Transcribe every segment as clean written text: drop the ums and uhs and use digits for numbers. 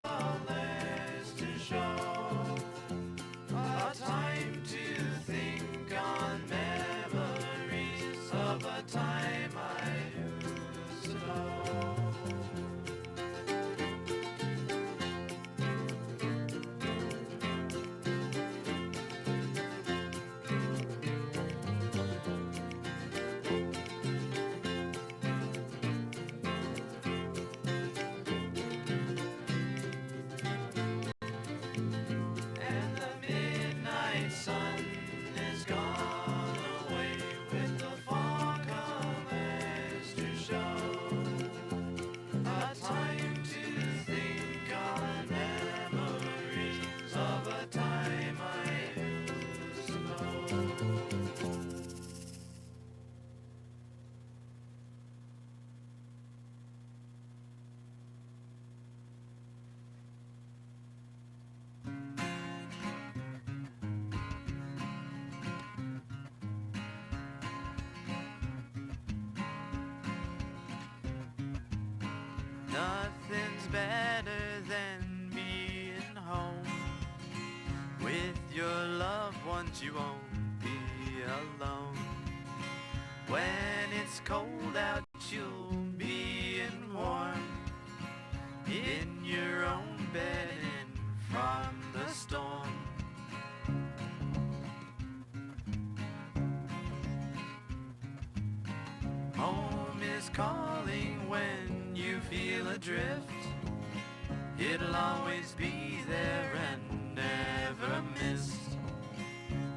less to show. A time to think on memories of a time I used to know. Nothing's better than being home with your loved ones. You won't be alone. When it's cold out, you'll be in warm in your own bed and from the storm. Home is calling when you feel adrift. It'll always be there and never missed.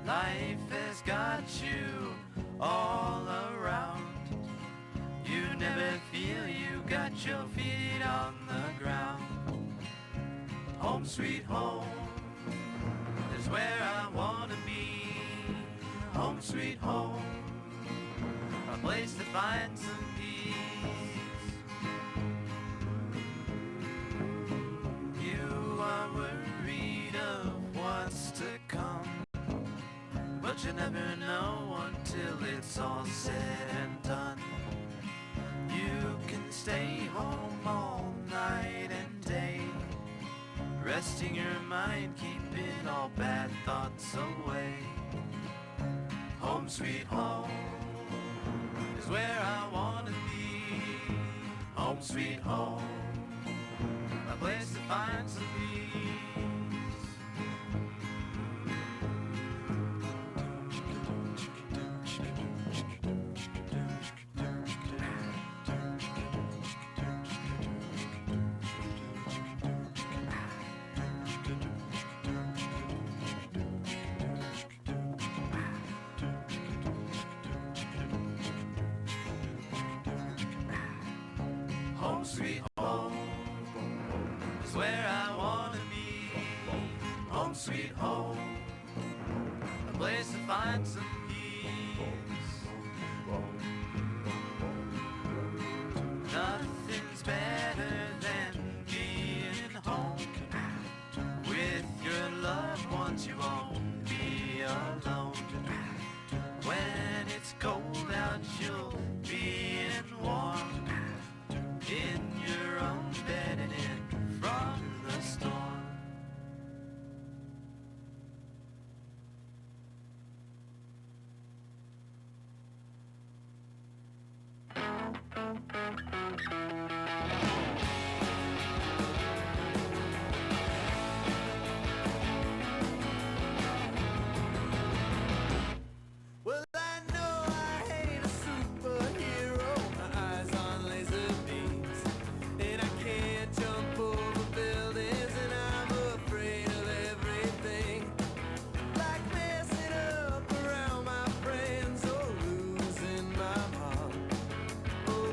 Life has got you all around. You never feel you got your feet on the ground. Home sweet home is where I wanna be. Home sweet home, a place to find some peace. You are worried of what's to come, but you never know until it's all said and done. You can stay home all night and day, resting your mind, keeping all bad thoughts away. Home sweet home is where I wanna be. Home sweet home, a place to find some peace. Home sweet home is where I wanna be. Home sweet home, a place to find some peace. Nothing's better than being home with your loved ones. You won't be alone. When it's cold out, you'll be in warm in your own bed and in from the storm. Well, I know I hate a superhero. My eyes on laser beams, and I can't jump over buildings, and I'm afraid of everything. Like messing up around my friends, or losing my mom. Oh,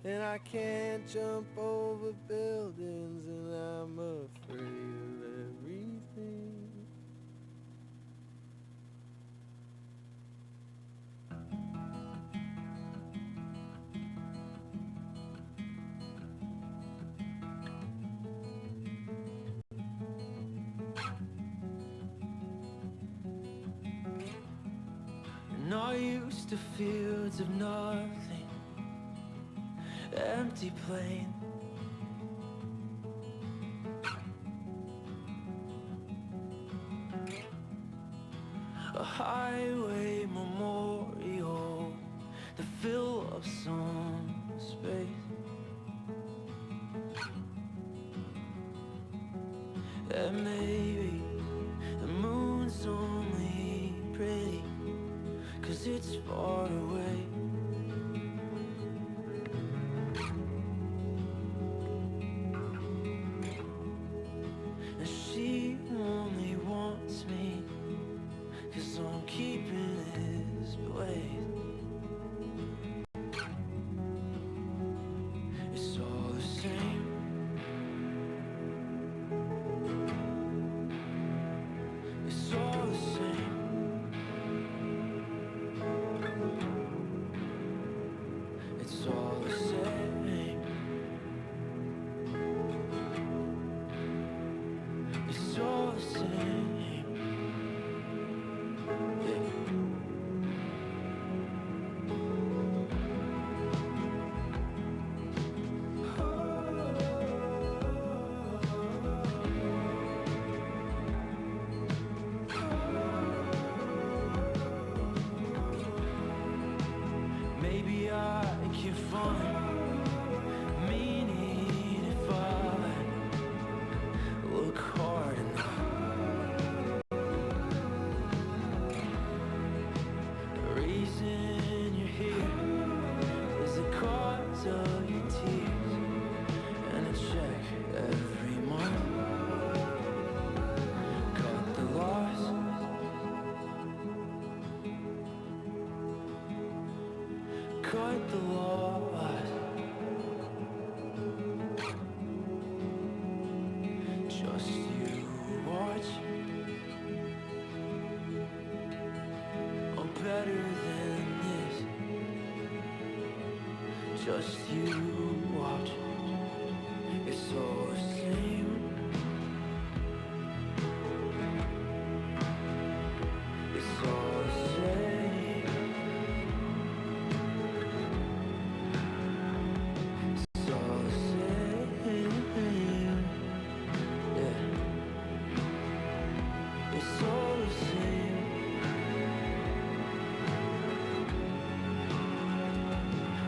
and I can't jump over buildings, and I'm afraid of everything. And not used to fields of nothing, empty plain. A highway memorial to fill up some space. And maybe the moon's only pretty 'cause it's far away. And she only wants me 'cause I'm keeping his place. It's all the same. It's all the same. It's all the same. It's all the same. Yeah. Maybe I can find meaning if I look hard enough. The reason you're here is the cause of your tears, and a check every month. Cut the loss. Cut the loss. Just you watch. I'm better than this. Just you watch. It's all the same. It's all the same. It's all the same. Yeah. It's all the same.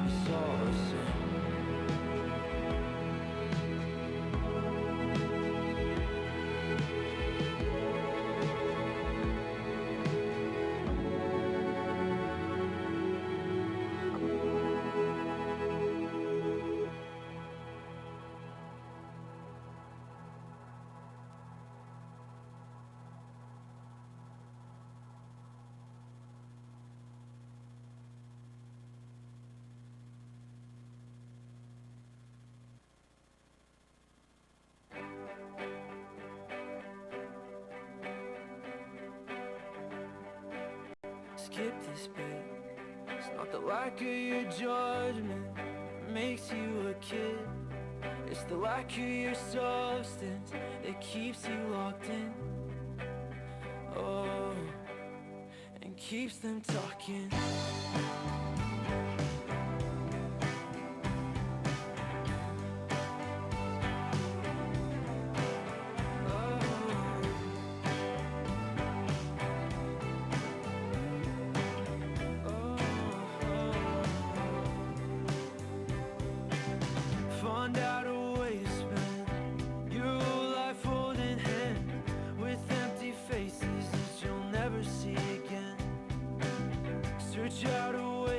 It's all the same. Skip this bit. It's not the lack of your judgment that makes you a kid. It's the lack of your substance that keeps you locked in. Oh, and keeps them talking. Find out a way to spend your whole life holding hand with empty faces that you'll never see again. Search out a way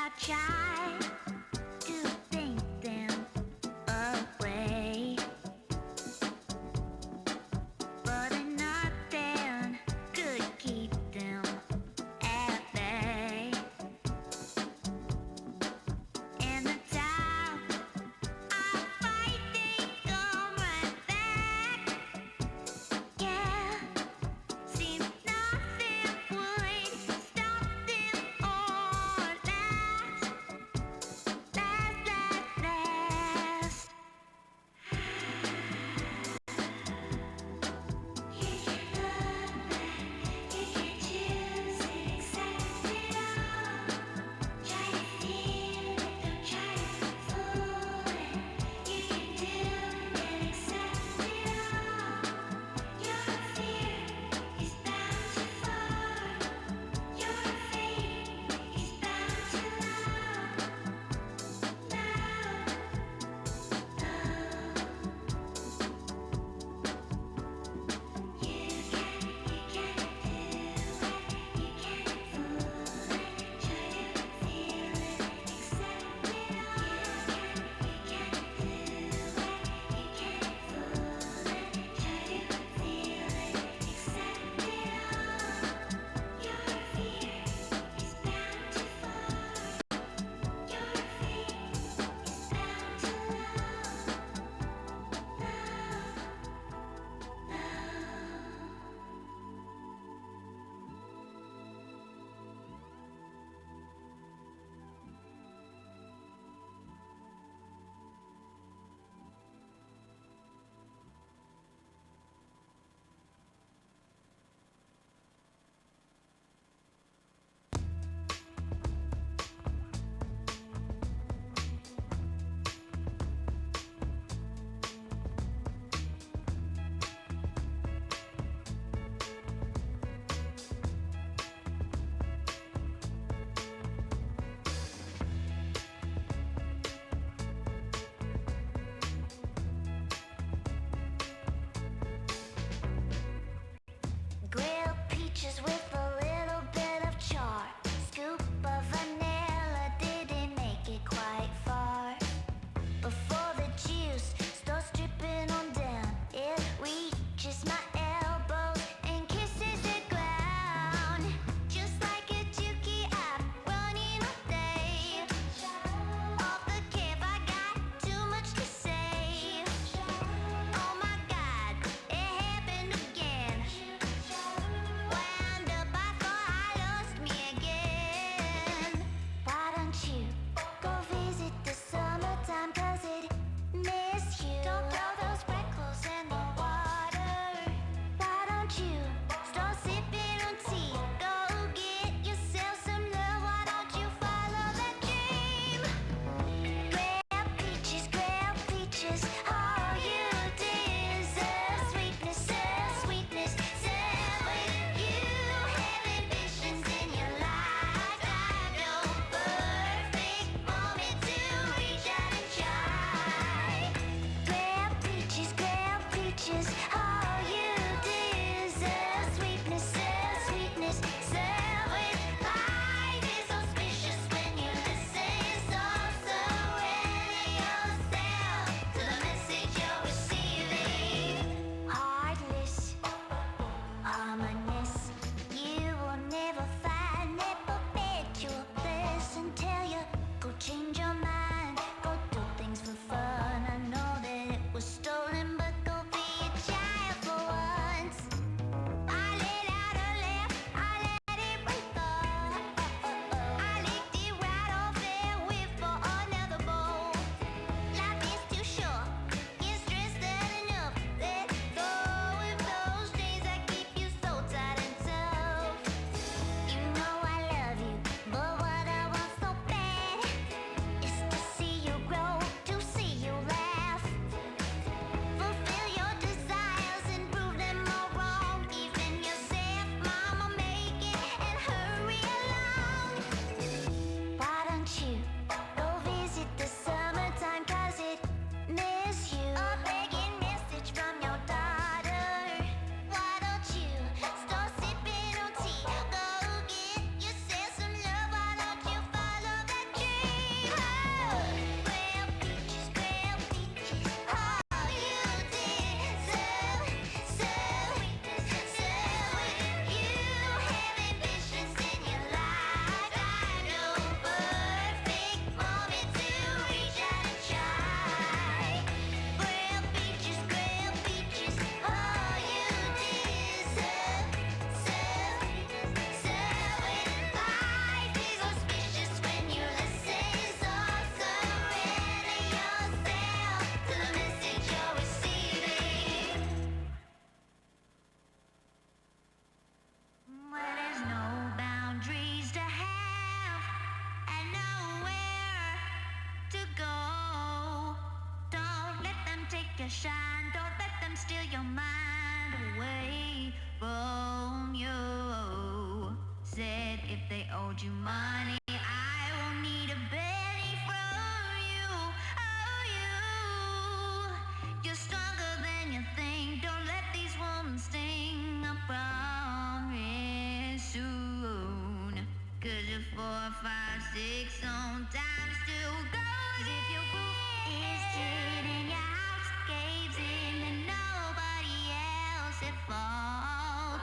I try to think them away, but nothing could keep them at bay. And the time I fight, they come right back. Yeah, seems nothing would stop them or last. shine. Don't let them steal your mind away from you. Said if they owed you money, I won't need a penny from you. Oh, you're stronger than you think. Don't let these wounds sting. I promise soon. 'Cause you're 4, 5, 6, sometimes 2 goes. If your roof is good and your house caves in, then nobody else at fault.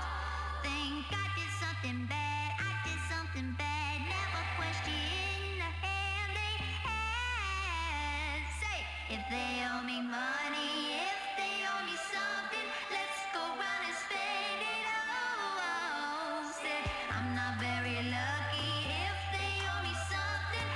Think I did something bad, I did something bad. Never question the hand they had. Say, if they owe me money, if they owe me something, let's go round and spend it all. Said, I'm not very lucky. If they owe me something,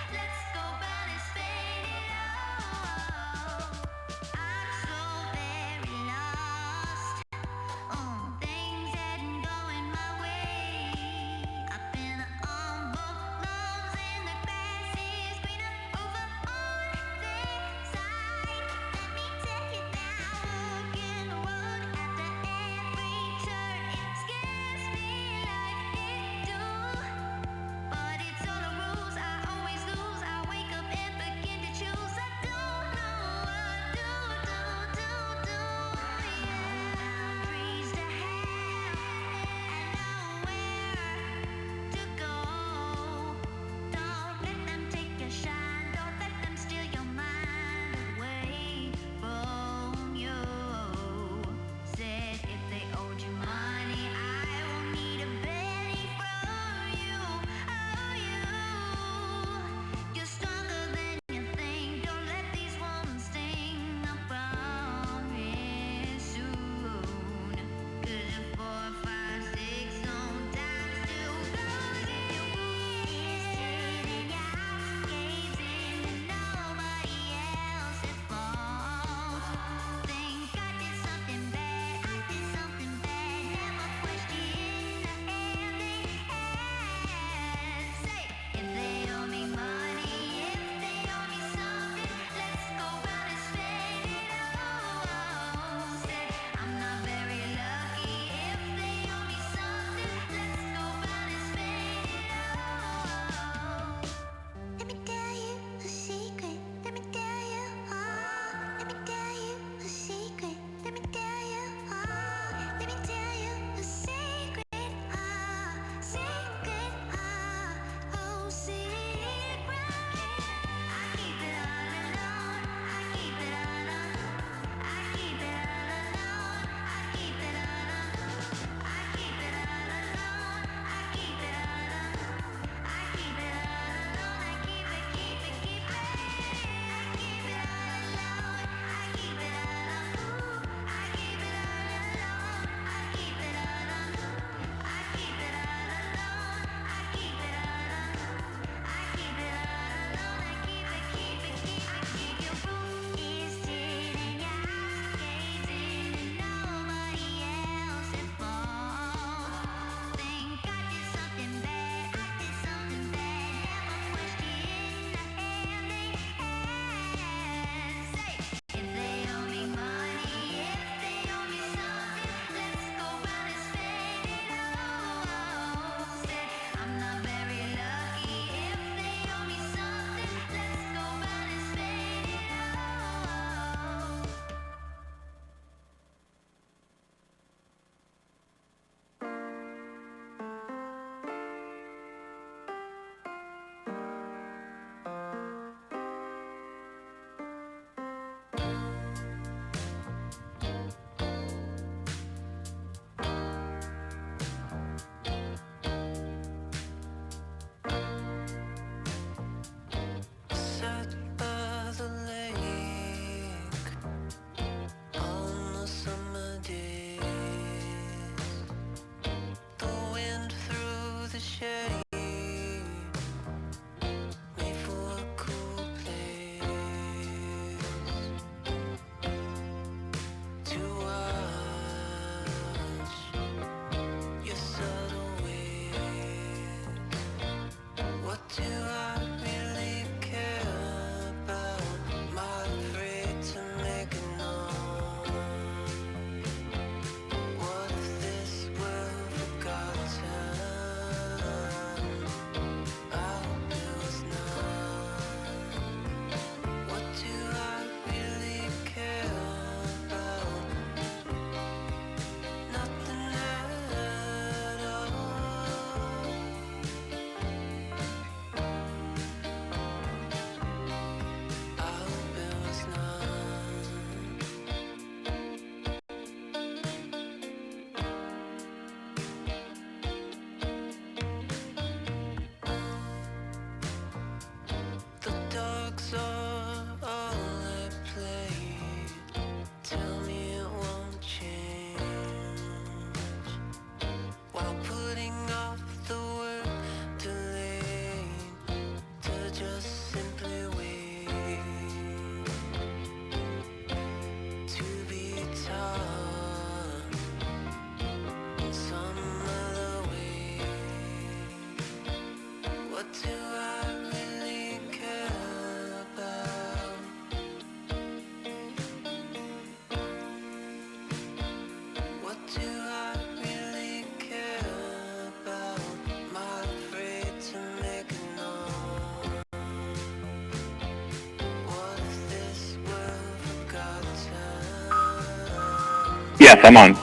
Yes, I'm on.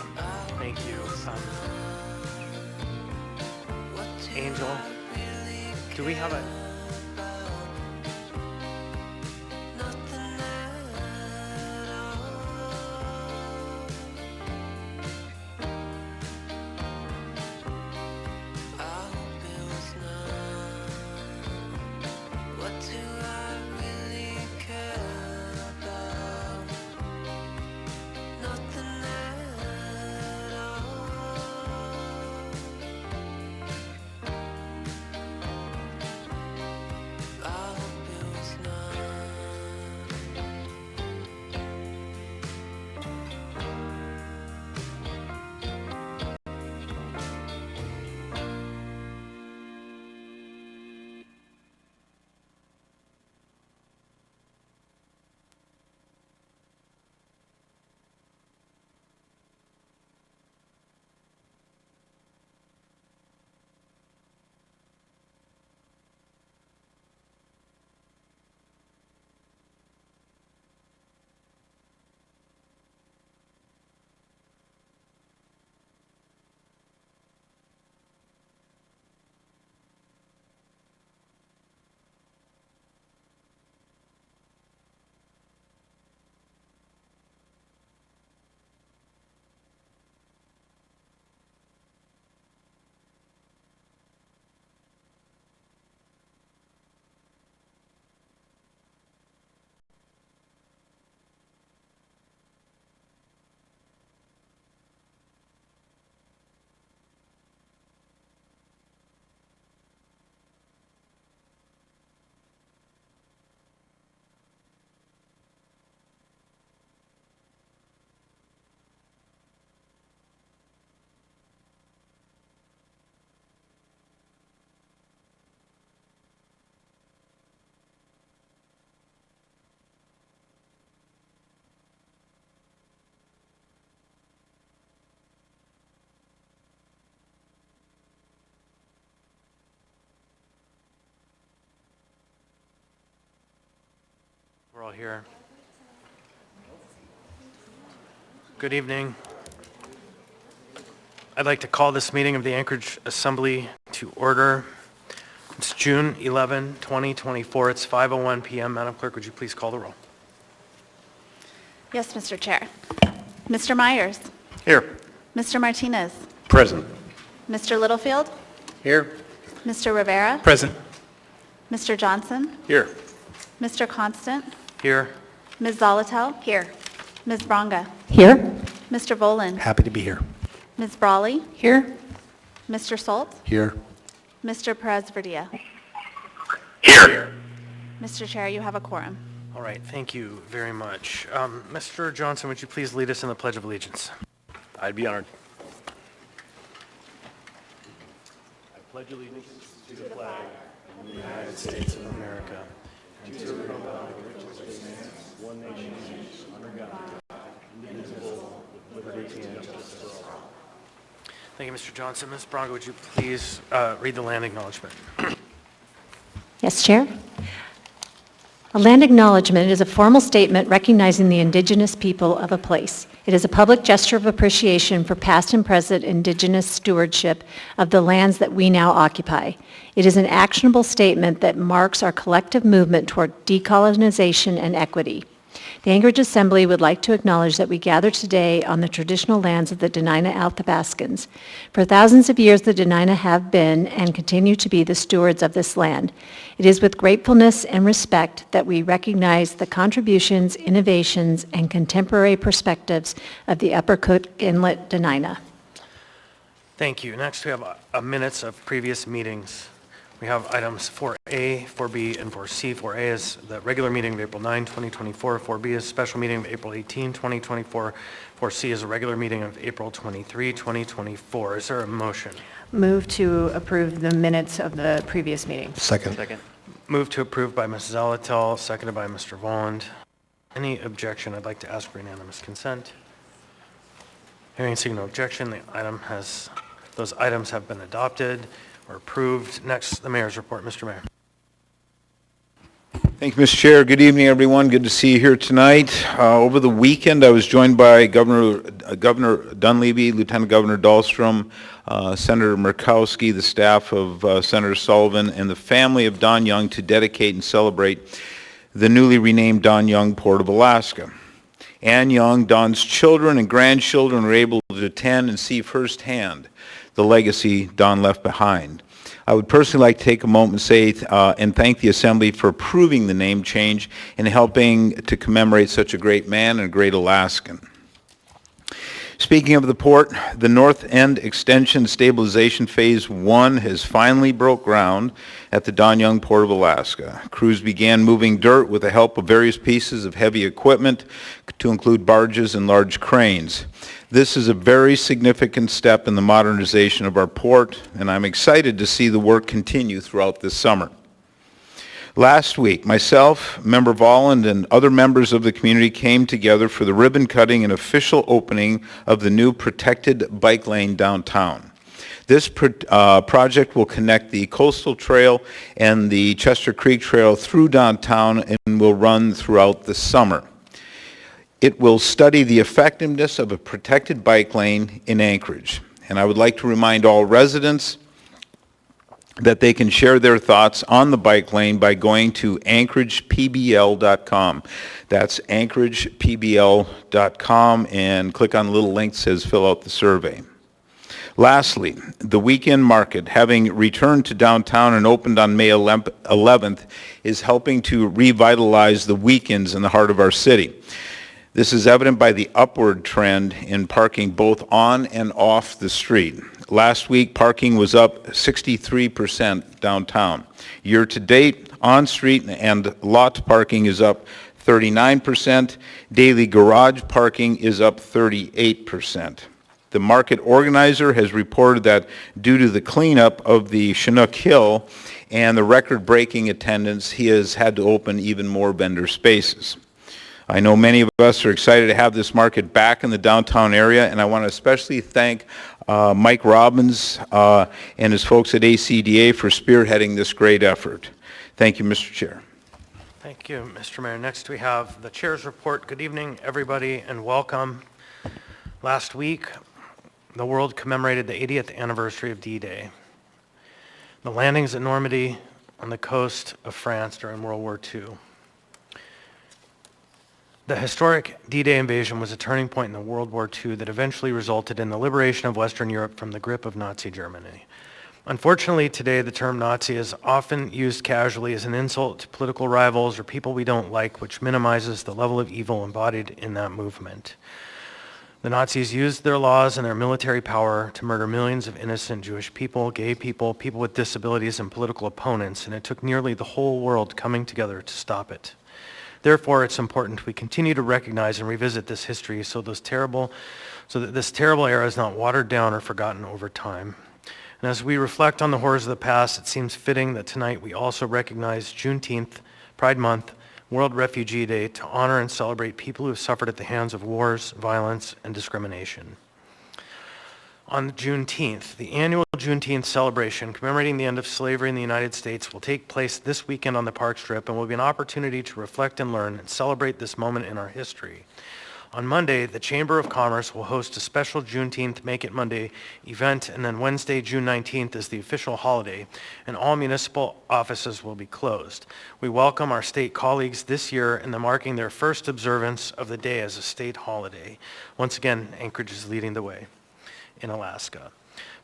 Thank you. Angel, do we have a... We're all here. Good evening. I'd like to call this meeting of the Anchorage Assembly to order. It's June 11, 2024. It's 5:01 p.m. Madam Clerk, would you please call the roll? Yes, Mr. Chair. Mr. Myers. Here. Mr. Martinez. Present. Mr. Littlefield. Here. Mr. Rivera. Present. Mr. Johnson. Here. Mr. Constant. Here. Ms. Zolotel. Here. Ms. Bronga. Here. Mr. Volan. Happy to be here. Ms. Brawley. Here. Mr. Salt. Here. Mr. Perez-Verdia. Here. Mr. Chair, you have a quorum. All right, thank you very much. Mr. Johnson, would you please lead us in the Pledge of Allegiance? I'd be honored. I pledge allegiance to the flag of the United States of America and to the republic which stands one nation under God, indivisible, with liberty and justice for all. Thank you, Mr. Johnson. Ms. Bronga, would you please read the land acknowledgement? Yes, Chair. A land acknowledgement is a formal statement recognizing the indigenous people of a place. It is a public gesture of appreciation for past and present indigenous stewardship of the lands that we now occupy. It is an actionable statement that marks our collective movement toward decolonization and equity. The Anchorage Assembly would like to acknowledge that we gather today on the traditional lands of the Dena'ina Athabascans. For thousands of years, the Dena'ina have been and continue to be the stewards of this land. It is with gratefulness and respect that we recognize the contributions, innovations, and contemporary perspectives of the Upper Cook Inlet Dena'ina. Thank you. Next, we have minutes of previous meetings. We have items 4A, 4B, and 4C. 4A is the regular meeting of April 9, 2024. 4B is a special meeting of April 18, 2024. 4C is a regular meeting of April 23, 2024. Is there a motion? Move to approve the minutes of the previous meeting. Second. Move to approve by Ms. Zolotel, seconded by Mr. Voland. Any objection? I'd like to ask for unanimous consent. Hearing and seeing no objection, those items have been adopted or approved. Next, the mayor's report. Mr. Mayor. Thank Thank you, Mr. Chair. Good evening, everyone. Good to see you here tonight. Over the weekend, I was joined by Governor Dunleavy, Lieutenant Governor Dahlstrom, Senator Murkowski, the staff of Senator Sullivan, and the family of Don Young to dedicate and celebrate the newly renamed Don Young Port of Alaska. Ann Young, Don's children and grandchildren were able to attend and see firsthand the legacy Don left behind. I would personally like to take a moment and say and thank the Assembly for approving the name change and helping to commemorate such a great man and a great Alaskan. Speaking of the port, the North End Extension Stabilization Phase 1 has finally broke ground at the Don Young Port of Alaska. Crews began moving dirt with the help of various pieces of heavy equipment to include barges and large cranes. This is a very significant step in the modernization of our port, and I'm excited to see the work continue throughout this summer. Last week, myself, Member Volland, and other members of the community came together for the ribbon cutting and official opening of the new protected bike lane downtown. This project will connect the Coastal Trail and the Chester Creek Trail through downtown and will run throughout the summer. It will study the effectiveness of a protected bike lane in Anchorage. And I would like to remind all residents that they can share their thoughts on the bike lane by going to anchoragepbl.com. That's anchoragepbl.com, and click on the little link that says fill out the survey. Lastly, the weekend market, having returned to downtown and opened on May 11th, is helping to revitalize the weekends in the heart of our city. This is evident by the upward trend in parking both on and off the street. Last week, parking was up 63% downtown. Year to date, on-street and lot parking is up 39%. Daily garage parking is up 38%. The market organizer has reported that due to the cleanup of the Chinook Hill and the record-breaking attendance, he has had to open even more vendor spaces. I know many of us are excited to have this market back in the downtown area, and I want to especially thank Mike Robbins and his folks at ACDA for spearheading this great effort. Thank you, Mr. Chair. Thank you, Mr. Mayor. Next we have the Chair's report. Good evening, everybody, and welcome. Last week, the world commemorated the 80th anniversary of D-Day. The landings at Normandy on the coast of France during World War II. The historic D-Day invasion was a turning point in the World War II that eventually resulted in the liberation of Western Europe from the grip of Nazi Germany. Unfortunately, today the term Nazi is often used casually as an insult to political rivals or people we don't like, which minimizes the level of evil embodied in that movement. The Nazis used their laws and their military power to murder millions of innocent Jewish people, gay people, people with disabilities, and political opponents, and it took nearly the whole world coming together to stop it. Therefore, it's important we continue to recognize and revisit this history so that this terrible era is not watered down or forgotten over time. And as we reflect on the horrors of the past, it seems fitting that tonight we also recognize Juneteenth, Pride Month, World Refugee Day, to honor and celebrate people who have suffered at the hands of wars, violence, and discrimination. On Juneteenth, the annual Juneteenth celebration commemorating the end of slavery in the United States will take place this weekend on the Park Strip and will be an opportunity to reflect and learn and celebrate this moment in our history. On Monday, the Chamber of Commerce will host a special Juneteenth Make It Monday event, and then Wednesday, June 19th is the official holiday, and all municipal offices will be closed. We welcome our state colleagues this year in the marking their first observance of the day as a state holiday. Once again, Anchorage is leading the way in Alaska.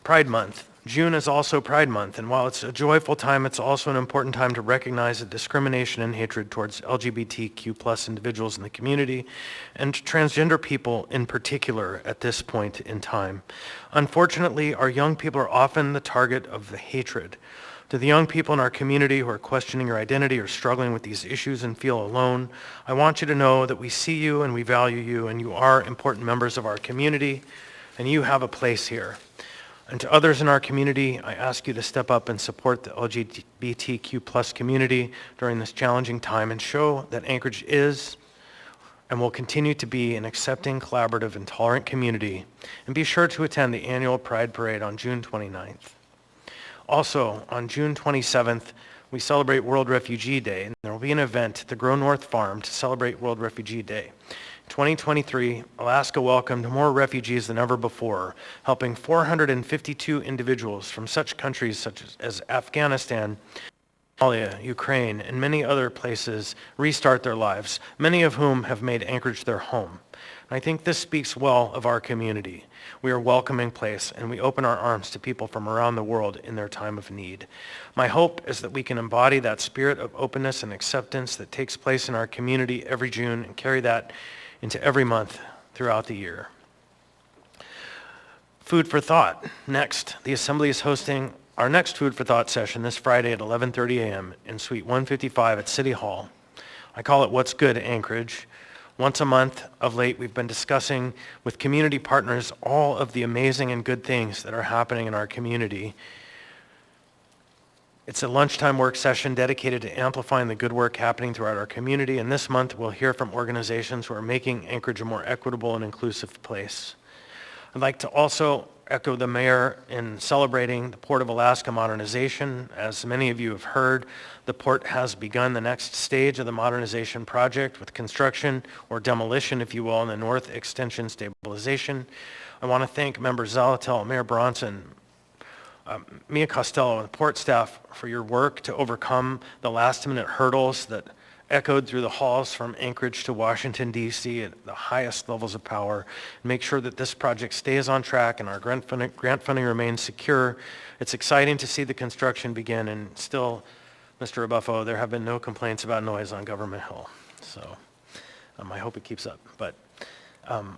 Pride Month. June is also Pride Month, and while it's a joyful time, it's also an important time to recognize the discrimination and hatred towards LGBTQ+ individuals in the community and transgender people in particular at this point in time. Unfortunately, our young people are often the target of the hatred. To the young people in our community who are questioning your identity or struggling with these issues and feel alone, I want you to know that we see you and we value you, and you are important members of our community, and you have a place here. And to others in our community, I ask you to step up and support the LGBTQ+ community during this challenging time and show that Anchorage is and will continue to be an accepting, collaborative, and tolerant community. And be sure to attend the annual Pride Parade on June 29th. Also, on June 27th, we celebrate World Refugee Day, and there will be an event at the Grow North Farm to celebrate World Refugee Day. In 2023, Alaska welcomed more refugees than ever before, helping 452 individuals from such countries such as Afghanistan, Somalia, Ukraine, and many other places restart their lives, many of whom have made Anchorage their home. And I think this speaks well of our community. We are a welcoming place, and we open our arms to people from around the world in their time of need. My hope is that we can embody that spirit of openness and acceptance that takes place in our community every June and carry that into every month throughout the year. Food for thought. Next, the Assembly is hosting our next Food for Thought session this Friday at 11:30 a.m. in Suite 155 at City Hall. I call it What's Good, Anchorage. Once a month of late, we've been discussing with community partners all of the amazing and good things that are happening in our community. It's a lunchtime work session dedicated to amplifying the good work happening throughout our community, and this month we'll hear from organizations who are making Anchorage a more equitable and inclusive place. I'd like to also echo the mayor in celebrating the Port of Alaska modernization. As many of you have heard, the port has begun the next stage of the modernization project with construction, or demolition, if you will, in the North Extension Stabilization. I want to thank Member Zalatel, Mayor Bronson, Mia Costello, and the port staff for your work to overcome the last-minute hurdles that echoed through the halls from Anchorage to Washington, D.C. at the highest levels of power, and make sure that this project stays on track and our grant funding remains secure. It's exciting to see the construction begin, and still, Mr. Rebuffo, there have been no complaints about noise on Government Hill. So I hope it keeps up, but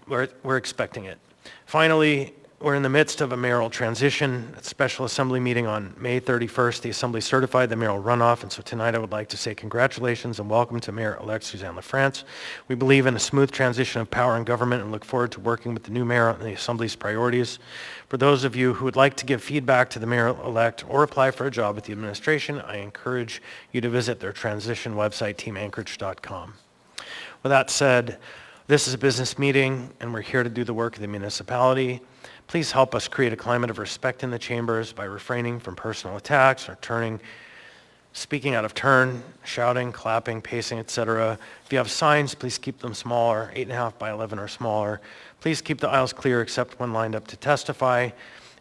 we're expecting it. Finally, we're in the midst of a mayoral transition. At Special Assembly meeting on May 31st, the Assembly certified the mayoral runoff, and so tonight I would like to say congratulations and welcome to Mayor-elect Suzanne LaFrance. We believe in a smooth transition of power and government and look forward to working with the new mayor on the Assembly's priorities. For those of you who would like to give feedback to the mayor-elect or apply for a job with the administration, I encourage you to visit their transition website, teamanchorage.com. With that said, this is a business meeting, and we're here to do the work of the municipality. Please help us create a climate of respect in the chambers by refraining from personal attacks or speaking out of turn, shouting, clapping, pacing, etc. If you have signs, please keep them smaller, 8.5 by 11 or smaller. Please keep the aisles clear except when lined up to testify.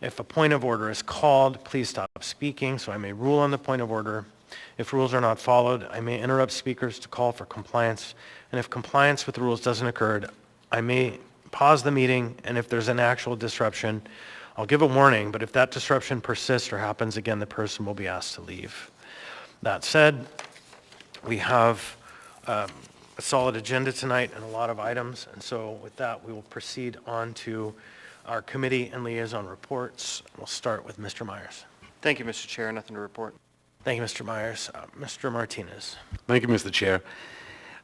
If a point of order is called, please stop speaking so I may rule on the point of order. If rules are not followed, I may interrupt speakers to call for compliance. And if compliance with the rules doesn't occur, I may pause the meeting, and if there's an actual disruption, I'll give a warning, but if that disruption persists or happens again, the person will be asked to leave. That said, we have a solid agenda tonight and a lot of items, and so with that, we will proceed on to our committee and liaison reports. We'll start with Mr. Myers. Thank you, Mr. Chair. Nothing to report. Thank you, Mr. Myers. Mr. Martinez. Thank you, Mr. Chair.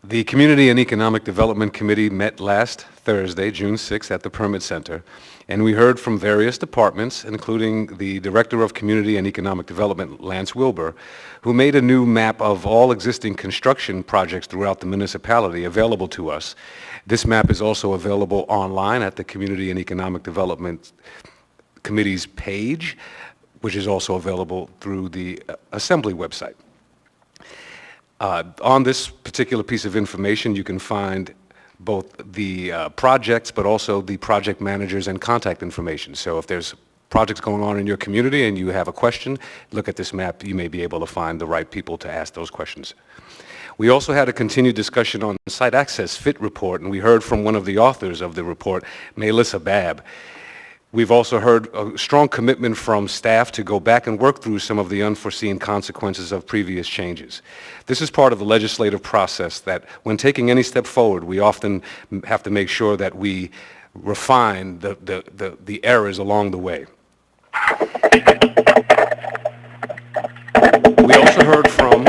The Community and Economic Development Committee met last Thursday, June 6th, at the Permit Center, and we heard from various departments, including the Director of Community and Economic Development, Lance Wilbur, who made a new map of all existing construction projects throughout the municipality available to us. This map is also available online at the Community and Economic Development Committee's page, which is also available through the Assembly website. On this particular piece of information, you can find both the projects, but also the project managers and contact information. So if there's projects going on in your community and you have a question, look at this map. You may be able to find the right people to ask those questions. We also had a continued discussion on the Site Access Fit Report, and we heard from one of the authors of the report, Melissa Babb. We've also heard a strong commitment from staff to go back and work through some of the unforeseen consequences of previous changes. This is part of the legislative process that when taking any step forward, we often have to make sure that we refine the errors along the way. We also heard from...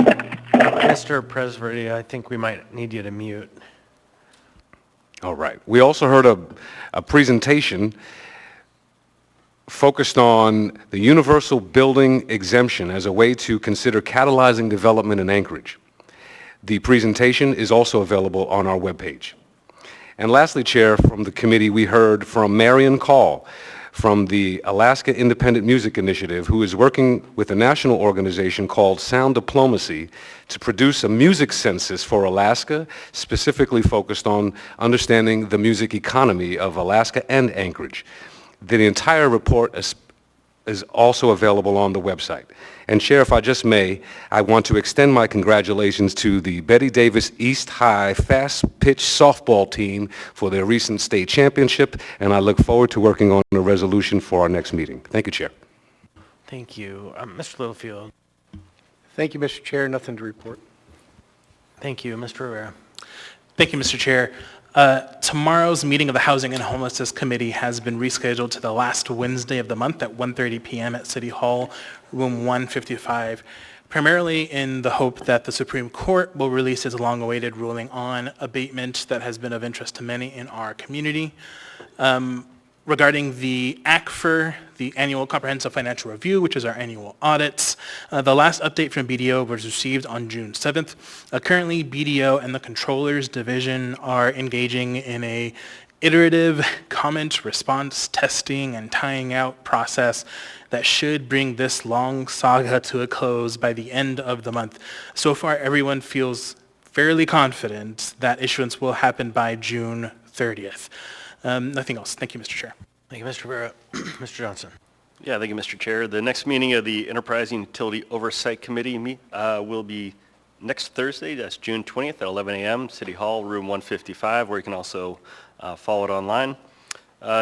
Mr. Presverdi, I think we might need you to mute. All right. We also heard a presentation focused on the universal building exemption as a way to consider catalyzing development in Anchorage. The presentation is also available on our webpage. And lastly, Chair, from the committee, we heard from Marion Call, from the Alaska Independent Music Initiative, who is working with a national organization called Sound Diplomacy to produce a music census for Alaska, specifically focused on understanding the music economy of Alaska and Anchorage. The entire report is also available on the website. And Chair, if I just may, I want to extend my congratulations to the Betty Davis East High Fast Pitch Softball team for their recent state championship, and I look forward to working on a resolution for our next meeting. Thank you, Chair. Thank you. Mr. Littlefield. Thank you, Mr. Chair. Nothing to report. Thank you. Mr. Rivera. Thank you, Mr. Chair. Tomorrow's meeting of the Housing and Homelessness Committee has been rescheduled to the last Wednesday of the month at 1:30 p.m. at City Hall, room 155, primarily in the hope that the Supreme Court will release its long-awaited ruling on abatement that has been of interest to many in our community. Regarding the ACFR, the Annual Comprehensive Financial Review, which is our annual audits, the last update from BDO was received on June 7th. Currently, BDO and the Controllers Division are engaging in a iterative comment, response, testing, and tying out process that should bring this long saga to a close by the end of the month. So far, everyone feels fairly confident that issuance will happen by June 30th. Nothing else. Thank you, Mr. Chair. Thank you, Mr. Rivera. Mr. Johnson. Yeah, thank you, Mr. Chair. The next meeting of the Enterprise and Utility Oversight Committee will be next Thursday. That's June 20th at 11 a.m., City Hall, room 155, where you can also follow it online.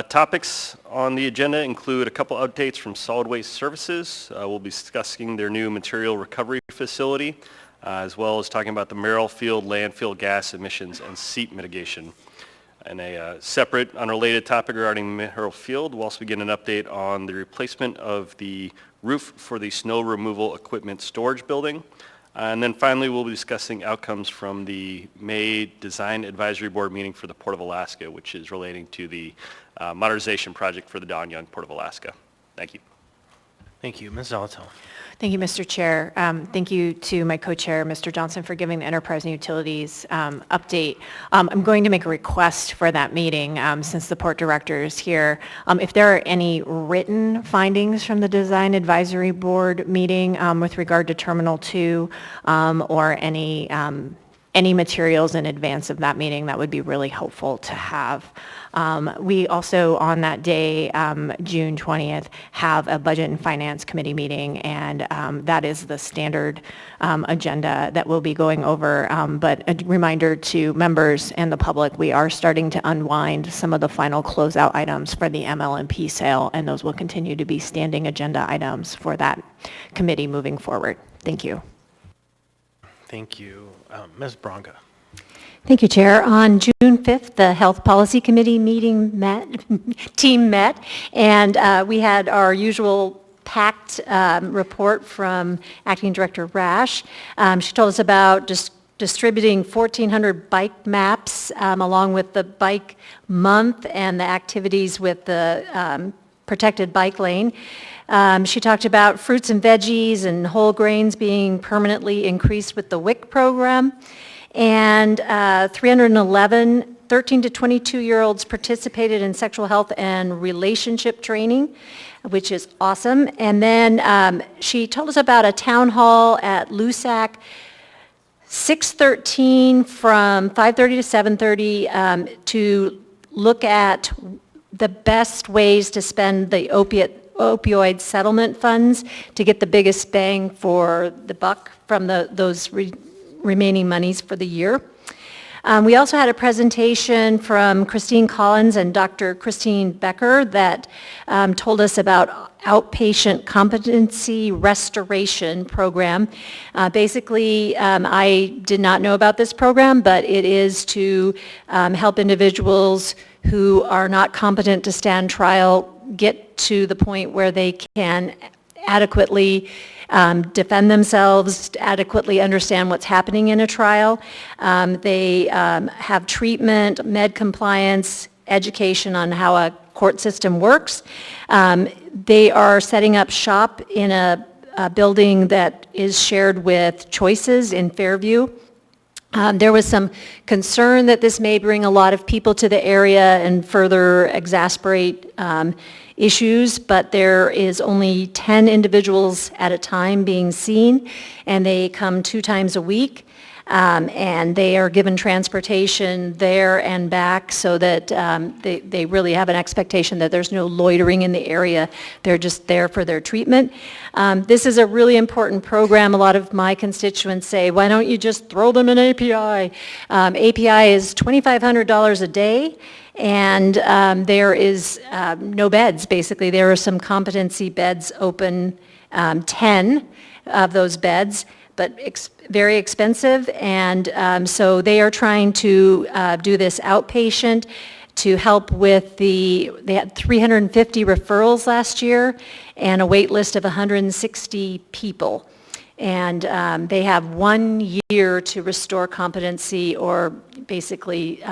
Topics on the agenda include a couple updates from Solid Waste Services. We'll be discussing their new material recovery facility, as well as talking about the Merrill Field landfill gas emissions and seep mitigation. And a separate, unrelated topic regarding Merrill Field, we'll also begin an update on the replacement of the roof for the snow removal equipment storage building. And then finally, we'll be discussing outcomes from the May Design Advisory Board meeting for the Port of Alaska, which is relating to the modernization project for the Don Young Port of Alaska. Thank you. Thank you. Ms. Zalatel. Thank you, Mr. Chair. Thank you to my co-chair, Mr. Johnson, for giving the Enterprise and Utilities update. I'm going to make a request for that meeting since the port director is here. If there are any written findings from the Design Advisory Board meeting with regard to Terminal 2 or any materials in advance of that meeting, that would be really helpful to have. We also, on that day, June 20th, have a Budget and Finance Committee meeting, and that is the standard agenda that we'll be going over. But a reminder to members and the public, we are starting to unwind some of the final closeout items for the MLMP sale, and those will continue to be standing agenda items for that committee moving forward. Thank you. Thank you. Ms. Branca. Thank you, Chair. On June 5th, the Health Policy Committee team met, and we had our usual packed report from Acting Director Rash. She told us about just distributing 1,400 bike maps along with the bike month and the activities with the protected bike lane. She talked about fruits and veggies and whole grains being permanently increased with the WIC program. And 311 13 to 22-year-olds participated in sexual health and relationship training, which is awesome. And then she told us about a town hall at LUSAC, 6/13 from 5:30 to 7:30 to look at the best ways to spend the opioid settlement funds to get the biggest bang for the buck from those remaining monies for the year. We also had a presentation from Christine Collins and Dr. Christine Becker that told us about outpatient competency restoration program. Basically, I did not know about this program, but it is to help individuals who are not competent to stand trial get to the point where they can adequately defend themselves, adequately understand what's happening in a trial. They have treatment, med compliance, education on how a court system works. They are setting up shop in a building that is shared with Choices in Fairview. There was some concern that this may bring a lot of people to the area and further exacerbate issues, but there is only 10 individuals at a time being seen, and they come 2 times a week. And they are given transportation there and back so that they really have an expectation that there's no loitering in the area. They're just there for their treatment. This is a really important program. A lot of my constituents say, why don't you just throw them an API? API is $2,500 a day. And there is no beds, basically. There are some competency beds open, 10 of those beds, but very expensive, and so they are trying to do this outpatient to help with they had 350 referrals last year and a wait list of 160 people. And they have 1 year to restore competency, or basically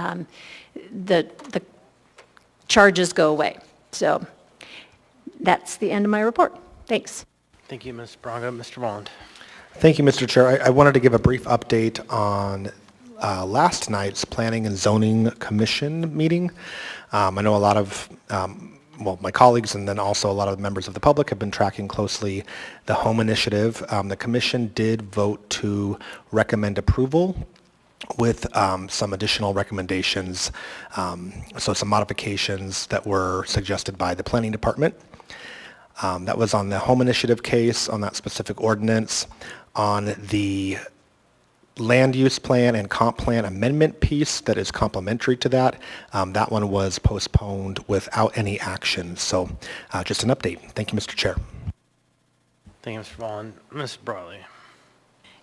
the charges go away. So that's the end of my report. Thanks. Thank you, Ms. Braga. Mr. Volland. Thank you, Mr. Chair. I wanted to give a brief update on last night's Planning and Zoning Commission meeting. I know a lot of, my colleagues and then also a lot of the members of the public have been tracking closely the home initiative. The commission did vote to recommend approval with some additional recommendations, so some modifications that were suggested by the planning department. That was on the home initiative case, on that specific ordinance. On the land use plan and comp plan amendment piece that is complementary to that, that one was postponed without any action. So just an update. Thank you, Mr. Chair. Thank you, Mr. Volland. Ms. Brawley.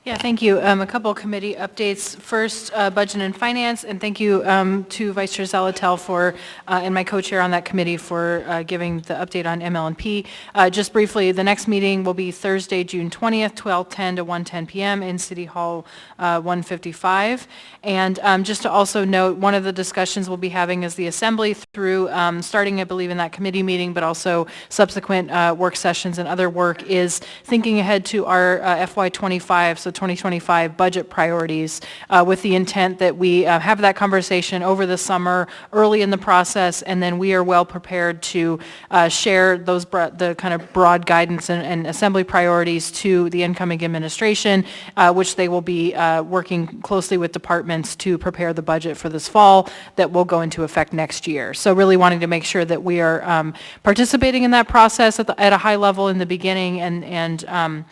Yeah, thank you. A couple committee updates. First, Budget and Finance, and thank you to Vice Chair Zalatel for, and my co-chair on that committee for giving the update on ML&P. Just briefly, the next meeting will be Thursday, June 20th, 12:10 to 1:10 p.m. in City Hall 155. And just to also note, one of the discussions we'll be having is the Assembly through, starting I believe in that committee meeting, but also subsequent work sessions and other work, is thinking ahead to our FY25, so 2025 budget priorities, with the intent that we have that conversation over the summer, early in the process, and then we are well prepared to share those the kind of broad guidance and Assembly priorities to the incoming administration, which they will be working closely with departments to prepare the budget for this fall that will go into effect next year. So really wanting to make sure that we are participating in that process at a high level in the beginning, and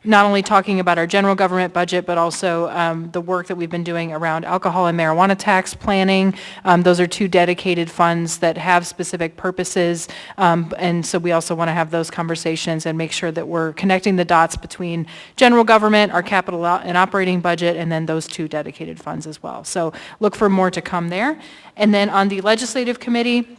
not only talking about our general government budget, but also the work that we've been doing around alcohol and marijuana tax planning. Those are 2 dedicated funds that have specific purposes, and so we also want to have those conversations and make sure that we're connecting the dots between general government, our capital and operating budget, and then those 2 dedicated funds as well. So look for more to come there. And then on the Legislative Committee,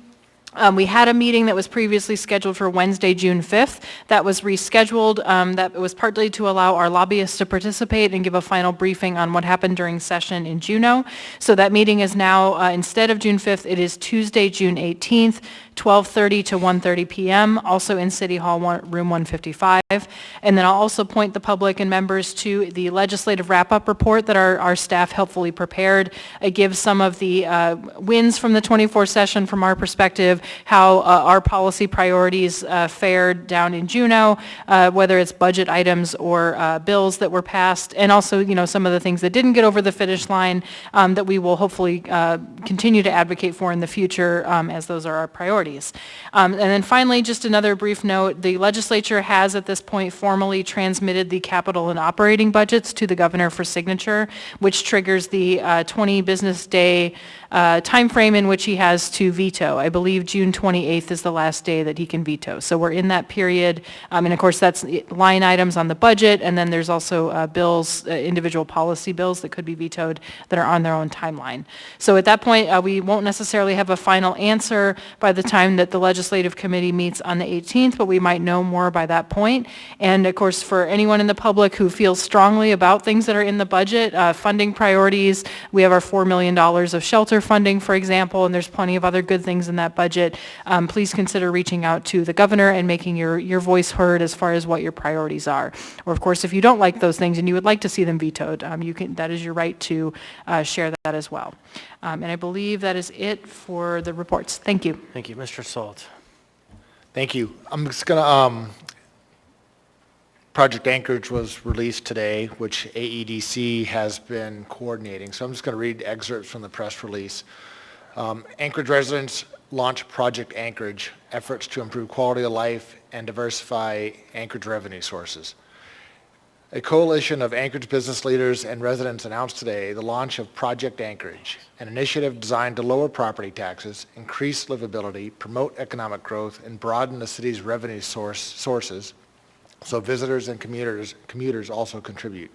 we had a meeting that was previously scheduled for Wednesday, June 5th. That was rescheduled. That was partly to allow our lobbyists to participate and give a final briefing on what happened during session in Juneau. So that meeting is now, instead of June 5th, it is Tuesday, June 18th, 12:30 to 1:30 p.m., also in City Hall, room 155. And then I'll also point the public and members to the legislative wrap-up report that our staff helpfully prepared. It gives some of the wins from the 24 session from our perspective, how our policy priorities fared down in Juneau, whether it's budget items or bills that were passed, and also, some of the things that didn't get over the finish line that we will hopefully continue to advocate for in the future, as those are our priorities. And then finally, just another brief note, the legislature has at this point formally transmitted the capital and operating budgets to the governor for signature, which triggers the 20 business day timeframe in which he has to veto. I believe June 28th is the last day that he can veto. So we're in that period. And of course, that's line items on the budget, and then there's also bills, individual policy bills that could be vetoed that are on their own timeline. So at that point, we won't necessarily have a final answer by the time time that the Legislative Committee meets on the 18th, but we might know more by that point. And of course, for anyone in the public who feels strongly about things that are in the budget, funding priorities, we have our $4 million of shelter funding, for example, and there's plenty of other good things in that budget. Please consider reaching out to the governor and making your voice heard as far as what your priorities are. Or of course, if you don't like those things and you would like to see them vetoed, that is your right to share that as well. And I believe that is it for the reports. Thank you. Thank you. Mr. Salt. Thank you. I'm just going to, Project Anchorage was released today, which AEDC has been coordinating. So I'm just going to read excerpts from the press release. Anchorage residents launch Project Anchorage, efforts to improve quality of life and diversify Anchorage revenue sources. A coalition of Anchorage business leaders and residents announced today the launch of Project Anchorage, an initiative designed to lower property taxes, increase livability, promote economic growth, and broaden the city's revenue sources so visitors and commuters also contribute.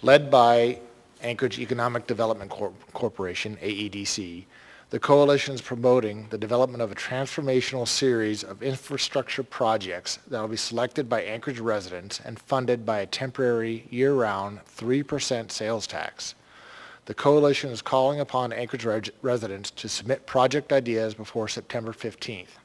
Led by Anchorage Economic Development Corporation, AEDC, the coalition is promoting the development of a transformational series of infrastructure projects that will be selected by Anchorage residents and funded by a temporary year-round 3% sales tax. The coalition is calling upon Anchorage residents to submit project ideas before September 15th.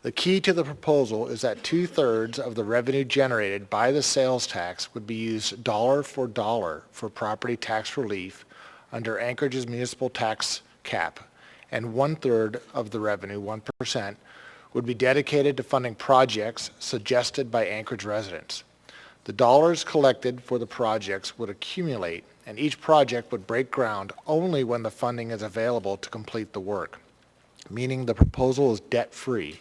The key to the proposal is that 2/3 of the revenue generated by the sales tax would be used dollar for dollar for property tax relief under Anchorage's municipal tax cap, and 1/3 of the revenue, 1%, would be dedicated to funding projects suggested by Anchorage residents. The dollars collected for the projects would accumulate, and each project would break ground only when the funding is available to complete the work, meaning the proposal is debt-free.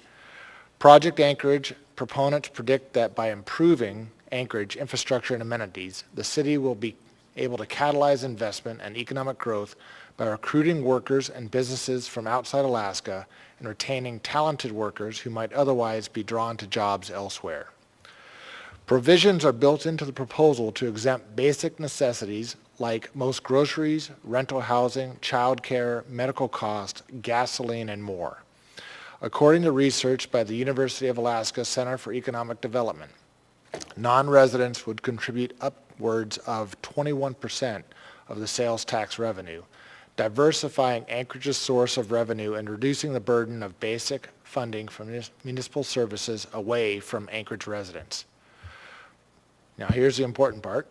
Project Anchorage proponents predict that by improving Anchorage infrastructure and amenities, the city will be able to catalyze investment and economic growth by recruiting workers and businesses from outside Alaska and retaining talented workers who might otherwise be drawn to jobs elsewhere. Provisions are built into the proposal to exempt basic necessities like most groceries, rental housing, child care, medical costs, gasoline, and more. According to research by the University of Alaska Center for Economic Development, non-residents would contribute upwards of 21% of the sales tax revenue, diversifying Anchorage's source of revenue and reducing the burden of basic funding from municipal services away from Anchorage residents. Now here's the important part.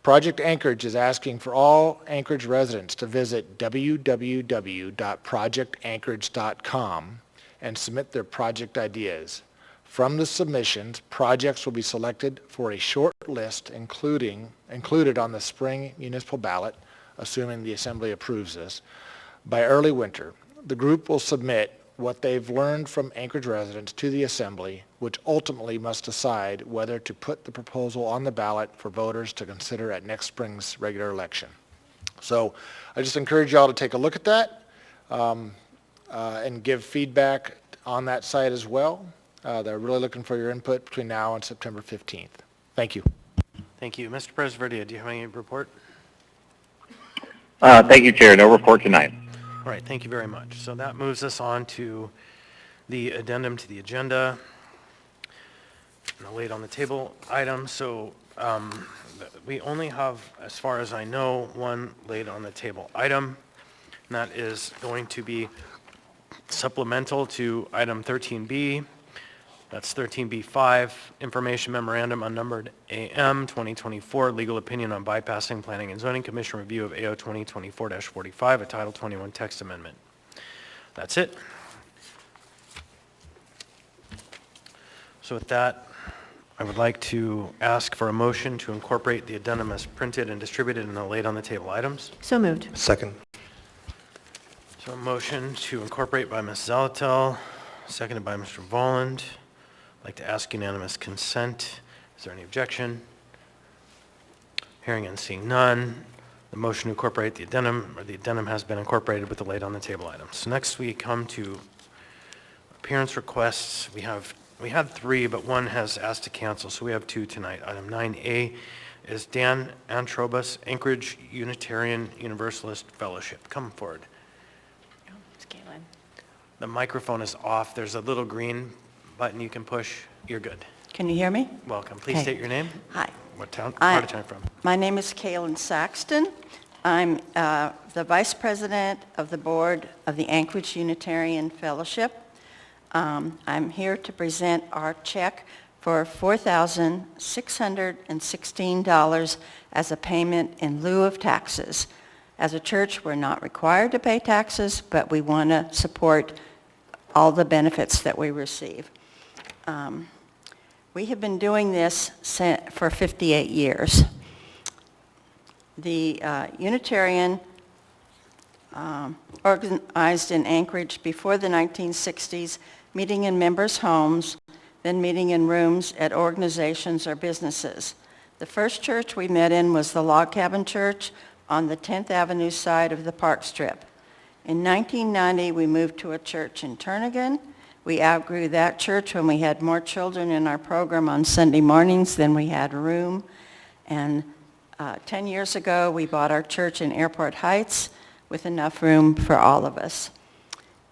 Project Anchorage is asking for all Anchorage residents to visit www.projectanchorage.com and submit their project ideas. From the submissions, projects will be selected for a short list included on the spring municipal ballot, assuming the Assembly approves this, by early winter. The group will submit what they've learned from Anchorage residents to the Assembly, which ultimately must decide whether to put the proposal on the ballot for voters to consider at next spring's regular election. So I just encourage y'all to take a look at that and give feedback on that site as well. They're really looking for your input between now and September 15th. Thank you. Thank you. Mr. Presverdia, do you have any report? Thank you, Chair. No report tonight. All right, thank you very much. So that moves us on to the addendum to the agenda and the laid on the table item. So we only have, as far as I know, one laid on the table item, and that is going to be supplemental to item 13B. That's 13B5, Information Memorandum Unnumbered AM 2024, Legal Opinion on Bypassing Planning and Zoning Commission Review of AO 2024-45, a Title 21 Text Amendment. That's it. So with that, I would like to ask for a motion to incorporate the addendum as printed and distributed in the laid on the table items. So moved. Second. So a motion to incorporate by Ms. Zalatel, seconded by Mr. Volland. I'd like to ask unanimous consent. Is there any objection? Hearing and seeing none, the motion to incorporate the addendum, or the addendum has been incorporated with the laid on the table items. So next we come to appearance requests. We had 3, but one has asked to cancel, so we have 2 tonight. Item 9A is Dan Antrobus, Anchorage Unitarian Universalist Fellowship. Come forward. The microphone is off. There's a little green button you can push. You're good. Can you hear me? Welcome. Please Okay. state your name. Hi. What town, part of town you're from. My name is Kaylin Saxton. I'm the Vice President of the Board of the Anchorage Unitarian Fellowship. I'm here to present our check for $4,616 as a payment in lieu of taxes. As a church, we're not required to pay taxes, but we want to support all the benefits that we receive. We have been doing this for 58 years. The Unitarian organized in Anchorage before the 1960s, meeting in members' homes, then meeting in rooms at organizations or businesses. The first church we met in was the Log Cabin Church on the 10th Avenue side of the Park Strip. In 1990, we moved to a church in Turnagain. We outgrew that church when we had more children in our program on Sunday mornings than we had room. And 10 years ago, we bought our church in Airport Heights with enough room for all of us.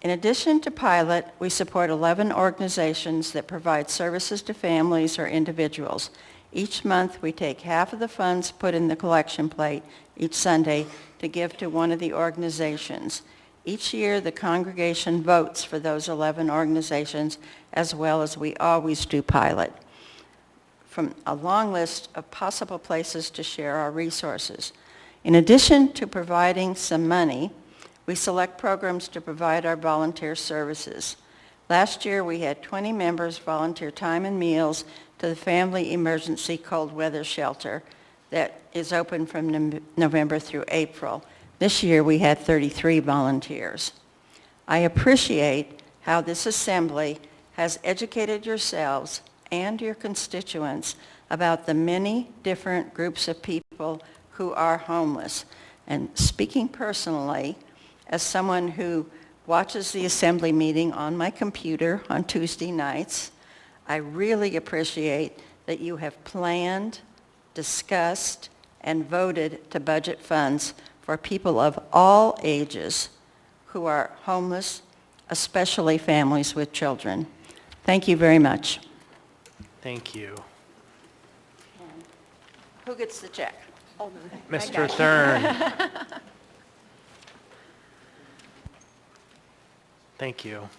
In addition to Pilot, we support 11 organizations that provide services to families or individuals. Each month, we take half of the funds put in the collection plate each Sunday to give to one of the organizations. Each year, the congregation votes for those 11 organizations, as well as we always do Pilot, from a long list of possible places to share our resources. In addition to providing some money, we select programs to provide our volunteer services. Last year, we had 20 members volunteer time and meals to the Family Emergency Cold Weather Shelter that is open from November through April. This year, we had 33 volunteers. I appreciate how this assembly has educated yourselves and your constituents about the many different groups of people who are homeless. And speaking personally, as someone who watches the assembly meeting on my computer on Tuesday nights, I really appreciate that you have planned, discussed, and voted to budget funds for people of all ages who are homeless, especially families with children. Thank you very much. Thank you. Who gets the check? Mr. Thurn. Thank you.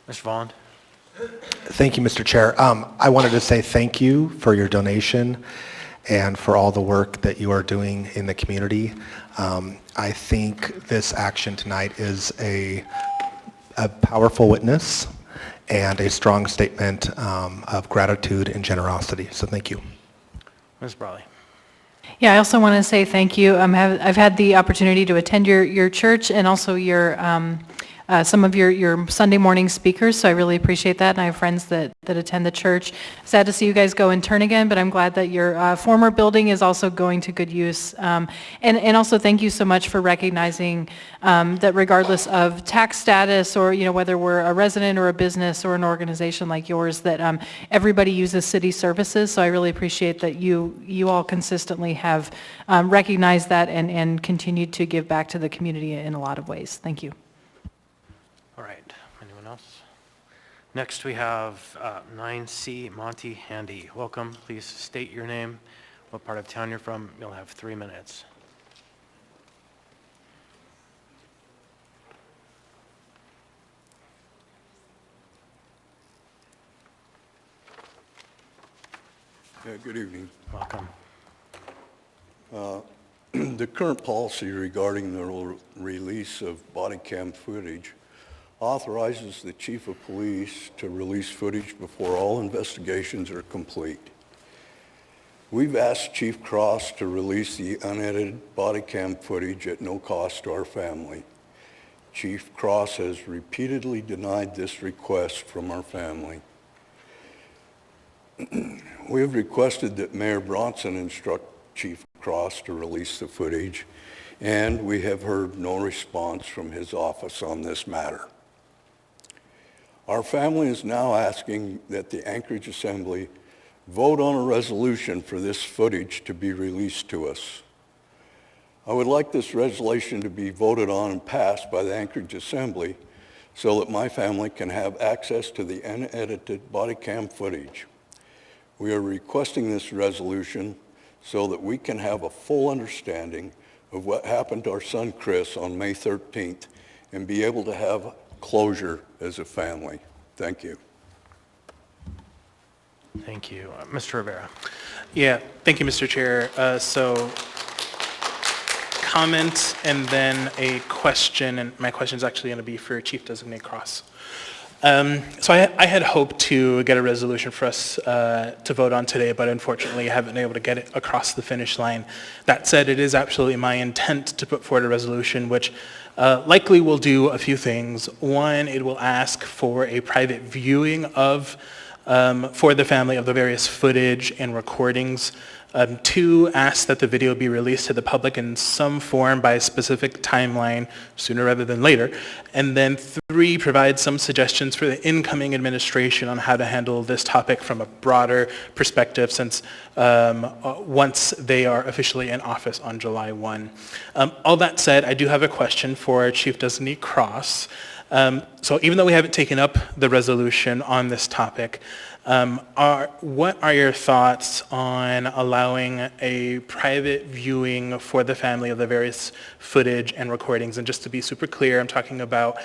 Mr. Vaughn. Thank you, Mr. Chair. I wanted to say thank you for your donation and for all the work that you are doing in the community. I think this action tonight is a powerful witness and a strong statement of gratitude and generosity. So thank you. Ms. Brawley. Yeah, I also want to say thank you. I've had the opportunity to attend your church and also your some of your Sunday morning speakers, so I really appreciate that, and I have friends that attend the church. Sad to see you guys go and turn again, but I'm glad that your former building is also going to good use. And also thank you so much for recognizing that regardless of tax status or whether we're a resident or a business or an organization like yours, that everybody uses city services, so I really appreciate that you all consistently have recognized that and continued to give back to the community in a lot of ways. Thank you. All right. Anyone else? Next, we have 9C, Monty Handy. Welcome. Please state your name, what part of town you're from. You'll have 3 minutes. Yeah, good evening. Welcome. The current policy regarding the release of body cam footage authorizes the chief of police to release footage before all investigations are complete. We've asked Chief Cross to release the unedited body cam footage at no cost to our family. Chief Cross has repeatedly denied this request from our family. We have requested that Mayor Bronson instruct Chief Cross to release the footage, and we have heard no response from his office on this matter. Our family is now asking that the Anchorage Assembly vote on a resolution for this footage to be released to us. I would like this resolution to be voted on and passed by the Anchorage Assembly so that my family can have access to the unedited body cam footage. We are requesting this resolution so that we can have a full understanding of what happened to our son Chris on May 13th and be able to have closure as a family. Thank you. Thank you. Mr. Rivera. Yeah, thank you, Mr. Chair. So comment and then a question, and my question is actually going to be for Chief Designate Cross. So I had hoped to get a resolution for us to vote on today, but unfortunately I haven't been able to get it across the finish line. That said, it is absolutely my intent to put forward a resolution which likely will do a few things. One, it will ask for a private viewing of for the family of the various footage and recordings. Two, ask that the video be released to the public in some form by a specific timeline, sooner rather than later. And then three, provide some suggestions for the incoming administration on how to handle this topic from a broader perspective since once they are officially in office on July 1. All that said, I do have a question for Chief Designate Cross. So even though we haven't taken up the resolution on this topic, what are your thoughts on allowing a private viewing for the family of the various footage and recordings? And just to be super clear, I'm talking about,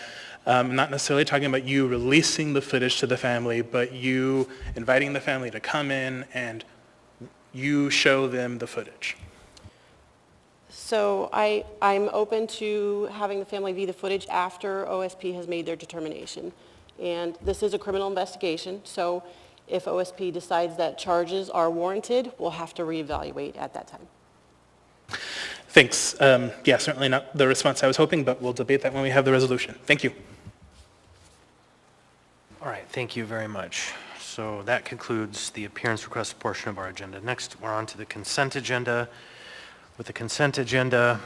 not necessarily talking about you releasing the footage to the family, but you inviting the family to come in and you show them the footage. So I'm open to having the family view the footage after OSP has made their determination. And this is a criminal investigation, so if OSP decides that charges are warranted, we'll have to reevaluate at that time. Thanks. Yeah, certainly not the response I was hoping, but we'll debate that when we have the resolution. Thank you. All right, thank you very much. So that concludes the appearance request portion of our agenda. Next, we're on to the consent agenda. With the consent agenda,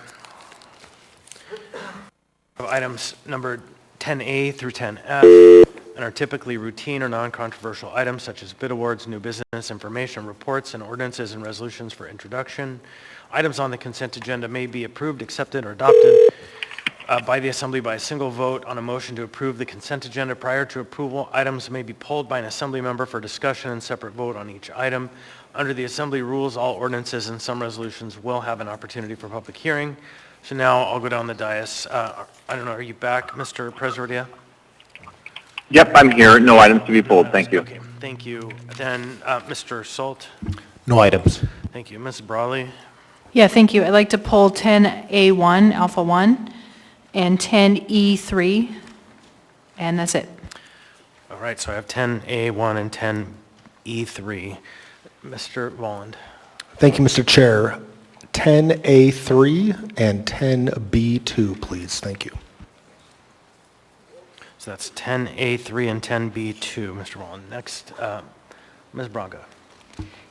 of items numbered 10A through 10F, and are typically routine or non-controversial items such as bid awards, new business, information, reports, and ordinances and resolutions for introduction. Items on the consent agenda may be approved, accepted, or adopted by the Assembly by a single vote. On a motion to approve the consent agenda prior to approval, items may be pulled by an Assembly member for discussion and separate vote on each item. Under the Assembly rules, all ordinances and some resolutions will have an opportunity for public hearing. So now I'll go down the dais. I don't know, are you back, Mr. Presverdia? Yep, I'm here. No items to be pulled. Thank you. Okay, thank you. Then Mr. Salt? No items. Thank you. Ms. Brawley? Yeah, thank you. I'd like to pull 10A1, Alpha 1, and 10E3, and that's it. All right, so I have 10A1 and 10E3. Mr. Volland? Thank you, Mr. Chair. 10A3 and 10B2, please. Thank you. So that's 10A3 and 10B2, Mr. Volland. Next, Ms. Braga.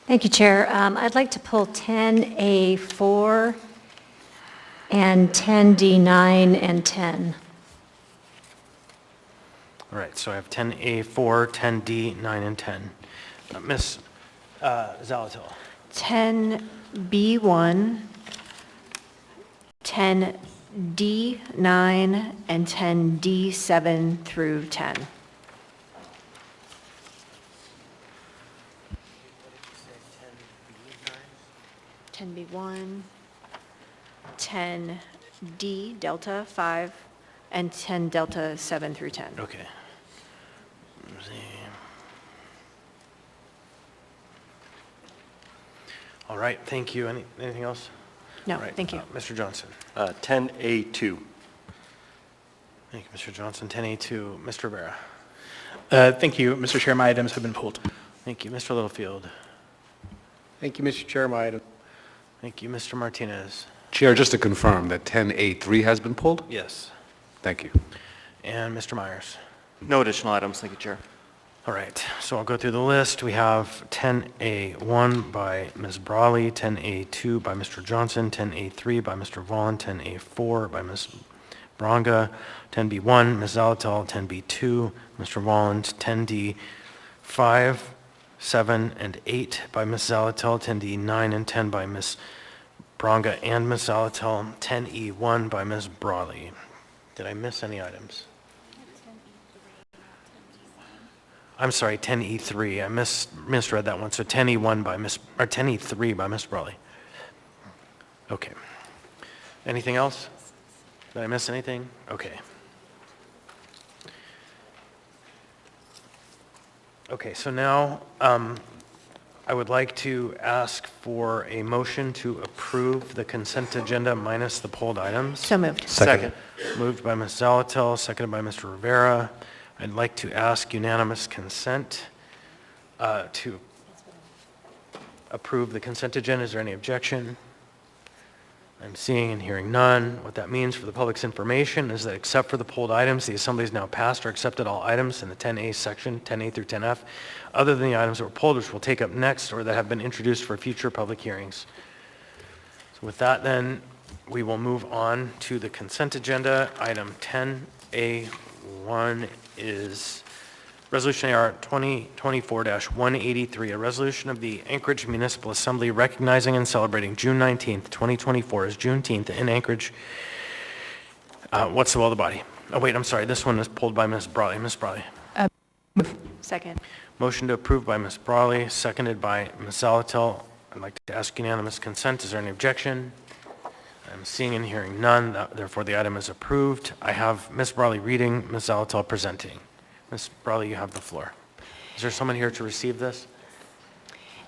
Thank you, Chair. I'd like to pull 10A4 and 10D9 and 10. All right, so I have 10A4, 10D, 9, and 10. Ms. Zalatil. 10B1, 10D9, and 10D7 through 10. B1, 10D Delta 5, and 10 Delta 7 through 10. Okay. Let's see. All right, thank you. Anything else? No, All right, thank you. Mr. Johnson. 10A2. Thank you, Mr. Johnson. 10A2. Mr. Rivera. Thank you, Mr. Chair. My items have been pulled. Thank you. Mr. Littlefield. Thank you, Mr. Chair. My item. Thank you. Mr. Martinez. Chair, just to confirm that 10A3 has been pulled? Yes. Thank you. And Mr. Myers. No additional items, thank you, Chair. All right, so I'll go through the list. We have 10A1 by Ms. Brawley, 10A2 by Mr. Johnson, 10A3 by Mr. Vaughn, 10A4 by Ms. Bronga, 10B1, Ms. Zalatel, 10B2, Mr. Walland, 10D 5, 7, and 8 by Ms. Zalatel, 10D 9 and 10 by Ms. Bronga and Ms. Zalatel, 10E1 by Ms. Brawley. Did I miss any items? I'm sorry, 10E3. I misread that one. So 10E1 by Ms. or 10E3 by Ms. Brawley. Okay. Anything else? Did I miss anything? Okay. Okay, so now I would like to ask for a motion to approve the consent agenda minus the pulled items. So moved. Second. Moved by Ms. Zalatel, seconded by Mr. Rivera. I'd like to ask unanimous consent to approve the consent agenda. Is there any objection? I'm seeing and hearing none. What that means for the public's information is that except for the pulled items, the Assembly has now passed or accepted all items in the 10A section, 10A through 10F, other than the items that were pulled, which we'll take up next or that have been introduced for future public hearings. So with that then, we will move on to the consent agenda. Item 10A1 is Resolution AR 2024-183, a resolution of the Anchorage Municipal Assembly recognizing and celebrating June 19th, 2024 as Juneteenth in Anchorage. What's the will of the body? Oh, wait, I'm sorry. This one is pulled by Ms. Brawley. Ms. Brawley. Second. Motion to approve by Ms. Brawley, seconded by Ms. Zalatel. I'd like to ask unanimous consent. Is there any objection? I'm seeing and hearing none. Therefore, the item is approved. I have Ms. Brawley reading, Ms. Zalatel presenting. Ms. Brawley, you have the floor. Is there someone here to receive this?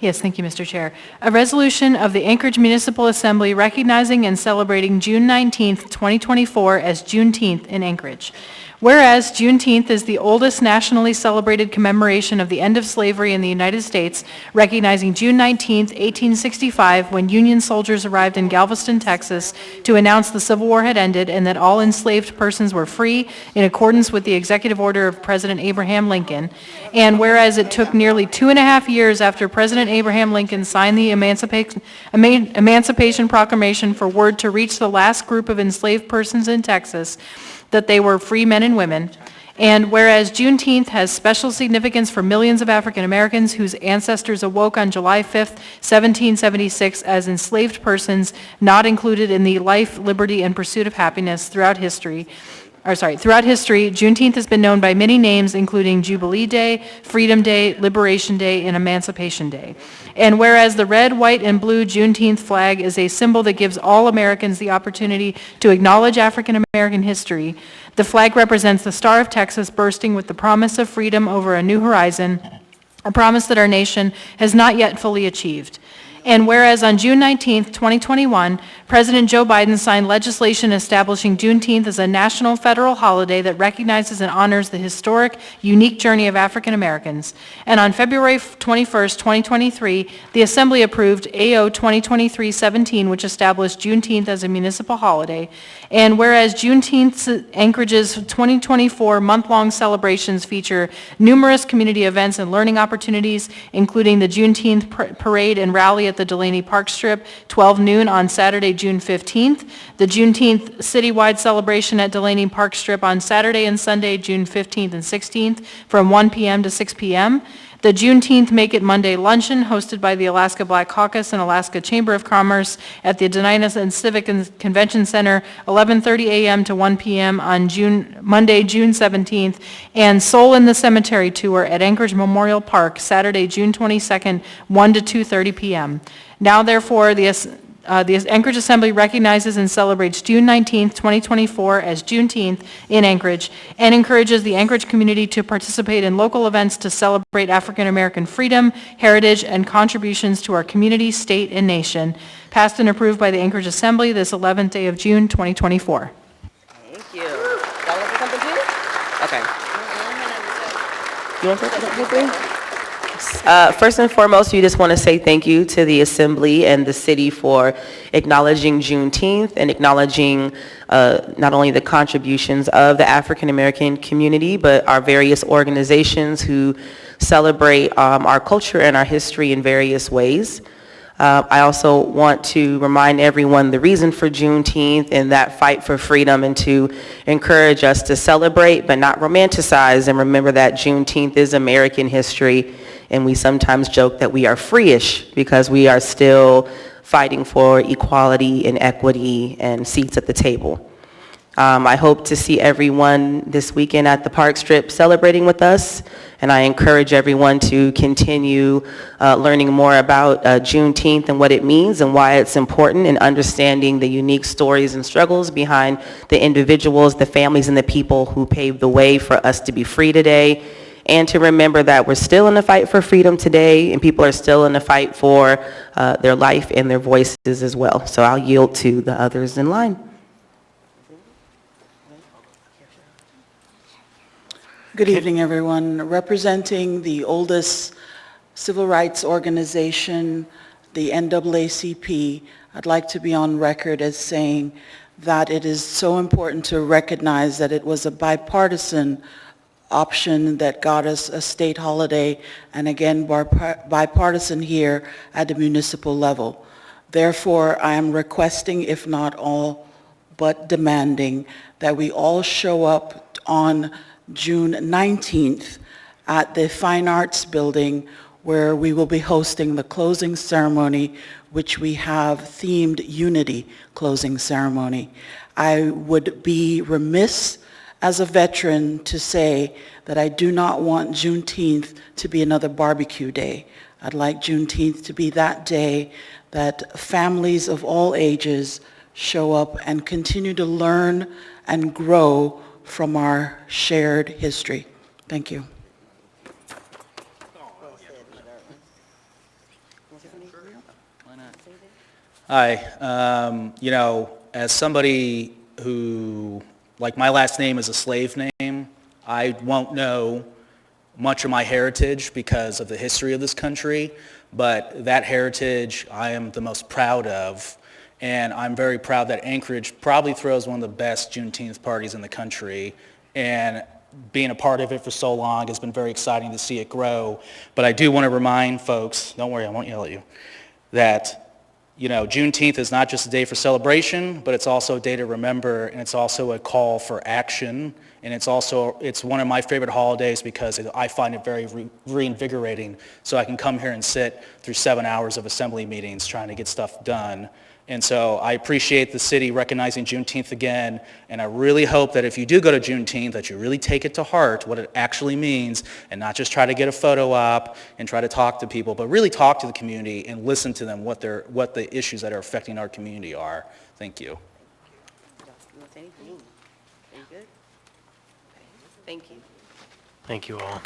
Yes, thank you, Mr. Chair. A resolution of the Anchorage Municipal Assembly recognizing and celebrating June 19th, 2024 as Juneteenth in Anchorage. Whereas Juneteenth is the oldest nationally celebrated commemoration of the end of slavery in the United States, recognizing June 19th, 1865, when Union soldiers arrived in Galveston, Texas, to announce the Civil War had ended and that all enslaved persons were free in accordance with the executive order of President Abraham Lincoln. And whereas it took nearly 2.5 years after President Abraham Lincoln signed the Emancipation Proclamation for word to reach the last group of enslaved persons in Texas, that they were free men and women. And whereas Juneteenth has special significance for millions of African Americans whose ancestors awoke on July 5th, 1776 as enslaved persons not included in the life, liberty, and pursuit of happiness throughout history, Juneteenth has been known by many names, including Jubilee Day, Freedom Day, Liberation Day, and Emancipation Day. And whereas the red, white, and blue Juneteenth flag is a symbol that gives all Americans the opportunity to acknowledge African American history, the flag represents the Star of Texas bursting with the promise of freedom over a new horizon, a promise that our nation has not yet fully achieved. And whereas on June 19, 2021, President Joe Biden signed legislation establishing Juneteenth as a national federal holiday that recognizes and honors the historic, unique journey of African Americans. And on February 21, 2023, the Assembly approved AO 2023-17, which established Juneteenth as a municipal holiday. And whereas Juneteenth Anchorage's 2024 month-long celebrations feature numerous community events and learning opportunities, including the Juneteenth parade and rally at the Delaney Park Strip, 12 noon on Saturday, June 15th, the Juneteenth citywide celebration at Delaney Park Strip on Saturday and Sunday, June 15th and 16th, from 1 p.m. to 6 p.m., the Juneteenth Make It Monday Luncheon hosted by the Alaska Black Caucus and Alaska Chamber of Commerce at the Dena'ina and Civic Convention Center, 11:30 a.m. to 1 p.m. on Monday, June 17th, and Soul in the Cemetery Tour at Anchorage Memorial Park, Saturday, June 22nd, 1 to 2:30 p.m. Now, therefore, the Anchorage Assembly recognizes and celebrates June 19, 2024 as Juneteenth in Anchorage and encourages the Anchorage community to participate in local events to celebrate African American freedom, heritage, and contributions to our community, state, and nation. Passed and approved by the Anchorage Assembly this 11th day of June, 2024. Thank you. Y'all want to say something too? Okay. You want to say something? First and foremost, we just want to say thank you to the Assembly and the City for acknowledging Juneteenth and acknowledging not only the contributions of the African American community, but our various organizations who celebrate our culture and our history in various ways. I also want to remind everyone the reason for Juneteenth and that fight for freedom, and to encourage us to celebrate but not romanticize, and remember that Juneteenth is American history, and we sometimes joke that we are free-ish because we are still fighting for equality and equity and seats at the table. I hope to see everyone this weekend at the Park Strip celebrating with us, and I encourage everyone to continue learning more about Juneteenth and what it means and why it's important, and understanding the unique stories and struggles behind the individuals, the families, and the people who paved the way for us to be free today, and to remember that we're still in the fight for freedom today, and people are still in the fight for their life and their voices as well. So I'll yield to the others in line. Good evening, everyone. Representing the oldest civil rights organization, the NAACP, I'd like to be on record as saying that it is so important to recognize that it was a bipartisan option that got us a state holiday, and again, bipartisan here at the municipal level. Therefore, I am requesting, if not all, but demanding that we all show up on June 19th at the Fine Arts Building, where we will be hosting the closing ceremony, which we have themed Unity closing ceremony. I would be remiss as a veteran to say that I do not want Juneteenth to be another barbecue day. I'd like Juneteenth to be that day that families of all ages show up and continue to learn and grow from our shared history. Thank you. Hi. As somebody who, like, my last name is a slave name, I won't know much of my heritage because of the history of this country, but that heritage I am the most proud of. And I'm very proud that Anchorage probably throws one of the best Juneteenth parties in the country. And being a part of it for so long has been very exciting to see it grow. But I do want to remind folks, don't worry, I won't yell at you, that Juneteenth is not just a day for celebration, but it's also a day to remember, and it's also a call for action. And it's one of my favorite holidays because I find it very reinvigorating. So I can come here and sit through 7 hours of assembly meetings trying to get stuff done. And so I appreciate the city recognizing Juneteenth again, and I really hope that if you do go to Juneteenth, that you really take it to heart, what it actually means, and not just try to get a photo op and try to talk to people, but really talk to the community and listen to them, what the issues that are affecting our community are. Thank you. Thank you. Thank you all.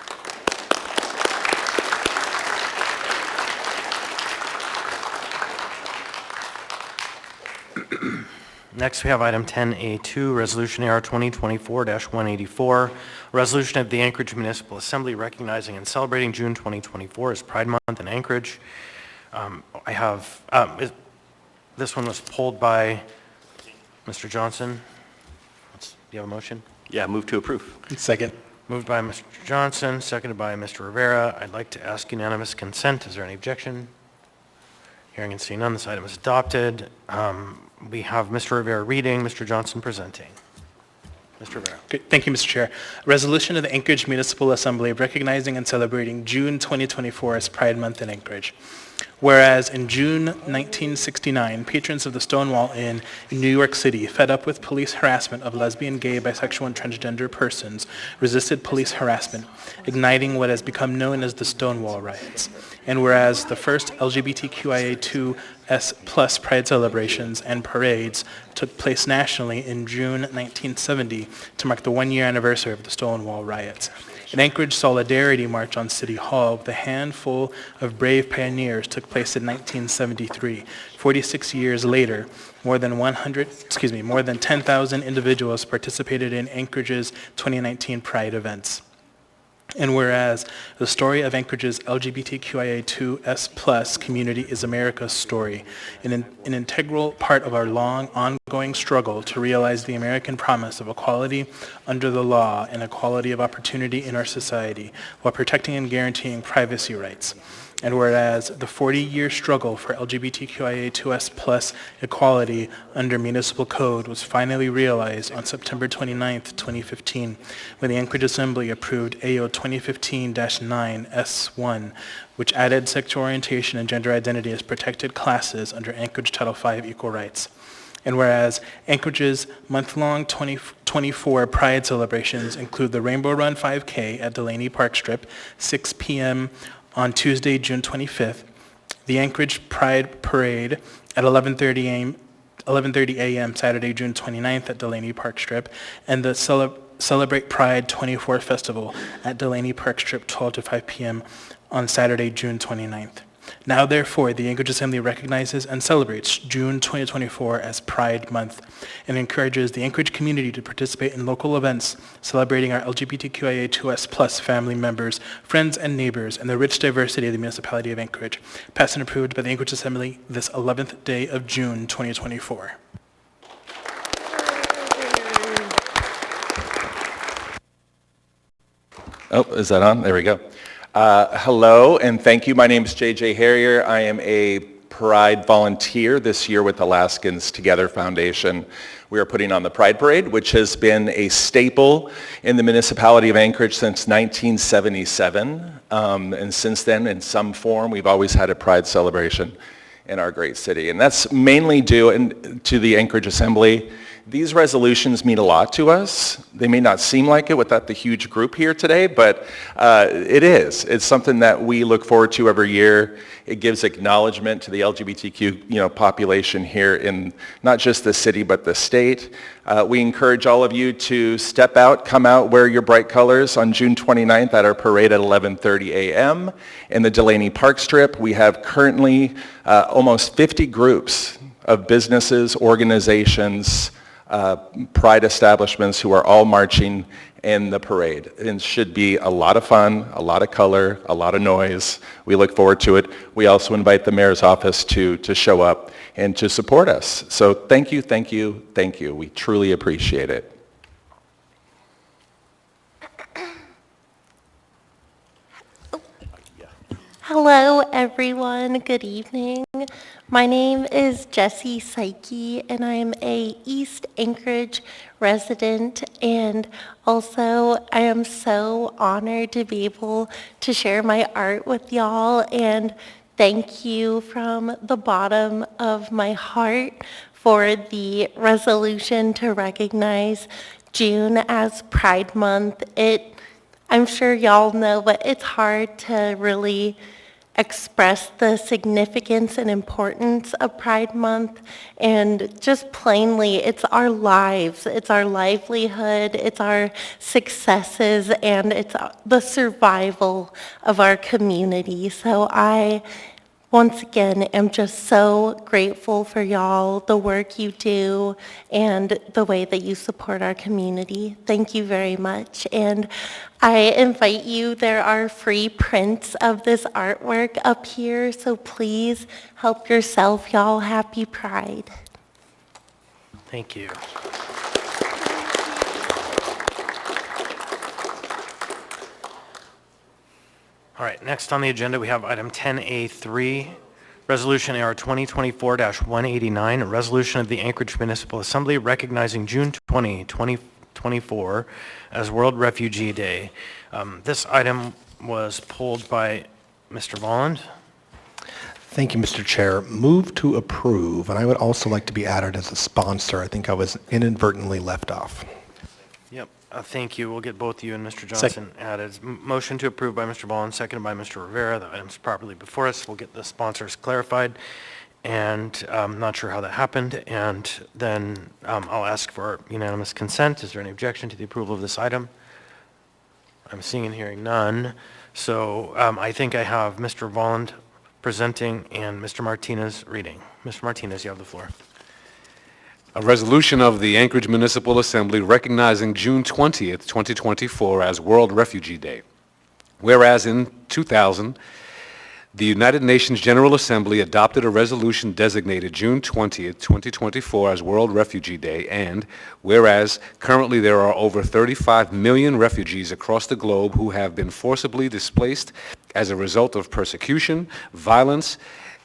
Next, we have item 10A2, Resolution AR 2024-184, resolution of the Anchorage Municipal Assembly recognizing and celebrating June 2024 as Pride Month in Anchorage. This one was pulled by Mr. Johnson. Do you have a motion? Yeah, move to approve. Second. Moved by Mr. Johnson, seconded by Mr. Rivera. I'd like to ask unanimous consent. Is there any objection? Hearing and seeing none, this item is adopted. We have Mr. Rivera reading, Mr. Johnson presenting. Mr. Rivera. Great. Thank you, Mr. Chair. Resolution of the Anchorage Municipal Assembly recognizing and celebrating June 2024 as Pride Month in Anchorage. Whereas in June 1969, patrons of the Stonewall Inn in New York City, fed up with police harassment of lesbian, gay, bisexual, and transgender persons, resisted police harassment, igniting what has become known as the Stonewall Riots. And whereas the first LGBTQIA2S+ Pride celebrations and parades took place nationally in June 1970 to mark the one-year anniversary of the Stonewall Riots. An Anchorage Solidarity March on City Hall with a handful of brave pioneers took place in 1973. 46 years later, more than 10,000 individuals participated in Anchorage's 2019 Pride events. And whereas the story of Anchorage's LGBTQIA2S+ community is America's story, an integral part of our long, ongoing struggle to realize the American promise of equality under the law and equality of opportunity in our society while protecting and guaranteeing privacy rights. And whereas the 40-year struggle for LGBTQIA2S+ equality under municipal code was finally realized on September 29th, 2015, when the Anchorage Assembly approved AO 2015-9 which added sexual orientation and gender identity as protected classes under Anchorage Title V Equal Rights. And whereas Anchorage's month-long 2024 Pride celebrations include the Rainbow Run 5K at Delaney Park Strip, 6 p.m. on Tuesday, June 25th, the Anchorage Pride Parade at 11:30 a.m. Saturday, June 29th at Delaney Park Strip, and the Celebrate Pride 24 Festival at Delaney Park Strip, 12 to 5 p.m. on Saturday, June 29th. Now, therefore, the Anchorage Assembly recognizes and celebrates June 2024 as Pride Month and encourages the Anchorage community to participate in local events celebrating our LGBTQIA2S+ family members, friends, and neighbors, and the rich diversity of the municipality of Anchorage, passed and approved by the Anchorage Assembly this 11th day of June 2024. Oh, is that on? There we go. Hello, and thank you. My name is J.J. Harrier. I am a Pride volunteer this year with Alaskans Together Foundation. We are putting on the Pride Parade, which has been a staple in the municipality of Anchorage since 1977. And since then, in some form, we've always had a Pride celebration in our great city. And that's mainly due to the Anchorage Assembly. These resolutions mean a lot to us. They may not seem like it without the huge group here today, but it is. It's something that we look forward to every year. It gives acknowledgement to the LGBTQ population here in not just the city, but the state. We encourage all of you to step out, come out, wear your bright colors on June 29th at our parade at 11:30 a.m. in the Delaney Park Strip. We have currently almost 50 groups of businesses, organizations, Pride establishments who are all marching in the parade. It should be a lot of fun, a lot of color, a lot of noise. We look forward to it. We also invite the mayor's office to show up and to support us. So thank you, thank you, thank you. We truly appreciate it. Hello, everyone. Good evening. My name is Jessie Psyche, and I am a East Anchorage resident, and also I am so honored to be able to share my art with y'all, and thank you from the bottom of my heart for the resolution to recognize June as Pride Month. I'm sure y'all know, but it's hard to really express the significance and importance of Pride Month, and just plainly, it's our lives, it's our livelihood, it's our successes, and it's the survival of our community. So I, once again, am just so grateful for y'all, the work you do, and the way that you support our community. Thank you very much. And I invite you, there are free prints of this artwork up here, so please help yourself, y'all. Happy Pride. Thank you. All right, next on the agenda, we have item 10A3, Resolution AR 2024-189, a resolution of the Anchorage Municipal Assembly recognizing June 20, 2024 as World Refugee Day. This item was pulled by Mr. Volland. Thank you, Mr. Chair. Move to approve, and I would also like to be added as a sponsor. I think I was inadvertently left off. Yep, thank you. We'll get both you and Mr. Johnson added. Motion to approve by Mr. Volland, seconded by Mr. Rivera. The item's properly before us. We'll get the sponsors clarified, and I'm not sure how that happened. And then I'll ask for unanimous consent. Is there any objection to the approval of this item? I'm seeing and hearing none. So I think I have Mr. Volland presenting and Mr. Martinez reading. Mr. Martinez, you have the floor. A resolution of the Anchorage Municipal Assembly recognizing June 20th, 2024 as World Refugee Day. Whereas in 2000, the United Nations General Assembly adopted a resolution designated June 20th, 2024 as World Refugee Day, and whereas currently there are over 35 million refugees across the globe who have been forcibly displaced as a result of persecution, violence,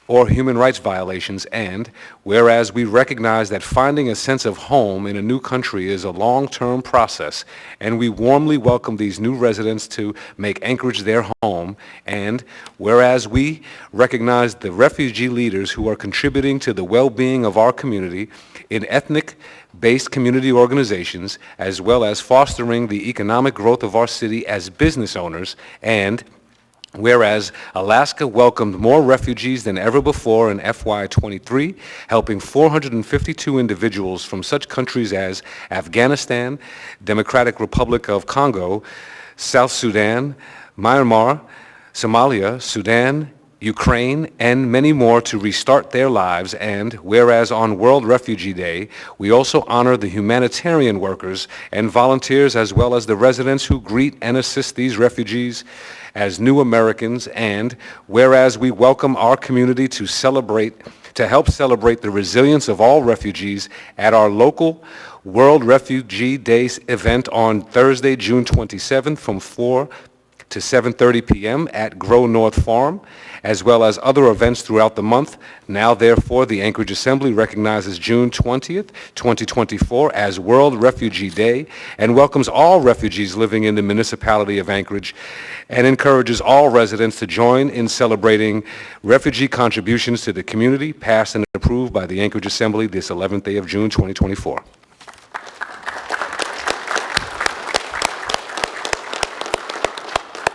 or human rights violations, and whereas we recognize that finding a sense of home in a new country is a long-term process, and we warmly welcome these new residents to make Anchorage their home, and whereas we recognize the refugee leaders who are contributing to the well-being of our community in ethnic-based community organizations, as well as fostering the economic growth of our city as business owners, and whereas Alaska welcomed more refugees than ever before in FY23, helping 452 individuals from such countries as Afghanistan, Democratic Republic of Congo, South Sudan, Myanmar, Somalia, Sudan, Ukraine, and many more to restart their lives. And whereas on World Refugee Day, we also honor the humanitarian workers and volunteers as well as the residents who greet and assist these refugees as new Americans, and whereas we welcome our community to help celebrate the resilience of all refugees at our local World Refugee Day event on Thursday, June 27th from 4 to 7:30 p.m. at Grow North Farm, as well as other events throughout the month. Now, therefore, the Anchorage Assembly recognizes June 20th, 2024 as World Refugee Day and welcomes all refugees living in the municipality of Anchorage and encourages all residents to join in celebrating refugee contributions to the community, passed and approved by the Anchorage Assembly this 11th day of June, 2024.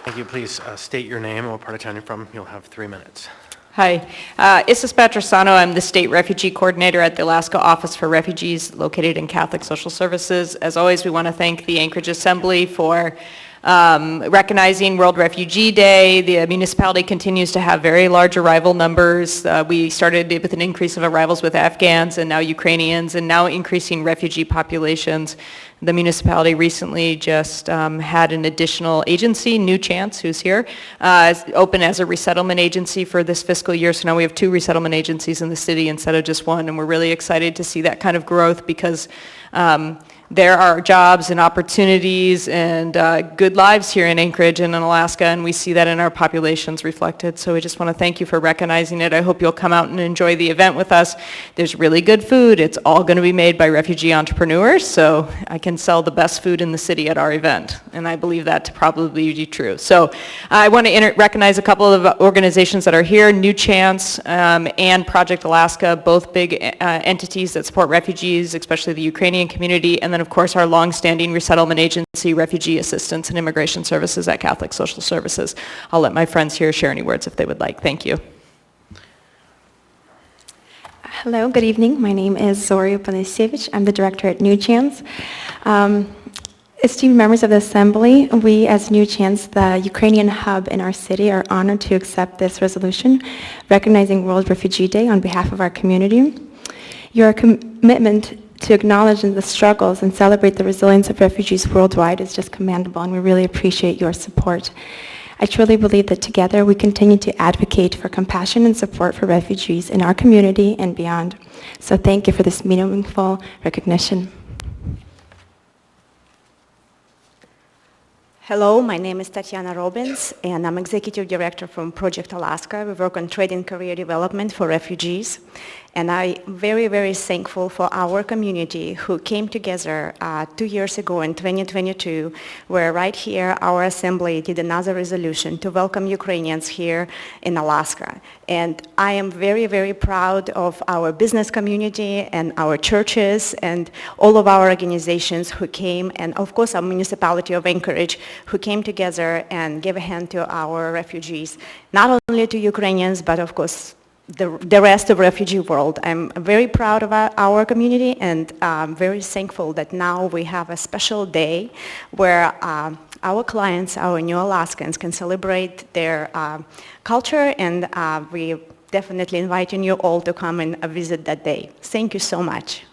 Thank you. Please state your name and what part of town you're from. You'll have 3 minutes. Hi, Issa Patrasano. I'm the State Refugee Coordinator at the Alaska Office for Refugees located in Catholic Social Services. As always, we want to thank the Anchorage Assembly for recognizing World Refugee Day. The municipality continues to have very large arrival numbers. We started with an increase of arrivals with Afghans and now Ukrainians and now increasing refugee populations. The municipality recently just had an additional agency, New Chance, who's here, open as a resettlement agency for this fiscal year. So now we have 2 resettlement agencies in the city instead of just 1, and we're really excited to see that kind of growth because there are jobs and opportunities and good lives here in Anchorage and in Alaska, and we see that in our populations reflected. So we just want to thank you for recognizing it. I hope you'll come out and enjoy the event with us. There's really good food. It's all going to be made by refugee entrepreneurs, so I can sell the best food in the city at our event, and I believe that to probably be true. So I want to recognize a couple of organizations that are here, New Chance and Project Alaska, both big entities that support refugees, especially the Ukrainian community, and then of course our long-standing resettlement agency, Refugee Assistance and Immigration Services at Catholic Social Services. I'll let my friends here share any words if they would like. Thank you. Hello, good evening. My name is Zoria Panisevich. I'm the director at New Chance. Esteemed members of the Assembly, we as New Chance, the Ukrainian hub in our city, are honored to accept this resolution recognizing World Refugee Day on behalf of our community. Your commitment to acknowledge the struggles and celebrate the resilience of refugees worldwide is just commendable, and we really appreciate your support. I truly believe that together we continue to advocate for compassion and support for refugees in our community and beyond. So thank you for this meaningful recognition. Hello, my name is Tatiana Robbins, and I'm Executive Director from Project Alaska. We work on trade and career development for refugees. And I'm very, very thankful for our community who came together 2 years ago in 2022, where right here our assembly did another resolution to welcome Ukrainians here in Alaska. And I am very, very proud of our business community and our churches and all of our organizations who came, and of course our municipality of Anchorage who came together and gave a hand to our refugees, not only to Ukrainians, but of course the rest of the refugee world. I'm very proud of our community, and I'm very thankful that now we have a special day where our clients, our new Alaskans, can celebrate their culture, and we definitely inviting you all to come and visit that day. Thank you so much.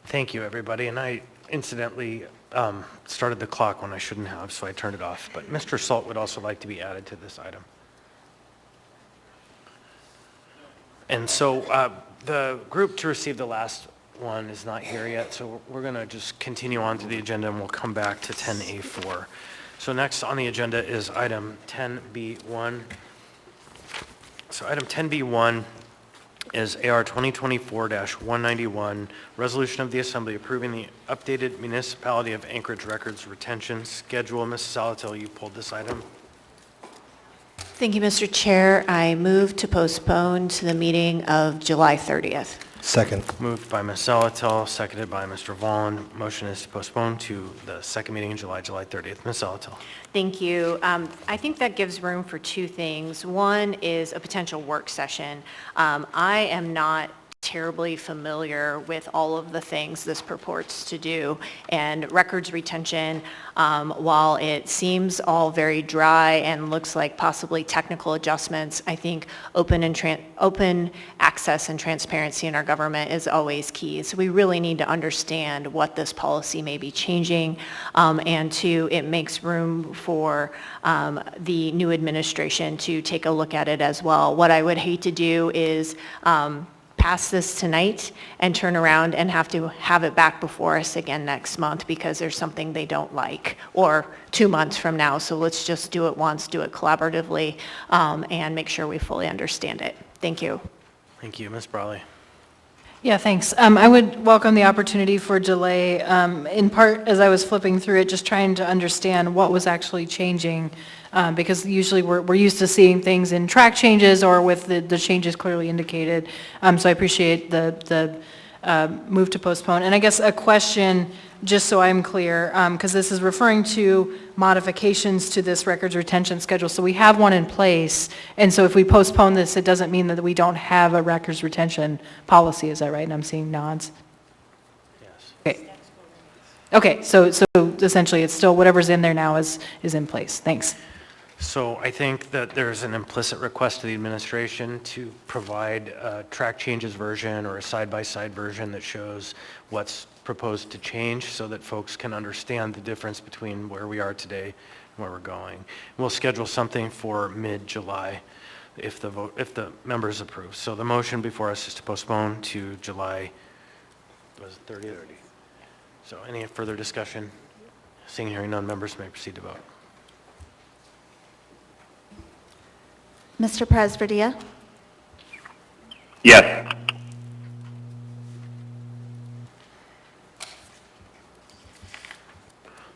Thank you, everybody. And I incidentally started the clock when I shouldn't have, so I turned it off. But Mr. Salt would also like to be added to this item. And so the group to receive the last one is not here yet, so we're going to just continue on to the agenda and we'll come back to 10A4. So next on the agenda is item 10B1. So item 10B1 is AR 2024-191, resolution of the Assembly approving the updated Municipality of Anchorage Records Retention Schedule. Mrs. Salatil, you pulled this item. Thank you, Mr. Chair. I move to postpone to the meeting of July 30th. Second. Moved by Ms. Salatil, seconded by Mr. Volland. Motion is to postpone to the second meeting in July 30th. Ms. Salatil. Thank you. I think that gives room for two things. One is a potential work session. I am not terribly familiar with all of the things this purports to do. And records retention, while it seems all very dry and looks like possibly technical adjustments, I think open access and transparency in our government is always key. So we really need to understand what this policy may be changing. And two, it makes room for the new administration to take a look at it as well. What I would hate to do is pass this tonight and turn around and have to have it back before us again next month because there's something they don't like, or 2 months from now. So let's just do it once, do it collaboratively, and make sure we fully understand it. Thank you. Thank you. Ms. Brawley. Yeah, thanks. I would welcome the opportunity for delay, in part as I was flipping through it, just trying to understand what was actually changing, because usually we're used to seeing things in track changes or with the changes clearly indicated. So I appreciate the move to postpone. And I guess a question, just so I'm clear, because this is referring to modifications to this records retention schedule. So we have one in place, and so if we postpone this, it doesn't mean that we don't have a records retention policy. Is that right? And I'm seeing nods. Yes. Okay. Okay. So essentially, it's still whatever's in there now is in place. Thanks. So I think that there's an implicit request to the administration to provide a track changes version or a side-by-side version that shows what's proposed to change so that folks can understand the difference between where we are today and where we're going. We'll schedule something for mid-July if the members approve. So the motion before us is to postpone to July, was it 30th? So any further discussion? Seeing and hearing none, members may proceed to vote. Mr. Presverdia? Yes.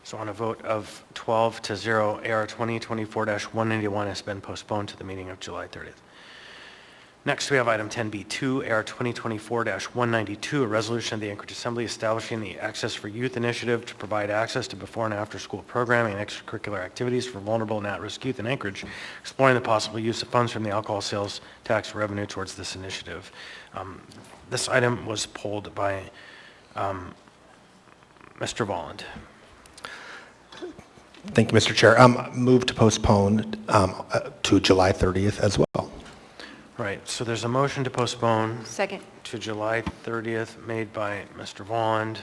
So on a vote of 12-0, AR 2024-191 has been postponed to the meeting of July 30th. Next, we have item 10B2, AR 2024-192, a resolution of the Anchorage Assembly establishing the Access for Youth initiative to provide access to before and after school programming and extracurricular activities for vulnerable and at-risk youth in Anchorage, exploring the possible use of funds from the alcohol sales tax revenue towards this initiative. This item was pulled by Mr. Volland. Thank you, Mr. Chair. Move to postpone to July 30th as well. Right, so there's a motion to postpone Second. to July 30th made by Mr. Volland,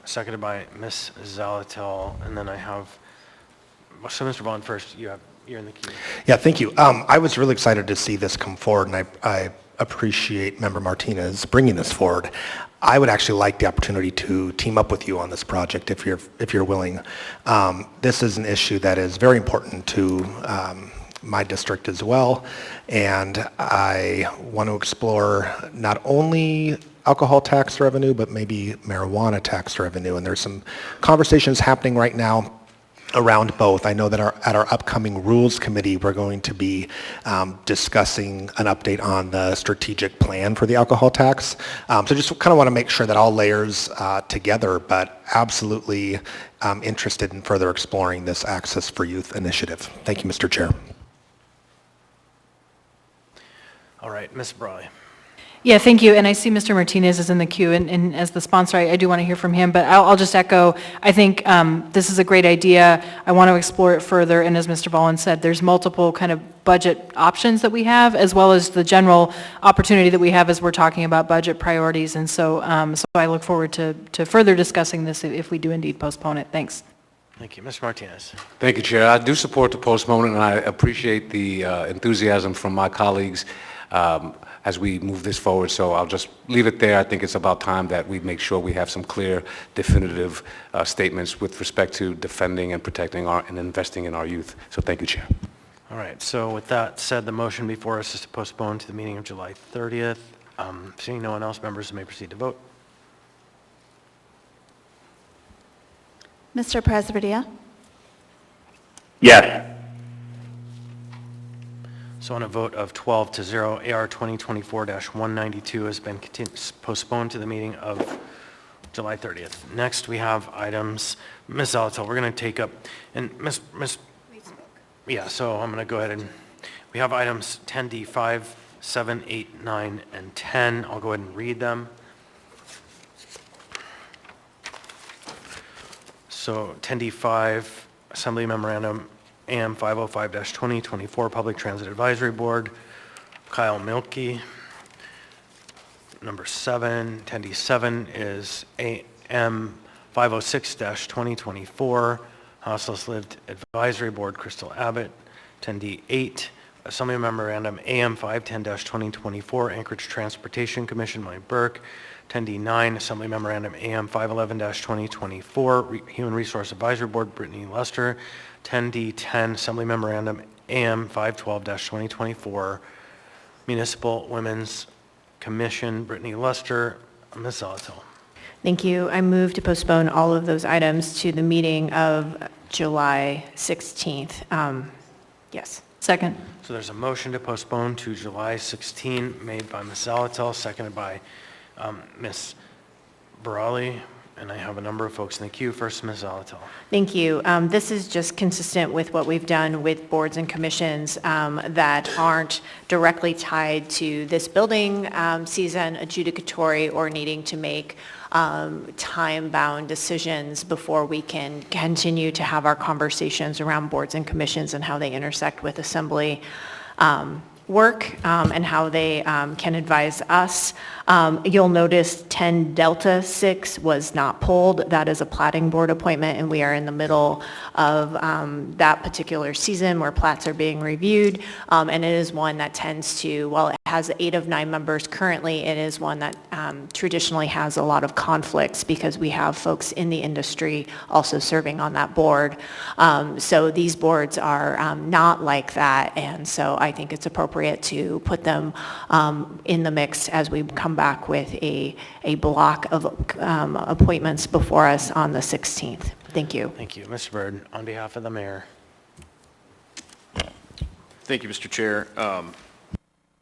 seconded by Ms. Zalatel, and then I have, so Mr. Volland first, you're in the queue. Yeah, thank you. I was really excited to see this come forward, and I appreciate Member Martinez bringing this forward. I would actually like the opportunity to team up with you on this project if you're willing. This is an issue that is very important to my district as well, and I want to explore not only alcohol tax revenue, but maybe marijuana tax revenue, and there's some conversations happening right now around both. I know that at our upcoming Rules Committee, we're going to be discussing an update on the strategic plan for the alcohol tax. So just kind of want to make sure that all layers together, but absolutely interested in further exploring this Access for Youth initiative. Thank you, Mr. Chair. All right, Ms. Brawley. Yeah, thank you. And I see Mr. Martinez is in the queue, and as the sponsor, I do want to hear from him, but I'll just echo, I think this is a great idea. I want to explore it further, and as Mr. Volland said, there's multiple kind of budget options that we have, as well as the general opportunity that we have as we're talking about budget priorities, and so I look forward to further discussing this if we do indeed postpone it. Thanks. Thank you. Mr. Martinez. Thank you, Chair. I do support the postponement, and I appreciate the enthusiasm from my colleagues. as we move this forward. So I'll just leave it there. I think it's about time that we make sure we have some clear, definitive statements with respect to defending and protecting and investing in our youth. So thank you, Chair. All right, so with that said, the motion before us is to postpone to the meeting of July 30th. Seeing no one else, members may proceed to vote. Mr. Presbytia? Yes. So on a vote of 12-0, AR 2024-192 has been postponed to the meeting of July 30th. Next, we have items, Ms. Zalatel, we're going to take up, and Ms. Yeah, so I'm going to go ahead and, we have items 10D, 5, 7, 8, 9, and 10. I'll go ahead and read them. So 10D5, Assembly Memorandum AM 505-2024, Public Transit Advisory Board, Kyle Milkey. Number 7, 10D7 is AM 506-2024, Houseless Lived Advisory Board, Crystal Abbott. 10D8, Assembly Memorandum AM 510-2024, Anchorage Transportation Commission, Mike Burke. 10D9, Assembly Memorandum AM 511-2024, Human Resource Advisory Board, Brittany Lester. 10D10, Assembly Memorandum AM 512-2024, Municipal Women's Commission, Brittany Lester. Ms. Zalatel. Thank you. I move to postpone all of those items to the meeting of July 16th. Yes. Second. So there's a motion to postpone to July 16 made by Ms. Zalatel, seconded by Ms. Barali, and I have a number of folks in the queue. First, Ms. Zalatel. Thank you. This is just consistent with what we've done with boards and commissions that aren't directly tied to this building season, adjudicatory, or needing to make time-bound decisions before we can continue to have our conversations around boards and commissions and how they intersect with assembly work and how they can advise us. You'll notice 10 Delta 6 was not pulled. That is a plating board appointment, and we are in the middle of that particular season where plats are being reviewed. And it is one that tends to, while it has 8 of 9 members currently, it is one that traditionally has a lot of conflicts because we have folks in the industry also serving on that board. So these boards are not like that, and so I think it's appropriate to put them in the mix as we come back with a block of appointments before us on the 16th. Thank you. Thank you. Mr. Byrd, on behalf of the mayor. Thank you, Mr. Chair.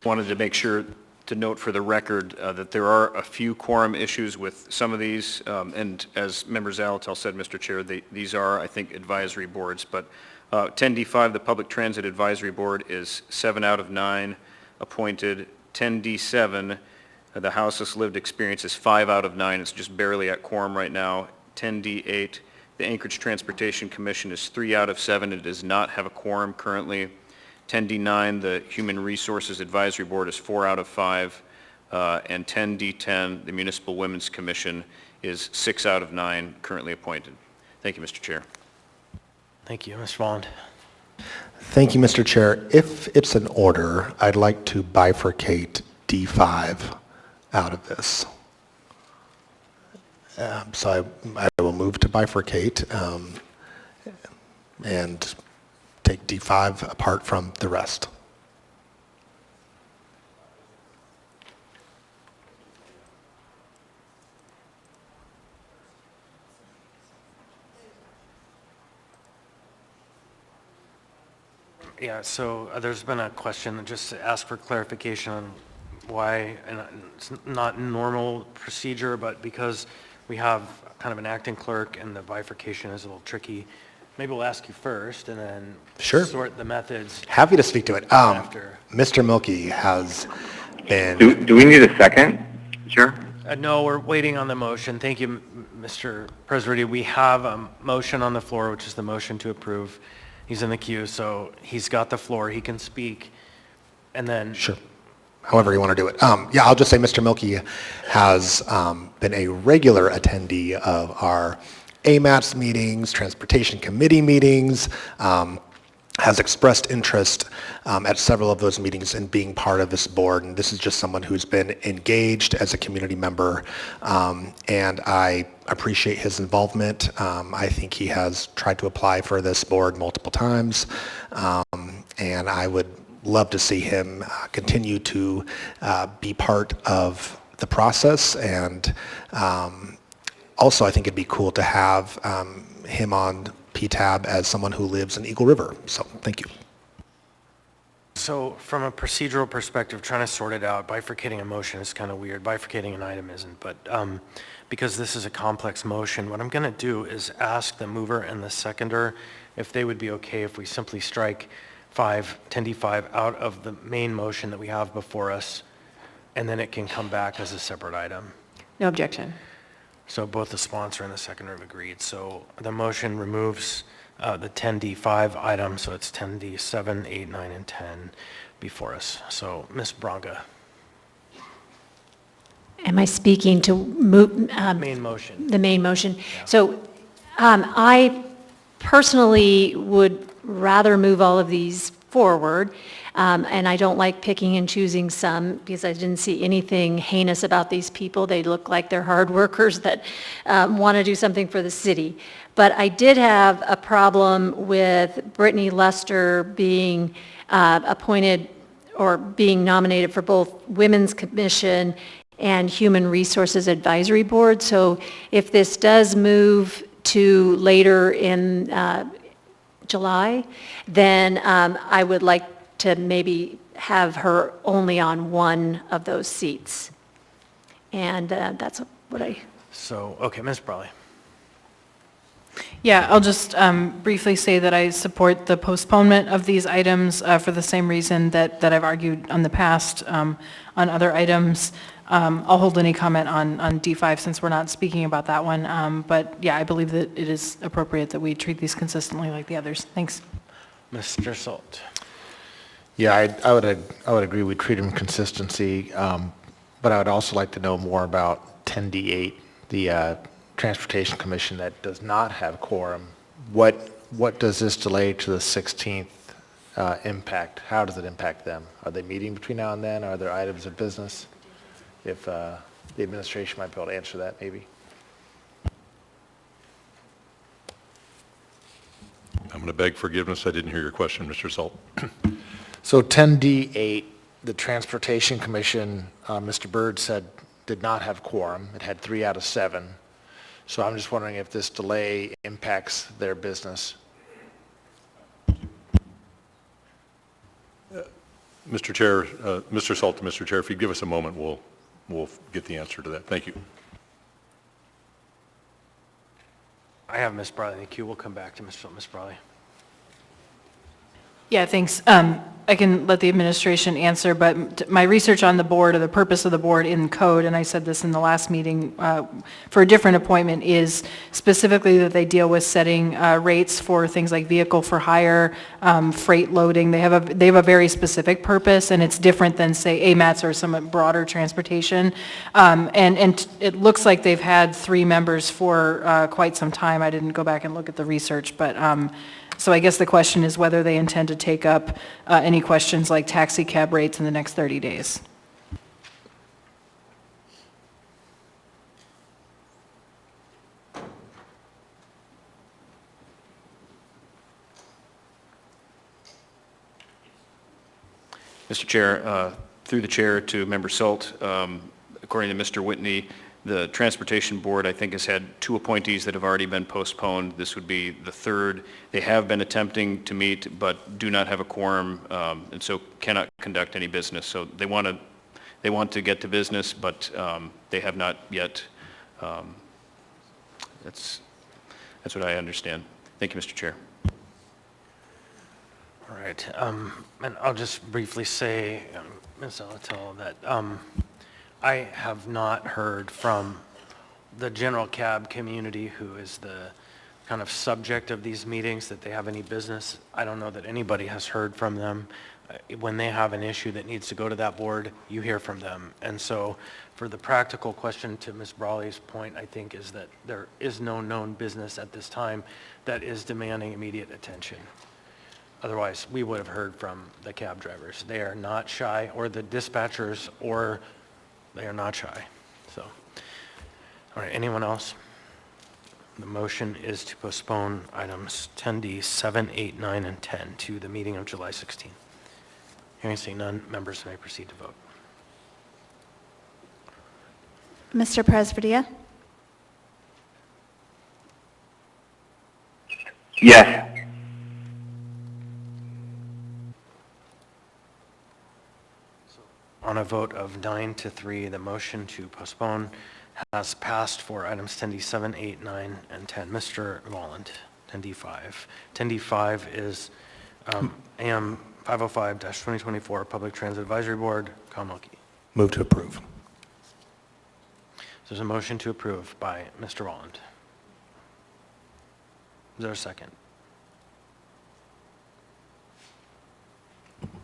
Wanted to make sure to note for the record that there are a few quorum issues with some of these, and as Member Zalatel said, Mr. Chair, these are, I think, advisory boards, but 10D5, the Public Transit Advisory Board, is 7 out of 9 appointed. 10D7, the Houseless Lived Experience, is 5 out of 9. It's just barely at quorum right now. 10D8, the Anchorage Transportation Commission, is 3 out of 7. It does not have a quorum currently. 10D9, the Human Resources Advisory Board, is 4 out of 5. And 10D10, the Municipal Women's Commission, is 6 out of 9 currently appointed. Thank you, Mr. Chair. Thank you. Mr. Volland. Thank you, Mr. Chair. If it's an order, I'd like to bifurcate D5 out of this. So I will move to bifurcate and take D5 apart from the rest. Yeah, so there's been a question, just to ask for clarification on why, and it's not normal procedure, but because we have kind of an acting clerk and the bifurcation is a little tricky, maybe we'll ask you first and then sort the methods. Happy to speak to it. After. Mr. Milkey has been... Do we need a second? Sure. No, we're waiting on the motion. Thank you, Mr. Presbytia. We have a motion on the floor, which is the motion to approve. He's in the queue, so he's got the floor. He can speak, and then... Sure. However you want to do it. Yeah, I'll just say Mr. Milkey has been a regular attendee of our AMATS meetings, Transportation Committee meetings, has expressed interest at several of those meetings in being part of this board. And this is just someone who's been engaged as a community member, and I appreciate his involvement. I think he has tried to apply for this board multiple times, and I would love to see him continue to be part of the process. And also, I think it'd be cool to have him on PTAB as someone who lives in Eagle River. So thank you. So from a procedural perspective, trying to sort it out, bifurcating a motion is kind of weird. Bifurcating an item isn't, but because this is a complex motion, what I'm going to do is ask the mover and the seconder if they would be okay if we simply strike 10D5 out of the main motion that we have before us, and then it can come back as a separate item. No objection. So both the sponsor and the seconder have agreed. So the motion removes the 10D5 item, so it's 10D7, 8, 9, and 10 before us. So Ms. Braga. Am I speaking to move? Main motion. The main motion. Yeah. So I personally would rather move all of these forward. And I don't like picking and choosing some because I didn't see anything heinous about these people. They look like they're hard workers that want to do something for the city. But I did have a problem with Brittany Lester being appointed or being nominated for both Women's Commission and Human Resources Advisory Board. So if this does move to later in July, then I would like to maybe have her only on one of those seats. And that's what I... So, okay, Ms. Brawley. Yeah, I'll just briefly say that I support the postponement of these items for the same reason that I've argued on the past on other items. I'll hold any comment on D5 since we're not speaking about that one. But yeah, I believe that it is appropriate that we treat these consistently like the others. Thanks. Mr. Salt. Yeah, I would agree we treat them consistency, but I would also like to know more about 10D8, the Transportation Commission that does not have quorum. What does this delay to the 16th impact? How does it impact them? Are they meeting between now and then? Are there items of business? If the administration might be able to answer that, maybe. I'm going to beg forgiveness. I didn't hear your question, Mr. Salt. So 10D8, the Transportation Commission, Mr. Byrd said did not have quorum. It had 3 out of 7. So I'm just wondering if this delay impacts their business. Mr. Chair, Mr. Salt, Mr. Chair, if you give us a moment, we'll get the answer to that. Thank you. I have Ms. Brawley in the queue. We'll come back to Ms. Brawley. Yeah, thanks. I can let the administration answer, but my research on the board, or the purpose of the board in code, and I said this in the last meeting, for a different appointment is specifically that they deal with setting rates for things like vehicle for hire, freight loading. They have a very specific purpose, and it's different than, say, AMATs or some broader transportation. And it looks like they've had 3 members for quite some time. I didn't go back and look at the research, but so I guess the question is whether they intend to take up any questions like taxi cab rates in the next 30 days. Mr. Chair, through the chair to Member Salt, according to Mr. Whitney, the Transportation Board, I think, has had 2 appointees that have already been postponed. This would be the 3rd. They have been attempting to meet, but do not have a quorum, and so cannot conduct any business. So they want to get to business, but they have not yet. That's what I understand. Thank you, Mr. Chair. All right. And I'll just briefly say, Ms. Alatel, that I have not heard from the general cab community, who is the kind of subject of these meetings, that they have any business. I don't know that anybody has heard from them. When they have an issue that needs to go to that board, you hear from them. And so for the practical question to Ms. Brawley's point, I think, is that there is no known business at this time that is demanding immediate attention. Otherwise, we would have heard from the cab drivers. They are not shy, or the dispatchers, or they are not shy. So, all right, anyone else? The motion is to postpone items 10D, 7, 8, 9, and 10 to the meeting of July 16th. Hearing seeing none, members may proceed to vote. Mr. Perez-Vardilla? Yes. On a vote of 9-3, the motion to postpone has passed for items 10D, 7, 8, 9, and 10. Mr. Walland, 10D5. 10D5 is AM 505-2024 Public Transit Advisory Board, Comilky. Move to approve. So there's a motion to approve by Mr. Walland. Is there a second?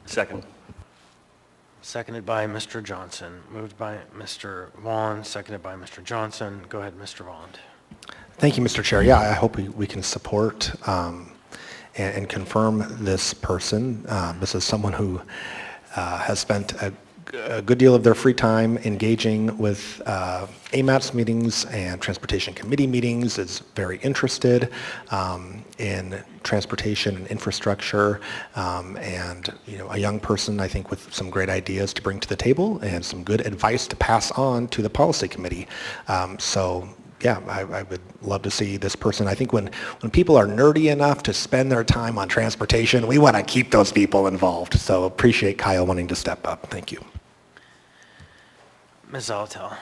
Second. Seconded by Mr. Johnson. Moved by Mr. Walland, seconded by Mr. Johnson. Go ahead, Mr. Walland. Thank you, Mr. Chair. Yeah, I hope we can support and confirm this person. This is someone who has spent a good deal of their free time engaging with AMATS meetings and transportation committee meetings, is very interested in transportation and infrastructure, and a young person, I think, with some great ideas to bring to the table and some good advice to pass on to the policy committee. So yeah, I would love to see this person. I think when people are nerdy enough to spend their time on transportation, we want to keep those people involved. So appreciate Kyle wanting to step up. Thank you. Ms. Zalatel.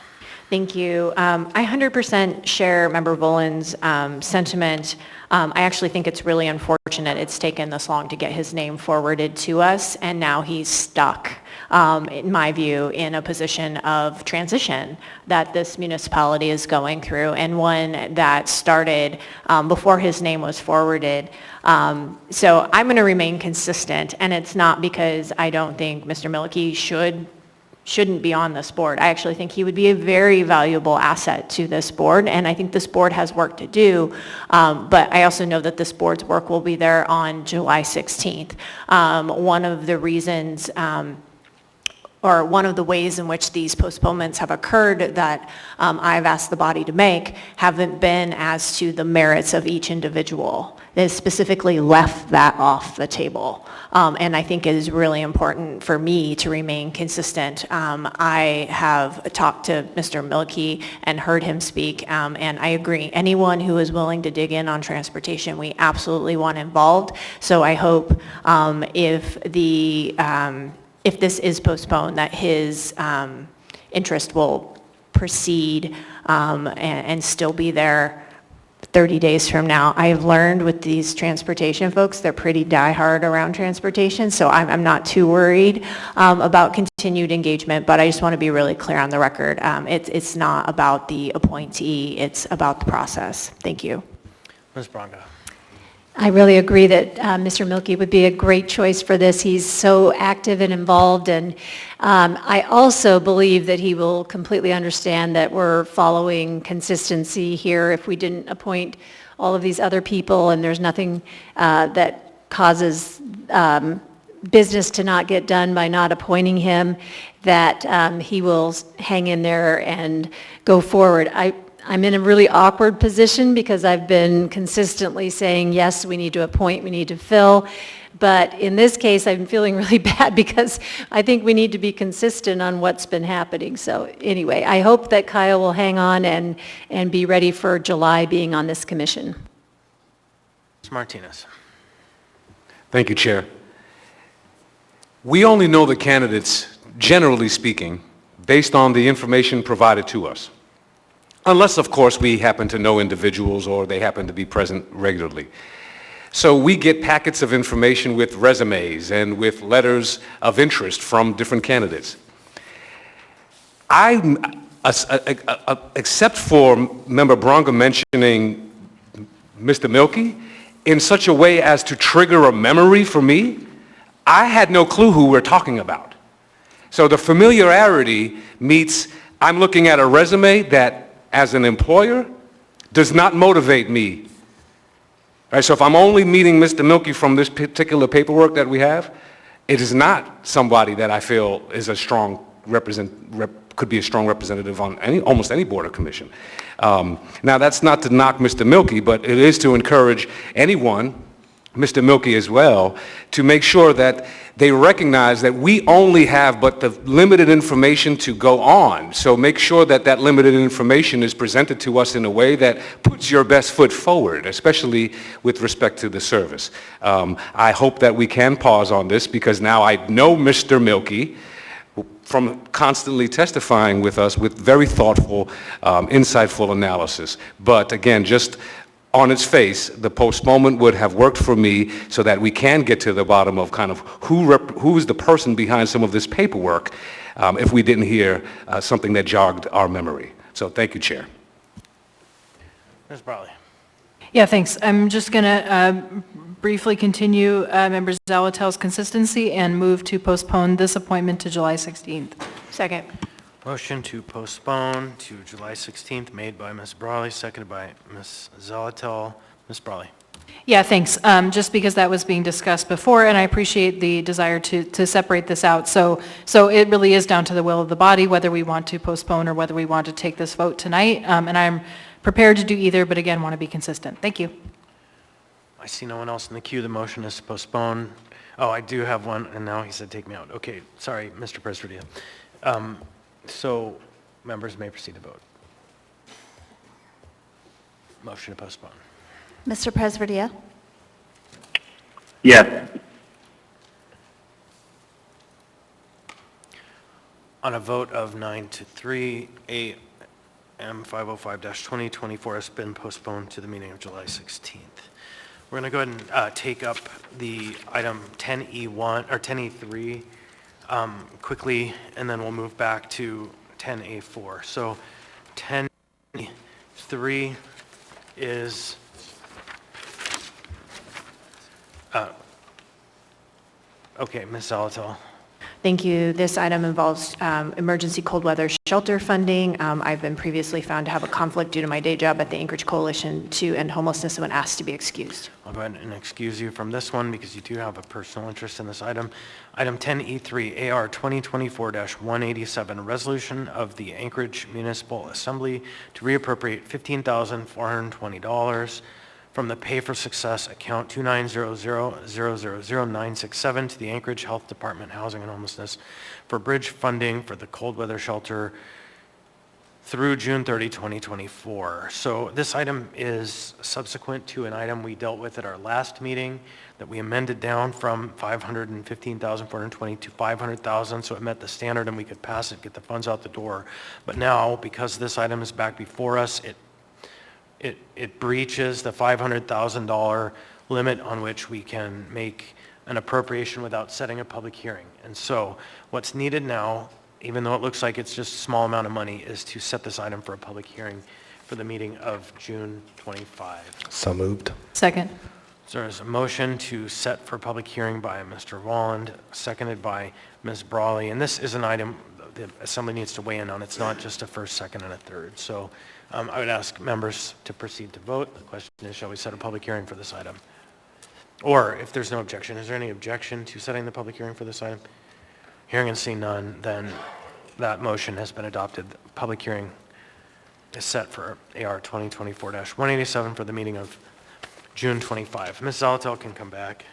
Thank you. I 100% share Member Volan's sentiment. I actually think it's really unfortunate it's taken this long to get his name forwarded to us, and now he's stuck, in my view, in a position of transition that this municipality is going through, and one that started before his name was forwarded. So I'm going to remain consistent, and it's not because I don't think Mr. Mielke shouldn't be on this board. I actually think he would be a very valuable asset to this board, and I think this board has work to do, but I also know that this board's work will be there on July 16th. One of the reasons, or one of the ways in which these postponements have occurred that I've asked the body to make haven't been as to the merits of each individual. They specifically left that off the table. And I think it is really important for me to remain consistent. I have talked to Mr. Mielke and heard him speak, and I agree. Anyone who is willing to dig in on transportation, we absolutely want involved. So I hope if this is postponed, that his interest will proceed and still be there 30 days from now. I have learned with these transportation folks, they're pretty diehard around transportation, so I'm not too worried about continued engagement, but I just want to be really clear on the record. It's not about the appointee, it's about the process. Thank you. Ms. Braga. I really agree that Mr. Mielke would be a great choice for this. He's so active and involved, and I also believe that he will completely understand that we're following consistency here. If we didn't appoint all of these other people and there's nothing that causes business to not get done by not appointing him, that he will hang in there and go forward. I'm in a really awkward position because I've been consistently saying, yes, we need to appoint, we need to fill. But in this case, I'm feeling really bad because I think we need to be consistent on what's been happening. So anyway, I hope that Kyle will hang on and be ready for July being on this commission. Ms. Martinez. Thank you, Chair. We only know the candidates, generally speaking, based on the information provided to us. Unless, of course, we happen to know individuals or they happen to be present regularly. So we get packets of information with resumes and with letters of interest from different candidates. Except for Member Braga mentioning Mr. Mielke in such a way as to trigger a memory for me, I had no clue who we're talking about. So the familiarity meets, I'm looking at a resume that as an employer, does not motivate me, Right, so if I'm only meeting Mr. Milky from this particular paperwork that we have, it is not somebody that I feel is a strong could be a strong representative on almost any board or commission. Now, that's not to knock Mr. Milky, but it is to encourage anyone, Mr. Milky as well, to make sure that they recognize that we only have but the limited information to go on. So make sure that that limited information is presented to us in a way that puts your best foot forward, especially with respect to the service. I hope that we can pause on this because now I know Mr. Milky from constantly testifying with us with very thoughtful, insightful analysis. But again, just on its face, the postponement would have worked for me so that we can get to the bottom of kind of who is the person behind some of this paperwork if we didn't hear something that jogged our memory. So thank you, Chair. Ms. Brawley. Yeah, thanks. I'm just going to briefly continue Member Zalatel's consistency and move to postpone this appointment to July 16th. Second. Motion to postpone to July 16th made by Ms. Brawley, seconded by Ms. Zalatel. Ms. Brawley. Yeah, thanks. Just because that was being discussed before, and I appreciate the desire to separate this out. So it really is down to the will of the body whether we want to postpone or whether we want to take this vote tonight. And I'm prepared to do either, but again, want to be consistent. Thank you. I see no one else in the queue. The motion is to postpone. Oh, I do have one, and now he said take me out. Okay, sorry, Mr. Presverdia. So members may proceed to vote. Motion to postpone. Mr. Presverdia? Yes. On a vote of 9-3, AM 505-2024 has been postponed to the meeting of July 16th. We're going to go ahead and take up the item 10E1 or 10E3 quickly, and then we'll move back to 10A4. So 10E3 is okay, Ms. Zalatel. Thank you. This item involves emergency cold weather shelter funding. I've been previously found to have a conflict due to my day job at the Anchorage Coalition to End Homelessness and asked to be excused. I'll go ahead and excuse you from this one because you do have a personal interest in this item. Item 10E3, AR 2024-187, resolution of the Anchorage Municipal Assembly to reappropriate $15,420 from the Pay for Success account 2900000967 to the Anchorage Health Department Housing and Homelessness for bridge funding for the cold weather shelter through June 30, 2024. So this item is subsequent to an item we dealt with at our last meeting that we amended down from $515,420 to $500,000, so it met the standard and we could pass it, get the funds out the door. But now, because this item is back before us, it breaches the $500,000 limit on which we can make an appropriation without setting a public hearing. And so what's needed now, even though it looks like it's just a small amount of money, is to set this item for a public hearing for the meeting of June 25. So moved. Second. So there's a motion to set for public hearing by Mr. Walland, seconded by Ms. Brawley. And this is an item the Assembly needs to weigh in on. It's not just a first, second, and a third. So I would ask members to proceed to vote. The question is, shall we set a public hearing for this item? Or if there's no objection, is there any objection to setting the public hearing for this item? Hearing and seeing none, then that motion has been adopted. The public hearing is set for AR 2024-187 for the meeting of June 25. Ms. Zalatel can come back.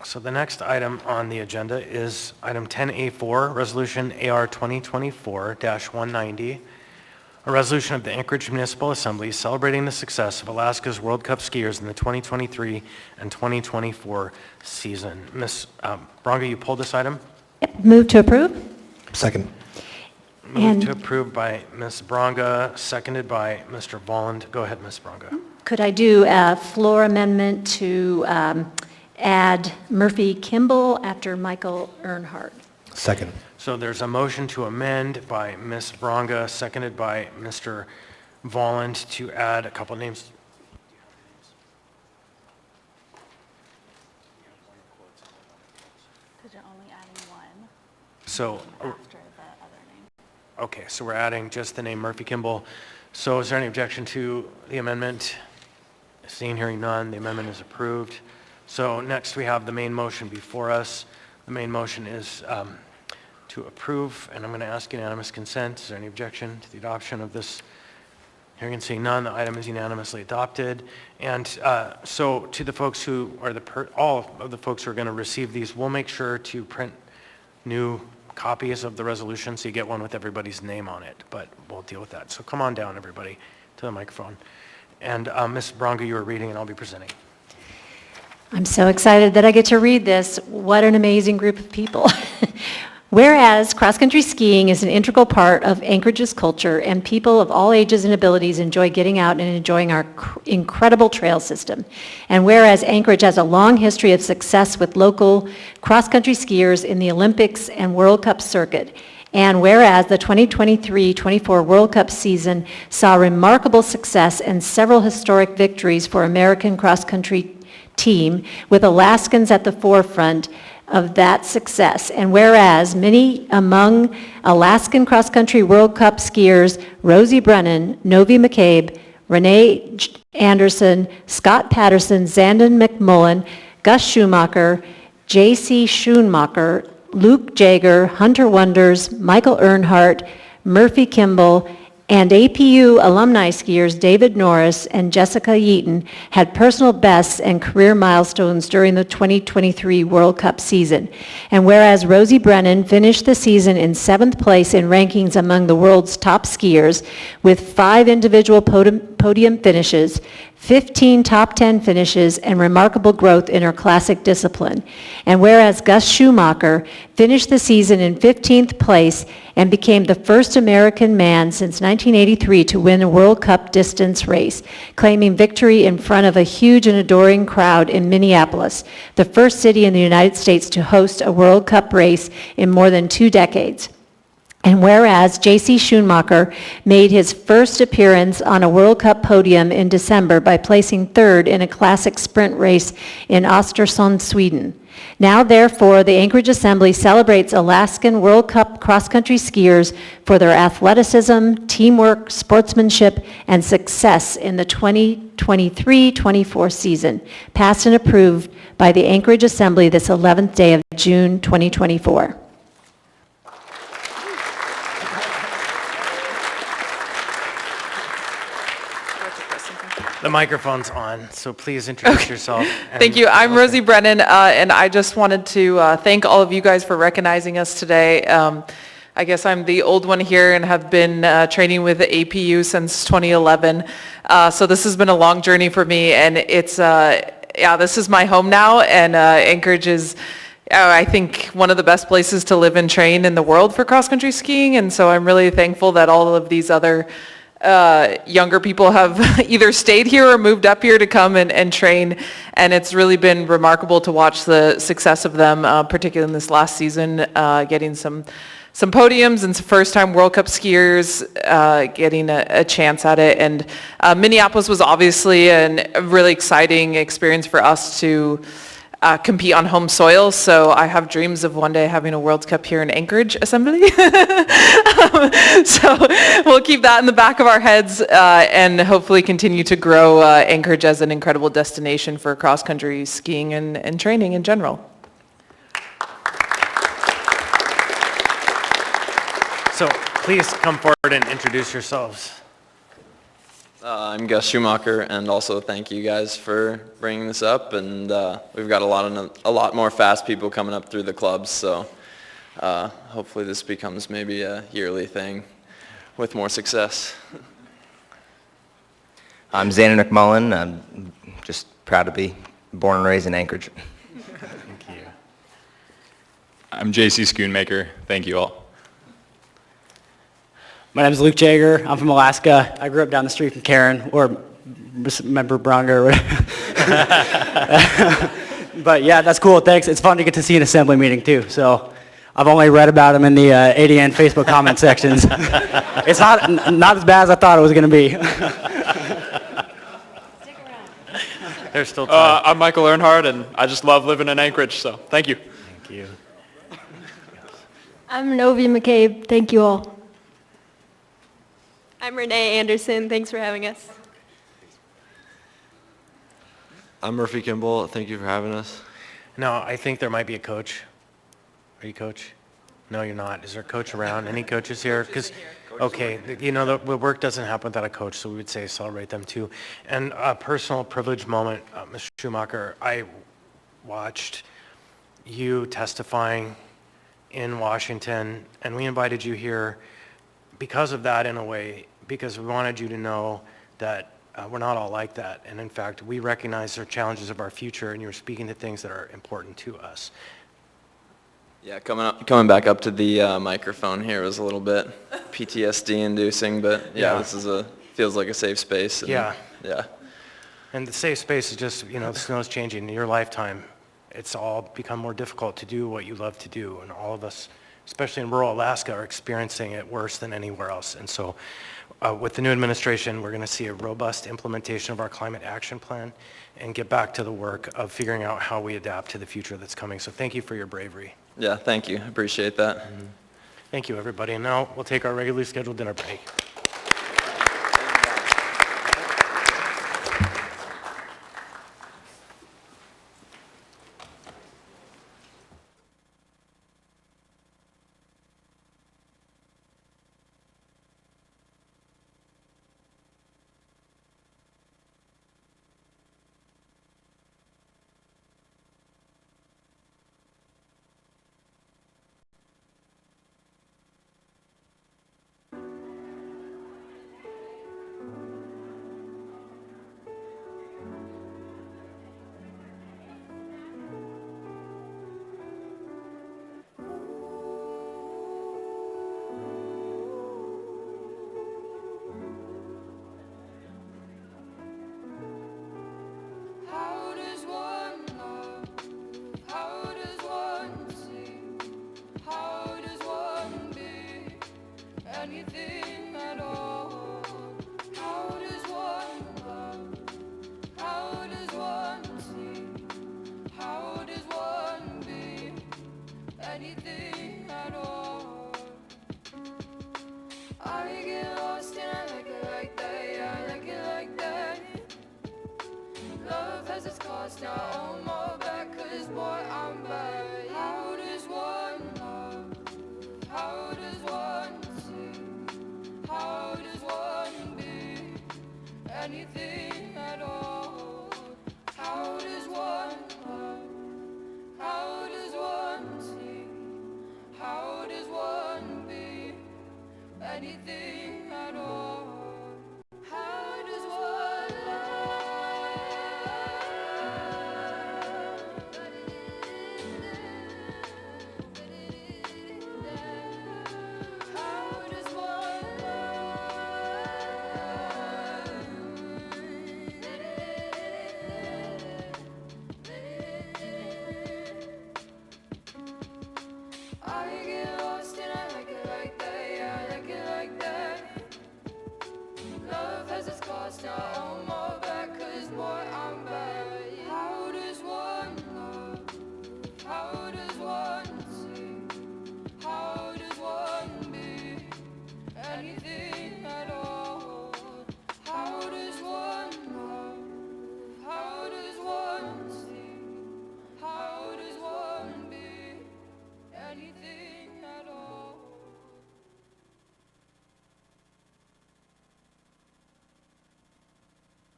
So the next item on the agenda is item 10A4, Resolution AR 2024-190, a resolution of the Anchorage Municipal Assembly celebrating the success of Alaska's World Cup skiers in the 2023 and 2024 season. Ms. Bronga, you pulled this item? Move to approve. Second. Moved to approve by Ms. Bronga, seconded by Mr. Volland. Go ahead, Ms. Bronga. Could I do a floor amendment to add Murphy Kimball after Michael Earnhardt? Second. So there's a motion to amend by Ms. Bronga, seconded by Mr. Volland, to add a couple names. So, okay, so we're adding just the name Murphy Kimball. So is there any objection to the amendment? Seeing, hearing none, the amendment is approved. So next we have the main motion before us. The main motion is to approve, and I'm going to ask unanimous consent. Is there any objection to the adoption of this? Hearing and seeing none, the item is unanimously adopted. And so to the folks who are all of the folks who are going to receive these, we'll make sure to print new copies of the resolution so you get one with everybody's name on it, but we'll deal with that. So come on down, everybody, to the microphone. And Ms. Bronga, you are reading, and I'll be presenting. I'm so excited that I get to read this. What an amazing group of people. Whereas cross-country skiing is an integral part of Anchorage's culture, and people of all ages and abilities enjoy getting out and enjoying our incredible trail system. And whereas Anchorage has a long history of success with local cross-country skiers in the Olympics and World Cup circuit. And whereas the 2023-24 World Cup season saw remarkable success and several historic victories for American cross-country team, with Alaskans at the forefront of that success. And whereas many among Alaskan cross-country World Cup skiers, Rosie Brennan, Novi McCabe, Renee Anderson, Scott Patterson, Zandon McMullen, Gus Schumacher, J.C. Schoonmacher, Luke Jager, Hunter Wonders, Michael Earnhardt, Murphy Kimball, and APU alumni skiers David Norris and Jessica Yeaton had personal bests and career milestones during the 2023 World Cup season. And whereas Rosie Brennan finished the season in 7th place in rankings among the world's top skiers with 5 individual podium finishes, 15 top 10 finishes, and remarkable growth in her classic discipline. And whereas Gus Schumacher finished the season in 15th place and became the first American man since 1983 to win a World Cup distance race, claiming victory in front of a huge and adoring crowd in Minneapolis, the first city in the United States to host a World Cup race in more than 2 decades. And whereas J.C. Schoonmacher made his first appearance on a World Cup podium in December by placing 3rd in a classic sprint race in Östersund, Sweden. Now, therefore, the Anchorage Assembly celebrates Alaskan World Cup cross-country skiers for their athleticism, teamwork, sportsmanship, and success in the 2023-24 season, passed and approved by the Anchorage Assembly this 11th day of June 2024. The microphone's on, so please introduce yourself. Thank you. I'm Rosie Brennan, and I just wanted to thank all of you guys for recognizing us today. I guess I'm the old one here and have been training with the APU since 2011. So this has been a long journey for me, and it's, this is my home now, and Anchorage is, I think, one of the best places to live and train in the world for cross-country skiing, and so I'm really thankful that all of these other younger people have either stayed here or moved up here to come and train, and it's really been remarkable to watch the success of them, particularly in this last season, getting some podiums and some first-time World Cup skiers getting a chance at it. And Minneapolis was obviously a really exciting experience for us to compete on home soil, so I have dreams of one day having a World Cup here in Anchorage Assembly. So we'll keep that in the back of our heads and hopefully continue to grow Anchorage as an incredible destination for cross-country skiing and training in general. So please come forward and introduce yourselves. I'm Gus Schumacher, and also thank you guys for bringing this up. And we've got a lot more fast people coming up through the clubs, so hopefully this becomes maybe a yearly thing with more success. I'm Xander McMullen. I'm just proud to be born and raised in Anchorage. Thank you. I'm J.C. Schoonmaker. Thank you all. My name is Luke Jager. I'm from Alaska. I grew up down the street from Karen, or member Bronga or whatever. But yeah, that's cool. Thanks. It's fun to get to see an assembly meeting too. So I've only read about them in the ADN Facebook comment sections. It's not as bad as I thought it was going to be. There's still time. I'm Michael Earnhardt, and I just love living in Anchorage, so thank you. Thank you. I'm Novi McCabe. Thank you all. I'm Renee Anderson. Thanks for having us. I'm Murphy Kimball. Thank you for having us. No, I think there might be a coach. Are you coach? No, you're not. Is there a coach around? Any coaches here? Because, okay, you know, the work doesn't happen without a coach, so we would say celebrate them too. And a personal privilege moment, Mr. Schumacher, I watched you testifying in Washington, and we invited you here because of that in a way, because we wanted you to know that we're not all like that. And in fact, we recognize the challenges of our future, and you're speaking to things that are important to us. Yeah, coming back up to the microphone here was a little bit PTSD-inducing, but yeah, this feels like a safe space. And, yeah. Yeah. And the safe space is just, you know, the snow's changing in your lifetime. It's all become more difficult to do what you love to do, and all of us, especially in rural Alaska, are experiencing it worse than anywhere else. And so with the new administration, we're going to see a robust implementation of our climate action plan and get back to the work of figuring out how we adapt to the future that's coming. So thank you for your bravery. Yeah, thank you. Appreciate that. Mm-hmm. Thank you, everybody. And now we'll take our regularly scheduled dinner break.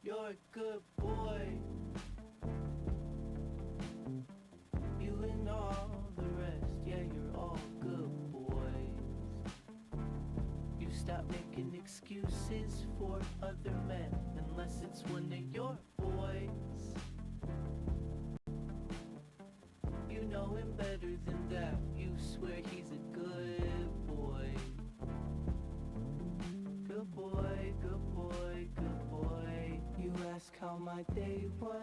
You're a good boy. You and all the rest, yeah, you're all good boys. You stop making excuses for other men, unless it's one of your boys. You know him better than that, you swear he's a good boy. Good boy, good boy, good boy. You ask how my day went.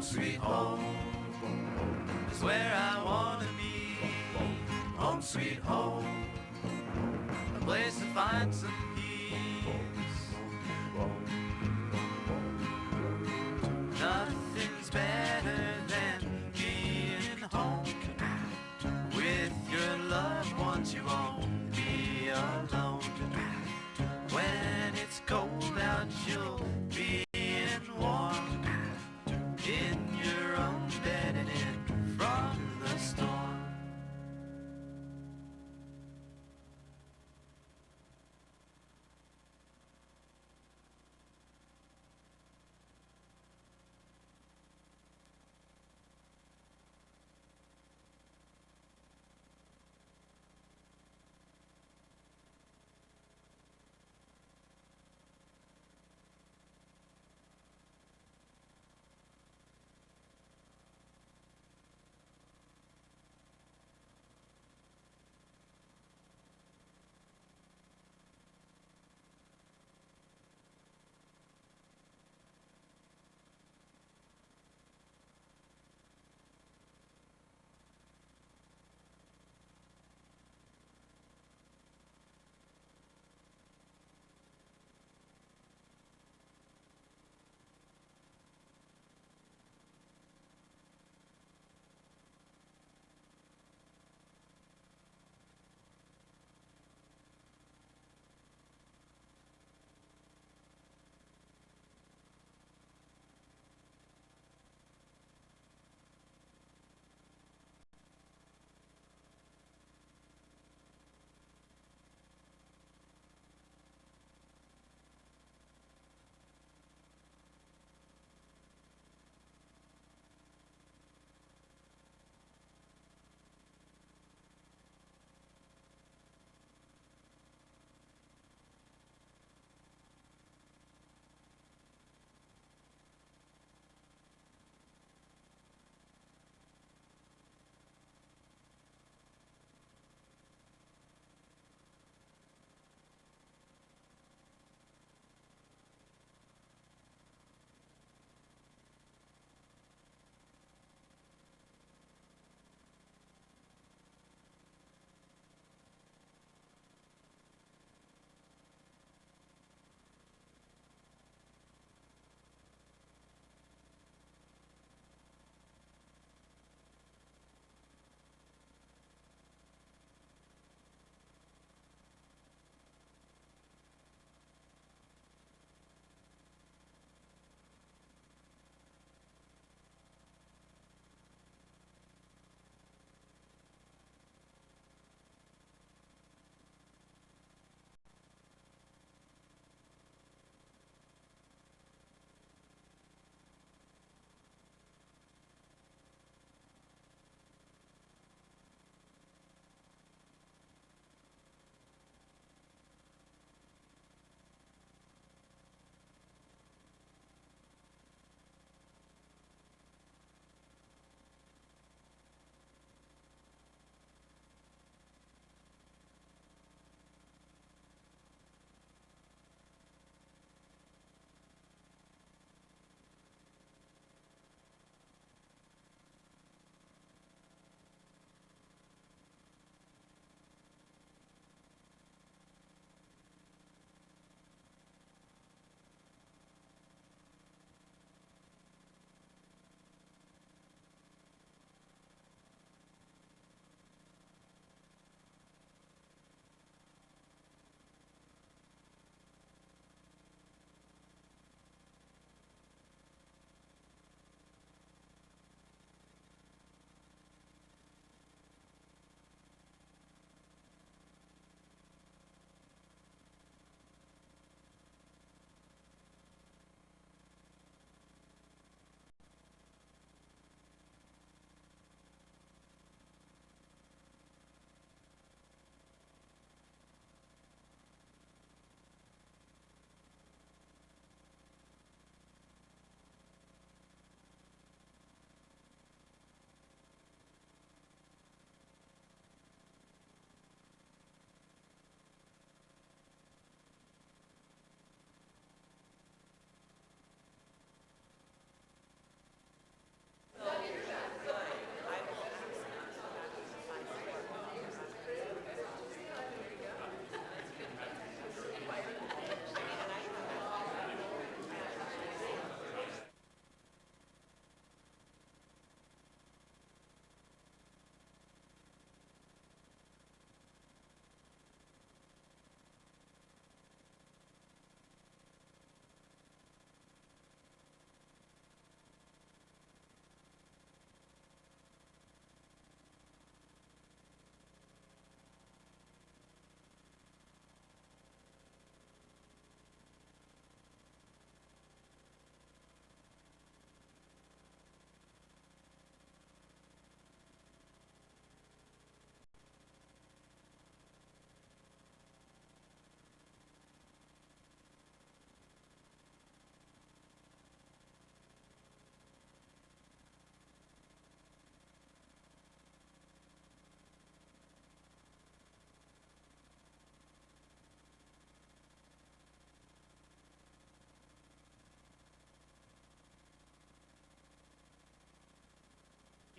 Home sweet home is where I wanna be. Home sweet home, a place to find some peace. Nothing's better than being home with your loved ones. You won't be alone. When it's cold out, you'll be in warm in your own bed and in from the storm.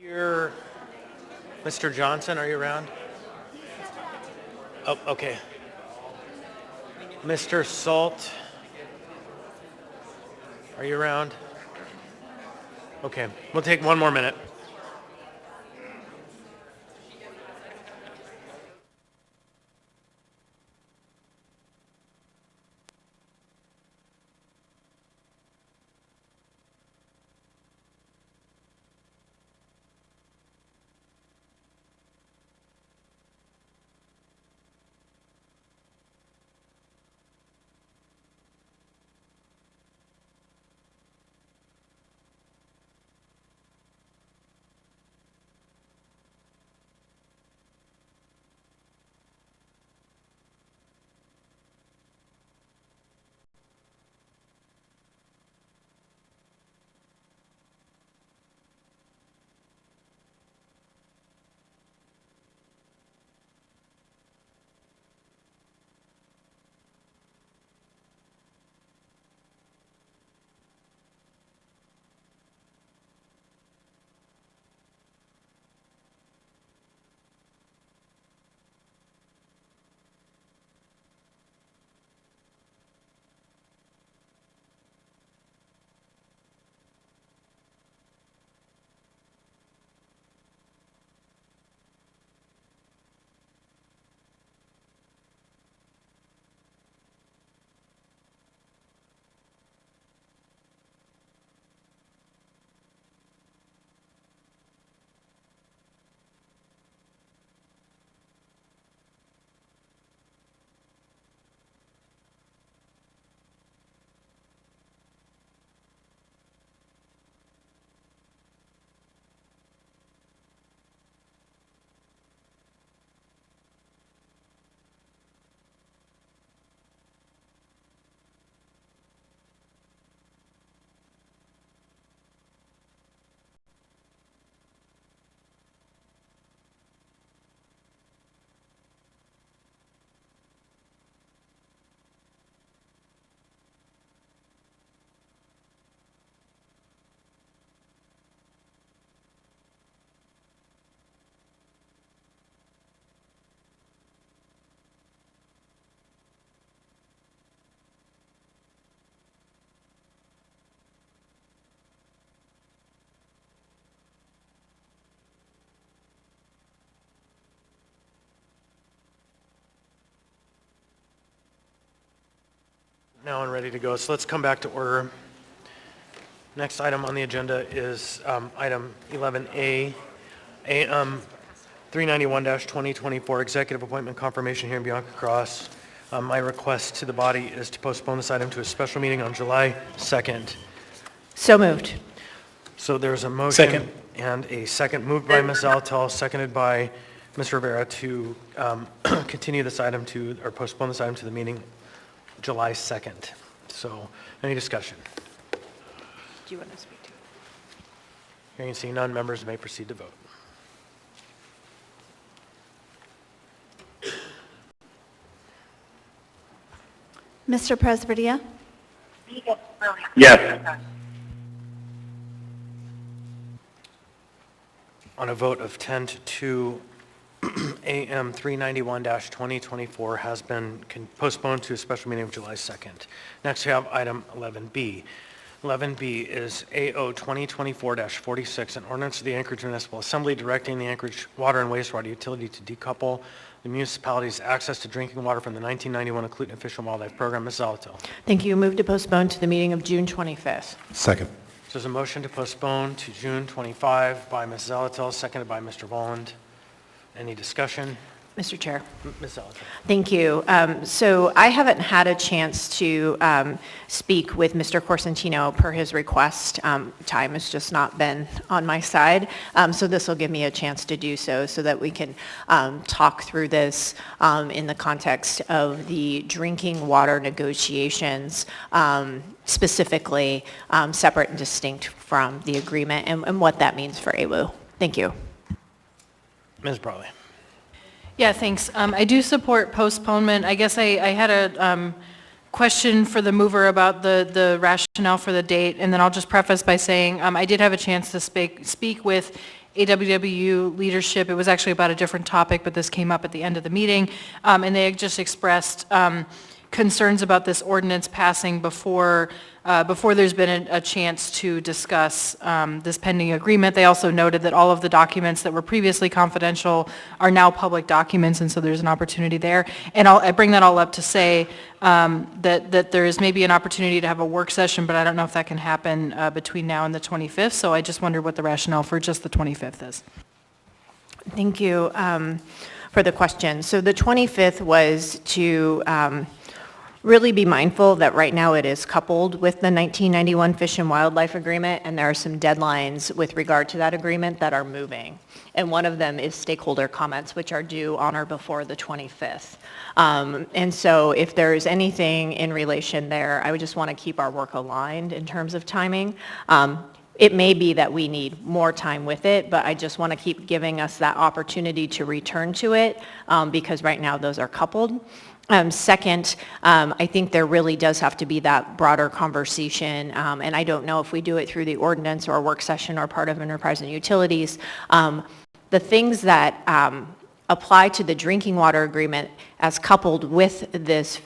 Here, Mr. Johnson, are you around? Oh, okay. Mr. Salt, are you around? Okay, we'll take one more minute. Now I'm ready to go, so let's come back to order. Next item on the agenda is item 11A, AM 391-2024, Executive Appointment Confirmation here in Bianca Cross. My request to the body is to postpone this item to a special meeting on July 2nd. So moved. So there's a motion Second. and a second moved by Ms. Zalatel, seconded by Ms. Rivera to continue this item to, or postpone this item to the meeting July 2nd. So any discussion? Do you want to speak to it? Hearing and seeing none, members may proceed to vote. Mr. Presbytia? Yes. On a vote of 10 to 2, AM 391-2024 has been postponed to a special meeting of July 2nd. Next, we have item 11B. 11B is AO 2024-46, an ordinance of the Anchorage Municipal Assembly directing the Anchorage Water and Wastewater Utility to decouple the municipality's access to drinking water from the 1991 Include Fish and Wildlife Program. Ms. Zalatil. Thank you. Move to postpone to the meeting of June 25th. Second. So there's a motion to postpone to June 25 by Ms. Zalatil, seconded by Mr. Volland. Any discussion? Mr. Chair. Ms. Zalatil. Thank you. So I haven't had a chance to speak with Mr. Corsentino per his request. Time has just not been on my side. So this will give me a chance to do so that we can talk through this in the context of the drinking water negotiations, specifically separate and distinct from the agreement and what that means for AWU. Thank you. Ms. Brawley. Yeah, thanks. I do support postponement. I guess I had a question for the mover about the rationale for the date, and then I'll just preface by saying I did have a chance to speak with AWW leadership. It was actually about a different topic, but this came up at the end of the meeting, and they had just expressed concerns about this ordinance passing before there's been a chance to discuss this pending agreement. They also noted that all of the documents that were previously confidential are now public documents, and so there's an opportunity there. And I bring that all up to say that there is maybe an opportunity to have a work session, but I don't know if that can happen between now and the 25th, so I just wonder what the rationale for just the 25th is. Thank you for the question. So the 25th was to really be mindful that right now it is coupled with the 1991 Fish and Wildlife Agreement, and there are some deadlines with regard to that agreement that are moving. And one of them is stakeholder comments, which are due on or before the 25th. And so if there's anything in relation there, I would just want to keep our work aligned in terms of timing. It may be that we need more time with it, but I just want to keep giving us that opportunity to return to it because right now those are coupled. Second, I think there really does have to be that broader conversation, and I don't know if we do it through the ordinance or a work session or part of enterprise and utilities. The things that apply to the drinking water agreement as coupled with this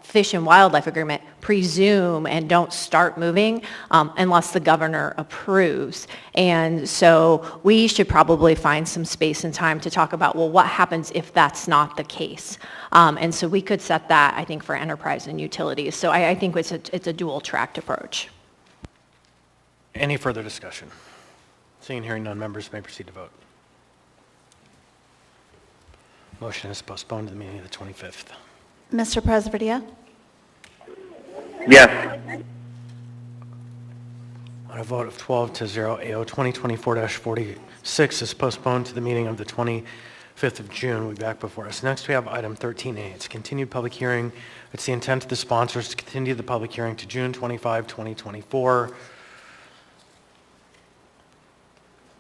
fish and wildlife agreement presume and don't start moving unless the governor approves. And so we should probably find some space and time to talk about, well, what happens if that's not the case? And so we could set that, I think, for enterprise and utilities. So I think it's a dual-tracked approach. Any further discussion? Seeing and hearing none, members may proceed to vote. Motion is postponed to the meeting of the 25th. Mr. Presbytia? Yes. On a vote of 12 to 0, AO 2024-46 is postponed to the meeting of the 25th of June. We'll be back before us. Next, we have item 13A. It's continued public hearing. It's the intent of the sponsors to continue the public hearing to June 25, 2024.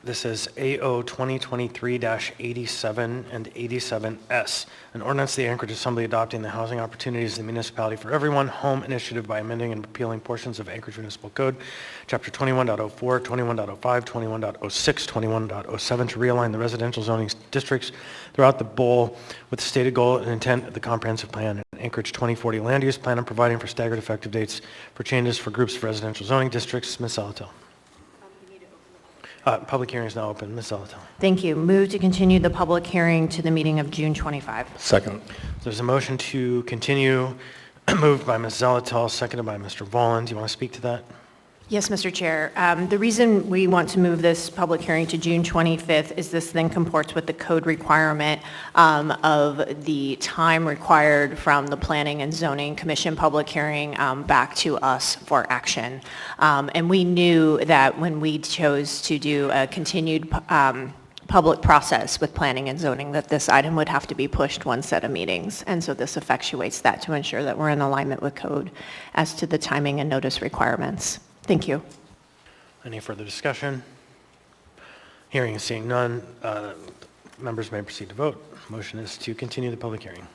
This is AO 2023-87 and 87S, an ordinance of the Anchorage Assembly adopting the Housing Opportunities of the Municipality for Everyone Home Initiative by amending and repealing portions of Anchorage Municipal Code, Chapter 21.04, 21.05, 21.06, 21.07 to realign the residential zoning districts throughout the bowl with the stated goal and intent of the comprehensive plan and Anchorage 2040 land use plan and providing for staggered effective dates for changes for groups of residential zoning districts. Ms. Salatel. Public hearing is now open. Ms. Salatel. Thank you. Move to continue the public hearing to the meeting of June 25. Second. There's a motion to continue, moved by Ms. Zalatel, seconded by Mr. Volin. Do you want to speak to that? Yes, Mr. Chair. The reason we want to move this public hearing to June 25th is this then comports with the code requirement of the time required from the Planning and Zoning Commission public hearing back to us for action. And we knew that when we chose to do a continued public process with planning and zoning that this item would have to be pushed one set of meetings. And so this effectuates that to ensure that we're in alignment with code as to the timing and notice requirements. Thank you. Any further discussion? Hearing and seeing none, members may proceed to vote. Motion is to continue the public hearing.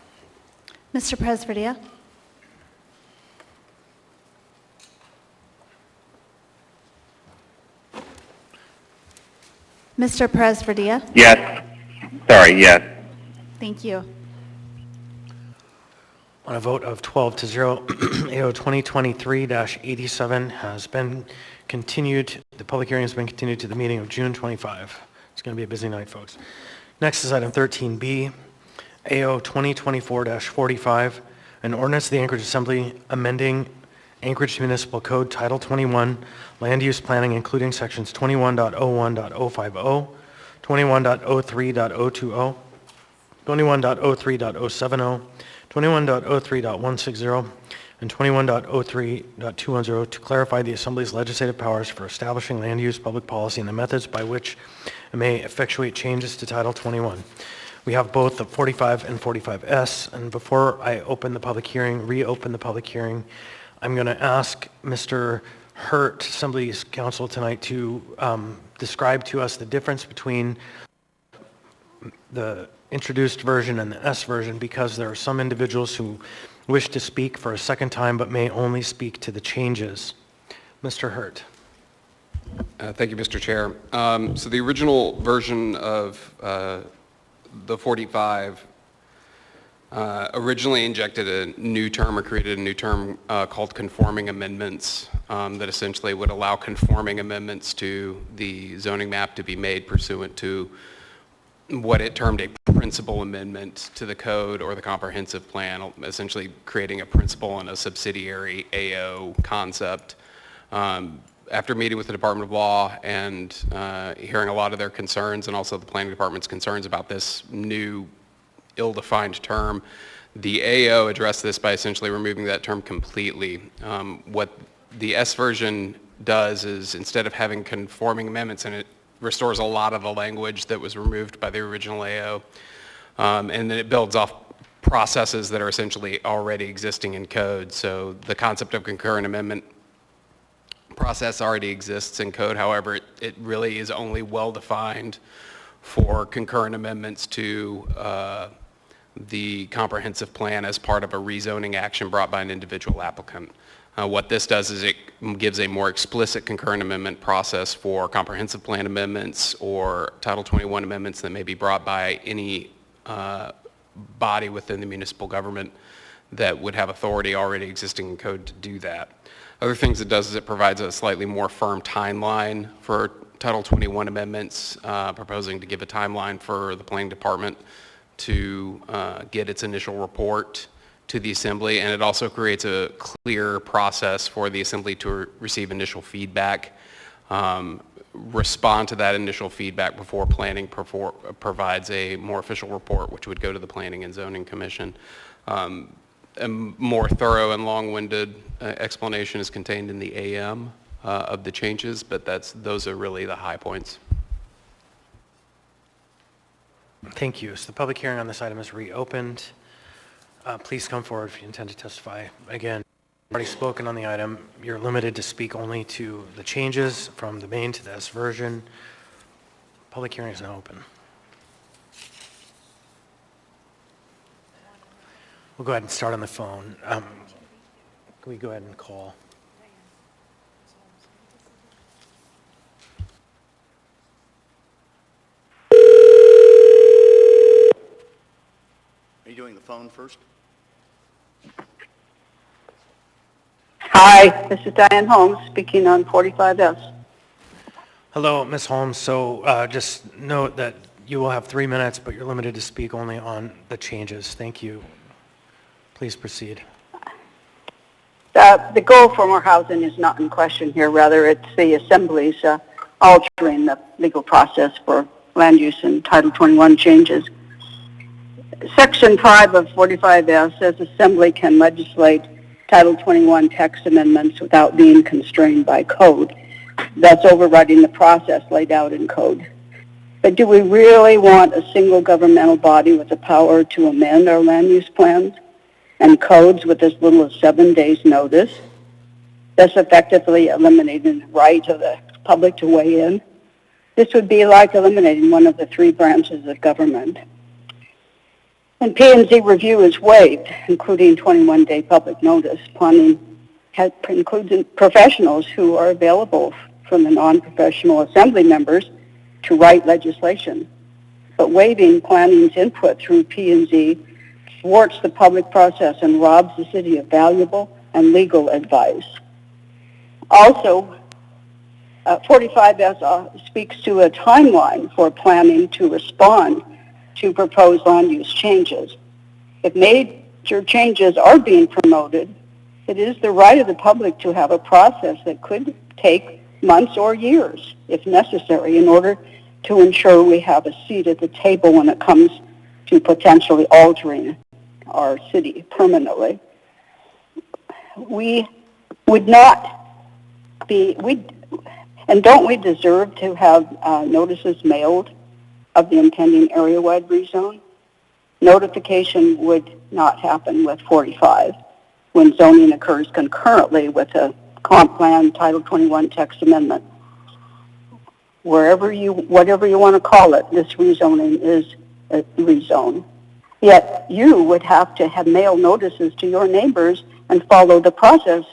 Mr. Presbytia? Mr. Presbytia? Yes. Sorry, yes. Thank you. On a vote of 12 to 0, AO 2023-87 has been continued. The public hearing has been continued to the meeting of June 25. It's going to be a busy night, folks. Next is item 13B, AO 2024-45, an ordinance of the Anchorage Assembly amending Anchorage Municipal Code Title 21, Land Use Planning, including sections 21.01.050, 21.03.020, 21.03.070, 21.03.160, and 21.03.210 to clarify the Assembly's legislative powers for establishing land use public policy and the methods by which it may effectuate changes to Title 21. We have both the 45 and 45S, and before I open the public hearing, reopen the public hearing, I'm going to ask Mr. Hurt, Assembly's counsel tonight, to describe to us the difference between the introduced version and the S version, because there are some individuals who wish to speak for a second time but may only speak to the changes. Mr. Hurt. Thank you, Mr. Chair. So the original version of the 45 originally injected a new term or created a new term called conforming amendments that essentially would allow conforming amendments to the zoning map to be made pursuant to what it termed a principal amendment to the code or the comprehensive plan, essentially creating a principal and a subsidiary AO concept. After meeting with the Department of Law and hearing a lot of their concerns and also the Planning Department's concerns about this new ill-defined term, the AO addressed this by essentially removing that term completely. What the S version does is instead of having conforming amendments, and it restores a lot of the language that was removed by the original AO, and then it builds off processes that are essentially already existing in code. So the concept of concurrent amendment process already exists in code. However, it really is only well-defined for concurrent amendments to the comprehensive plan as part of a rezoning action brought by an individual applicant. What this does is it gives a more explicit concurrent amendment process for comprehensive plan amendments or Title 21 amendments that may be brought by any body within the municipal government that would have authority already existing in code to do that. Other things it does is it provides a slightly more firm timeline for Title 21 amendments, proposing to give a timeline for the Planning Department to get its initial report to the Assembly, and it also creates a clear process for the Assembly to receive initial feedback, respond to that initial feedback before Planning provides a more official report, which would go to the Planning and Zoning Commission. A more thorough and long-winded explanation is contained in the AM of the changes, but those are really the high points. Thank you. So the public hearing on this item is reopened. Please come forward if you intend to testify. Again, you've already spoken on the item. You're limited to speak only to the changes from the main to the S version. Public hearing is now open. We'll go ahead and start on the phone. Can we go ahead and call? Are you doing the phone first? Hi, this is Diane Holmes speaking on 45S. Hello, Ms. Holmes. So just note that you will have 3 minutes, but you're limited to speak only on the changes. Thank you. Please proceed. The goal for more housing is not in question here. Rather, it's the Assembly's altering the legal process for land use and Title 21 changes. Section 5 of 45S says Assembly can legislate Title 21 text amendments without being constrained by code. That's overriding the process laid out in code. But do we really want a single governmental body with the power to amend our land use plans and codes with as little as 7 days notice, thus effectively eliminating the right of the public to weigh in? This would be like eliminating one of the 3 branches of government. When P&Z review is waived, including 21-day public notice, planning includes professionals who are available from the non-professional Assembly members to write legislation. But waiving planning's input through P&Z thwarts the public process and robs the city of valuable and legal advice. Also, 45S speaks to a timeline for planning to respond to proposed land use changes. If major changes are being promoted, it is the right of the public to have a process that could take months or years, if necessary, in order to ensure we have a seat at the table when it comes to potentially altering our city permanently. We would not be, and don't we deserve to have notices mailed of the impending area-wide rezone? Notification would not happen with 45 when zoning occurs concurrently with a comp plan Title 21 text amendment. Whatever you want to call it, this rezoning is a rezone. Yet you would have to have mail notices to your neighbors and follow the process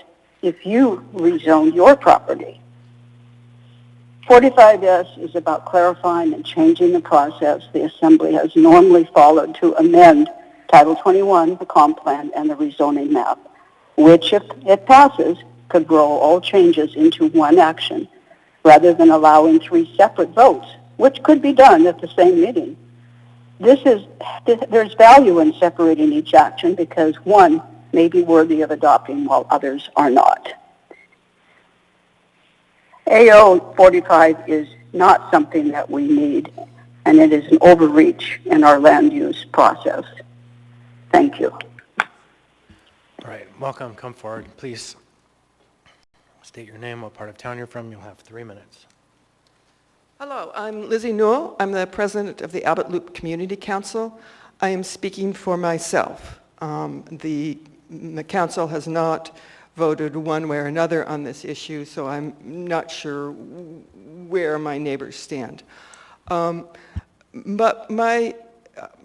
if you rezone your property. 45S is about clarifying and changing the process the Assembly has normally followed to amend Title 21, the comp plan, and the rezoning map, which, if it passes, could roll all changes into one action, rather than allowing 3 separate votes, which could be done at the same meeting. There's value in separating each action because one may be worthy of adopting while others are not. AO 45 is not something that we need, and it is an overreach in our land use process. Thank you. All right, welcome, come forward. Please state your name, what part of town you're from. You'll have 3 minutes. Hello, I'm Lizzie Newell. I'm the president of the Abbott Loop Community Council. I am speaking for myself. The council has not voted one way or another on this issue, so I'm not sure where my neighbors stand. But my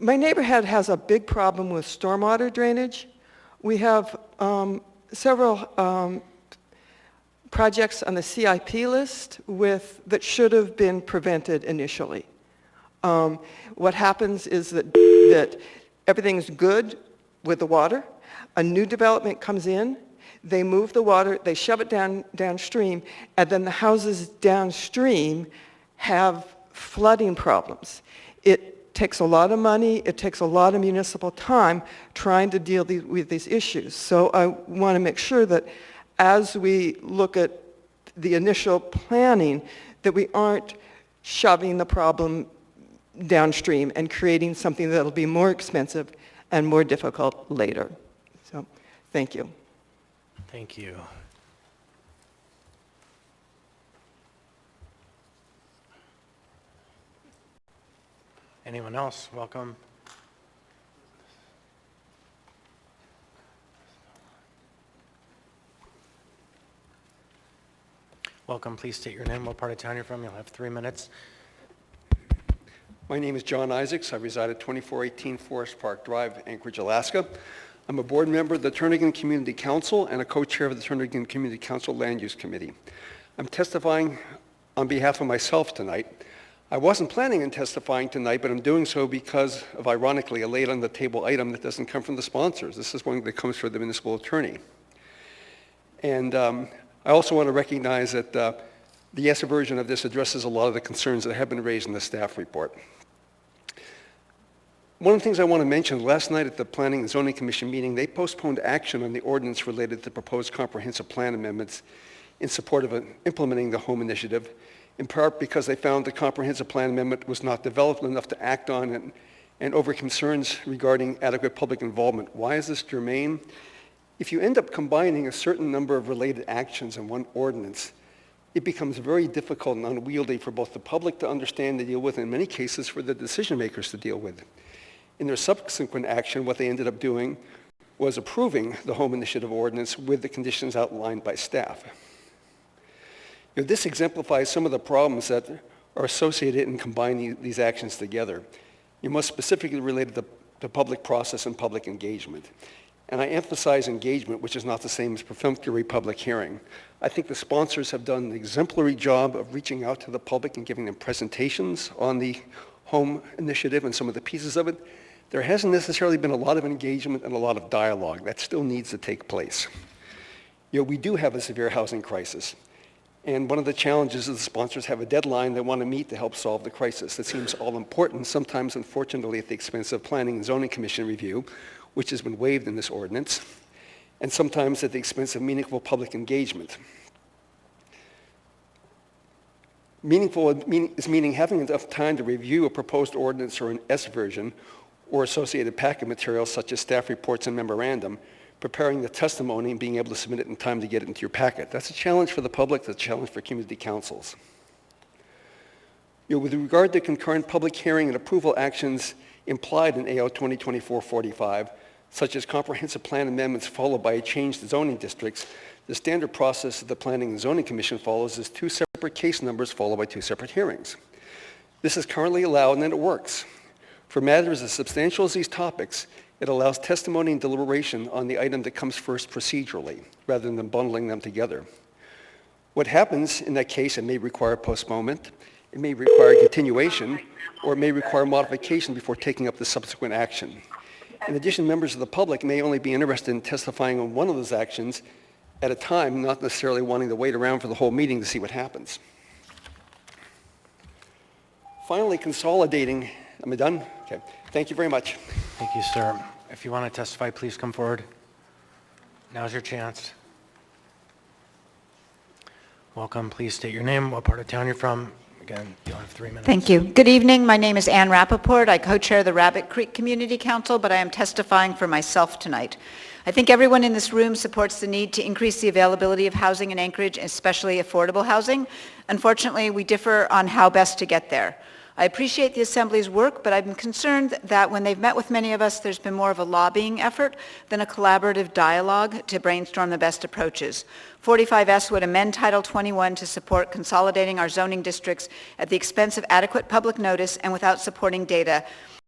neighborhood has a big problem with stormwater drainage. We have several projects on the CIP list that should have been prevented initially. What happens is that everything's good with the water. A new development comes in, they move the water, they shove it downstream, and then the houses downstream have flooding problems. It takes a lot of money, it takes a lot of municipal time trying to deal with these issues. So I want to make sure that as we look at the initial planning, that we aren't shoving the problem downstream and creating something that'll be more expensive and more difficult later. So, thank you. Thank you. Anyone else? Welcome. Welcome. Please state your name, what part of town you're from. You'll have 3 minutes. My name is John Isaacs. I reside at 2418 Forest Park Drive, Anchorage, Alaska. I'm a board member of the Turnagain Community Council and a co-chair of the Turnagain Community Council Land Use Committee. I'm testifying on behalf of myself tonight. I wasn't planning on testifying tonight, but I'm doing so because of, ironically, a late on the table item that doesn't come from the sponsors. This is one that comes from the municipal attorney. And I also want to recognize that the yes version of this addresses a lot of the concerns that have been raised in the staff report. One of the things I want to mention, last night at the Planning and Zoning Commission meeting, they postponed action on the ordinance related to proposed comprehensive plan amendments in support of implementing the home initiative, in part because they found the comprehensive plan amendment was not developed enough to act on it and over concerns regarding adequate public involvement. Why is this germane? If you end up combining a certain number of related actions in one ordinance, it becomes very difficult and unwieldy for both the public to understand and deal with, and in many cases for the decision makers to deal with. In their subsequent action, what they ended up doing was approving the home initiative ordinance with the conditions outlined by staff. This exemplifies some of the problems that are associated in combining these actions together. You must specifically relate it to public process and public engagement. And I emphasize engagement, which is not the same as perfunctory public hearing. I think the sponsors have done an exemplary job of reaching out to the public and giving them presentations on the home initiative and some of the pieces of it. There hasn't necessarily been a lot of engagement and a lot of dialogue. That still needs to take place. We do have a severe housing crisis. And one of the challenges is the sponsors have a deadline they want to meet to help solve the crisis. That seems all important, sometimes unfortunately at the expense of Planning and Zoning Commission review, which has been waived in this ordinance, and sometimes at the expense of meaningful public engagement. Meaningful is meaning having enough time to review a proposed ordinance or an S version or associated packet materials such as staff reports and memorandum, preparing the testimony and being able to submit it in time to get it into your packet. That's a challenge for the public, that's a challenge for community councils. With regard to concurrent public hearing and approval actions implied in AO 2024-45, such as comprehensive plan amendments followed by a change to zoning districts, the standard process that the Planning and Zoning Commission follows is 2 separate case numbers followed by 2 separate hearings. This is currently allowed and it works. For matters as substantial as these topics, it allows testimony and deliberation on the item that comes first procedurally, rather than bundling them together. What happens in that case, it may require postponement, it may require continuation, or it may require modification before taking up the subsequent action. In addition, members of the public may only be interested in testifying on one of those actions at a time, not necessarily wanting to wait around for the whole meeting to see what happens. Finally, consolidating. Am I done? Okay. Thank you very much. Thank you, sir. If you want to testify, please come forward. Now's your chance. Welcome. Please state your name, what part of town you're from. Again, you'll have 3 minutes. Thank you. Good evening. My name is Ann Rappaport. I co-chair the Rabbit Creek Community Council, but I am testifying for myself tonight. I think everyone in this room supports the need to increase the availability of housing in Anchorage, especially affordable housing. Unfortunately, we differ on how best to get there. I appreciate the Assembly's work, but I'm concerned that when they've met with many of us, there's been more of a lobbying effort than a collaborative dialogue to brainstorm the best approaches. 45S would amend Title 21 to support consolidating our zoning districts at the expense of adequate public notice and without supporting data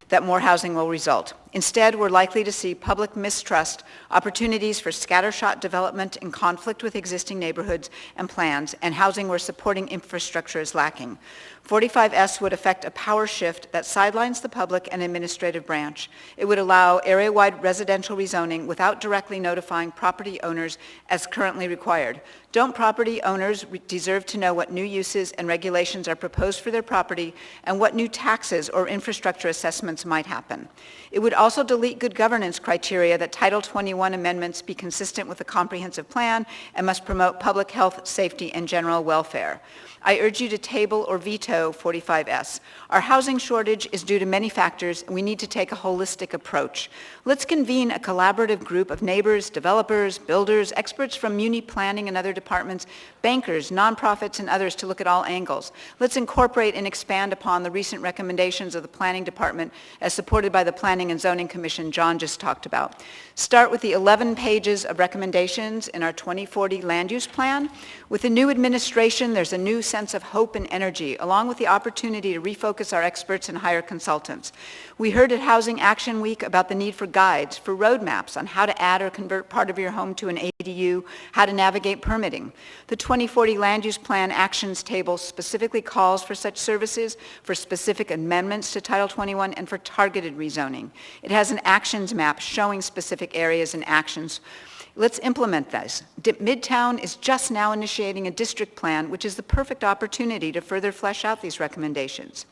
that more housing will result. Instead, we're likely to see public mistrust, opportunities for scattershot development in conflict with existing neighborhoods and plans, and housing where supporting infrastructure is lacking. 45S would affect a power shift that sidelines the public and administrative branch. It would allow area-wide residential rezoning without directly notifying property owners as currently required. Don't property owners deserve to know what new uses and regulations are proposed for their property and what new taxes or infrastructure assessments might happen? It would also delete good governance criteria that Title 21 amendments be consistent with the comprehensive plan and must promote public health, safety, and general welfare. I urge you to table or veto 45S. Our housing shortage is due to many factors, and we need to take a holistic approach. Let's convene a collaborative group of neighbors, developers, builders, experts from muni planning and other departments, bankers, nonprofits, and others to look at all angles. Let's incorporate and expand upon the recent recommendations of the Planning Department as supported by the Planning and Zoning Commission John just talked about. Start with the 11 pages of recommendations in our 2040 land use plan. With the new administration, there's a new sense of hope and energy, along with the opportunity to refocus our experts and hire consultants. We heard at Housing Action Week about the need for guides, for roadmaps on how to add or convert part of your home to an ADU, how to navigate permitting. The 2040 Land Use Plan Actions Table specifically calls for such services, for specific amendments to Title 21, and for targeted rezoning. It has an actions map showing specific areas and actions. Let's implement this. Midtown is just now initiating a district plan, which is the perfect opportunity to further flesh out these recommendations.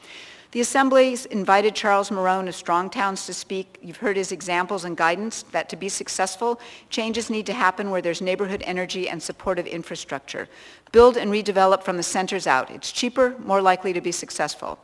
The Assembly's invited Charles Marone of Strong Towns to speak. You've heard his examples and guidance that to be successful, changes need to happen where there's neighborhood energy and supportive infrastructure. Build and redevelop from the centers out. It's cheaper, more likely to be successful.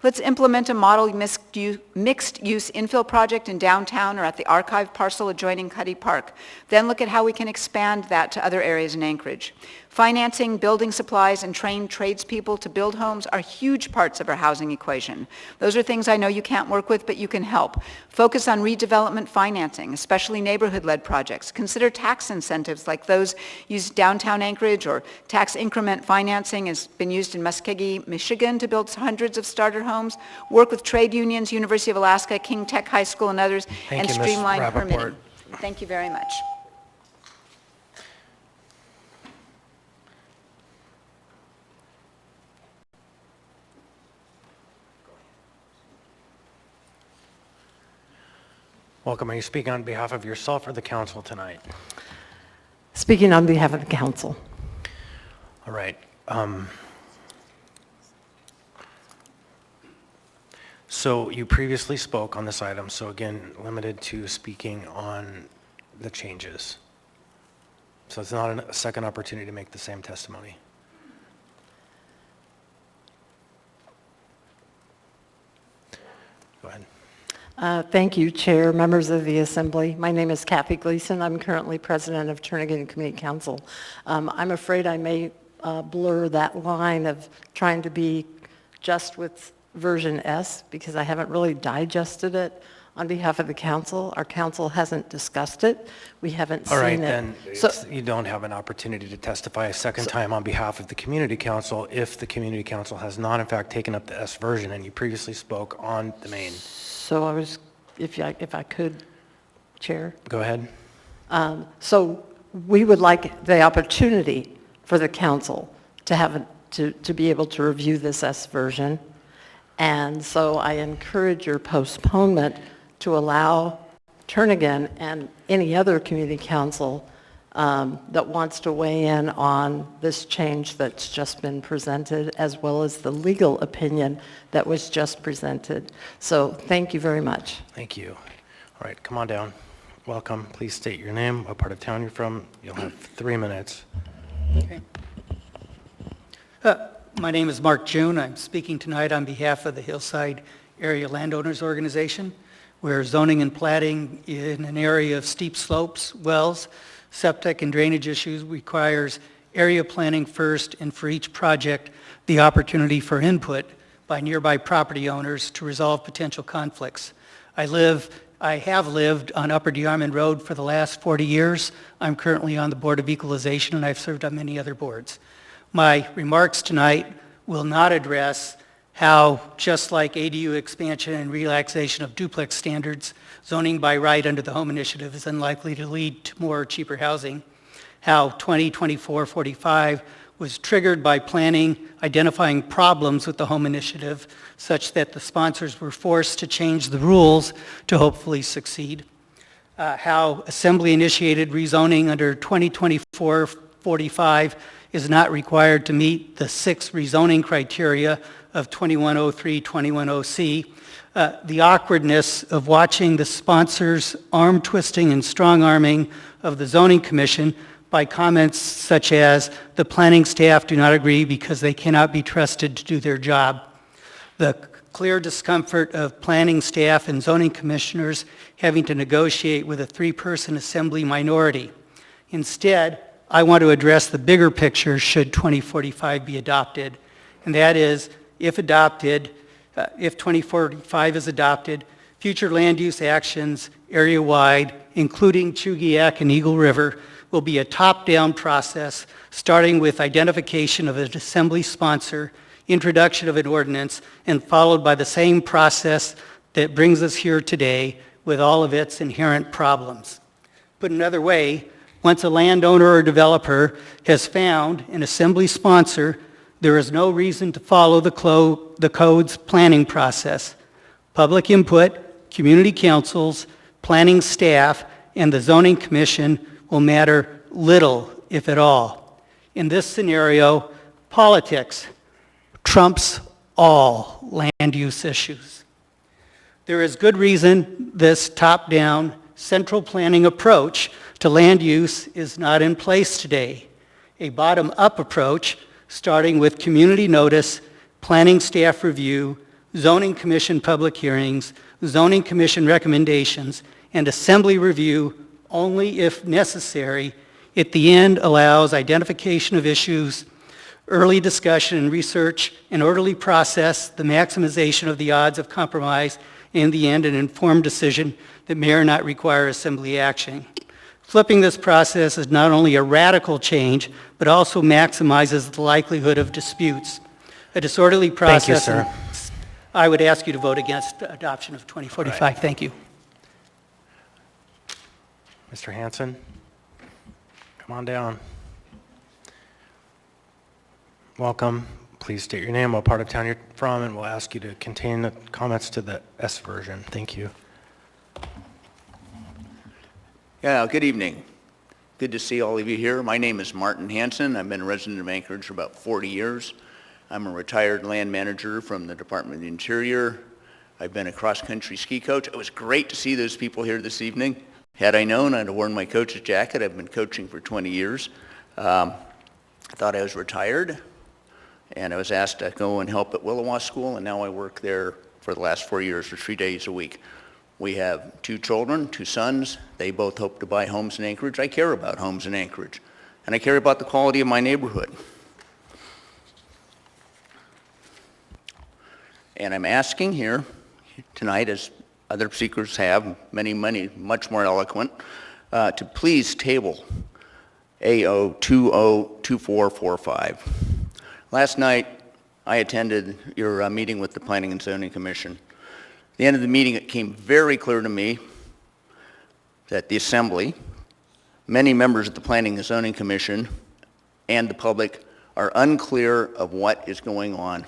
Let's implement a model mixed-use infill project in downtown or at the archive parcel adjoining Cuddy Park. Then look at how we can expand that to other areas in Anchorage. Financing, building supplies, and trained tradespeople to build homes are huge parts of our housing equation. Those are things I know you can't work with, but you can help. Focus on redevelopment financing, especially neighborhood-led projects. Consider tax incentives like those used downtown Anchorage, or tax increment financing has been used in Muskogee, Michigan to build hundreds of starter homes. Work with trade unions, University of Alaska, King Tech High School, and others, and streamline permitting. Thank you very much. Welcome. Are you speaking on behalf of yourself or the council tonight? Speaking on behalf of the council. All right. So you previously spoke on this item, so again, limited to speaking on the changes. So it's not a second opportunity to make the same testimony. Go ahead. Thank you, Chair, members of the Assembly. My name is Kathy Gleason. I'm currently president of Turnagain Community Council. I'm afraid I may blur that line of trying to be just with version S because I haven't really digested it on behalf of the council. Our council hasn't discussed it. We haven't seen it. All right, then you don't have an opportunity to testify a second time on behalf of the community council if the community council has not in fact taken up the S version and you previously spoke on the main. So I was, if I could, Chair. Go ahead. So we would like the opportunity for the council to be able to review this S version. And so I encourage your postponement to allow Turnagain and any other community council that wants to weigh in on this change that's just been presented, as well as the legal opinion that was just presented. So thank you very much. Thank you. All right, come on down. Welcome. Please state your name, what part of town you're from. You'll have 3 minutes. Okay. My name is Mark June. I'm speaking tonight on behalf of the Hillside Area Landowners Organization. We're zoning and platting in an area of steep slopes, wells, septic and drainage issues requires area planning first, and for each project, the opportunity for input by nearby property owners to resolve potential conflicts. I have lived on Upper DeArmond Road for the last 40 years. I'm currently on the Board of Equalization, and I've served on many other boards. My remarks tonight will not address how, just like ADU expansion and relaxation of duplex standards, zoning by right under the Home Initiative is unlikely to lead to more cheaper housing, how 2024-45 was triggered by planning identifying problems with the Home Initiative such that the sponsors were forced to change the rules to hopefully succeed, how Assembly-initiated rezoning under 2024-45 is not required to meet the 6 rezoning criteria of 2103-2100C, the awkwardness of watching the sponsors' arm-twisting and strong-arming of the Zoning Commission by comments such as, the planning staff do not agree because they cannot be trusted to do their job. The clear discomfort of planning staff and zoning commissioners having to negotiate with a 3-person assembly minority. Instead, I want to address the bigger picture should 2045 be adopted, and that is, if 2045 is adopted, future land use actions area-wide, including Chugiak and Eagle River, will be a top-down process, starting with identification of an assembly sponsor, introduction of an ordinance, and followed by the same process that brings us here today with all of its inherent problems. Put another way, once a landowner or developer has found an assembly sponsor, there is no reason to follow the code's planning process. Public input, community councils, planning staff, and the zoning commission will matter little, if at all. In this scenario, politics trumps all land use issues. There is good reason this top-down central planning approach to land use is not in place today. A bottom-up approach, starting with community notice, planning staff review, zoning commission public hearings, zoning commission recommendations, and assembly review only if necessary, at the end allows identification of issues, early discussion and research, an orderly process, the maximization of the odds of compromise, and in the end, an informed decision that may or not require assembly action. Flipping this process is not only a radical change, but also maximizes the likelihood of disputes. A disorderly process. Thank you, sir. I would ask you to vote against adoption of 2045. Right. Thank you. Mr. Hanson, come on down. Welcome. Please state your name, what part of town you're from, and we'll ask you to contain the comments to the S version. Thank you. Yeah, good evening. Good to see all of you here. My name is Martin Hanson. I've been a resident of Anchorage for about 40 years. I'm a retired land manager from the Department of the Interior. I've been a cross-country ski coach. It was great to see those people here this evening. Had I known, I'd have worn my coach's jacket. I've been coaching for 20 years. I thought I was retired, and I was asked to go and help at Willowa School, and now I work there for the last 4 years for 3 days a week. We have 2 children, 2 sons. They both hope to buy homes in Anchorage. I care about homes in Anchorage, and I care about the quality of my neighborhood. And I'm asking here tonight, as other speakers have, many, much more eloquent, to please table AO202445. Last night, I attended your meeting with the Planning and Zoning Commission. At the end of the meeting, it came very clear to me that the Assembly, many members of the Planning and Zoning Commission, and the public are unclear of what is going on.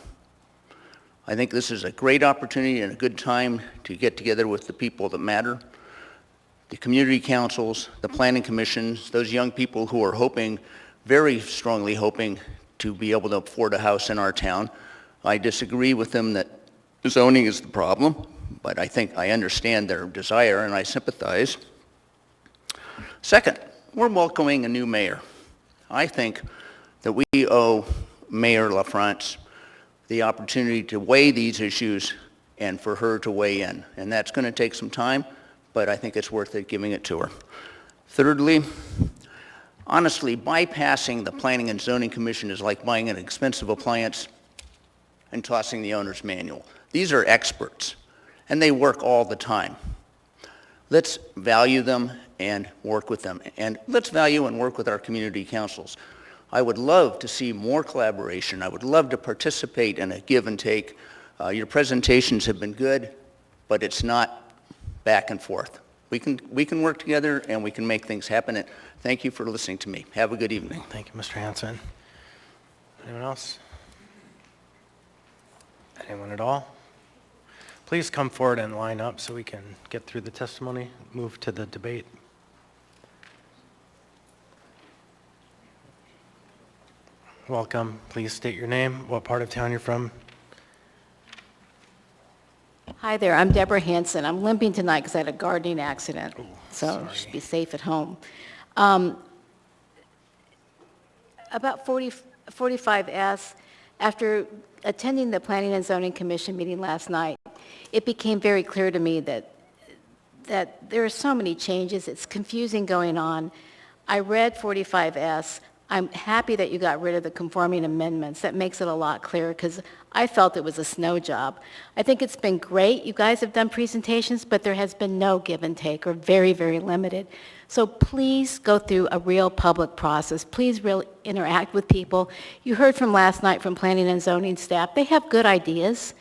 I think this is a great opportunity and a good time to get together with the people that matter, the community councils, the planning commissions, those young people who are hoping, very strongly hoping, to be able to afford a house in our town. I disagree with them that zoning is the problem, but I think I understand their desire and I sympathize. Second, we're welcoming a new mayor. I think that we owe Mayor LaFrance the opportunity to weigh these issues and for her to weigh in. And that's going to take some time, but I think it's worth it giving it to her. Thirdly, honestly, bypassing the Planning and Zoning Commission is like buying an expensive appliance and tossing the owner's manual. These are experts, and they work all the time. Let's value them and work with them. And let's value and work with our community councils. I would love to see more collaboration. I would love to participate in a give and take. Your presentations have been good, but it's not back and forth. We can work together and we can make things happen. And thank you for listening to me. Have a good evening. Thank you, Mr. Hanson. Anyone else? Anyone at all? Please come forward and line up so we can get through the testimony, move to the debate. Welcome. Please state your name, what part of town you're from. Hi there, I'm Deborah Hanson. I'm limping tonight because I had a gardening accident, so just be safe at home. About 45S, after attending the Planning and Zoning Commission meeting last night, it became very clear to me that there are so many changes. It's confusing going on. I read 45S. I'm happy that you got rid of the conforming amendments. That makes it a lot clearer because I felt it was a snow job. I think it's been great. You guys have done presentations, but there has been no give and take or very, very limited. So please go through a real public process. Please really interact with people. You heard from last night from planning and zoning staff. They have good ideas.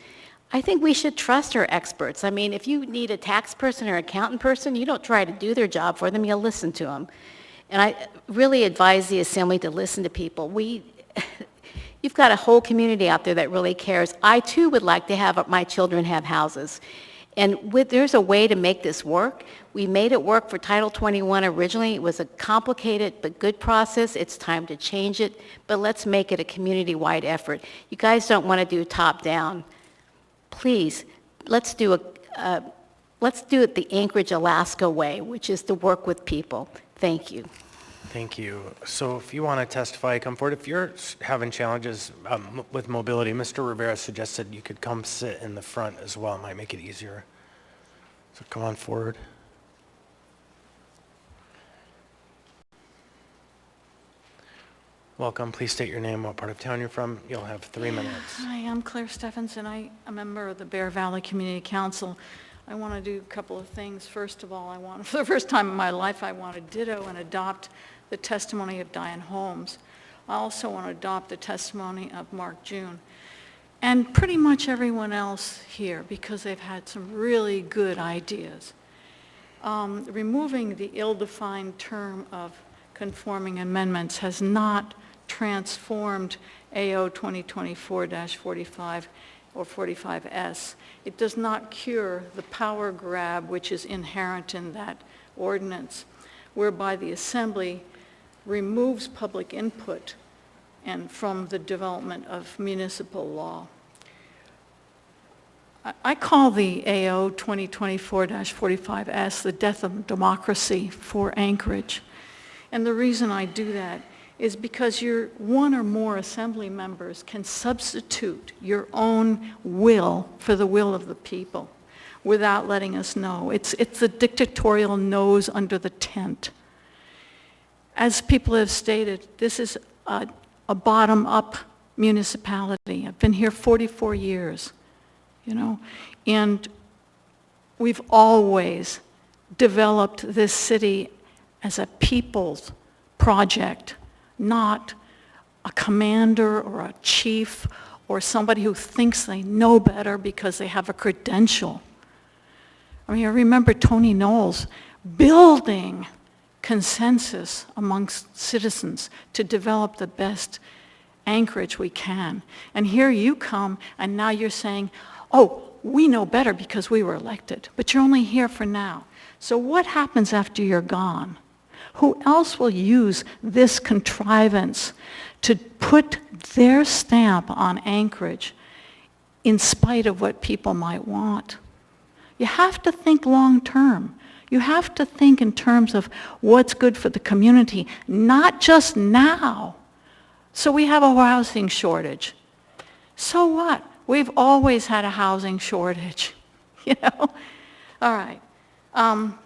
I think we should trust our experts. I mean, if you need a tax person or accountant person, you don't try to do their job for them, you'll listen to them. And I really advise the Assembly to listen to people. You've got a whole community out there that really cares. I too would like to have my children have houses. And there's a way to make this work. We made it work for Title 21 originally. It was a complicated but good process. It's time to change it, but let's make it a community-wide effort. You guys don't want to do top-down. Please, let's do it the Anchorage, Alaska way, which is to work with people. Thank you. Thank you. So if you want to testify, come forward. If you're having challenges with mobility, Mr. Rivera suggested you could come sit in the front as well. It might make it easier. So come on forward. Welcome. Please state your name, what part of town you're from. You'll have 3 minutes. Hi, I'm Claire Stephenson. I'm a member of the Bear Valley Community Council. I want to do a couple of things. First of all, for the first time in my life, I want to ditto and adopt the testimony of Diane Holmes. I also want to adopt the testimony of Mark June and pretty much everyone else here because they've had some really good ideas. Removing the ill-defined term of conforming amendments has not transformed AO 2024-45 or 45S. It does not cure the power grab which is inherent in that ordinance, whereby the Assembly removes public input and from the development of municipal law. I call the AO 2024-45S the death of democracy for Anchorage. And the reason I do that is because your one or more Assembly members can substitute your own will for the will of the people without letting us know. It's the dictatorial nose under the tent. As people have stated, this is a bottom-up municipality. I've been here 44 years, and we've always developed this city as a people's project, not a commander or a chief or somebody who thinks they know better because they have a credential. I mean, I remember Tony Knowles building consensus amongst citizens to develop the best Anchorage we can. And here you come, and now you're saying, oh, we know better because we were elected, but you're only here for now. So what happens after you're gone? Who else will use this contrivance to put their stamp on Anchorage in spite of what people might want? You have to think long term. You have to think in terms of what's good for the community, not just now. So we have a housing shortage. So what? We've always had a housing shortage, you know? All right.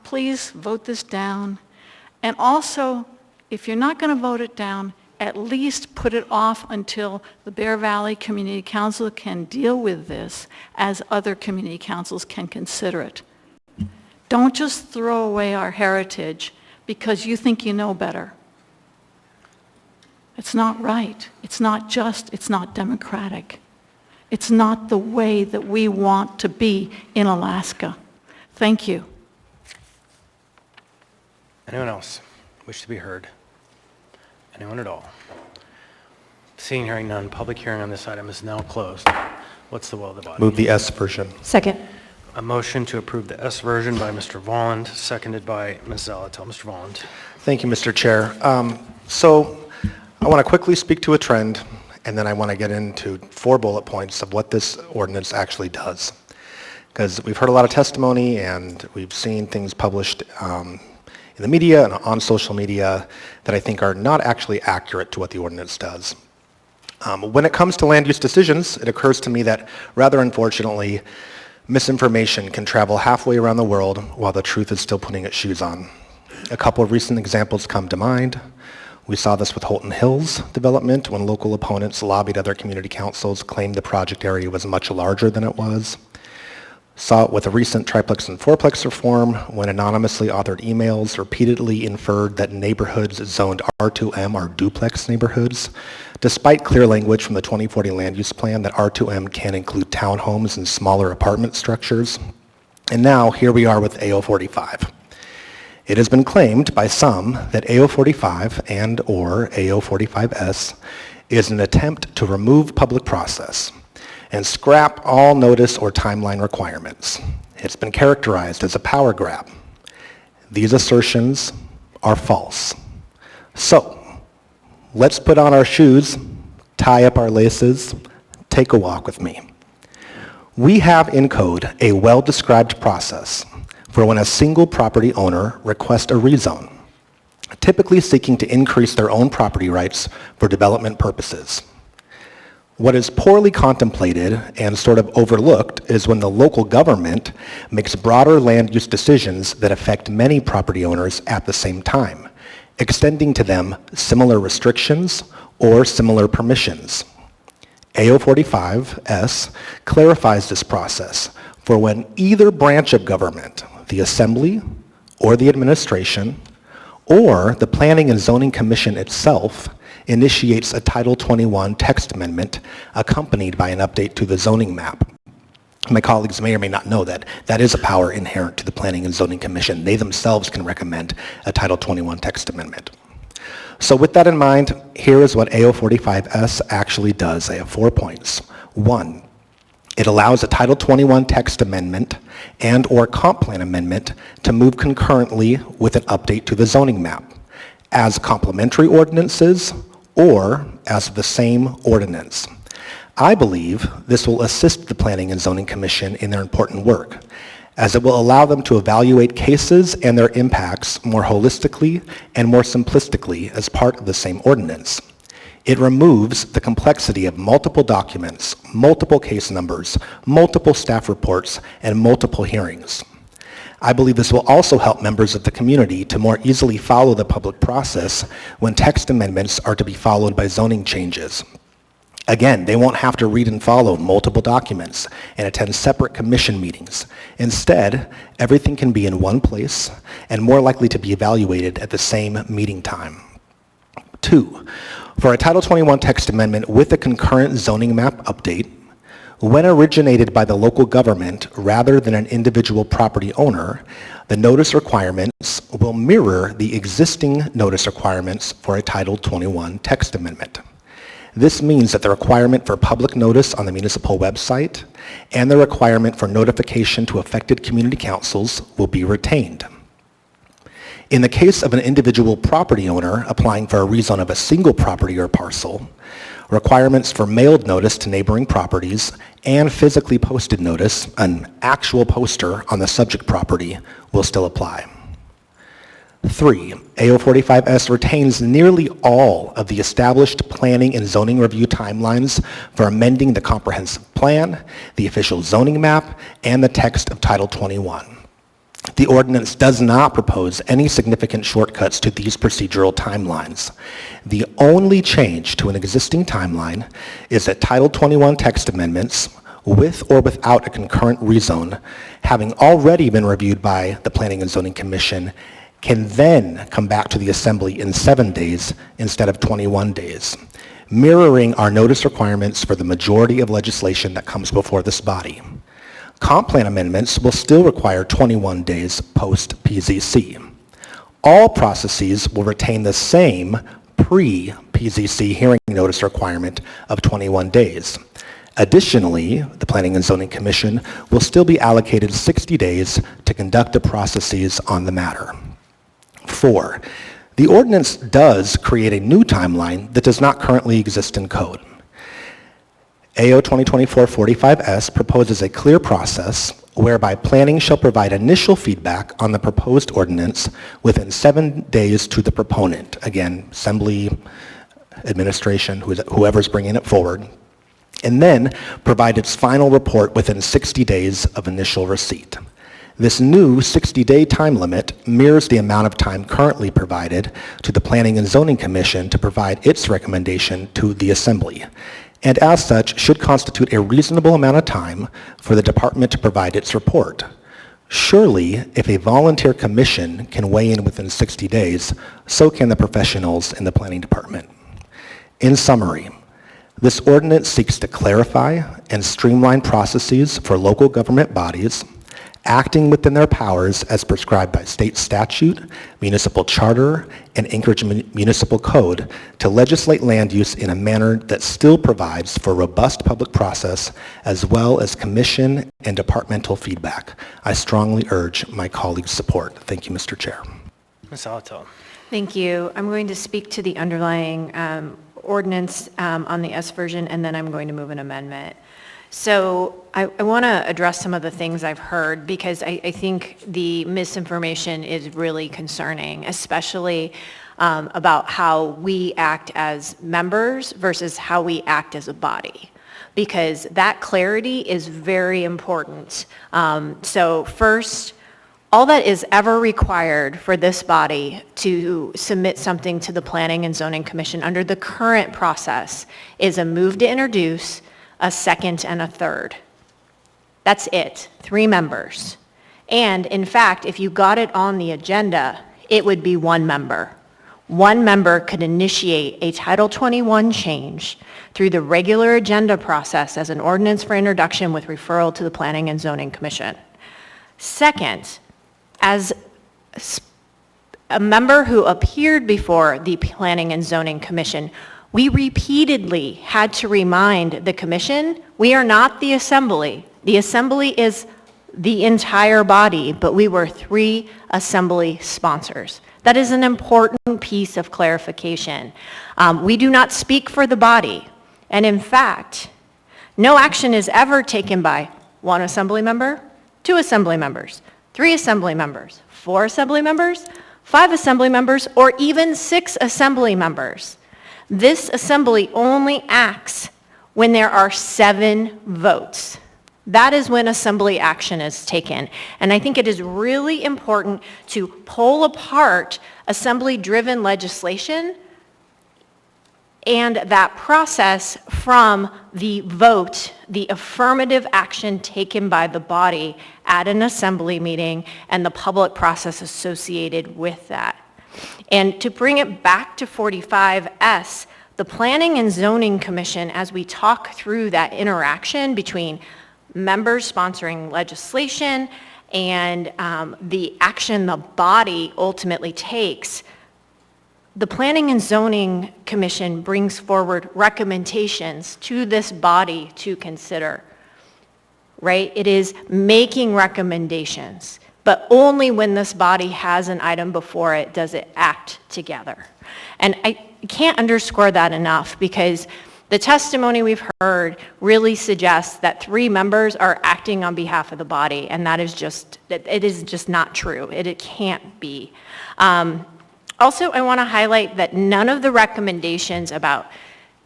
Please vote this down. And also, if you're not going to vote it down, at least put it off until the Bear Valley Community Council can deal with this as other community councils can consider it. Don't just throw away our heritage because you think you know better. It's not right. It's not just. It's not democratic. It's not the way that we want to be in Alaska. Thank you. Anyone else wish to be heard? Anyone at all? Seeing, hearing none, public hearing on this item is now closed. What's the will of the body? Move the S version. Second. A motion to approve the S version by Mr. Volland, seconded by Ms. Zalatel. Mr. Volland. Thank you, Mr. Chair. So I want to quickly speak to a trend, and then I want to get into 4 bullet points of what this ordinance actually does. Because we've heard a lot of testimony, and we've seen things published in the media and on social media that I think are not actually accurate to what the ordinance does. When it comes to land use decisions, it occurs to me that, rather unfortunately, misinformation can travel halfway around the world while the truth is still putting its shoes on. A couple of recent examples come to mind. We saw this with Holton Hills development when local opponents lobbied other community councils, claimed the project area was much larger than it was. Saw it with a recent triplex and fourplex reform when anonymously authored emails repeatedly inferred that neighborhoods zoned R2M are duplex neighborhoods, despite clear language from the 2040 land use plan that R2M can include townhomes and smaller apartment structures. And now here we are with AO45. It has been claimed by some that AO45 and or AO45S is an attempt to remove public process and scrap all notice or timeline requirements. It's been characterized as a power grab. These assertions are false. So, let's put on our shoes, tie up our laces, take a walk with me. We have in code a well-described process for when a single property owner requests a rezone, typically seeking to increase their own property rights for development purposes. What is poorly contemplated and sort of overlooked is when the local government makes broader land use decisions that affect many property owners at the same time, extending to them similar restrictions or similar permissions. AO45S clarifies this process for when either branch of government, the Assembly or the administration, or the Planning and Zoning Commission itself, initiates a Title 21 text amendment accompanied by an update to the zoning map. My colleagues may or may not know that that is a power inherent to the Planning and Zoning Commission. They themselves can recommend a Title 21 text amendment. So with that in mind, here is what AO45S actually does. I have 4 points. 1, it allows a Title 21 text amendment and or comp plan amendment to move concurrently with an update to the zoning map as complementary ordinances or as the same ordinance. I believe this will assist the Planning and Zoning Commission in their important work, as it will allow them to evaluate cases and their impacts more holistically and more simplistically as part of the same ordinance. It removes the complexity of multiple documents, multiple case numbers, multiple staff reports, and multiple hearings. I believe this will also help members of the community to more easily follow the public process when text amendments are to be followed by zoning changes. Again, they won't have to read and follow multiple documents and attend separate commission meetings. Instead, everything can be in one place and more likely to be evaluated at the same meeting time. 2, for a Title 21 text amendment with a concurrent zoning map update, when originated by the local government rather than an individual property owner, the notice requirements will mirror the existing notice requirements for a Title 21 text amendment. This means that the requirement for public notice on the municipal website and the requirement for notification to affected community councils will be retained. In the case of an individual property owner applying for a rezone of a single property or parcel, requirements for mailed notice to neighboring properties and physically posted notice, an actual poster on the subject property, will still apply. 3, AO45S retains nearly all of the established planning and zoning review timelines for amending the comprehensive plan, the official zoning map, and the text of Title 21. The ordinance does not propose any significant shortcuts to these procedural timelines. The only change to an existing timeline is that Title 21 text amendments, with or without a concurrent rezone, having already been reviewed by the Planning and Zoning Commission, can then come back to the Assembly in 7 days instead of 21 days, mirroring our notice requirements for the majority of legislation that comes before this body. Comp plan amendments will still require 21 days post-PZC. All processes will retain the same pre-PZC hearing notice requirement of 21 days. Additionally, the Planning and Zoning Commission will still be allocated 60 days to conduct the processes on the matter. 4, the ordinance does create a new timeline that does not currently exist in code. AO 2024-45S proposes a clear process whereby planning shall provide initial feedback on the proposed ordinance within 7 days to the proponent, again, Assembly, administration, whoever's bringing it forward, and then provide its final report within 60 days of initial receipt. This new 60-day time limit mirrors the amount of time currently provided to the Planning and Zoning Commission to provide its recommendation to the Assembly, and as such should constitute a reasonable amount of time for the department to provide its report. Surely, if a volunteer commission can weigh in within 60 days, so can the professionals in the planning department. In summary, this ordinance seeks to clarify and streamline processes for local government bodies acting within their powers as prescribed by state statute, municipal charter, and Anchorage Municipal Code to legislate land use in a manner that still provides for robust public process as well as commission and departmental feedback. I strongly urge my colleagues' support. Thank you, Mr. Chair. Ms. Alatel. Thank you. I'm going to speak to the underlying ordinance on the S version, and then I'm going to move an amendment. So I want to address some of the things I've heard because I think the misinformation is really concerning, especially about how we act as members versus how we act as a body, because that clarity is very important. So first, all that is ever required for this body to submit something to the Planning and Zoning Commission under the current process is a move to introduce, a second, and a third. That's it, 3 members. And in fact, if you got it on the agenda, it would be 1 member. 1 member could initiate a Title 21 change through the regular agenda process as an ordinance for introduction with referral to the Planning and Zoning Commission. Second, as a member who appeared before the Planning and Zoning Commission, we repeatedly had to remind the commission, we are not the Assembly. The Assembly is the entire body, but we were 3 Assembly sponsors. That is an important piece of clarification. We do not speak for the body. And in fact, no action is ever taken by 1 Assembly member, 2 Assembly members, 3 Assembly members, 4 Assembly members, 5 Assembly members, or even 6 Assembly members. This Assembly only acts when there are 7 votes. That is when Assembly action is taken. And I think it is really important to pull apart Assembly-driven legislation and that process from the vote, the affirmative action taken by the body at an Assembly meeting and the public process associated with that. And to bring it back to 45S, the Planning and Zoning Commission, as we talk through that interaction between members sponsoring legislation and the action the body ultimately takes, the Planning and Zoning Commission brings forward recommendations to this body to consider, right? It is making recommendations, but only when this body has an item before it does it act together. And I can't underscore that enough, because the testimony we've heard really suggests that 3 members are acting on behalf of the body, and that is just, it is just not true. It can't be. Also, I want to highlight that none of the recommendations about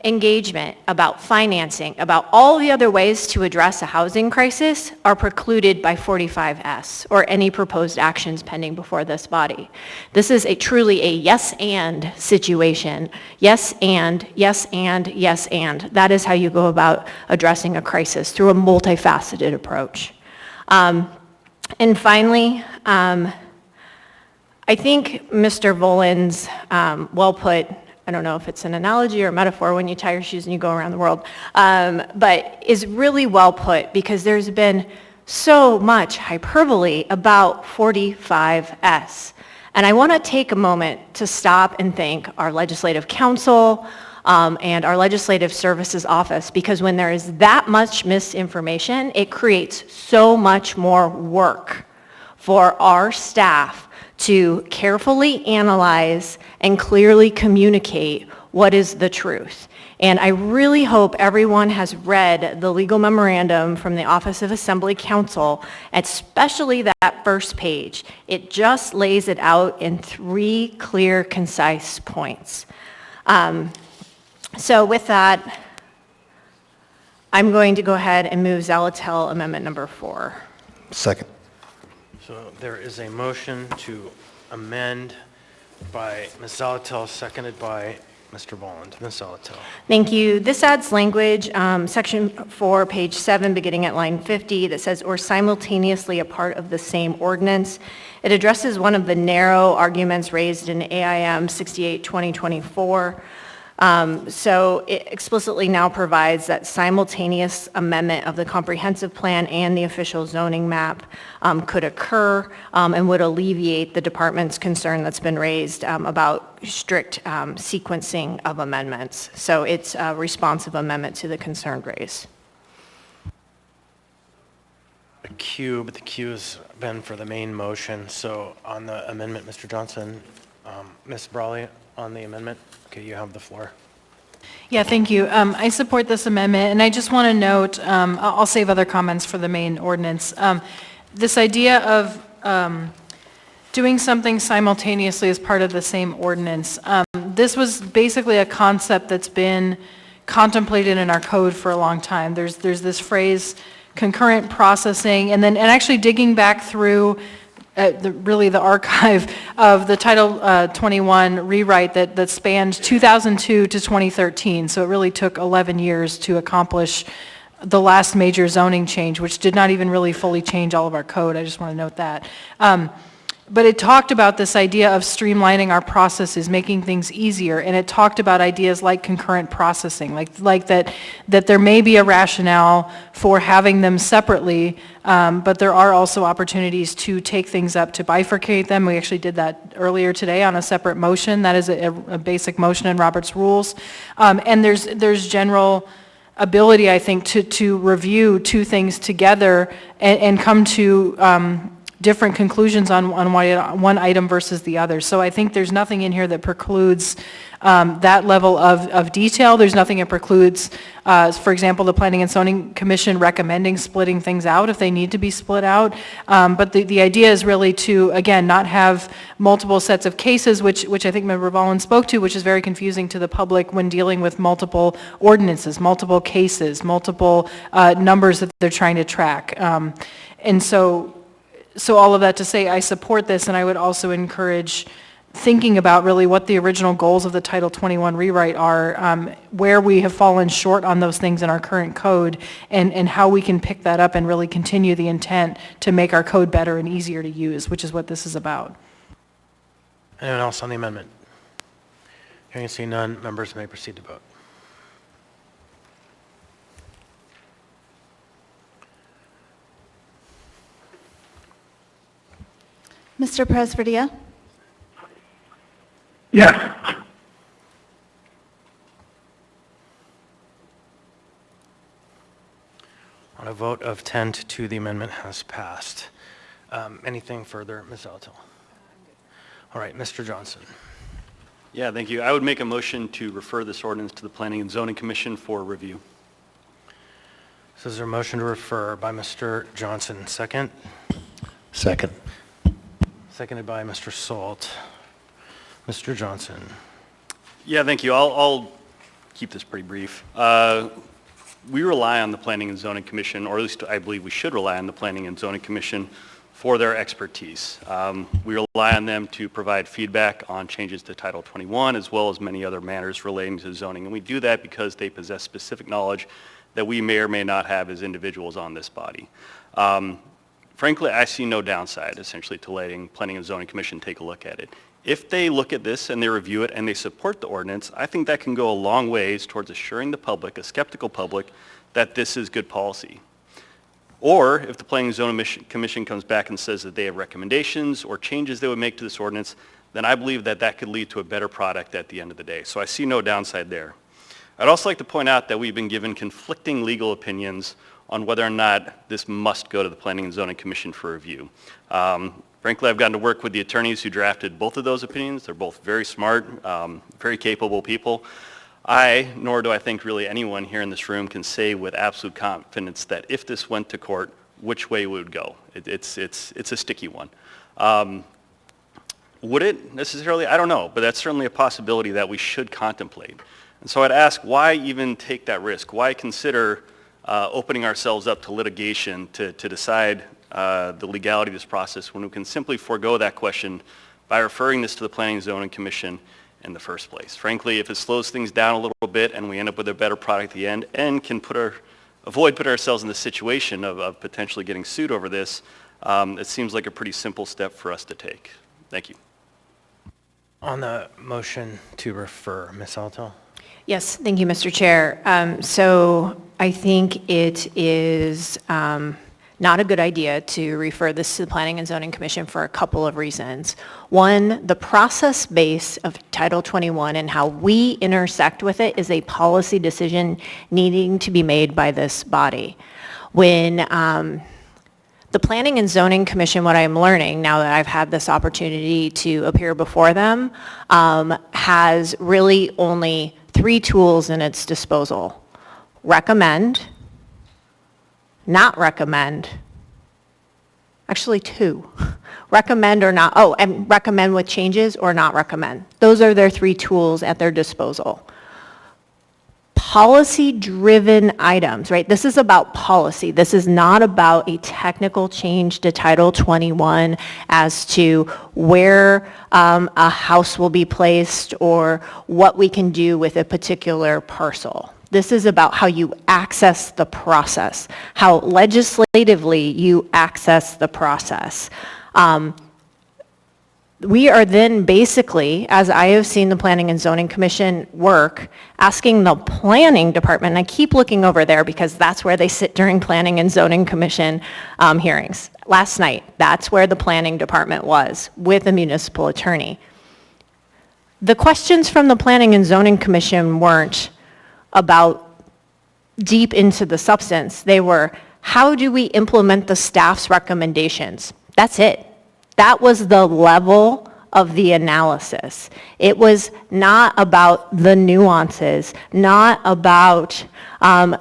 engagement, about financing, about all the other ways to address a housing crisis are precluded by 45S or any proposed actions pending before this body. This is truly a yes and situation. Yes and, yes and, yes and. That is how you go about addressing a crisis, through a multifaceted approach. And finally, I think Mr. Volan's well put, I don't know if it's an analogy or a metaphor when you tie your shoes and you go around the world, but is really well put, because there's been so much hyperbole about 45S. And I want to take a moment to stop and thank our Legislative Council and our Legislative Services Office, because when there is that much misinformation, it creates so much more work for our staff to carefully analyze and clearly communicate what is the truth. And I really hope everyone has read the legal memorandum from the Office of Assembly Counsel, especially that first page. It just lays it out in 3 clear, concise points. So with that, I'm going to go ahead and move Zalatel Amendment number 4. Second. So there is a motion to amend by Ms. Zalatel, seconded by Mr. Boland. Ms. Zalatel. Thank you. This adds language, section 4, page 7, beginning at line 50, that says, or simultaneously a part of the same ordinance. It addresses one of the narrow arguments raised in AIM 68-2024. So it explicitly now provides that simultaneous amendment of the comprehensive plan and the official zoning map could occur and would alleviate the department's concern that's been raised about strict sequencing of amendments. So it's a responsive amendment to the concern raised. A queue, but the queue has been for the main motion. So on the amendment, Mr. Johnson, Ms. Brawley, on the amendment, okay, you have the floor. Yeah, thank you. I support this amendment, and I just want to note, I'll save other comments for the main ordinance. This idea of doing something simultaneously as part of the same ordinance, this was basically a concept that's been contemplated in our code for a long time. There's this phrase, concurrent processing, and actually digging back through the archive of the Title 21 rewrite that spanned 2002 to 2013. So it really took 11 years to accomplish the last major zoning change, which did not even really fully change all of our code. I just want to note that. But it talked about this idea of streamlining our processes, making things easier, and it talked about ideas like concurrent processing, like that there may be a rationale for having them separately, but there are also opportunities to take things up, to bifurcate them. We actually did that earlier today on a separate motion. That is a basic motion in Robert's rules. And there's general ability, I think, to review 2 things together and come to different conclusions on one item versus the other. So I think there's nothing in here that precludes that level of detail. There's nothing that precludes, for example, the Planning and Zoning Commission recommending splitting things out if they need to be split out. But the idea is really to, again, not have multiple sets of cases, which I think Member Volin spoke to, which is very confusing to the public when dealing with multiple ordinances, multiple cases, multiple numbers that they're trying to track. And so all of that to say, I support this, and I would also encourage thinking about really what the original goals of the Title 21 rewrite are, where we have fallen short on those things in our current code, and how we can pick that up and really continue the intent to make our code better and easier to use, which is what this is about. Anyone else on the amendment? Hearing and seeing none, members may proceed to vote. Mr. Presverdia? Yes. On a vote of 10 to 2, the amendment has passed. Anything further, Ms. Zalatel? All right, Mr. Johnson. Yeah, thank you. I would make a motion to refer this ordinance to the Planning and Zoning Commission for review. So is there a motion to refer by Mr. Johnson? Second? Second. Seconded by Mr. Salt. Mr. Johnson. Yeah, thank you. I'll keep this pretty brief. We rely on the Planning and Zoning Commission, or at least I believe we should rely on the Planning and Zoning Commission for their expertise. We rely on them to provide feedback on changes to Title 21 as well as many other matters relating to zoning. And we do that because they possess specific knowledge that we may or may not have as individuals on this body. Frankly, I see no downside essentially to letting Planning and Zoning Commission take a look at it. If they look at this and they review it and they support the ordinance, I think that can go a long ways towards assuring the public, a skeptical public, that this is good policy. Or if the Planning and Zoning Commission comes back and says that they have recommendations or changes they would make to this ordinance, then I believe that that could lead to a better product at the end of the day. So I see no downside there. I'd also like to point out that we've been given conflicting legal opinions on whether or not this must go to the Planning and Zoning Commission for review. Frankly, I've gotten to work with the attorneys who drafted both of those opinions. They're both very smart, very capable people. Nor do I think really anyone here in this room can say with absolute confidence that if this went to court, which way it would go. It's a sticky one. Would it necessarily? I don't know, but that's certainly a possibility that we should contemplate. And so I'd ask, why even take that risk? Why consider opening ourselves up to litigation to decide the legality of this process when we can simply forego that question by referring this to the Planning and Zoning Commission in the first place? Frankly, if it slows things down a little bit and we end up with a better product at the end and can avoid putting ourselves in the situation of potentially getting sued over this, it seems like a pretty simple step for us to take. Thank you. On the motion to refer, Ms. Zalatel? Yes, thank you, Mr. Chair. So I think it is not a good idea to refer this to the Planning and Zoning Commission for a couple of reasons. One, the process base of Title 21 and how we intersect with it is a policy decision needing to be made by this body. When the Planning and Zoning Commission, what I'm learning now that I've had this opportunity to appear before them, has really only 3 tools in its disposal: recommend, not recommend, actually 2, recommend or not, and recommend with changes or not recommend. Those are their 3 tools at their disposal. Policy-driven items, right? This is about policy. This is not about a technical change to Title 21 as to where a house will be placed or what we can do with a particular parcel. This is about how you access the process, how legislatively you access the process. We are then basically, as I have seen the Planning and Zoning Commission work, asking the Planning Department, and I keep looking over there because that's where they sit during Planning and Zoning Commission hearings. Last night, that's where the Planning Department was with a municipal attorney. The questions from the Planning and Zoning Commission weren't about deep into the substance. They were, how do we implement the staff's recommendations? That's it. That was the level of the analysis. It was not about the nuances, not about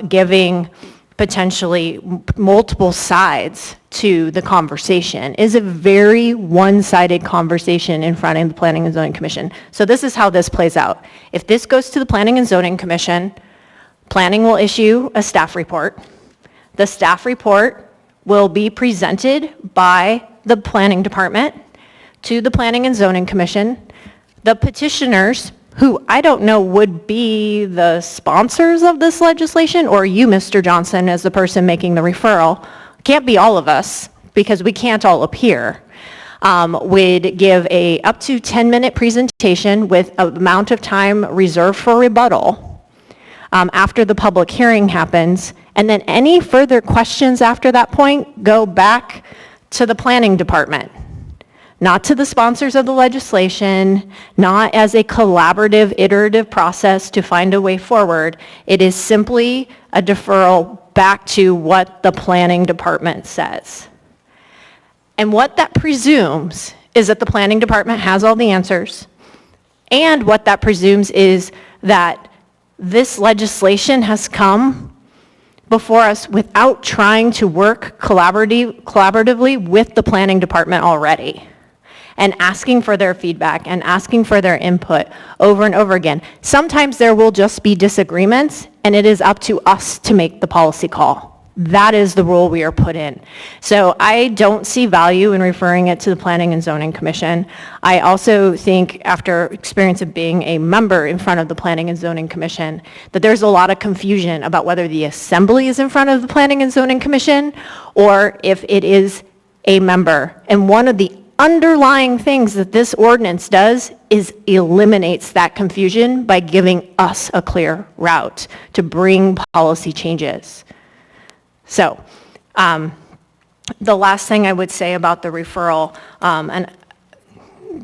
giving potentially multiple sides to the conversation. It is a very one-sided conversation in front of the Planning and Zoning Commission. So this is how this plays out. If this goes to the Planning and Zoning Commission, Planning will issue a staff report. The staff report will be presented by the Planning Department to the Planning and Zoning Commission. The petitioners, who I don't know would be the sponsors of this legislation, or you, Mr. Johnson, as the person making the referral, can't be all of us because we can't all appear, would give a up to 10-minute presentation with an amount of time reserved for rebuttal after the public hearing happens, and then any further questions after that point go back to the Planning Department. not to the sponsors of the legislation, not as a collaborative, iterative process to find a way forward. It is simply a deferral back to what the planning department says. And what that presumes is that the planning department has all the answers. And what that presumes is that this legislation has come before us without trying to work collaboratively with the planning department already, and asking for their feedback and asking for their input over and over again. Sometimes there will just be disagreements, and it is up to us to make the policy call. That is the rule we are put in. So I don't see value in referring it to the Planning and Zoning Commission. I also think, after experience of being a member in front of the Planning and Zoning Commission, that there's a lot of confusion about whether the Assembly is in front of the Planning and Zoning Commission or if it is a member. And one of the underlying things that this ordinance does is eliminates that confusion by giving us a clear route to bring policy changes. So, the last thing I would say about the referral, and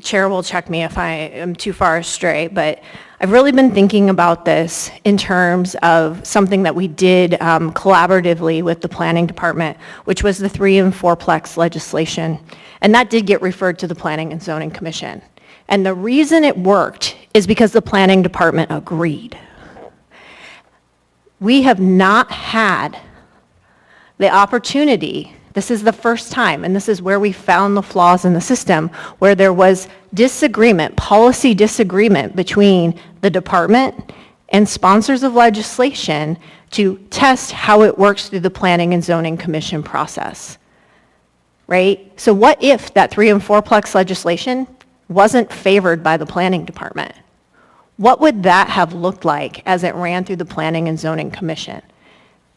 Chair will check me if I am too far astray, but I've really been thinking about this in terms of something that we did collaboratively with the Planning Department, which was the 3 and 4-plex legislation. And that did get referred to the Planning and Zoning Commission. And the reason it worked is because the Planning Department agreed. We have not had the opportunity, this is the first time, and this is where we found the flaws in the system, where there was disagreement, policy disagreement between the department and sponsors of legislation to test how it works through the Planning and Zoning Commission process, right? So what if that 3 and 4-plex legislation wasn't favored by the Planning Department? What would that have looked like as it ran through the Planning and Zoning Commission?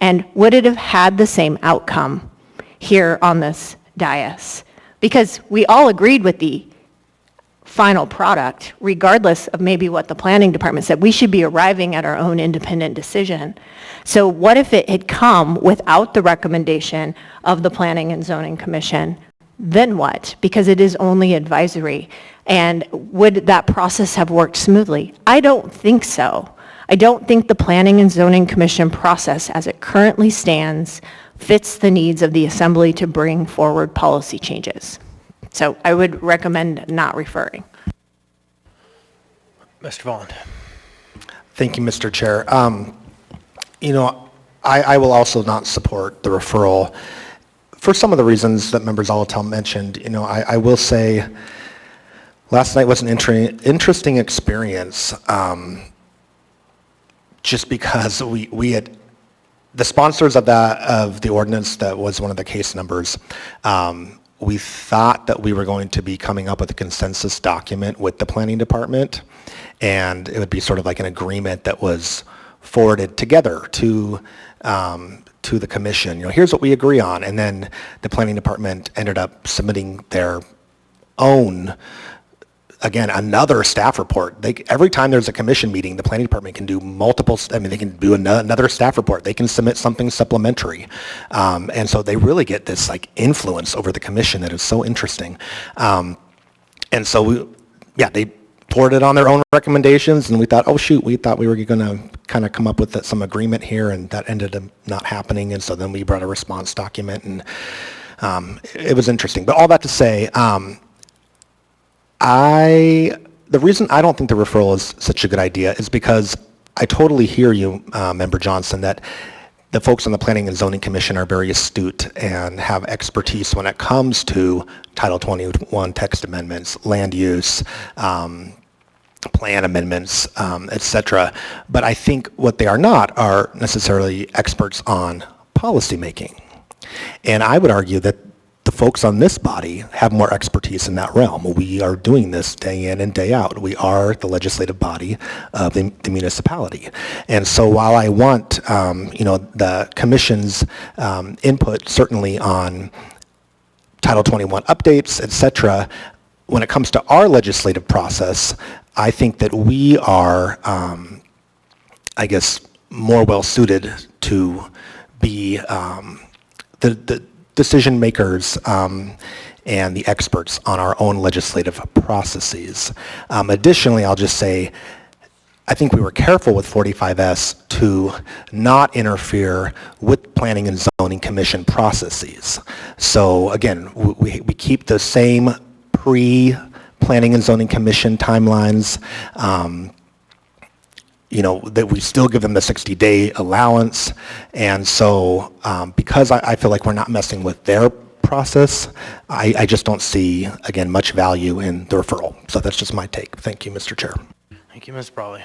And would it have had the same outcome here on this dais? Because we all agreed with the final product, regardless of maybe what the planning department said. We should be arriving at our own independent decision. So what if it had come without the recommendation of the Planning and Zoning Commission? Then what? Because it is only advisory. And would that process have worked smoothly? I don't think so. I don't think the Planning and Zoning Commission process as it currently stands fits the needs of the Assembly to bring forward policy changes. So I would recommend not referring. Mr. Vaughn. Thank you, Mr. Chair. I will also not support the referral for some of the reasons that Member Zolotel mentioned. I will say last night was an interesting experience. Just because we had, the sponsors of the ordinance, that was one of the case numbers, we thought that we were going to be coming up with a consensus document with the planning department, and it would be sort of like an agreement that was forwarded together to the commission. Here's what we agree on, and then the planning department ended up submitting their own, again, another staff report. Every time there's a commission meeting, the planning department can do they can do another staff report. They can submit something supplementary. And so they really get this influence over the commission that is so interesting. And so they poured it on their own recommendations, and we thought, oh shoot, we thought we were going to kind of come up with some agreement here, and that ended up not happening. And so then we brought a response document, and it was interesting. But all that to say, the reason I don't think the referral is such a good idea is because I totally hear you, Member Johnson, that the folks on the Planning and Zoning Commission are very astute and have expertise when it comes to Title 21 text amendments, land use, plan amendments, etc. But I think what they are not are necessarily experts on policymaking. And I would argue that the folks on this body have more expertise in that realm. We are doing this day in and day out. We are the legislative body of the municipality. And so while I want the commission's input certainly on Title 21 updates, etc., when it comes to our legislative process, I think that we are, more well suited to be the decision makers and the experts on our own legislative processes. Additionally, I'll just say, I think we were careful with 45S to not interfere with Planning and Zoning Commission processes. So again, we keep the same pre-Planning and Zoning Commission timelines. That we still give them the 60-day allowance. And so because I feel like we're not messing with their process, I just don't see, again, much value in the referral. So that's just my take. Thank you, Mr. Chair. Thank you, Ms. Brawley.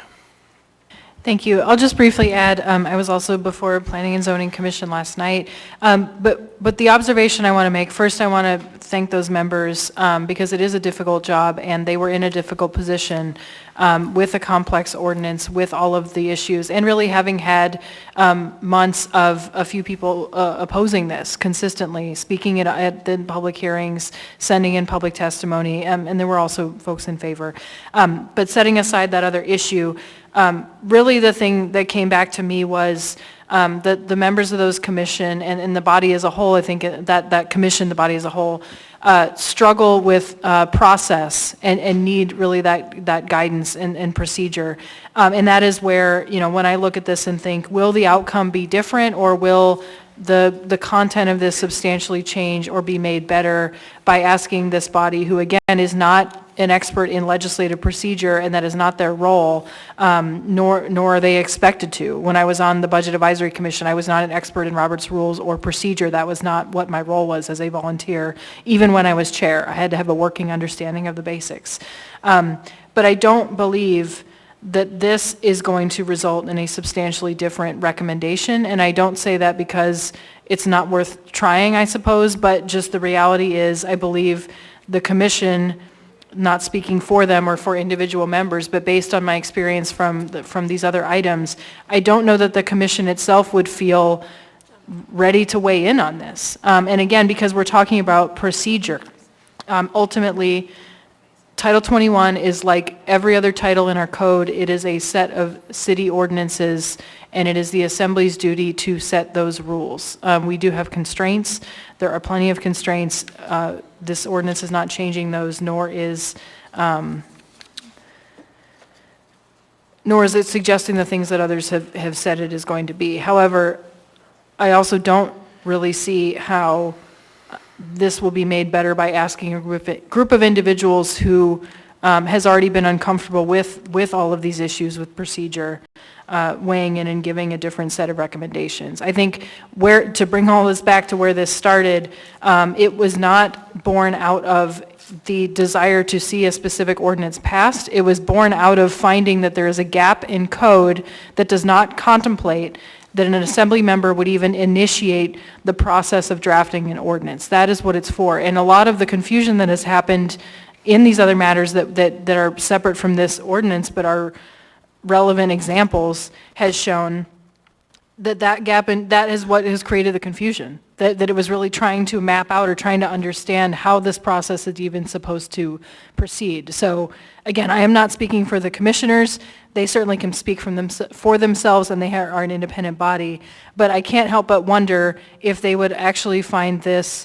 Thank you. I'll just briefly add, I was also before Planning and Zoning Commission last night, but the observation I want to make, first I want to thank those members because it is a difficult job and they were in a difficult position with a complex ordinance, with all of the issues, and really having had months of a few people opposing this consistently, speaking at the public hearings, sending in public testimony, and there were also folks in favor. But setting aside that other issue, really the thing that came back to me was that the members of those commission and the body as a whole, I think that commission, the body as a whole, struggle with process and need really that guidance and procedure. And that is where, when I look at this and think, will the outcome be different, or will the content of this substantially change or be made better by asking this body, who again is not an expert in legislative procedure, and that is not their role, nor are they expected to. When I was on the Budget Advisory Commission, I was not an expert in Robert's Rules or procedure. That was not what my role was as a volunteer. Even when I was chair, I had to have a working understanding of the basics. But I don't believe that this is going to result in a substantially different recommendation, and I don't say that because it's not worth trying, I suppose, but just the reality is, I believe the commission, not speaking for them or for individual members, but based on my experience from these other items, I don't know that the commission itself would feel ready to weigh in on this. And again, because we're talking about procedure, ultimately, Title 21 is like every other title in our code. It is a set of city ordinances, and it is the Assembly's duty to set those rules. We do have constraints. There are plenty of constraints. This ordinance is not changing those, nor is it suggesting the things that others have said it is going to be. However, I also don't really see how this will be made better by asking a group of individuals who has already been uncomfortable with all of these issues with procedure, weighing in and giving a different set of recommendations. I think to bring all this back to where this started, it was not born out of the desire to see a specific ordinance passed. It was born out of finding that there is a gap in code that does not contemplate that an assembly member would even initiate the process of drafting an ordinance. That is what it's for. And a lot of the confusion that has happened in these other matters that are separate from this ordinance but are relevant examples has shown that gap, and that is what has created the confusion, that it was really trying to map out or trying to understand how this process is even supposed to proceed. So again, I am not speaking for the commissioners. They certainly can speak for themselves, and they are an independent body, but I can't help but wonder if they would actually find this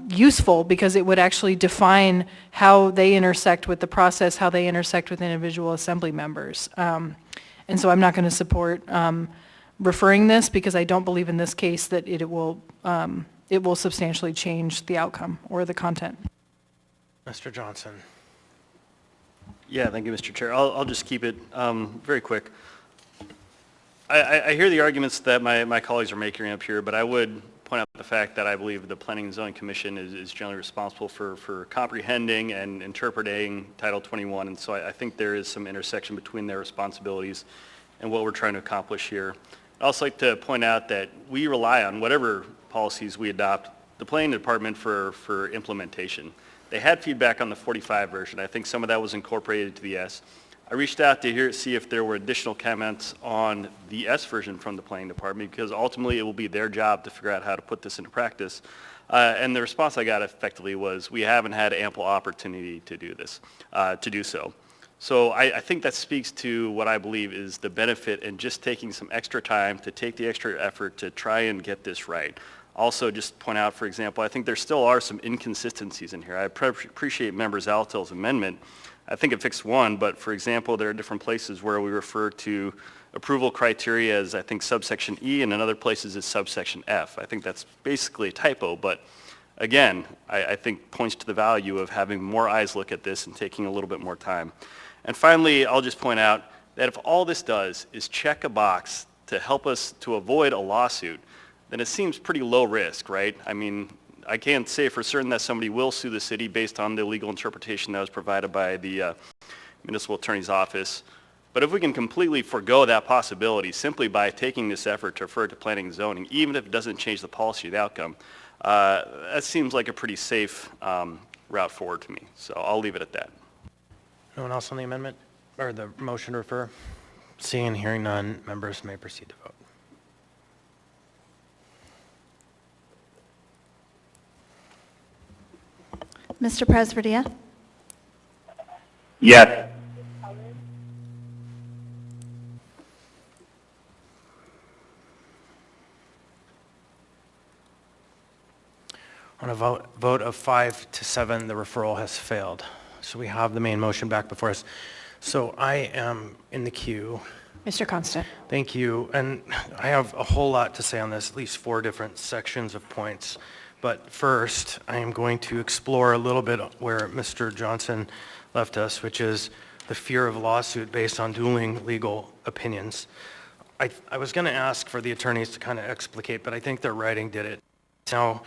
useful, because it would actually define how they intersect with the process, how they intersect with individual assembly members. And so I'm not going to support referring this, because I don't believe in this case that it will substantially change the outcome or the content. Mr. Johnson. Yeah, thank you, Mr. Chair. I'll just keep it very quick. I hear the arguments that my colleagues are making up here, but I would point out the fact that I believe the Planning and Zoning Commission is generally responsible for comprehending and interpreting Title 21, and so I think there is some intersection between their responsibilities and what we're trying to accomplish here. I'd also like to point out that we rely on whatever policies we adopt, the Planning Department for implementation. They had feedback on the 45 version. I think some of that was incorporated to the S. I reached out to see if there were additional comments on the S version from the Planning Department, because ultimately it will be their job to figure out how to put this into practice. And the response I got effectively was, we haven't had ample opportunity to do so. So I think that speaks to what I believe is the benefit in just taking some extra time to take the extra effort to try and get this right. Also, just point out, for example, I think there still are some inconsistencies in here. I appreciate Member Zalatel's amendment. I think it fixed one, but for example, there are different places where we refer to approval criteria as, I think, subsection E, and in other places as subsection F. I think that's basically a typo, but again, I think points to the value of having more eyes look at this and taking a little bit more time. And finally, I'll just point out that if all this does is check a box to help us to avoid a lawsuit, then it seems pretty low risk, right? I mean, I can't say for certain that somebody will sue the city based on the legal interpretation that was provided by the municipal attorney's office. But if we can completely forego that possibility simply by taking this effort to refer to planning and zoning, even if it doesn't change the policy or the outcome, that seems like a pretty safe route forward to me. So I'll leave it at that. No one else on the amendment or the motion to refer? Seeing and hearing none, members may proceed to vote. Mr. Presverdia? Yes. On a vote of 5 to 7, the referral has failed. So we have the main motion back before us. So I am in the queue. Mr. Constant. Thank you. And I have a whole lot to say on this, at least 4 different sections of points. But first, I am going to explore a little bit where Mr. Johnson left us, which is the fear of lawsuit based on dueling legal opinions. I was going to ask for the attorneys to kind of explicate, but I think their writing did it. Now,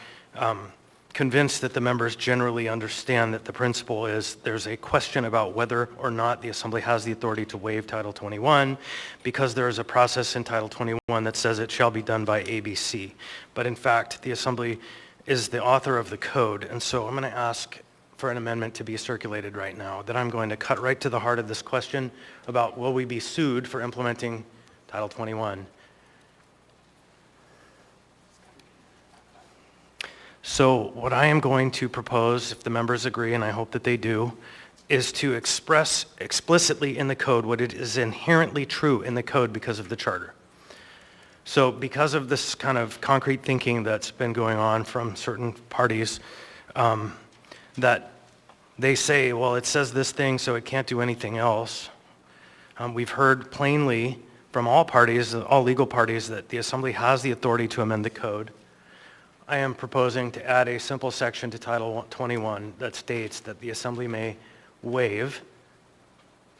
convinced that the members generally understand that the principle is there's a question about whether or not the Assembly has the authority to waive Title 21 because there is a process in Title 21 that says it shall be done by ABC. But in fact, the Assembly is the author of the code, and so I'm going to ask for an amendment to be circulated right now that I'm going to cut right to the heart of this question about will we be sued for implementing Title 21. So what I am going to propose, if the members agree, and I hope that they do, is to express explicitly in the code what it is inherently true in the code because of the charter. So because of this kind of concrete thinking that's been going on from certain parties, that they say, well, it says this thing, so it can't do anything else. We've heard plainly from all parties, all legal parties, that the Assembly has the authority to amend the code. I am proposing to add a simple section to Title 21 that states that the Assembly may waive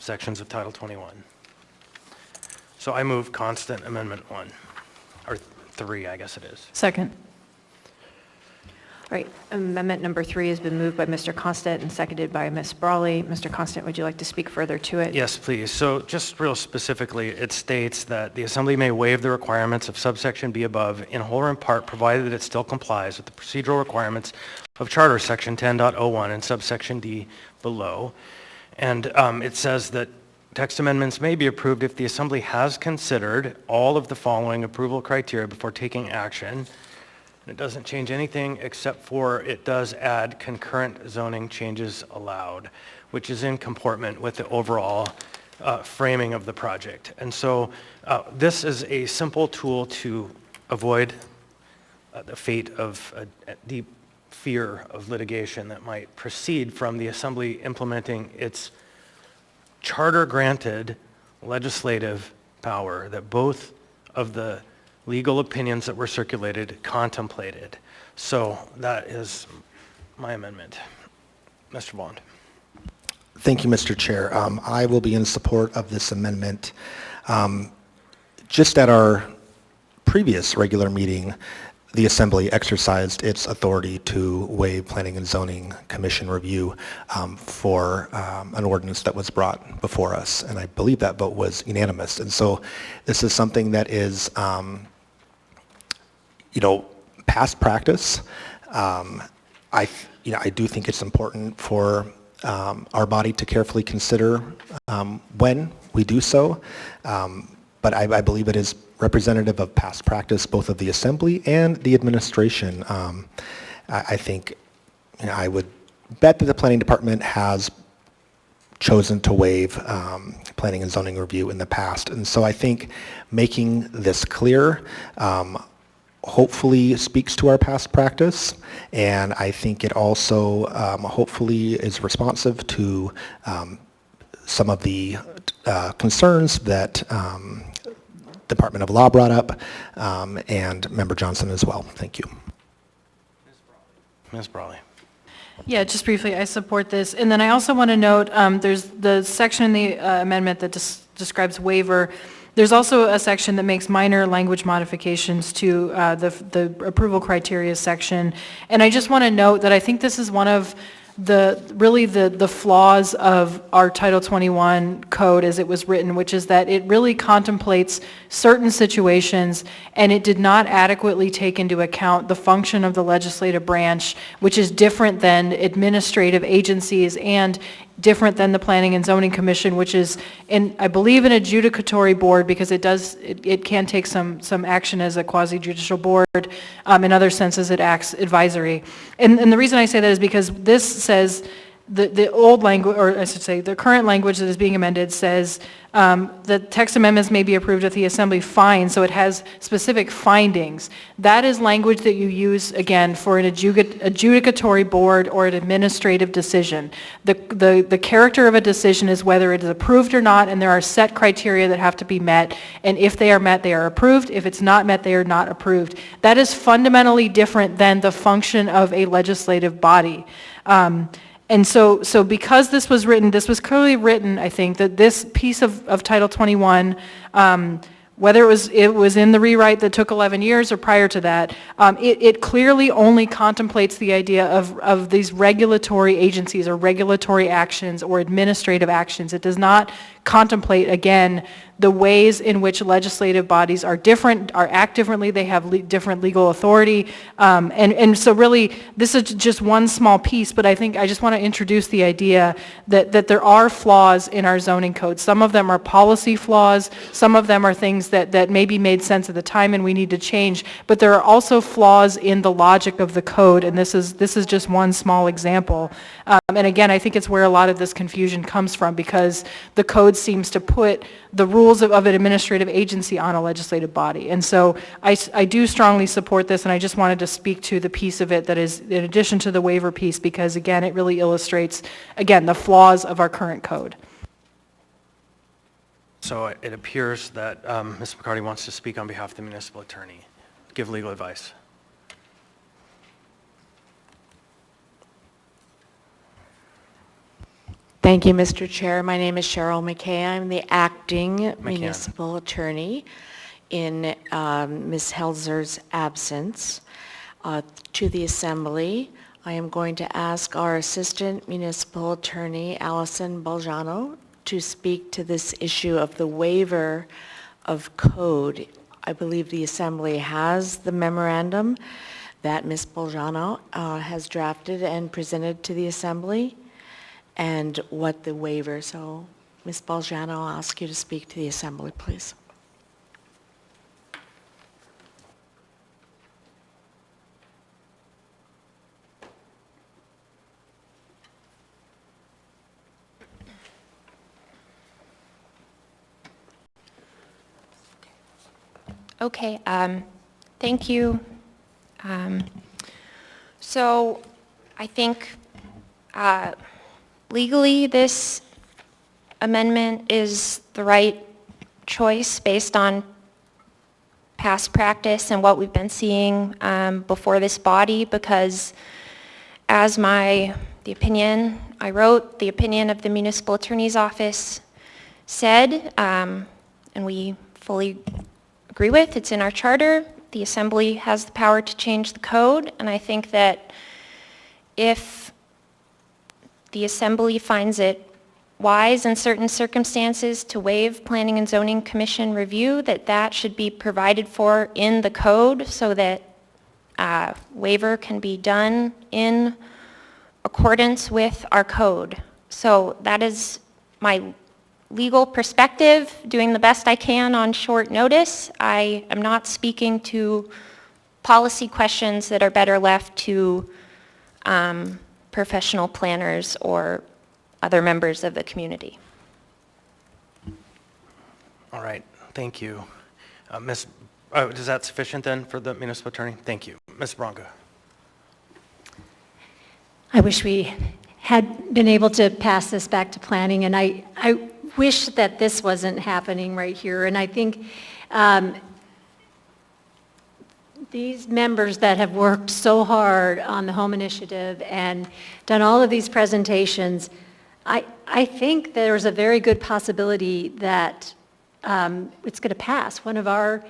sections of Title 21. So I move Constant Amendment 1, or 3, I guess it is. Second. All right, amendment number 3 has been moved by Mr. Constant and seconded by Ms. Brawley. Mr. Constant, would you like to speak further to it? Yes, please. So just real specifically, it states that the Assembly may waive the requirements of subsection B above in whole or in part, provided that it still complies with the procedural requirements of Charter Section 10.01 and subsection D below. And it says that text amendments may be approved if the Assembly has considered all of the following approval criteria before taking action. It doesn't change anything except for it does add concurrent zoning changes allowed, which is in comportment with the overall framing of the project. And so this is a simple tool to avoid the fate of a deep fear of litigation that might proceed from the Assembly implementing its charter-granted legislative power that both of the legal opinions that were circulated contemplated. So that is my amendment. Mr. Bond. Thank you, Mr. Chair. I will be in support of this amendment. Just at our previous regular meeting, the Assembly exercised its authority to waive Planning and Zoning Commission review for an ordinance that was brought before us, and I believe that vote was unanimous. And so this is something that is past practice. I do think it's important for our body to carefully consider when we do so, but I believe it is representative of past practice, both of the Assembly and the administration. I think I would bet that the Planning Department has chosen to waive planning and zoning review in the past, and so I think making this clear hopefully speaks to our past practice, and I think it also hopefully is responsive to some of the concerns that Department of Law brought up, and Member Johnson as well. Thank you. Ms. Brawley. Yeah, just briefly, I support this. And then I also want to note, there's the section in the amendment that describes waiver. There's also a section that makes minor language modifications to the approval criteria section. And I just want to note that I think this is one of the flaws of our Title 21 code as it was written, which is that it really contemplates certain situations and it did not adequately take into account the function of the legislative branch, which is different than administrative agencies and different than the Planning and Zoning Commission, which is, I believe, an adjudicatory board because it can take some action as a quasi-judicial board. In other senses, it acts advisory. And the reason I say that is because this says, the old language, or I should say, the current language that is being amended says that text amendments may be approved if the Assembly finds, so it has specific findings. That is language that you use, again, for an adjudicatory board or an administrative decision. The character of a decision is whether it is approved or not, and there are set criteria that have to be met, and if they are met, they are approved. If it's not met, they are not approved. That is fundamentally different than the function of a legislative body. And so because this was clearly written, I think, that this piece of Title 21, whether it was in the rewrite that took 11 years or prior to that, it clearly only contemplates the idea of these regulatory agencies or regulatory actions or administrative actions. It does not contemplate, again, the ways in which legislative bodies are act differently, they have different legal authority, and so really this is just one small piece, but I think I just want to introduce the idea that there are flaws in our zoning code. Some of them are policy flaws, some of them are things that maybe made sense at the time and we need to change, but there are also flaws in the logic of the code, and this is just one small example. And again, I think it's where a lot of this confusion comes from because the code seems to put the rules of an administrative agency on a legislative body. And so I do strongly support this, and I just wanted to speak to the piece of it that is in addition to the waiver piece because, again, it really illustrates, again, the flaws of our current code. So it appears that Ms. McCarty wants to speak on behalf of the municipal attorney, give legal advice. Thank you, Mr. Chair. My name is Cheryl McKay. I'm the acting municipal attorney in Ms. Helzer's absence. To the Assembly, I am going to ask our Assistant Municipal Attorney, Allison Balzano, to speak to this issue of the waiver of code. I believe the Assembly has the memorandum that Ms. Balzano has drafted and presented to the Assembly, and what the waiver. So, Ms. Balzano, I'll ask you to speak to the Assembly, please. Okay, thank you. So I think legally this amendment is the right choice based on past practice and what we've been seeing before this body, because as the opinion I wrote, the opinion of the municipal attorney's office said, and we fully agree with, it's in our charter, the Assembly has the power to change the code, and I think that if the Assembly finds it wise in certain circumstances to waive Planning and Zoning Commission review, that should be provided for in the code so that waiver can be done in accordance with our code. So that is my legal perspective, doing the best I can on short notice. I am not speaking to policy questions that are better left to professional planners or other members of the community. All right, thank you. Is that sufficient then for the municipal attorney? Thank you. Ms. Bronca. I wish we had been able to pass this back to planning, and I wish that this wasn't happening right here. And I think these members that have worked so hard on the home initiative and done all of these presentations, I think there's a very good possibility that it's going to pass. One of our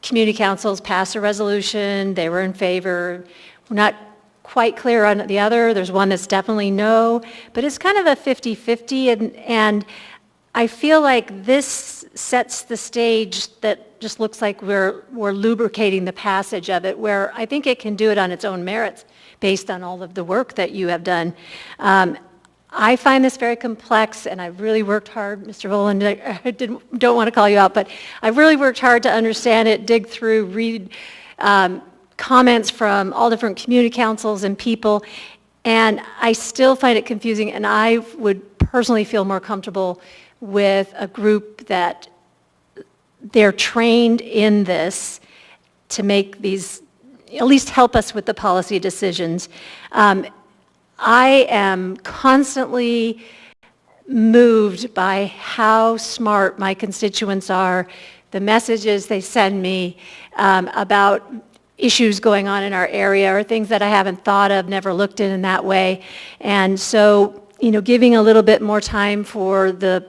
community councils passed a resolution. They were in favor. We're not quite clear on the other. There's one that's definitely no, but it's kind of a 50-50, and I feel like this sets the stage that just looks like we're lubricating the passage of it, where I think it can do it on its own merits based on all of the work that you have done. I find this very complex, and I've really worked hard. Mr. Voland, I don't want to call you out, but I've really worked hard to understand it, dig through, read comments from all different community councils and people, and I still find it confusing, and I would personally feel more comfortable with a group that they're trained in this to make these, at least help us with the policy decisions. I am constantly moved by how smart my constituents are, the messages they send me about issues going on in our area or things that I haven't thought of, never looked in that way. And so, giving a little bit more time for the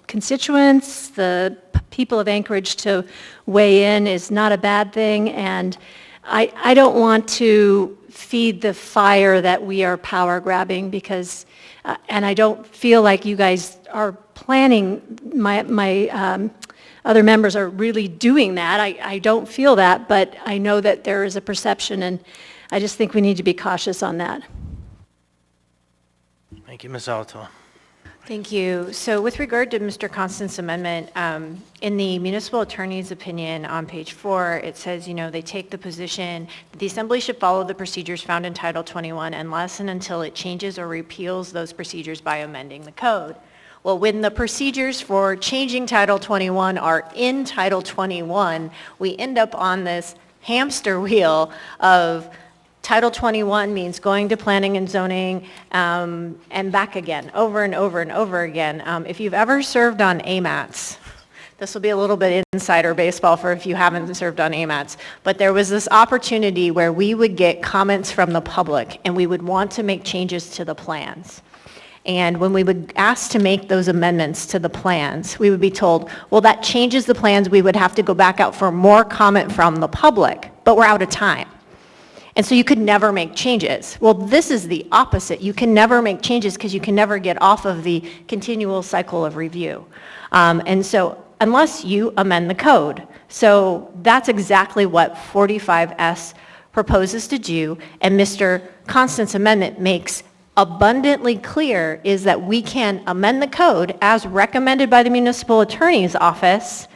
constituents, the people of Anchorage to weigh in is not a bad thing. And I don't want to feed the fire that we are power grabbing because, and I don't feel like you guys are planning, my other members are really doing that. I don't feel that, but I know that there is a perception, and I just think we need to be cautious on that. Thank you, Ms. Zalatil. Thank you. So with regard to Mr. Constance's amendment, in the municipal attorney's opinion on page 4, it says, they take the position that the assembly should follow the procedures found in Title 21 unless and until it changes or repeals those procedures by amending the code. Well, when the procedures for changing Title 21 are in Title 21, we end up on this hamster wheel of Title 21 means going to planning and zoning and back again, over and over and over again. If you've ever served on AMATs, this will be a little bit insider baseball for if you haven't served on AMATs, but there was this opportunity where we would get comments from the public and we would want to make changes to the plans. And when we would ask to make those amendments to the plans, we would be told, well, that changes the plans. We would have to go back out for more comment from the public, but we're out of time. And so you could never make changes. Well, this is the opposite. You can never make changes because you can never get off of the continual cycle of review. And so unless you amend the code. So that's exactly what 45S proposes to do, and Mr. Constance's amendment makes abundantly clear is that we can amend the code as recommended by the municipal attorney's office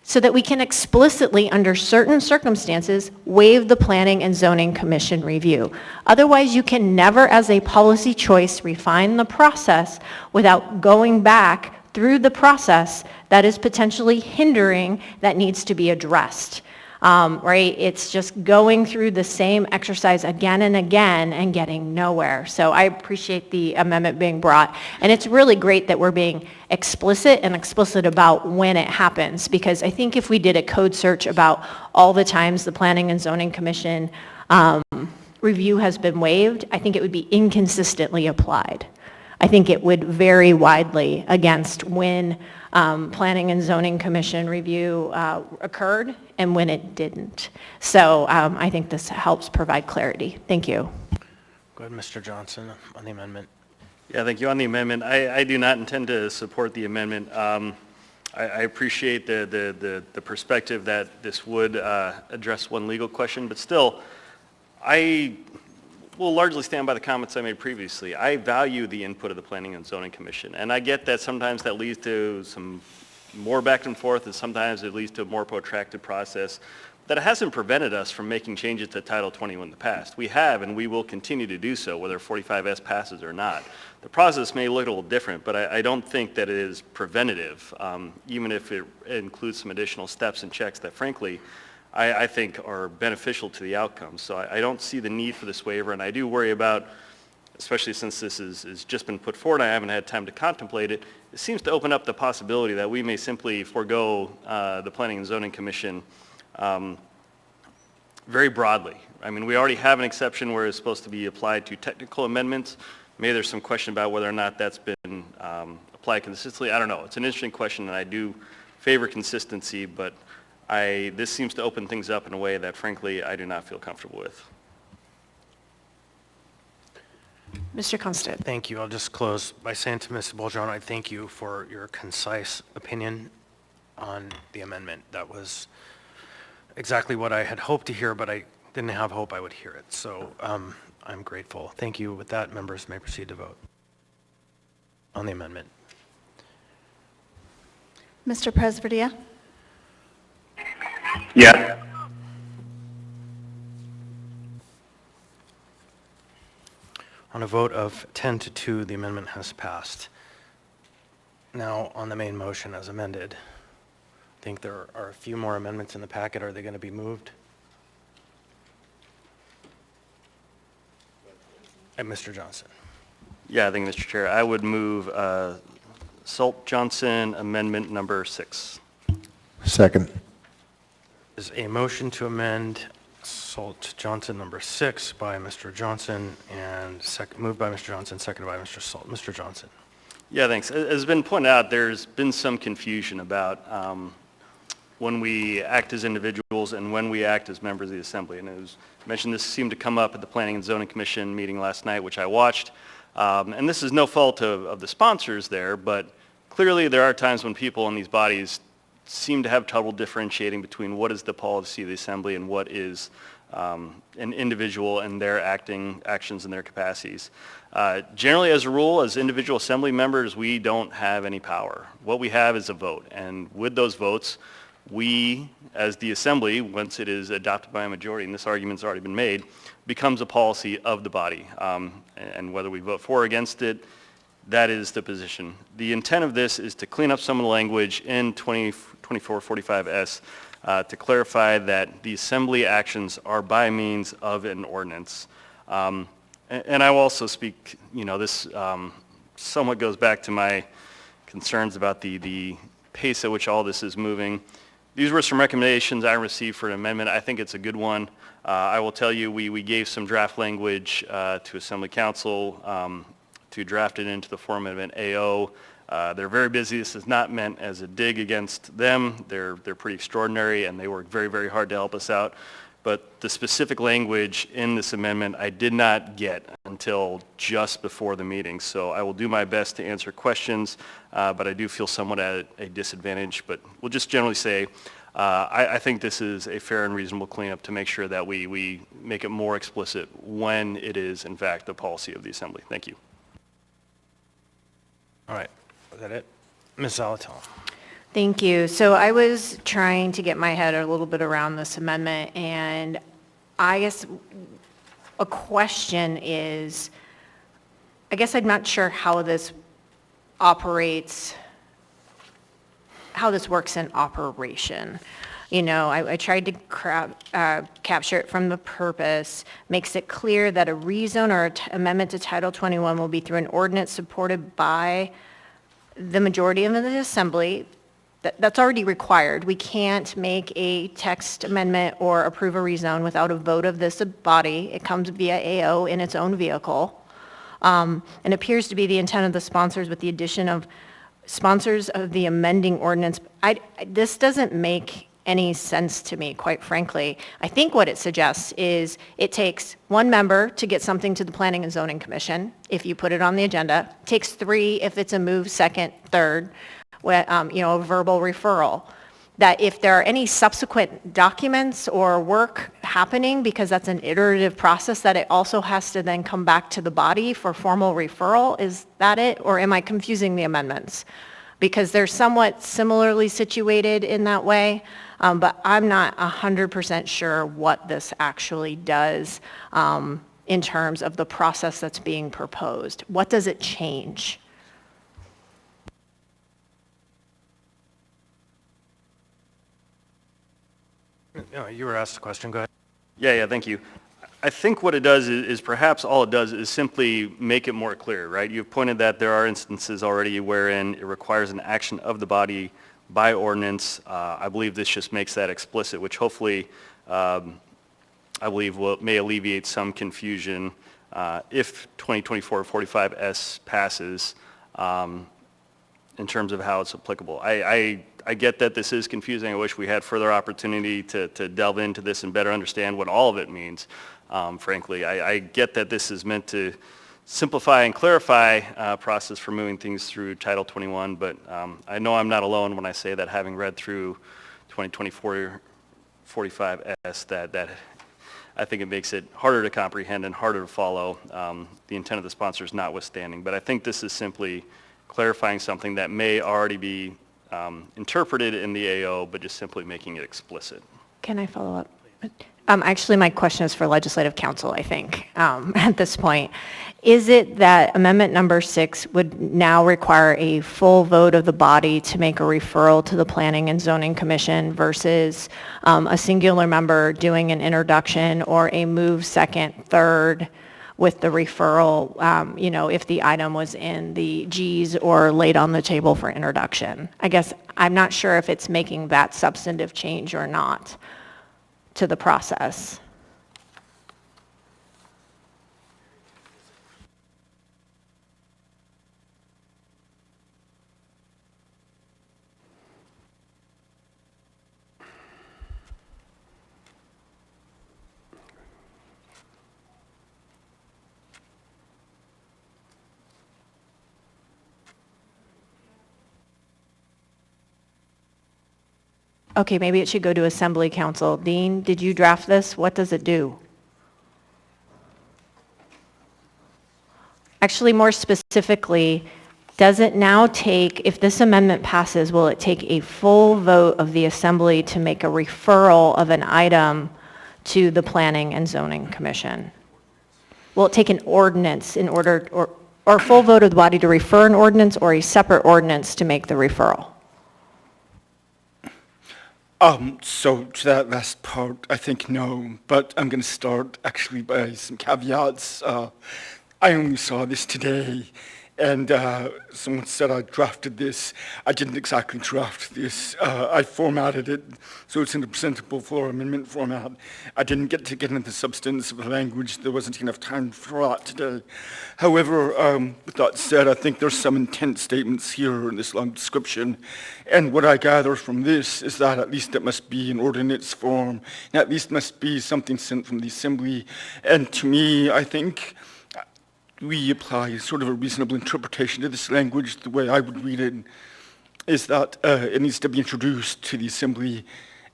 so that we can explicitly, under certain circumstances, waive the Planning and Zoning Commission review. Otherwise, you can never, as a policy choice, refine the process without going back through the process that is potentially hindering that needs to be addressed. Right? It's just going through the same exercise again and again and getting nowhere. So I appreciate the amendment being brought. And it's really great that we're being explicit about when it happens, because I think if we did a code search about all the times the Planning and Zoning Commission review has been waived, I think it would be inconsistently applied. I think it would vary widely against when Planning and Zoning Commission review occurred and when it didn't. So I think this helps provide clarity. Thank you. Go ahead, Mr. Johnson, on the amendment. Yeah, thank you. On the amendment, I do not intend to support the amendment. I appreciate the perspective that this would address one legal question, but still, I will largely stand by the comments I made previously. I value the input of the Planning and Zoning Commission, and I get that sometimes that leads to some more back and forth, and sometimes it leads to a more protracted process. That hasn't prevented us from making changes to Title 21 in the past. We have, and we will continue to do so, whether 45S passes or not. The process may look a little different, but I don't think that it is preventative, even if it includes some additional steps and checks that, frankly, I think are beneficial to the outcome. So I don't see the need for this waiver, and I do worry about, especially since this has just been put forward, I haven't had time to contemplate it, it seems to open up the possibility that we may simply forego the Planning and Zoning Commission very broadly. I mean, we already have an exception where it's supposed to be applied to technical amendments. Maybe there's some question about whether or not that's been applied consistently. I don't know. It's an interesting question, and I do favor consistency, but this seems to open things up in a way that, frankly, I do not feel comfortable with. Mr. Constance. Thank you. I'll just close by saying to Ms. Boldron, I thank you for your concise opinion on the amendment. That was exactly what I had hoped to hear, but I didn't have hope I would hear it. So I'm grateful. Thank you. With that, members may proceed to vote on the amendment. Mr. Presverdia? Yes. On a vote of 10 to 2, the amendment has passed. Now, on the main motion as amended, I think there are a few more amendments in the packet. Are they going to be moved? Mr. Johnson. Yeah, I think, Mr. Chair, I would move Salt-Johnson Amendment number 6. Second. Is a motion to amend Salt-Johnson number 6 by Mr. Johnson and moved by Mr. Johnson, seconded by Mr. Salt. Mr. Johnson. Yeah, thanks. As has been pointed out, there's been some confusion about when we act as individuals and when we act as members of the Assembly. And it was mentioned this seemed to come up at the Planning and Zoning Commission meeting last night, which I watched. And this is no fault of the sponsors there, but clearly there are times when people in these bodies seem to have trouble differentiating between what is the policy of the Assembly and what is an individual and their actions and their capacities. Generally, as a rule, as individual Assembly members, we don't have any power. What we have is a vote, and with those votes, we, as the Assembly, once it is adopted by a majority, and this argument's already been made, becomes a policy of the body. And whether we vote for or against it, that is the position. The intent of this is to clean up some of the language in 2445S to clarify that the Assembly actions are by means of an ordinance. And I will also speak, this somewhat goes back to my concerns about the pace at which all this is moving. These were some recommendations I received for an amendment. I think it's a good one. I will tell you, we gave some draft language to Assembly Council to draft it into the form of an AO. They're very busy. This is not meant as a dig against them. They're pretty extraordinary, and they work very, very hard to help us out. But the specific language in this amendment I did not get until just before the meeting. So I will do my best to answer questions, but I do feel somewhat at a disadvantage. But we'll just generally say I think this is a fair and reasonable cleanup to make sure that we make it more explicit when it is, in fact, the policy of the Assembly. Thank you. All right. Is that it? Ms. Zalatel. Thank you. So I was trying to get my head a little bit around this amendment, and I guess a question is, I guess I'm not sure how this operates, how this works in operation. I tried to capture it from the purpose, makes it clear that a rezone or amendment to Title 21 will be through an ordinance supported by the majority of the Assembly. That's already required. We can't make a text amendment or approve a rezone without a vote of this body. It comes via AO in its own vehicle. And appears to be the intent of the sponsors with the addition of sponsors of the amending ordinance. This doesn't make any sense to me, quite frankly. I think what it suggests is it takes one member to get something to the Planning and Zoning Commission if you put it on the agenda. It takes 3 if it's a move, second, third, a verbal referral. That if there are any subsequent documents or work happening, because that's an iterative process, that it also has to then come back to the body for formal referral. Is that it? Or am I confusing the amendments? because they're somewhat similarly situated in that way, but I'm not 100% sure what this actually does in terms of the process that's being proposed. What does it change? No, you were asked a question, go ahead. Yeah, thank you. I think what it does is perhaps all it does is simply make it more clear, right? You've pointed that there are instances already wherein it requires an action of the body by ordinance. I believe this just makes that explicit, which hopefully, I believe may alleviate some confusion if 2024-45S passes in terms of how it's applicable. I get that this is confusing. I wish we had further opportunity to delve into this and better understand what all of it means. Frankly, I get that this is meant to simplify and clarify process for moving things through Title 21, but I know I'm not alone when I say that having read through 2024-45S, that I think it makes it harder to comprehend and harder to follow, the intent of the sponsors notwithstanding. But I think this is simply clarifying something that may already be interpreted in the AO, but just simply making it explicit. Can I follow up? Actually, my question is for Legislative Counsel, I think, at this point. Is it that Amendment Number 6 would now require a full vote of the body to make a referral to the Planning and Zoning Commission versus a singular member doing an introduction or a move second, third with the referral, if the item was in the Gs or laid on the table for introduction? I guess I'm not sure if it's making that substantive change or not to the process. Okay, maybe it should go to Assembly Council. Dean, did you draft this? What does it do? Actually, more specifically, does it now take, if this amendment passes, will it take a full vote of the Assembly to make a referral of an item to the Planning and Zoning Commission? Will it take an ordinance in order, or a full vote of the body to refer an ordinance, or a separate ordinance to make the referral? So to that last part, I think no, but I'm going to start actually by some caveats. I only saw this today, and someone said I drafted this. I didn't exactly draft this. I formatted it so it's in a presentable floor amendment format. I didn't get into the substance of the language. There wasn't enough time for that today. However, with that said, I think there's some intent statements here in this long description. And what I gather from this is that at least it must be in ordinance form, and at least must be something sent from the Assembly. And to me, I think we apply sort of a reasonable interpretation to this language. The way I would read it is that it needs to be introduced to the Assembly,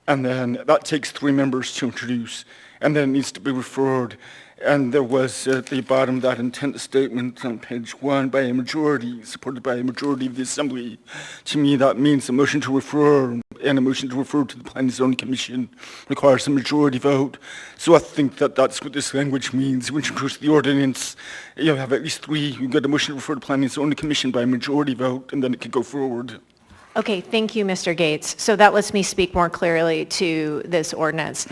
and then that takes 3 members to introduce, and then it needs to be referred. And there was at the bottom that intent statement on page 1 by a majority, supported by a majority of the Assembly. To me, that means a motion to refer, and a motion to refer to the Planning and Zoning Commission requires a majority vote. So I think that that's what this language means. When you introduce the ordinance, you have at least 3. You get a motion to refer to the Planning and Zoning Commission by a majority vote, and then it could go forward. Okay, thank you, Mr. Gates. So that lets me speak more clearly to this ordinance.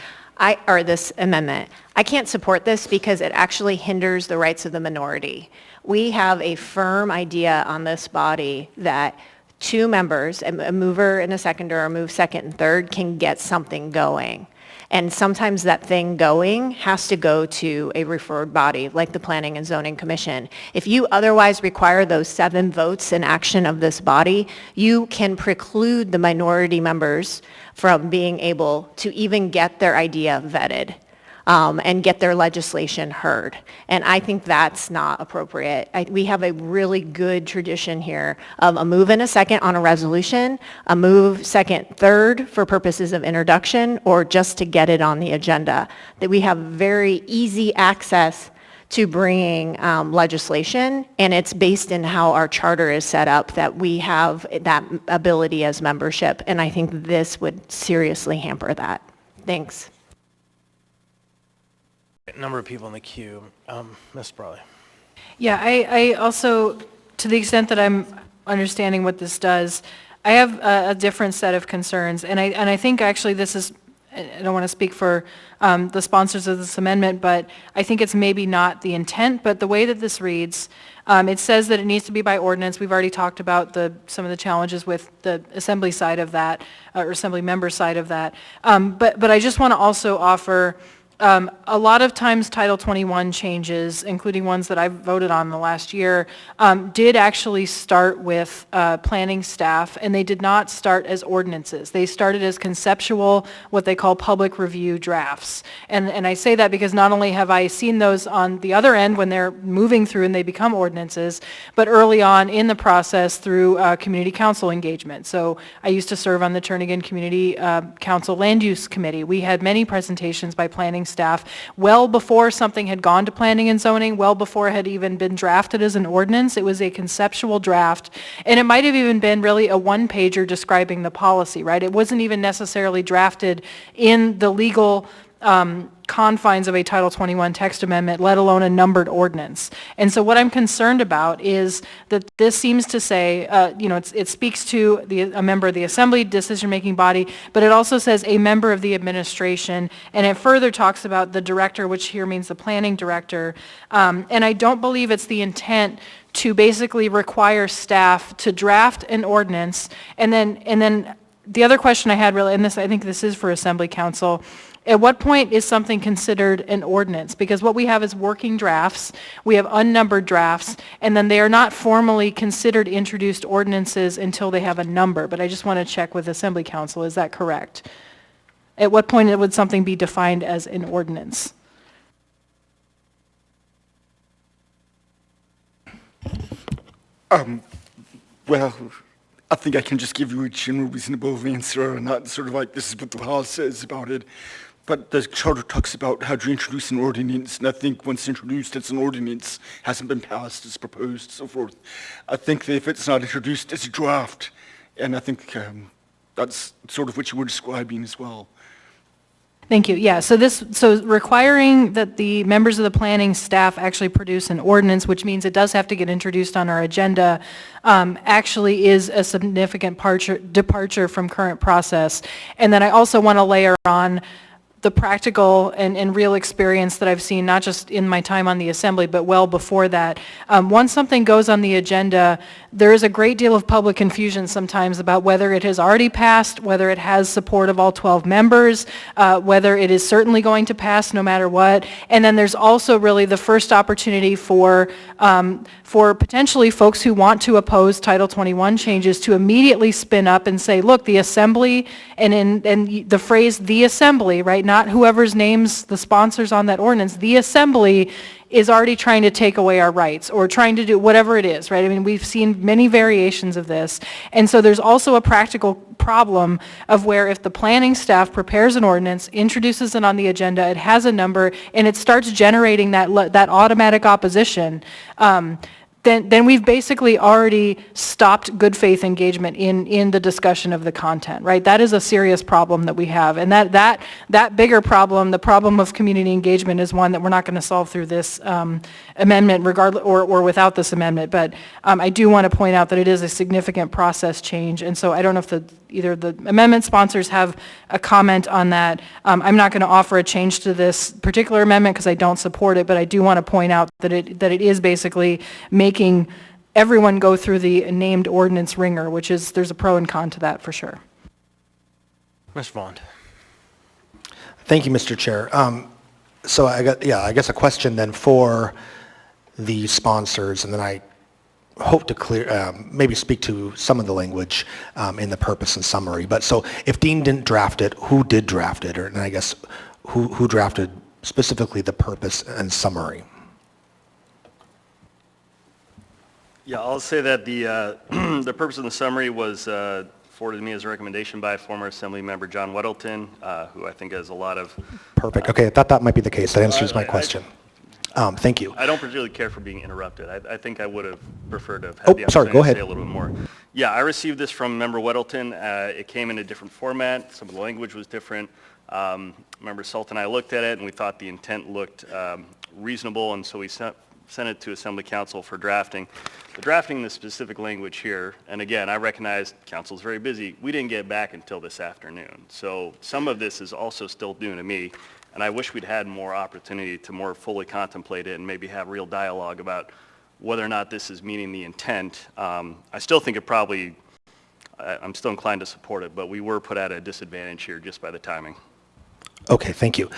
Or this amendment. I can't support this because it actually hinders the rights of the minority. We have a firm idea on this body that 2 members, a mover and a seconder, or a move second and third, can get something going. And sometimes that thing going has to go to a referred body, like the Planning and Zoning Commission. If you otherwise require those 7 votes in action of this body, you can preclude the minority members from being able to even get their idea vetted and get their legislation heard. And I think that's not appropriate. We have a really good tradition here of a move and a second on a resolution, a move second, third for purposes of introduction, or just to get it on the agenda. That we have very easy access to bringing legislation, and it's based in how our charter is set up that we have that ability as membership, and I think this would seriously hamper that. Thanks. Number of people in the queue. Ms. Brawley. Yeah, I also, to the extent that I'm understanding what this does, I have a different set of concerns, and I think actually this is, I don't want to speak for the sponsors of this amendment, but I think it's maybe not the intent, but the way that this reads, it says that it needs to be by ordinance. We've already talked about some of the challenges with the assembly side of that, or assembly member side of that. But I just want to also offer, a lot of times Title 21 changes, including ones that I've voted on the last year, did actually start with planning staff, and they did not start as ordinances. They started as conceptual, what they call public review drafts. And I say that because not only have I seen those on the other end when they're moving through and they become ordinances, but early on in the process through community council engagement. So I used to serve on the Turnagain Community Council Land Use Committee. We had many presentations by planning staff well before something had gone to planning and zoning, well before it had even been drafted as an ordinance. It was a conceptual draft, and it might have even been really a one-pager describing the policy, right? It wasn't even necessarily drafted in the legal confines of a Title 21 text amendment, let alone a numbered ordinance. And so what I'm concerned about is that this seems to say, it speaks to a member of the assembly decision-making body, but it also says a member of the administration, and it further talks about the director, which here means the planning director. And I don't believe it's the intent to basically require staff to draft an ordinance, and then the other question I had really, and I think this is for Assembly Council, at what point is something considered an ordinance? Because what we have is working drafts, we have unnumbered drafts, and then they are not formally considered introduced ordinances until they have a number. But I just want to check with Assembly Council, is that correct? At what point would something be defined as an ordinance? Well, I think I can just give you a general reasonable answer, and not sort of like this is what the law says about it. But the charter talks about how to introduce an ordinance, and I think once introduced, it's an ordinance, hasn't been passed, it's proposed, so forth. I think that if it's not introduced, it's a draft, and I think that's sort of what you were describing as well. Thank you. Yeah, so requiring that the members of the planning staff actually produce an ordinance, which means it does have to get introduced on our agenda, actually is a significant departure from current process. And then I also want to layer on the practical and real experience that I've seen, not just in my time on the assembly, but well before that. Once something goes on the agenda, there is a great deal of public confusion sometimes about whether it has already passed, whether it has support of all 12 members, whether it is certainly going to pass no matter what. And then there's also really the first opportunity for potentially folks who want to oppose Title 21 changes to immediately spin up and say, look, the assembly, and the phrase the assembly, right, not whoever's names the sponsors on that ordinance, the assembly is already trying to take away our rights or trying to do whatever it is, right? I mean, we've seen many variations of this. And so there's also a practical problem of where if the planning staff prepares an ordinance, introduces it on the agenda, it has a number, and it starts generating that automatic opposition, then we've basically already stopped good faith engagement in the discussion of the content, right? That is a serious problem that we have. And that bigger problem, the problem of community engagement, is one that we're not going to solve through this amendment regardless, or without this amendment. But I do want to point out that it is a significant process change. And so I don't know if either the amendment sponsors have a comment on that. I'm not going to offer a change to this particular amendment because I don't support it, but I do want to point out that it is basically making everyone go through the named ordinance ringer, which is, there's a pro and con to that for sure. Ms. Vaughn. Thank you, Mr. Chair. So I guess a question then for the sponsors, and then I hope to maybe speak to some of the language in the purpose and summary. But so if Dean didn't draft it, who did draft it? And I guess who drafted specifically the purpose and summary? Yeah, I'll say that the purpose of the summary was forwarded to me as a recommendation by former Assembly Member John Weddleton, who I think has a lot of... Perfect. Okay, I thought that might be the case. That answers my question. Thank you. I don't particularly care for being interrupted. I think I would have preferred to have had Oh, the opportunity sorry, go to ahead. say a little bit more. Yeah, I received this from Member Weddleton. It came in a different format. Some of the language was different. Member Sultan and I looked at it, and we thought the intent looked reasonable, and so we sent it to Assembly Council for drafting. The drafting the specific language here, and again, I recognize Council's very busy. We didn't get back until this afternoon. So some of this is also still new to me, and I wish we'd had more opportunity to more fully contemplate it and maybe have real dialogue about whether or not this is meeting the intent. I still think it probably, I'm still inclined to support it, but we were put at a disadvantage here just by the timing. Okay, thank you.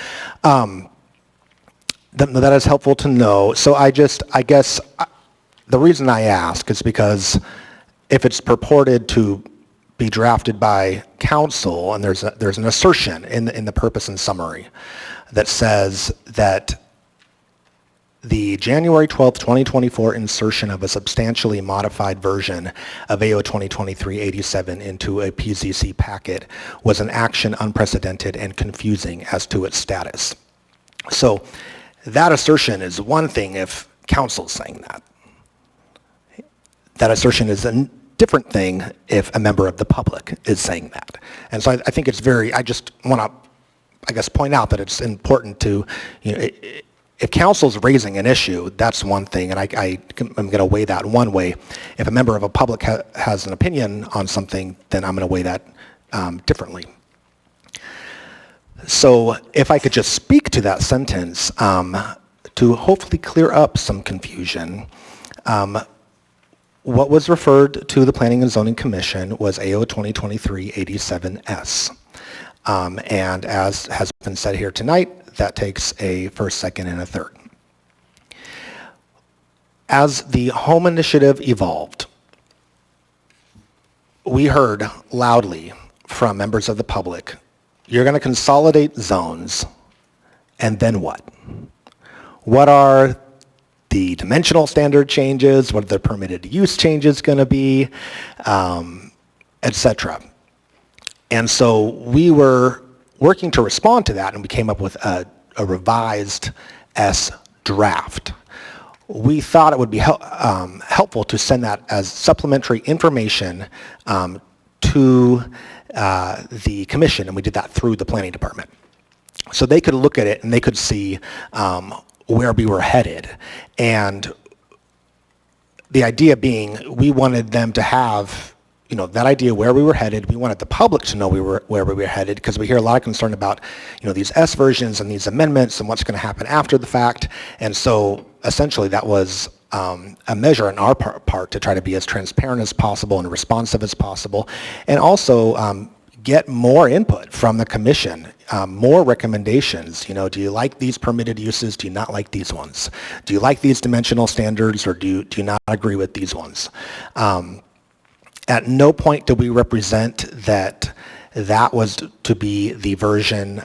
That is helpful to know. So I guess the reason I ask is because if it's purported to be drafted by council, and there's an assertion in the purpose and summary that says that the January 12th, 2024 insertion of a substantially modified version of AO 2023-87 into a PZC packet was an action unprecedented and confusing as to its status. So that assertion is one thing if council's saying that. That assertion is a different thing if a member of the public is saying that. And so I think it's I just want to, I guess, point out that it's important to, if council's raising an issue, that's one thing, and I'm going to weigh that one way. If a member of a public has an opinion on something, then I'm going to weigh that differently. So if I could just speak to that sentence to hopefully clear up some confusion, what was referred to the Planning and Zoning Commission was AO 2023-87S. And as has been said here tonight, that takes a first, second, and a third. As the home initiative evolved, we heard loudly from members of the public, you're going to consolidate zones, and then what? What are the dimensional standard changes? What are the permitted use changes going to be, et cetera? And so we were working to respond to that, and we came up with a revised S draft. We thought it would be helpful to send that as supplementary information to the commission, and we did that through the planning department. So they could look at it and they could see where we were headed. And the idea being, we wanted them to have that idea where we were headed. We wanted the public to know where we were headed, because we hear a lot of concern about, these S versions and these amendments and what's going to happen after the fact. And so essentially that was a measure on our part to try to be as transparent as possible and responsive as possible, and also get more input from the commission, more recommendations. Do you like these permitted uses? Do you not like these ones? Do you like these dimensional standards, or do you not agree with these ones? At no point did we represent that was to be the version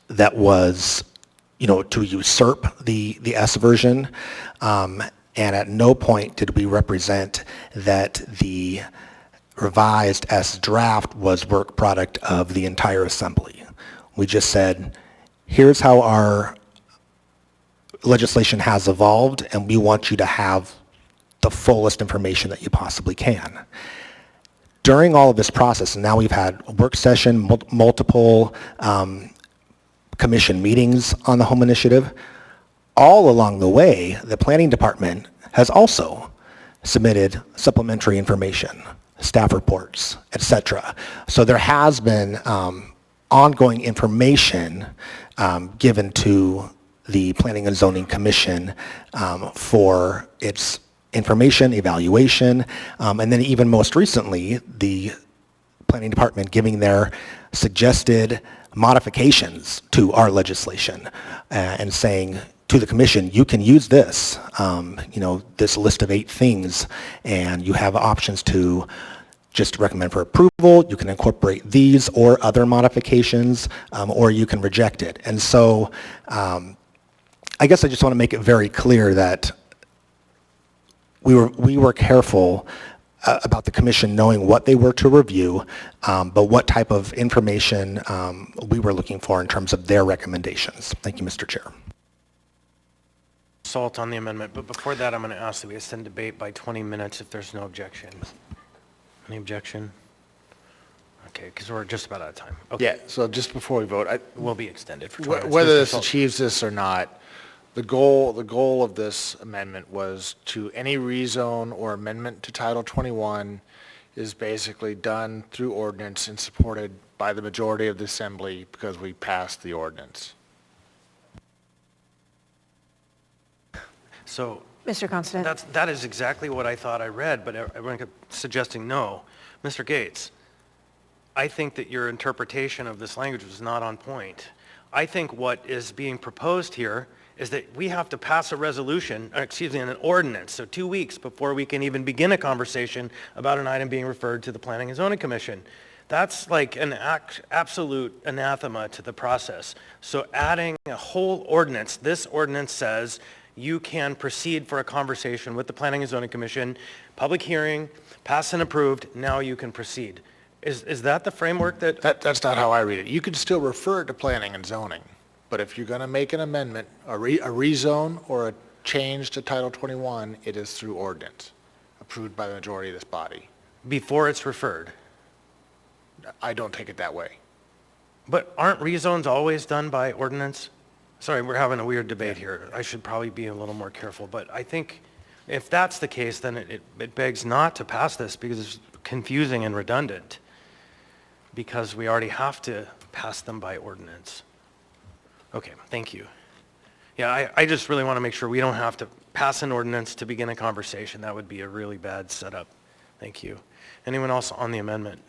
that was, to usurp the S version. And at no point did we represent that the revised S draft was work product of the entire assembly. We just said, here's how our legislation has evolved, and we want you to have the fullest information that you possibly can. During all of this process, and now we've had a work session, multiple commission meetings on the home initiative, all along the way, the planning department has also submitted supplementary information, staff reports, etc. So there has been ongoing information given to the Planning and Zoning Commission for its information, evaluation, and then even most recently, the Planning Department giving their suggested modifications to our legislation and saying to the Commission, you can use this, this list of 8 things, and you have options to just recommend for approval. You can incorporate these or other modifications, or you can reject it. And so I guess I just want to make it very clear that we were careful about the commission knowing what they were to review, but what type of information we were looking for in terms of their recommendations. Thank you, Mr. Chair. salt on the amendment, but before that, I'm going to ask that we extend debate by 20 minutes if there's no objection. Any objection? Okay, because we're just about out of time. Okay. Yeah, so just before we vote, Will be extended for 20 minutes. whether Mr. this Salt. achieves this or not, the goal of this amendment was to any rezone or amendment to Title 21 is basically done through ordinance and supported by the majority of the assembly because we passed the ordinance. So Mr. Constant. that is exactly what I thought I read, but everyone kept suggesting no. Mr. Gates, I think that your interpretation of this language was not on point. I think what is being proposed here is that we have to pass a resolution, an ordinance, so 2 weeks before we can even begin a conversation about an item being referred to the Planning and Zoning Commission. That's like an absolute anathema to the process. So adding a whole ordinance, this ordinance says you can proceed for a conversation with the Planning and Zoning Commission, public hearing, pass and approved, now you can proceed. Is that the framework that? That's not how I read it. You can still refer to planning and zoning, but if you're going to make an amendment, a rezone or a change to Title 21, it is through ordinance, approved by the majority of this body. Before it's referred? I don't take it that way. But aren't rezones always done by ordinance? Sorry, we're having a weird debate here. I should probably be a little more careful, but I think if that's the case, then it begs not to pass this because it's confusing and redundant, because we already have to pass them by ordinance. Okay, thank you. Yeah, I just really want to make sure we don't have to pass an ordinance to begin a conversation. That would be a really bad setup. Thank you. Anyone else on the amendment?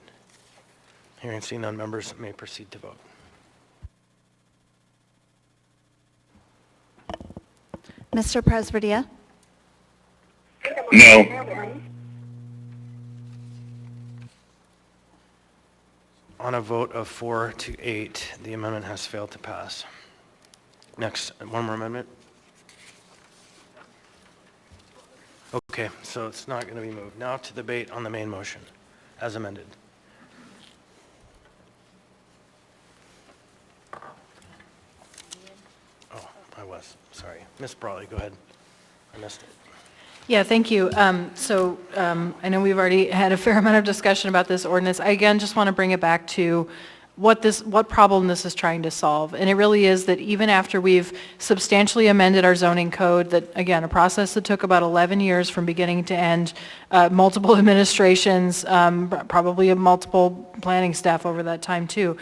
Hearing and seeing none, members may proceed to vote. Mr. Presverdia? No. On a vote of 4 to 8, the amendment has failed to pass. Next, one more amendment. Okay, so it's not going to be moved. Now to debate on the main motion, as amended. Oh, I was, sorry. Ms. Brawley, go ahead. I missed it. Yeah, thank you. I know we've already had a fair amount of discussion about this ordinance. I again just want to bring it back to what problem this is trying to solve. And it really is that even after we've substantially amended our zoning code, that again, a process that took about 11 years from beginning to end, multiple administrations, probably multiple planning staff over that time too.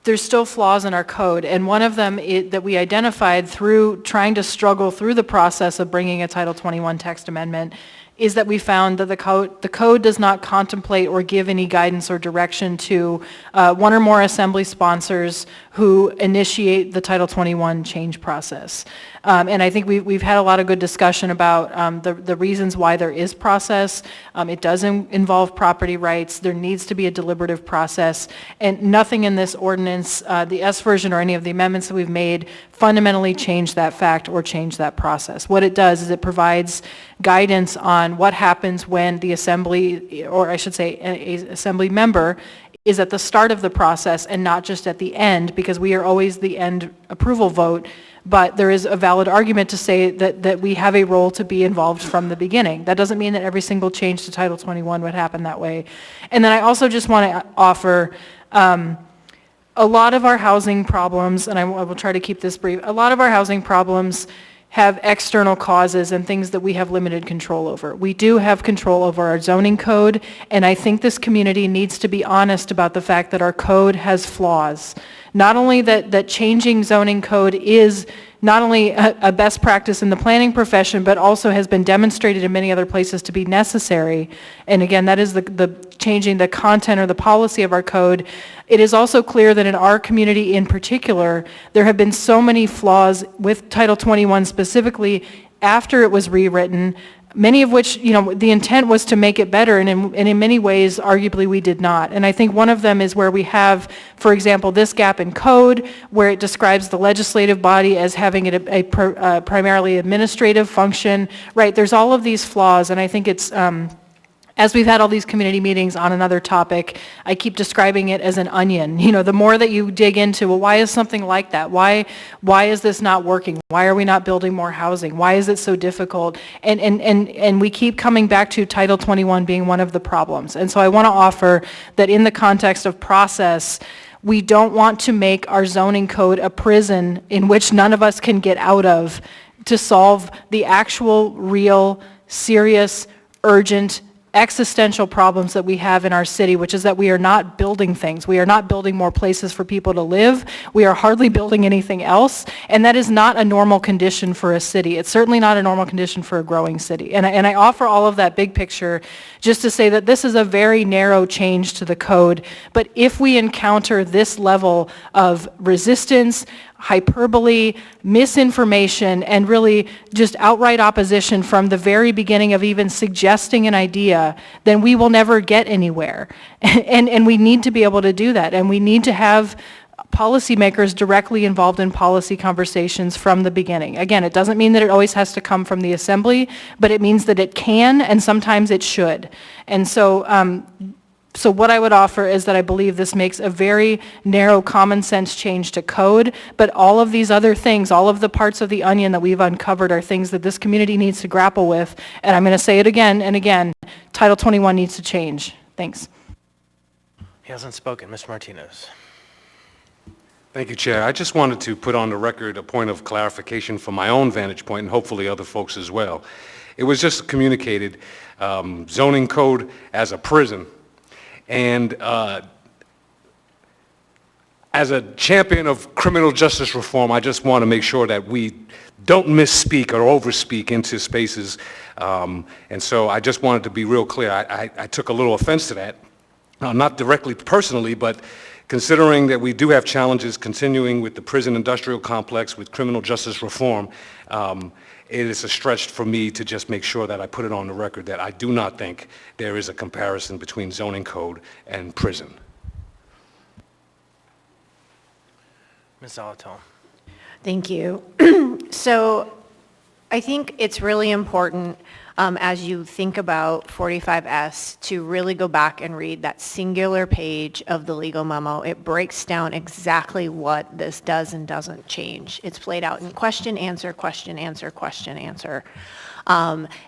There's still flaws in our code, and one of them that we identified through trying to struggle through the process of bringing a Title 21 text amendment is that we found that the code does not contemplate or give any guidance or direction to one or more assembly sponsors who initiate the Title 21 change process. And I think we've had a lot of good discussion about the reasons why there is process. It does involve property rights. There needs to be a deliberative process. And nothing in this ordinance, the S version or any of the amendments that we've made, fundamentally change that fact or change that process. What it does is it provides guidance on what happens when the assembly, or I should say an assembly member, is at the start of the process and not just at the end, because we are always the end approval vote, but there is a valid argument to say that we have a role to be involved from the beginning. That doesn't mean that every single change to Title 21 would happen that way. And then I also just want to offer a lot of our housing problems, and I will try to keep this brief, a lot of our housing problems have external causes and things that we have limited control over. We do have control over our zoning code, and I think this community needs to be honest about the fact that our code has flaws. Not only that changing zoning code is not only a best practice in the planning profession, but also has been demonstrated in many other places to be necessary. And again, that is the changing the content or the policy of our code. It is also clear that in our community in particular, there have been so many flaws with Title 21 specifically after it was rewritten, many of which, the intent was to make it better, and in many ways, arguably, we did not. And I think one of them is where we have, for example, this gap in code, where it describes the legislative body as having a primarily administrative function, right? There's all of these flaws, and I think it's as we've had all these community meetings on another topic, I keep describing it as an onion. You know, the more that you dig into, well, why is something like that? Why is this not working? Why are we not building more housing? Why is it so difficult? And we keep coming back to Title 21 being one of the problems. And so I want to offer that in the context of process, we don't want to make our zoning code a prison in which none of us can get out of to solve the actual, real, serious, urgent, existential problems that we have in our city, which is that we are not building things. We are not building more places for people to live. We are hardly building anything else, and that is not a normal condition for a city. It's certainly not a normal condition for a growing city. And I offer all of that big picture just to say that this is a very narrow change to the code, but if we encounter this level of resistance, hyperbole, misinformation, and really just outright opposition from the very beginning of even suggesting an idea, then we will never get anywhere. And we need to be able to do that, and we need to have policymakers directly involved in policy conversations from the beginning. Again, it doesn't mean that it always has to come from the assembly, but it means that it can, and sometimes it should. And so what I would offer is that I believe this makes a very narrow common sense change to code, but all of these other things, all of the parts of the onion that we've uncovered are things that this community needs to grapple with. And I'm going to say it again and again, Title 21 needs to change. Thanks. He hasn't spoken. Mr. Martinez. Thank you, Chair. I just wanted to put on the record a point of clarification from my own vantage point and hopefully other folks as well. It was just communicated zoning code as a prison. And as a champion of criminal justice reform, I just want to make sure that we don't misspeak or overspeak into spaces. And so I just wanted to be real clear. I took a little offense to that, not directly personally, but considering that we do have challenges continuing with the prison industrial complex with criminal justice reform, it is a stretch for me to just make sure that I put it on the record that I do not think there is a comparison between zoning code and prison. Ms. Zalatel. Thank you. So I think it's really important as you think about 45S to really go back and read that singular page of the legal memo. It breaks down exactly what this does and doesn't change. It's played out in question, answer, question, answer, question, answer.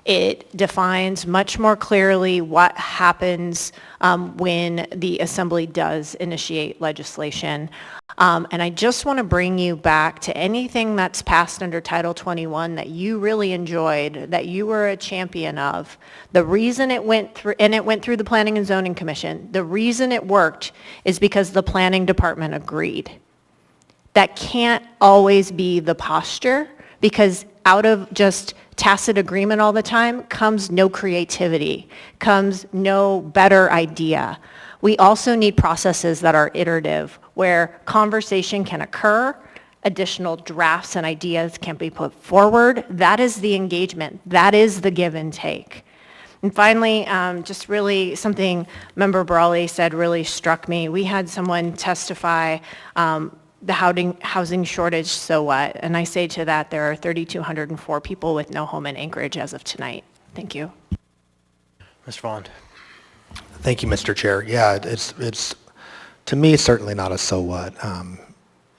It defines much more clearly what happens when the Assembly does initiate legislation. And I just want to bring you back to anything that's passed under Title 21 that you really enjoyed, that you were a champion of. The reason it went through, and it went through the Planning and Zoning Commission, the reason it worked is because the Planning Department agreed. That can't always be the posture, because out of just tacit agreement all the time comes no creativity, comes no better idea. We also need processes that are iterative, where conversation can occur, additional drafts and ideas can be put forward. That is the engagement. That is the give and take. And finally, just really something Member Brawley said really struck me. We had someone testify the housing shortage, so what? And I say to that, there are 3,204 people with no home in Anchorage as of tonight. Thank you. Mr. Vaughn. Thank you, Mr. Chair. Yeah, it's to me certainly not a so what.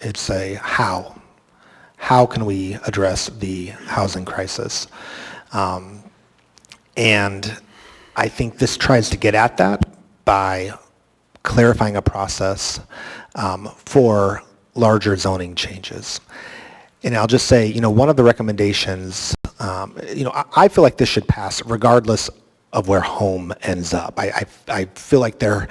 It's a how. How can we address the housing crisis? And I think this tries to get at that by clarifying a process for larger zoning changes. And I'll just say, one of the recommendations, I feel like this should pass regardless of where home ends up. I feel like they're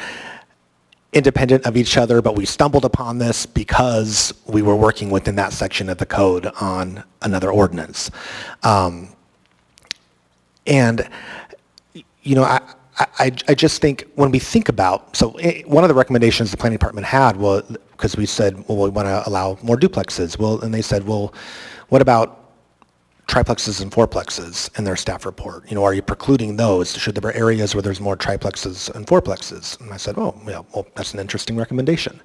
independent of each other, but we stumbled upon this because we were working within that section of the code on another ordinance. And, I just think when we think about, one of the recommendations the planning department had was, because we said, well, we want to allow more duplexes. Well, and they said, well, what about triplexes and fourplexes in their staff report? Are you precluding those? Should there be areas where there's more triplexes and fourplexes? And I said, well, that's an interesting recommendation.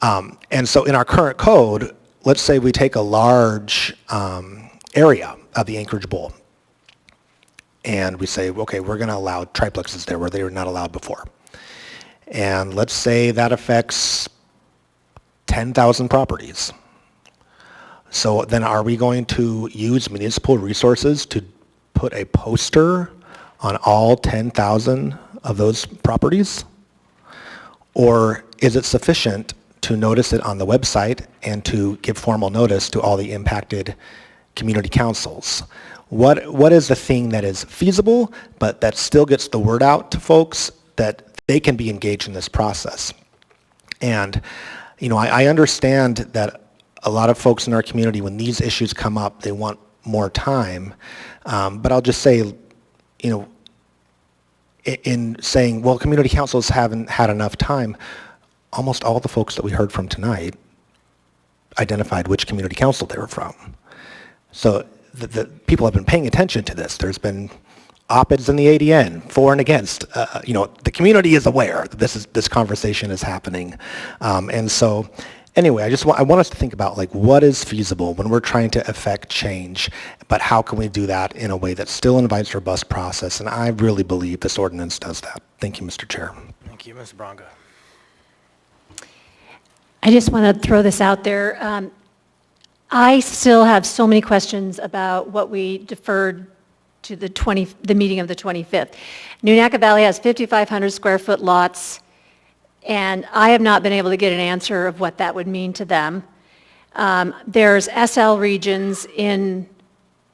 And so in our current code, let's say we take a large area of the Anchorage Bowl, and we say, okay, we're going to allow triplexes there where they were not allowed before. And let's say that affects 10,000 properties. So then are we going to use municipal resources to put a poster on all 10,000 of those properties? Or is it sufficient to notice it on the website and to give formal notice to all the impacted community councils? What is the thing that is feasible, but that still gets the word out to folks that they can be engaged in this process? And, you know, I understand that a lot of folks in our community, when these issues come up, they want more time. But I'll just say, you know, in saying, well, community councils haven't had enough time, almost all the folks that we heard from tonight identified which community council they were from. So the people have been paying attention to this. There's been op-eds in the ADN, for and against. You know, the community is aware that this conversation is happening. And so anyway, I want us to think about like what is feasible when we're trying to affect change, but how can we do that in a way that still invites robust process? And I really believe this ordinance does that. Thank you, Mr. Chair. Thank you, Ms. Braga. I just want to throw this out there. I still have so many questions about what we deferred to the meeting of the 25th. Nunaka Valley has 5,500 square foot lots, and I have not been able to get an answer of what that would mean to them. There's SL regions in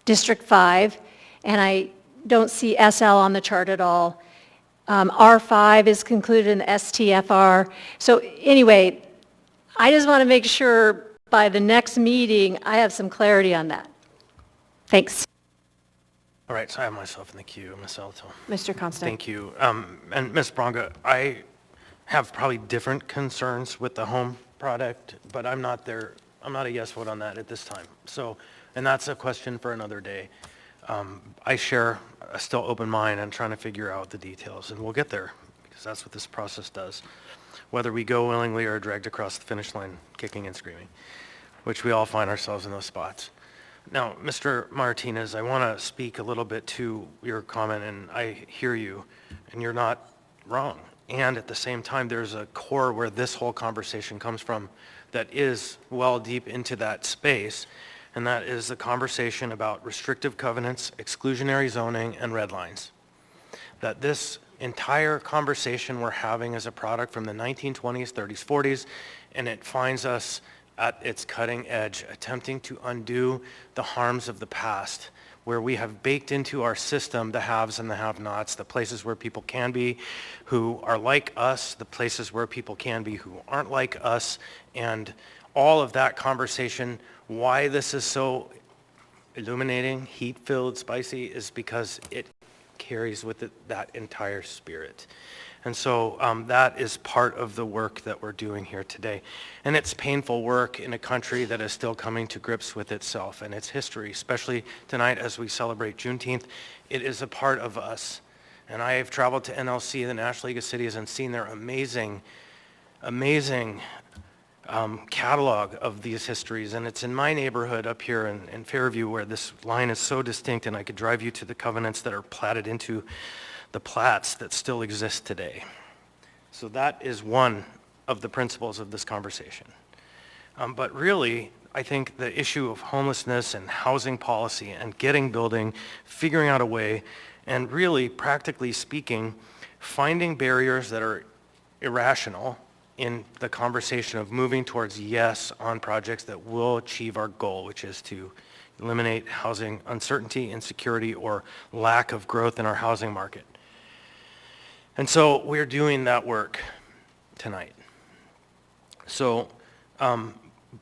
District 5, and I don't see SL on the chart at all. R5 is included in the STFR. So anyway, I just want to make sure by the next meeting I have some clarity on that. Thanks. All right, so I have myself in the queue, Ms. Alatel. Mr. Constant. Thank you. And Ms. Braga, I have probably different concerns with the home product, but I'm not a yes vote on that at this time. So, and that's a question for another day. I share a still open mind and trying to figure out the details, and we'll get there because that's what this process does. Whether we go willingly or dragged across the finish line, kicking and screaming, which we all find ourselves in those spots. Now, Mr. Martinez, I want to speak a little bit to your comment, and I hear you, and you're not wrong. And at the same time, there's a core where this whole conversation comes from that is well deep into that space, and that is the conversation about restrictive covenants, exclusionary zoning, and red lines. That this entire conversation we're having is a product from the 1920s, 30s, 40s, and it finds us at its cutting edge, attempting to undo the harms of the past, where we have baked into our system the haves and the have-nots, the places where people can be who are like us, the places where people can be who aren't like us, and all of that conversation. Why this is so illuminating, heat-filled, spicy, is because it carries with it that entire spirit. And so that is part of the work that we're doing here today. And it's painful work in a country that is still coming to grips with itself and its history, especially tonight as we celebrate Juneteenth. It is a part of us. And I have traveled to NLC, the National League of Cities, and seen their amazing catalog of these histories. And it's in my neighborhood up here in Fairview where this line is so distinct, and I could drive you to the covenants that are platted into the plats that still exist today. So that is one of the principles of this conversation. But really, I think the issue of homelessness and housing policy and getting building, figuring out a way, and really, practically speaking, finding barriers that are irrational in the conversation of moving towards yes on projects that will achieve our goal, which is to eliminate housing uncertainty, insecurity, or lack of growth in our housing market. And so we're doing that work tonight. So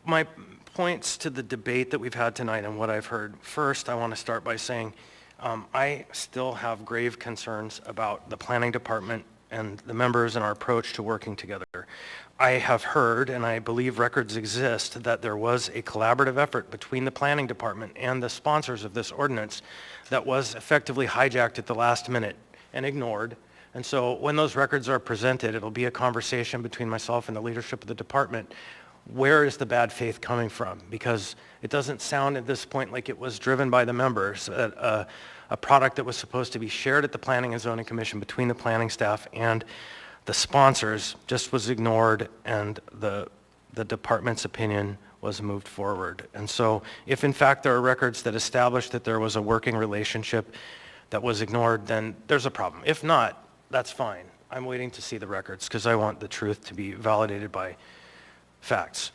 my points to the debate that we've had tonight and what I've heard, first I want to start by saying I still have grave concerns about the planning department and the members and our approach to working together. I have heard, and I believe records exist, that there was a collaborative effort between the planning department and the sponsors of this ordinance that was effectively hijacked at the last minute and ignored. And so when those records are presented, it'll be a conversation between myself and the leadership of the department. Where is the bad faith coming from? Because it doesn't sound at this point like it was driven by the members. A a product that was supposed to be shared at the Planning and Zoning Commission between the planning staff and the sponsors just was ignored, and the department's opinion was moved forward. And so if in fact there are records that establish that there was a working relationship that was ignored, then there's a problem. If not, that's fine. I'm waiting to see the records because I want the truth to be validated by facts.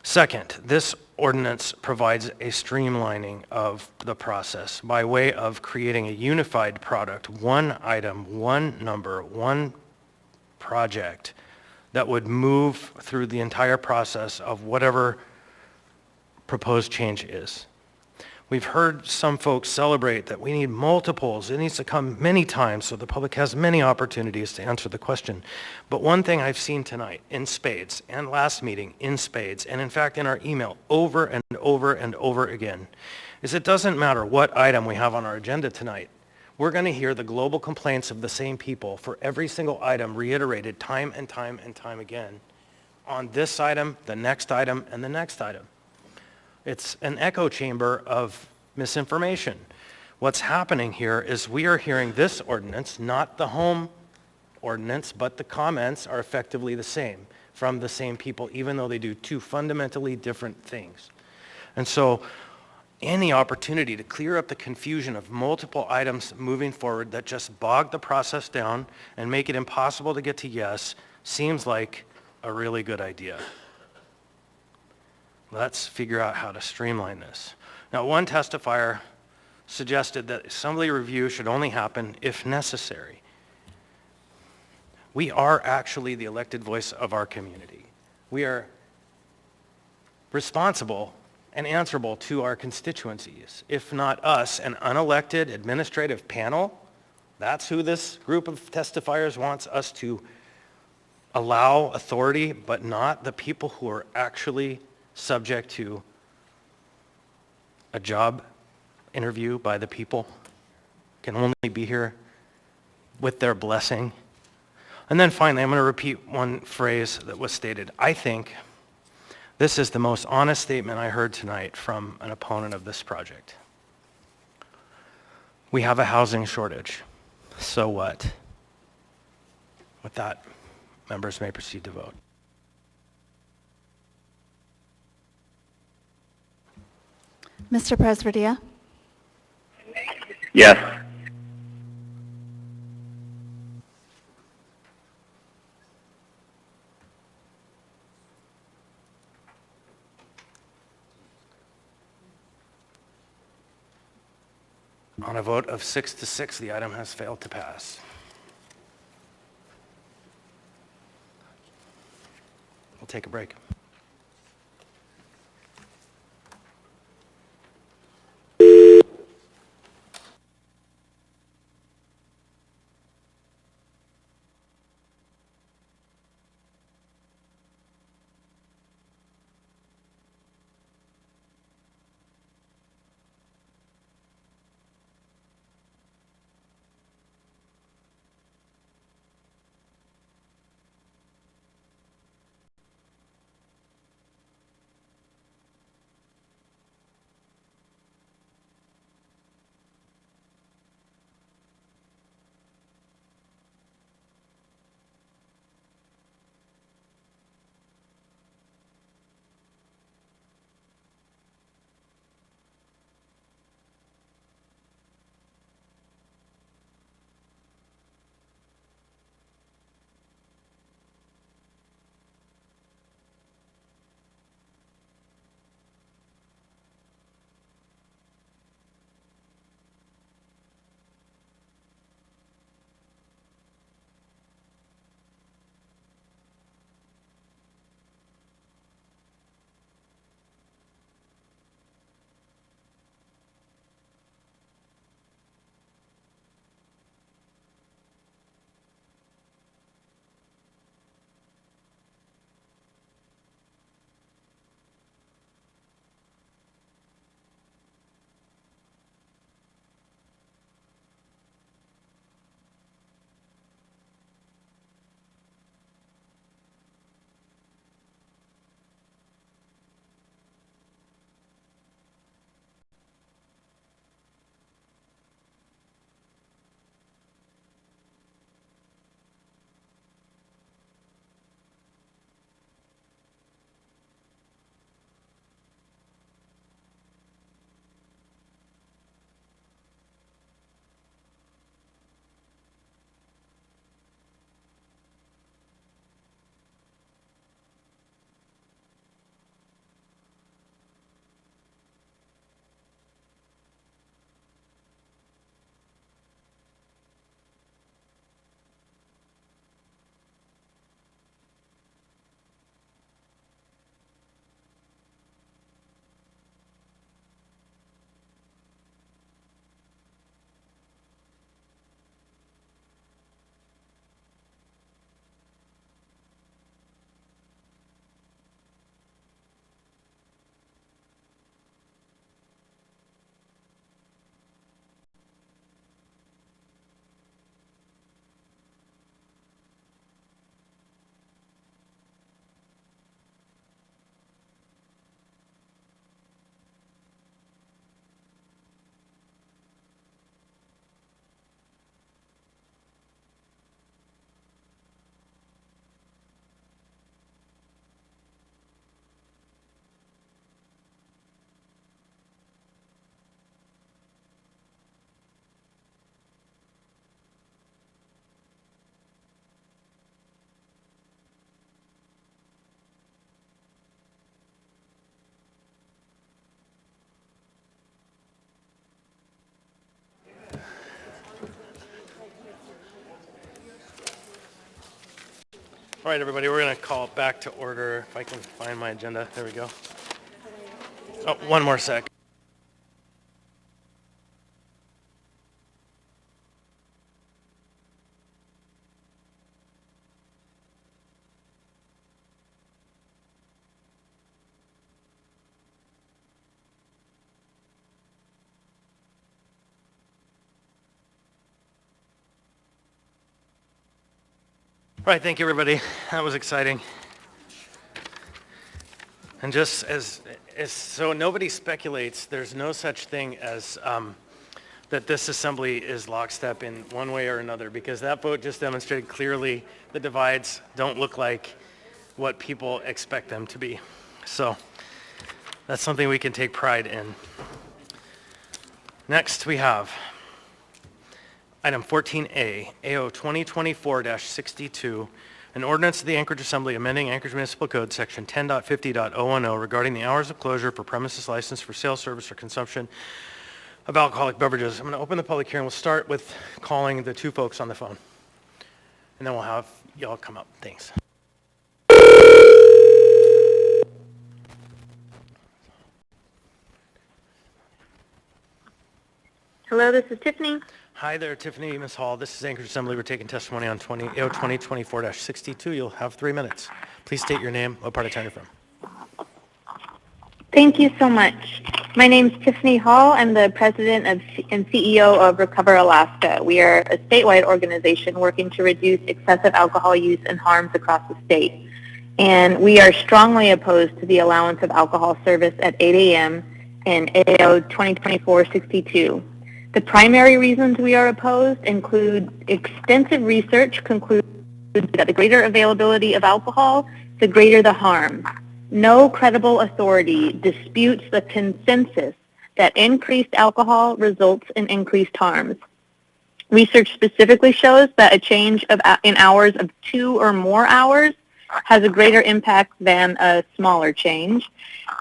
Second, this ordinance provides a streamlining of the process by way of creating a unified product, one item, one number, one project that would move through the entire process of whatever proposed change is. We've heard some folks celebrate that we need multiples. It needs to come many times so the public has many opportunities to answer the question. But one thing I've seen tonight in spades, and last meeting in spades, and in fact in our email over and over and over again, is it doesn't matter what item we have on our agenda tonight. We're going to hear the global complaints of the same people for every single item reiterated time and time and time again on this item, the next item, and the next item. It's an echo chamber of misinformation. What's happening here is we are hearing this ordinance, not the home ordinance, but the comments are effectively the same from the same people, even though they do two fundamentally different things. And so any opportunity to clear up the confusion of multiple items moving forward that just bog the process down and make it impossible to get to yes seems like a really good idea. Let's figure out how to streamline this. Now, one testifier suggested that assembly review should only happen if necessary. We are actually the elected voice of our community. We are responsible and answerable to our constituencies. If not us, an unelected administrative panel, that's who this group of testifiers wants us to allow authority, but not the people who are actually subject to a job interview by the people, can only be here with their blessing. And then finally, I'm going to repeat one phrase that was stated. I think this is the most honest statement I heard tonight from an opponent of this project. We have a housing shortage. So what? With that, members may proceed to vote. Mr. Presverdia? Yes. On a vote of 6-6, the item has failed to pass. We'll take a break. All right, everybody, we're going to call it back to order. If I can find my agenda. There we go. Oh, one more sec. All right, thank you, everybody. That was exciting. And just as so nobody speculates, there's no such thing as that this assembly is lockstep in one way or another, because that vote just demonstrated clearly the divides don't look like what people expect them to be. So that's something we can take pride in. Next, we have item 14A, AO 2024-62, an ordinance of the Anchorage Assembly amending Anchorage Municipal Code, section 10.50.010, regarding the hours of closure for premises licensed for sale, service, or consumption of alcoholic beverages. I'm going to open the public hearing. We'll start with calling the two folks on the phone, and then we'll have y'all come up. Thanks. Hello, this is Tiffany. Hi there, Tiffany, Ms. Hall. This is Anchorage Assembly. We're taking testimony on AO 2024-62. You'll have 3 minutes. Please state your name, what part of town you're from. Thank you so much. My name is Tiffany Hall. I'm the president and CEO of Recover Alaska. We are a statewide organization working to reduce excessive alcohol use and harms across the state. And we are strongly opposed to the allowance of alcohol service at 8 a.m. in AO 2024-62. The primary reasons we are opposed include extensive research concludes that the greater availability of alcohol, the greater the harm. No credible authority disputes the consensus that increased alcohol results in increased harms. Research specifically shows that a change in hours of 2 or more hours has a greater impact than a smaller change,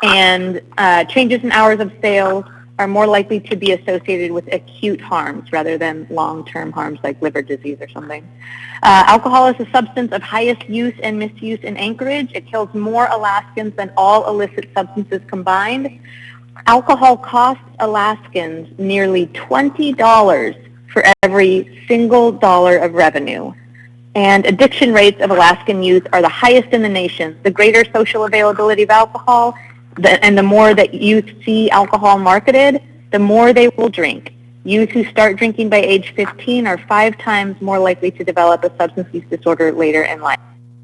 and changes in hours of sale are more likely to be associated with acute harms rather than long-term harms like liver disease or something. Alcohol is a substance of highest use and misuse in Anchorage. It kills more Alaskans than all illicit substances combined. Alcohol costs Alaskans nearly $20 for every single dollar of revenue. And addiction rates of Alaskan youth are the highest in the nation. The greater social availability of alcohol and the more that youth see alcohol marketed, the more they will drink. Youth who start drinking by age 15 are 5 times more likely to develop a substance use disorder later in life.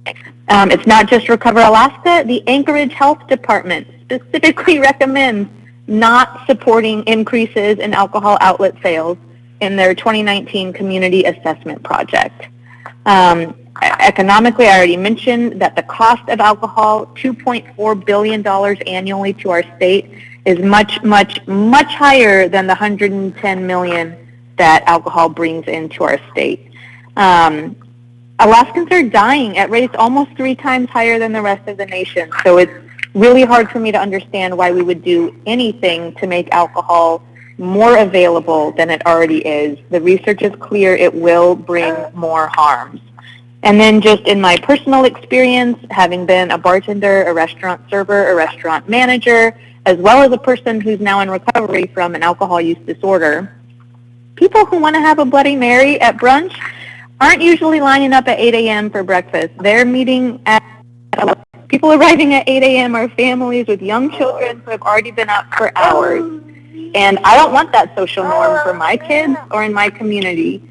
It's not just Recover Alaska. The Anchorage Health Department specifically recommends not supporting increases in alcohol outlet sales in their 2019 community assessment project. Economically, I already mentioned that the cost of alcohol, $2.4 billion annually to our state, is much, much, much higher than the $110 million that alcohol brings into our state. Alaskans are dying at rates almost 3 times higher than the rest of the nation, so it's really hard for me to understand why we would do anything to make alcohol more available than it already is. The research is clear, it will bring more harms. And then just in my personal experience, having been a bartender, a restaurant server, a restaurant manager, as well as a person who's now in recovery from an alcohol use disorder, people who want to have a Bloody Mary at brunch aren't usually lining up at 8 a.m. for breakfast. They're meeting at, people arriving at 8 a.m. are families with young children who have already been up for hours. And I don't want that social norm for my kids or in my community.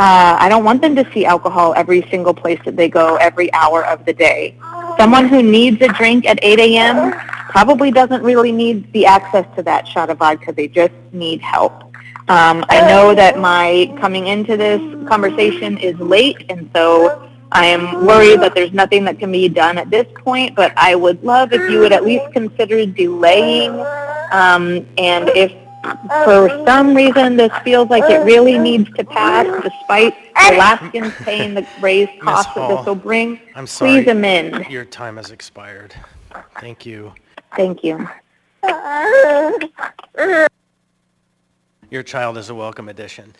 I don't want them to see alcohol every single place that they go every hour of the day. Someone who needs a drink at 8 a.m. probably doesn't really need the access to that shot of vodka. They just need help. I know that my coming into this conversation is late, and so I am worried that there's nothing that can be done at this point, but I would love if you would at least consider delaying, and if for some reason this feels like it really needs to pass, despite Alaskans paying the raised costs that this will bring, I'm sorry, please amend. your time has expired. Thank you. Thank you. Your child is a welcome addition.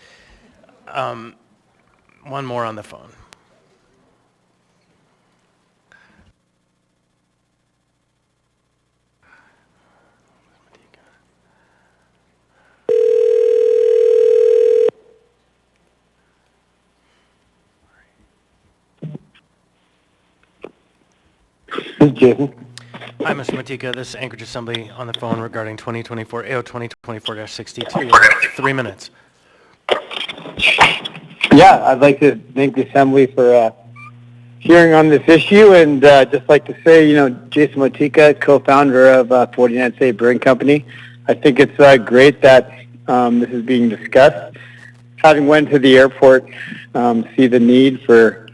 One more on the phone. This is Jason. Hi, Mr. Matika. This is Anchorage Assembly on the phone regarding 2024 AO 2024-62. You have 3 minutes. Yeah, I'd like to thank the Assembly for hearing on this issue, and just like to say, Jason Matika, co-founder of 49 State Brewing Company. I think it's great that this is being discussed. Having went to the airport, see the need for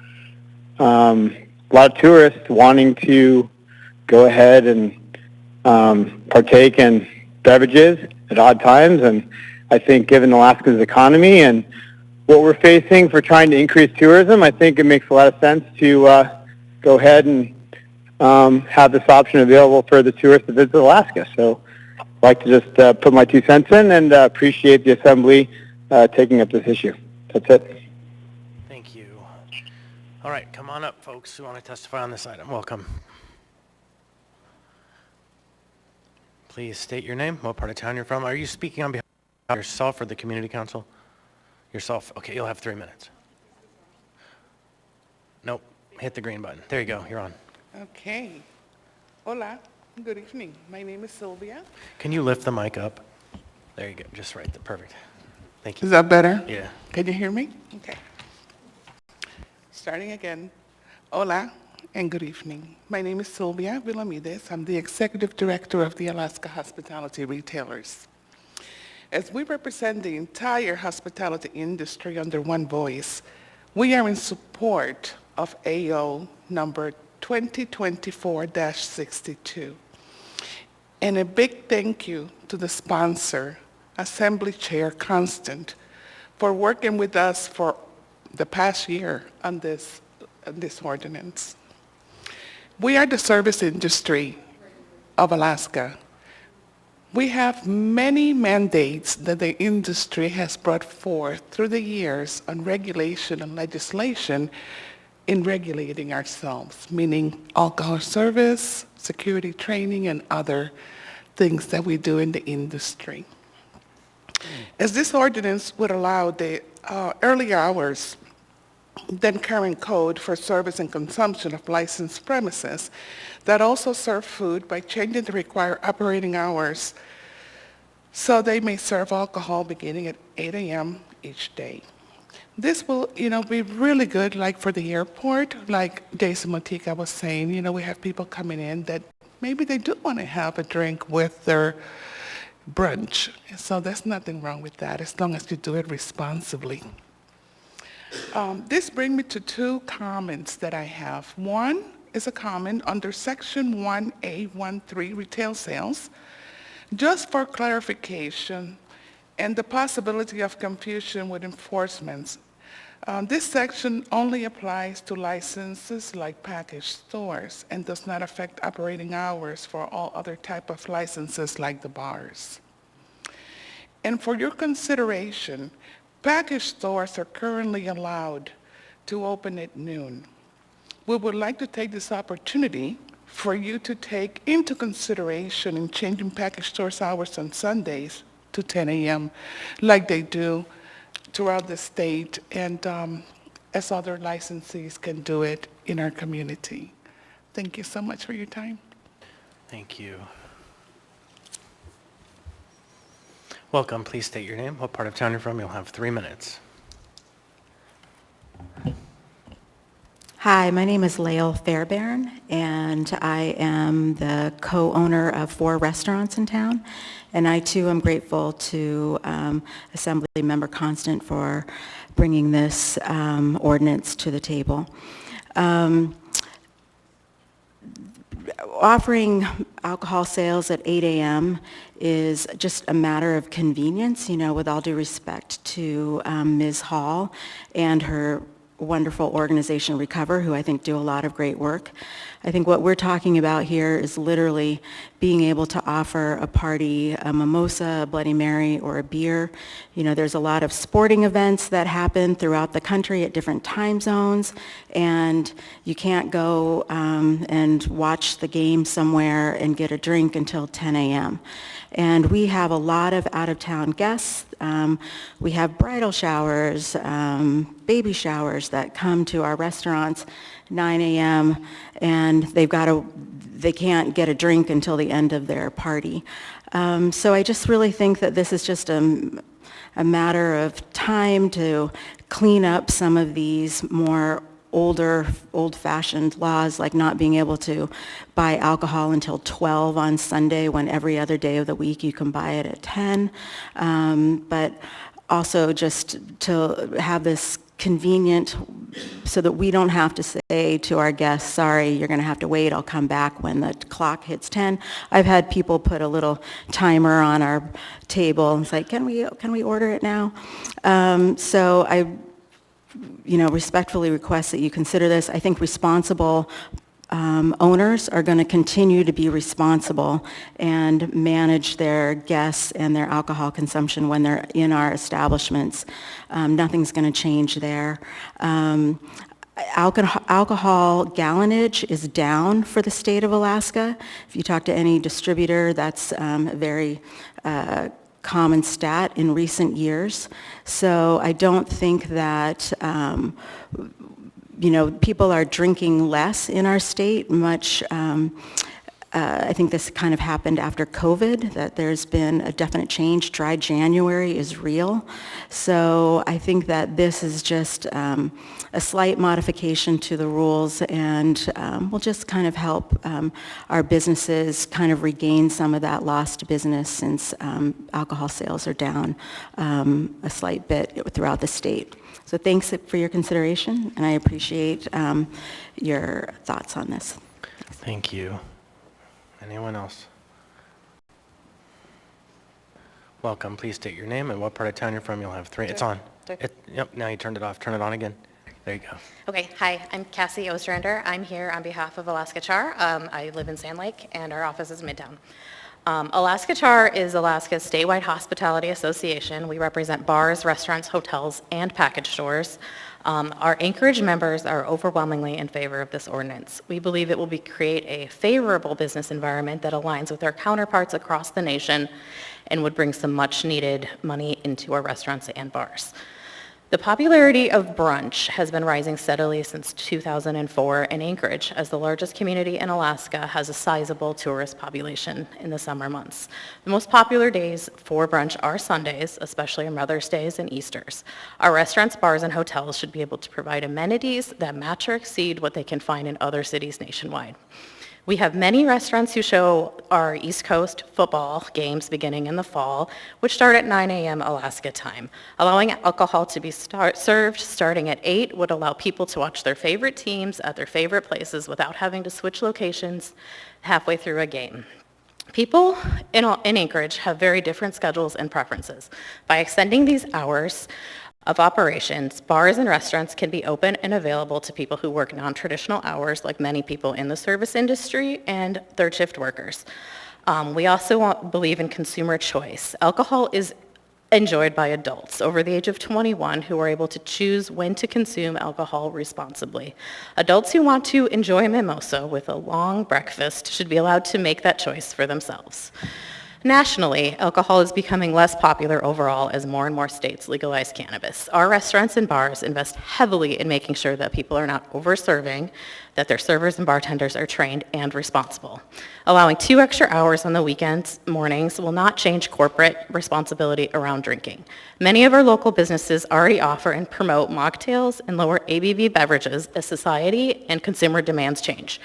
a lot of tourists wanting to go ahead and partake in beverages at odd times, and I think given Alaska's economy and what we're facing for trying to increase tourism, I think it makes a lot of sense to go ahead and have this option available for the tourists to visit Alaska. So I'd like to just put my 2 cents in and appreciate the Assembly taking up this issue. That's it. Thank you. All right, come on up, folks who want to testify on this item. Welcome. Please state your name, what part of town you're from. Are you speaking on behalf of yourself or the community council? Yourself. Okay, you'll have 3 minutes. Nope. Hit the green button. There you go. You're on. Okay. Hola. Good evening. My name is Sylvia. Can you lift the mic up? There you go. Just right there. Perfect. Thank you. Is that better? Yeah. Can you hear me? Okay. Starting again. Hola and good evening. My name is Sylvia Villamides. I'm the Executive Director of the Alaska Hospitality Retailers. As we represent the entire hospitality industry under one voice, we are in support of AO number 2024-62. And a big thank you to the sponsor, Assembly Chair Constant, for working with us for the past year on this ordinance. We are the service industry of Alaska. We have many mandates that the industry has brought forth through the years on regulation and legislation in regulating ourselves, meaning alcohol service, security training, and other things that we do in the industry. As this ordinance would allow the earlier hours than current code for service and consumption of licensed premises that also serve food by changing the required operating hours so they may serve alcohol beginning at 8 a.m. each day. This will, be really good, like for the airport, like Jason Matika was saying, we have people coming in that maybe they do want to have a drink with their brunch. So there's nothing wrong with that as long as you do it responsibly. This brings me to 2 comments that I have. One is a comment under Section 1A13, Retail Sales. Just for clarification and the possibility of confusion with enforcements, this section only applies to licenses like package stores and does not affect operating hours for all other type of licenses like the bars. And for your consideration, package stores are currently allowed to open at noon. We would like to take this opportunity for you to take into consideration in changing package stores hours on Sundays to 10 a.m. like they do throughout the state and as other licensees can do it in our community. Thank you so much for your time. Thank you. Welcome. Please state your name, what part of town you're from. You'll have 3 minutes. Hi, my name is Lael Fairbairn, and I am the co-owner of 4 restaurants in town. And I, too, am grateful to Assembly Member Constant for bringing this ordinance to the table. Offering alcohol sales at 8 a.m. is just a matter of convenience, with all due respect to Ms. Hall and her wonderful organization Recover, who I think do a lot of great work. I think what we're talking about here is literally being able to offer a party a mimosa, a Bloody Mary, or a beer. There's a lot of sporting events that happen throughout the country at different time zones, and you can't go and watch the game somewhere and get a drink until 10 a.m. And we have a lot of out-of-town guests We have bridal showers, baby showers that come to our restaurants 9 a.m. and they can't get a drink until the end of their party. So I just really think that this is just a matter of time to clean up some of these more old-fashioned laws, like not being able to buy alcohol until 12 on Sunday when every other day of the week you can buy it at 10. But also just to have this convenient so that we don't have to say to our guests, sorry, you're going to have to wait, I'll come back when the clock hits 10. I've had people put a little timer on our table and say, can we order it now? So I respectfully request that you consider this. I think responsible owners are going to continue to be responsible and manage their guests and their alcohol consumption when they're in our establishments. Nothing's going to change there. Alcohol gallonage is down for the state of Alaska. If you talk to any distributor, that's a very common stat in recent years. So I don't think that people are drinking less in our state. I think this kind of happened after COVID, that there's been a definite change. Dry January is real. So I think that this is just a slight modification to the rules, and will just kind of help our businesses kind of regain some of that lost business, since alcohol sales are down a slight bit throughout the state. So thanks for your consideration, and I appreciate your thoughts on this. Thank you. Anyone else? Welcome. Please state your name and what part of town you're from. You'll have 3. It's on. Yep, now you turned it off. Turn it on again. There you go. Okay, hi, I'm Cassie Ostrander. I'm here on behalf of Alaska Char. I live in Sand Lake, and our office is in Midtown. Alaska Char is Alaska's statewide hospitality association. We represent bars, restaurants, hotels, and package stores. Our Anchorage members are overwhelmingly in favor of this ordinance. We believe it will create a favorable business environment that aligns with our counterparts across the nation and would bring some much needed money into our restaurants and bars. The popularity of brunch has been rising steadily since 2004 in Anchorage, as the largest community in Alaska has a sizable tourist population in the summer months. The most popular days for brunch are Sundays, especially on Mother's Days and Easters. Our restaurants, bars, and hotels should be able to provide amenities that match or exceed what they can find in other cities nationwide. We have many restaurants who show our East Coast football games beginning in the fall, which start at 9 a.m. Alaska time. Allowing alcohol to be served starting at 8 would allow people to watch their favorite teams at their favorite places without having to switch locations halfway through a game. People in Anchorage have very different schedules and preferences. By extending these hours of operations, bars and restaurants can be open and available to people who work non-traditional hours, like many people in the service industry and third shift workers. We also believe in consumer choice. Alcohol is enjoyed by adults over the age of 21 who are able to choose when to consume alcohol responsibly. Adults who want to enjoy a mimosa with a long breakfast should be allowed to make that choice for themselves. Nationally, alcohol is becoming less popular overall as more and more states legalize cannabis. Our restaurants and bars invest heavily in making sure that people are not over-serving, that their servers and bartenders are trained and responsible. Allowing 2 extra hours on the weekends, mornings, will not change corporate responsibility around drinking. Many of our local businesses already offer and promote mocktails and lower ABV beverages as society and consumer demands change.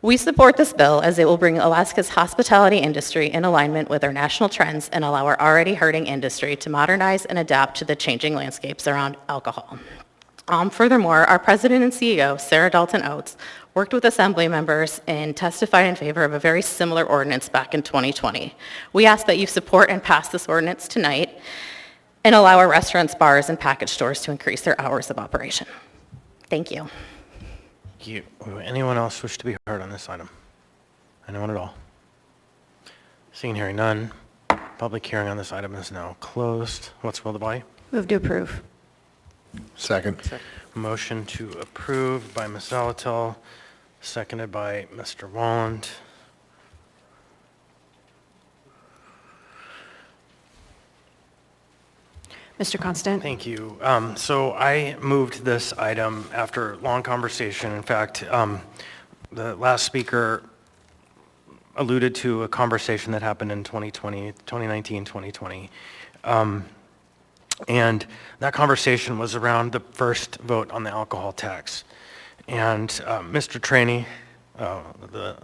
We support this bill as it will bring Alaska's hospitality industry in alignment with our national trends and allow our already hurting industry to modernize and adapt to the changing landscapes around alcohol. Furthermore, our president and CEO, Sarah Dalton Oates, worked with assembly members and testified in favor of a very similar ordinance back in 2020. We ask that you support and pass this ordinance tonight and allow our restaurants, bars, and package stores to increase their hours of operation. Thank you. Thank you. Anyone else wish to be heard on this item? Anyone at all? Seeing and hearing none, public hearing on this item is now closed. What's the will of the body? Move to approve. Second. Motion to approve by Ms. Zalatel, seconded by Mr. Walland. Mr. Constant? Thank you. So I moved this item after long conversation. In fact, the last speaker alluded to a conversation that happened in 2019, 2020. And that conversation was around the first vote on the alcohol tax. And Mr. Traney, the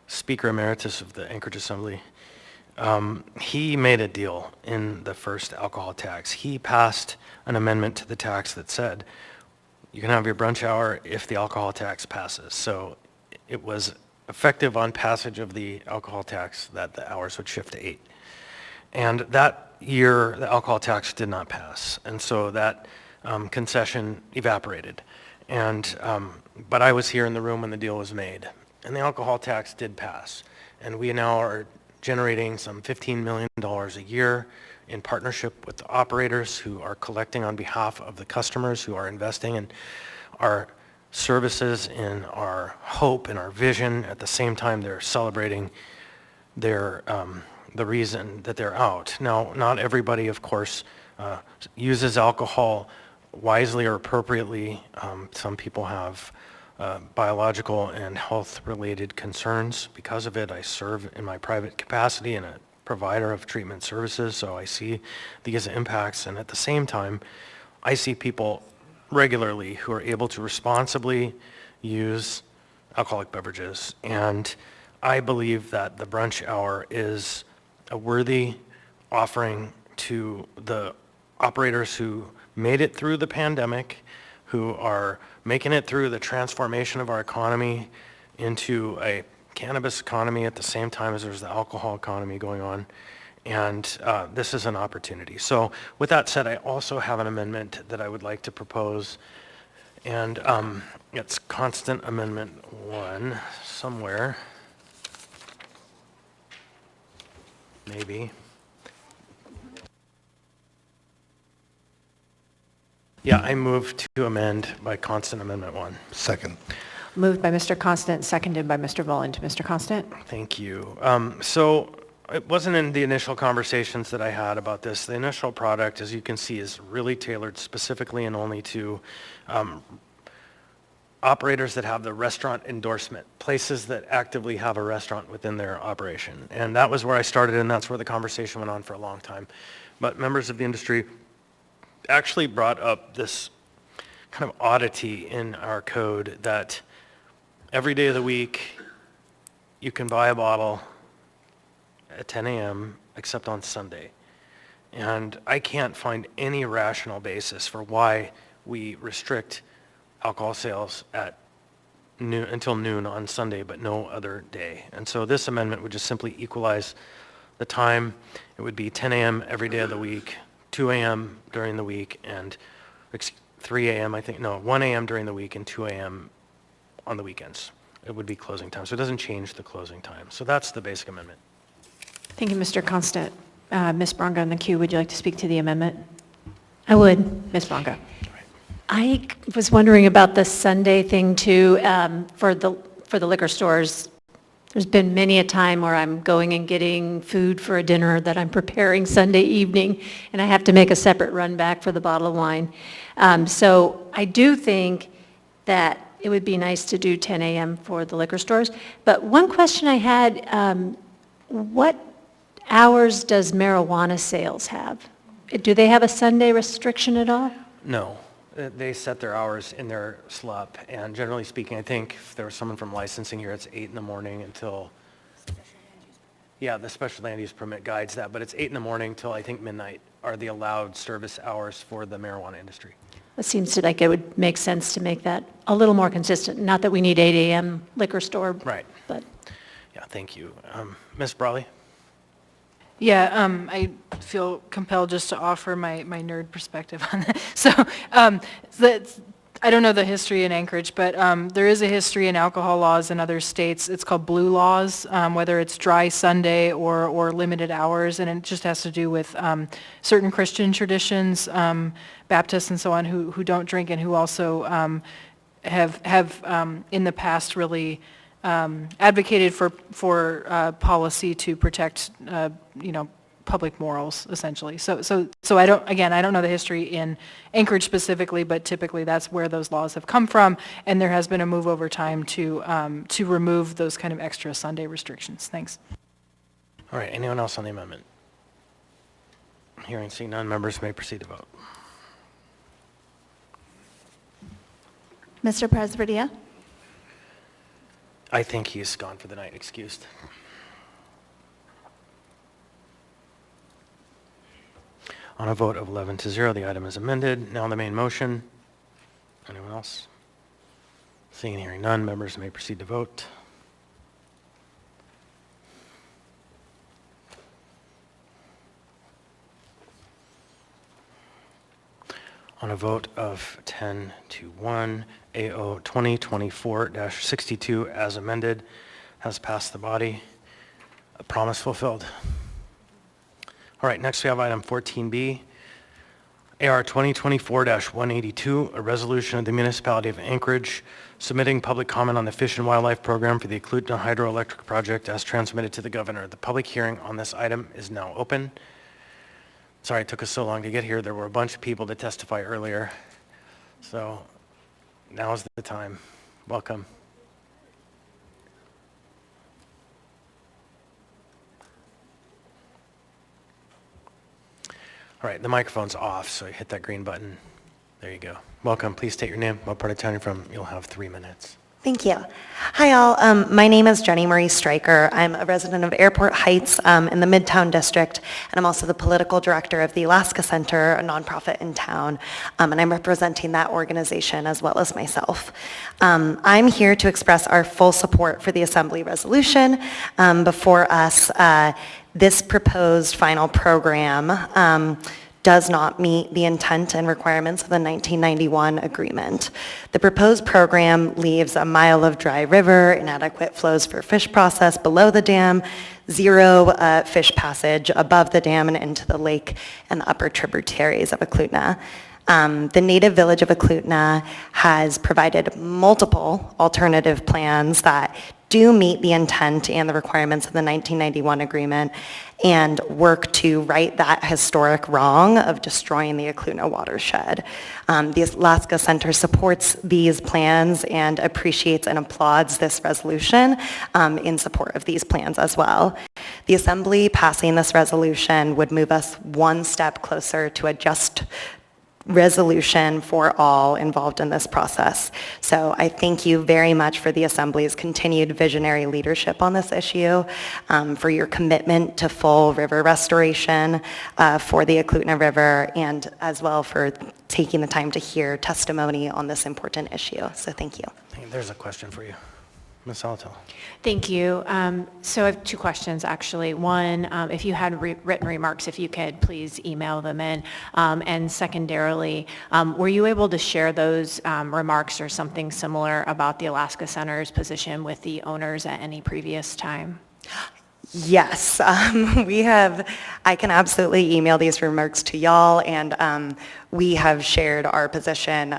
Speaker Emeritus of the Anchorage Assembly, he made a deal in the first alcohol tax. He passed an amendment to the tax that said, you can have your brunch hour if the alcohol tax passes. So it was effective on passage of the alcohol tax that the hours would shift to 8. And that year, the alcohol tax did not pass. And so that concession evaporated. And, but I was here in the room when the deal was made. And the alcohol tax did pass. And we now are generating some $15 million a year in partnership with the operators who are collecting on behalf of the customers who are investing in our services, in our hope, in our vision. At the same time, they're celebrating their the reason that they're out. Now, not everybody, of course, uses alcohol wisely or appropriately. Some people have biological and health-related concerns. Because of it, I serve in my private capacity and a provider of treatment services, so I see these impacts. And at the same time, I see people regularly who are able to responsibly use alcoholic beverages. And I believe that the brunch hour is a worthy offering to the operators who made it through the pandemic, who are making it through the transformation of our economy into a cannabis economy at the same time as there's the alcohol economy going on. And this is an opportunity. So with that said, I also have an amendment that I would like to propose. And it's Constant Amendment 1 somewhere. Maybe. Yeah, I move to amend by Constant Amendment 1. Second. Moved by Mr. Constant, seconded by Mr. Volland. Mr. Constant? Thank you. So it wasn't in the initial conversations that I had about this. The initial product, as you can see, is really tailored specifically and only to operators that have the restaurant endorsement, places that actively have a restaurant within their operation. And that was where I started, and that's where the conversation went on for a long time. But members of the industry actually brought up this kind of oddity in our code that every day of the week you can buy a bottle at 10 a.m. except on Sunday. And I can't find any rational basis for why we restrict alcohol sales at noon, until noon on Sunday, but no other day. And so this amendment would just simply equalize the time. It would be 10 a.m. every day of the week, 2 a.m. during the week, and 3 a.m. 1 a.m. during the week and 2 a.m. on the weekends. It would be closing time. So it doesn't change the closing time. So that's the basic amendment. Thank you, Mr. Constant. Ms. Bronga in the queue, would you like to speak to the amendment? I would. Ms. Bronga. I was wondering about the Sunday thing too, for the liquor stores. There's been many a time where I'm going and getting food for a dinner that I'm preparing Sunday evening, and I have to make a separate run back for the bottle of wine. So I do think that it would be nice to do 10 a.m. for the liquor stores. But one question I had, what hours does marijuana sales have? Do they have a Sunday restriction at all? No. They set their hours in their SLUP, and generally speaking, I think if there was someone from licensing here, it's 8 in the morning until, yeah, the special land use permit guides that, but it's 8 in the morning till I think midnight are the allowed service hours for the marijuana industry. It seems like it would make sense to make that a little more consistent. Not that we need 8 a.m. liquor store. Right. But. Yeah, thank you. Ms. Brawley? Yeah, I feel compelled just to offer my nerd perspective on that. So I don't know the history in Anchorage, but there is a history in alcohol laws in other states. It's called blue laws, whether it's dry Sunday or limited hours, and it just has to do with certain Christian traditions, Baptists and so on, who don't drink and who also have in the past really advocated for policy to protect, public morals, essentially. So I don't know the history in Anchorage specifically, but typically that's where those laws have come from, and there has been a move over time to remove those kind of extra Sunday restrictions. Thanks. All right, anyone else on the amendment? Hearing seeing none, members may proceed to vote. Mr. Presbytia? I think he's gone for the night, excused. On a vote of 11-0, the item is amended. Now the main motion. Anyone else? Seeing and hearing none, members may proceed to vote. On a vote of 10-1, AO 2024-62 as amended has passed the body. A promise fulfilled. All right, next we have item 14B, AR 2024-182, a resolution of the Municipality of Anchorage submitting public comment on the Fish and Wildlife Program for the Eklutna Hydroelectric Project as transmitted to the Governor. The public hearing on this item is now open. Sorry it took us so long to get here. There were a bunch of people to testify earlier. So now is the time. Welcome. All right, the microphone's off, so you hit that green button. There you go. Welcome. Please state your name, what part of town you're from. You'll have 3 minutes. Thank you. Hi, all. My name is Jenny Marie Stryker. I'm a resident of Airport Heights in the Midtown District, and I'm also the political director of the Alaska Center, a nonprofit in town, and I'm representing that organization as well as myself. I'm here to express our full support for the Assembly resolution before us. This proposed final program does not meet the intent and requirements of the 1991 agreement. The proposed program leaves a mile of dry river, inadequate flows for fish process below the dam, zero fish passage above the dam and into the lake and the upper tributaries of Eklutna. The native village of Eklutna has provided multiple alternative plans that do meet the intent and the requirements of the 1991 agreement and work to right that historic wrong of destroying the Eklutna watershed. The Alaska Center supports these plans and appreciates and applauds this resolution in support of these plans as well. The Assembly passing this resolution would move us one step closer to a just resolution for all involved in this process. So I thank you very much for the Assembly's continued visionary leadership on this issue, for your commitment to full river restoration for the Eklutna River, and as well for taking the time to hear testimony on this important issue. So thank you. There's a question for you. Ms. Salatel. Thank you. So I have two questions, actually. One, if you had written remarks, if you could please email them in. And secondarily, were you able to share those remarks or something similar about the Alaska Center's position with the owners at any previous time? Yes, I can absolutely email these remarks to y'all, and we have shared our position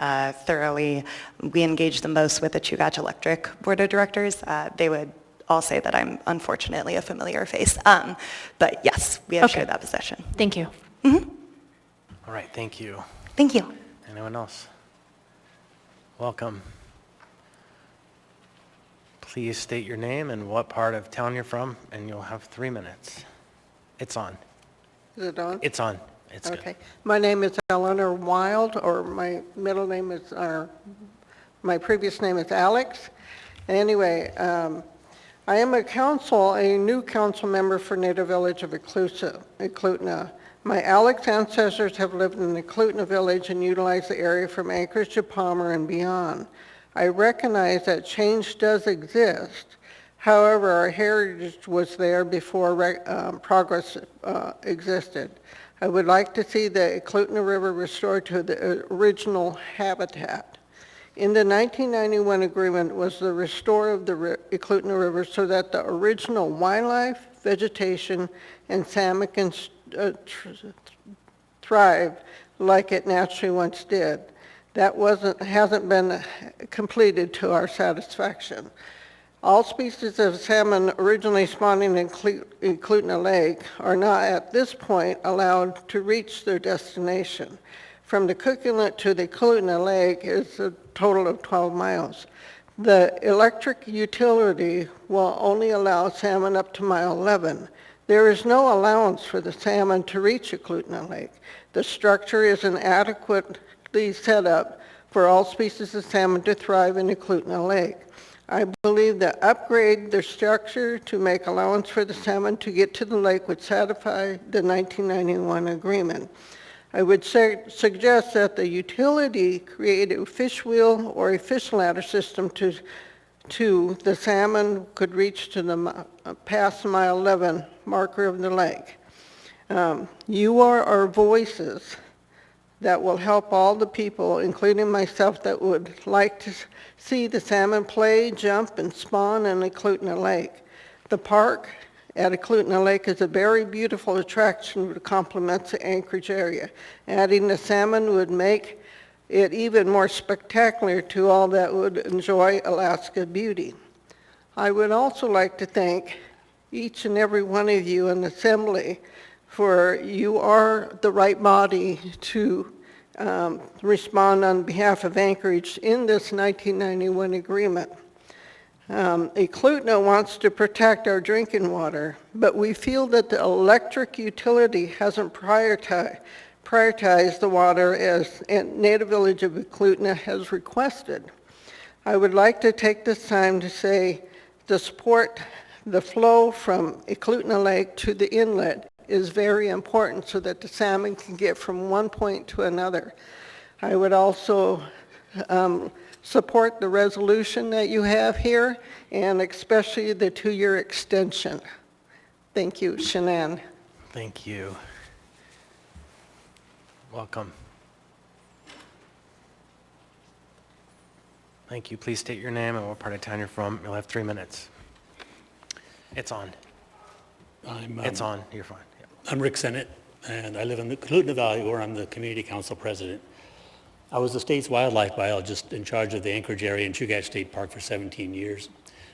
thoroughly. We engage the most with the Chugach Electric Board of Directors. They would all say that I'm unfortunately a familiar face. But yes, we have shared that position. Thank you. Mm-hmm. All right, thank you. Thank you. Anyone else? Welcome. Please state your name and what part of town you're from, and you'll have 3 minutes. It's on. Is it on? It's on. It's okay. Good. My name is Eleanor Wild, or my middle name is, my previous name is Alex. Anyway, I am a new council member for Native Village of Eklutna. My Alex ancestors have lived in the Eklutna Village and utilized the area from Anchorage to Palmer and beyond. I recognize that change does exist. However, our heritage was there before progress existed. I would like to see the Eklutna River restored to the original habitat. In the 1991 agreement was the restore of the Eklutna River so that the original wildlife, vegetation, and salmon can thrive like it naturally once did. That hasn't been completed to our satisfaction. All species of salmon originally spawning in Eklutna Lake are not at this point allowed to reach their destination. From the Cook Inlet to the Eklutna Lake is a total of 12 miles. The electric utility will only allow salmon up to mile 11. There is no allowance for the salmon to reach Eklutna Lake. The structure is inadequately set up for all species of salmon to thrive in Eklutna Lake. I believe that upgrade the structure to make allowance for the salmon to get to the lake would satisfy the 1991 agreement. I would suggest that the utility create a fish wheel or a fish ladder system to the salmon could reach to the past mile 11 marker of the lake. You are our voices that will help all the people, including myself, that would like to see the salmon play, jump, and spawn in Eklutna Lake. The park at Eklutna Lake is a very beautiful attraction that complements the Anchorage area. Adding the salmon would make it even more spectacular to all that would enjoy Alaska beauty. I would also like to thank each and every one of you in the Assembly for you are the right body to respond on behalf of Anchorage in this 1991 agreement. Eklutna wants to protect our drinking water, but we feel that the electric utility hasn't prioritized the water as Native Village of Eklutna has requested. I would like to take this time to say to support the flow from Eklutna Lake to the inlet is very important so that the salmon can get from one point to another. I would also support the resolution that you have here, and especially the 2-year extension. Thank you, Shanann. Thank you. Welcome. Thank you. Please state your name and what part of town you're from. You'll have 3 minutes. It's on. It's on. You're fine. Yeah. I'm Rick Sennett, and I live in the Eklutna Valley, where I'm the Community Council President. I was the state's wildlife biologist in charge of the Anchorage area and Chugach State Park for 17 years.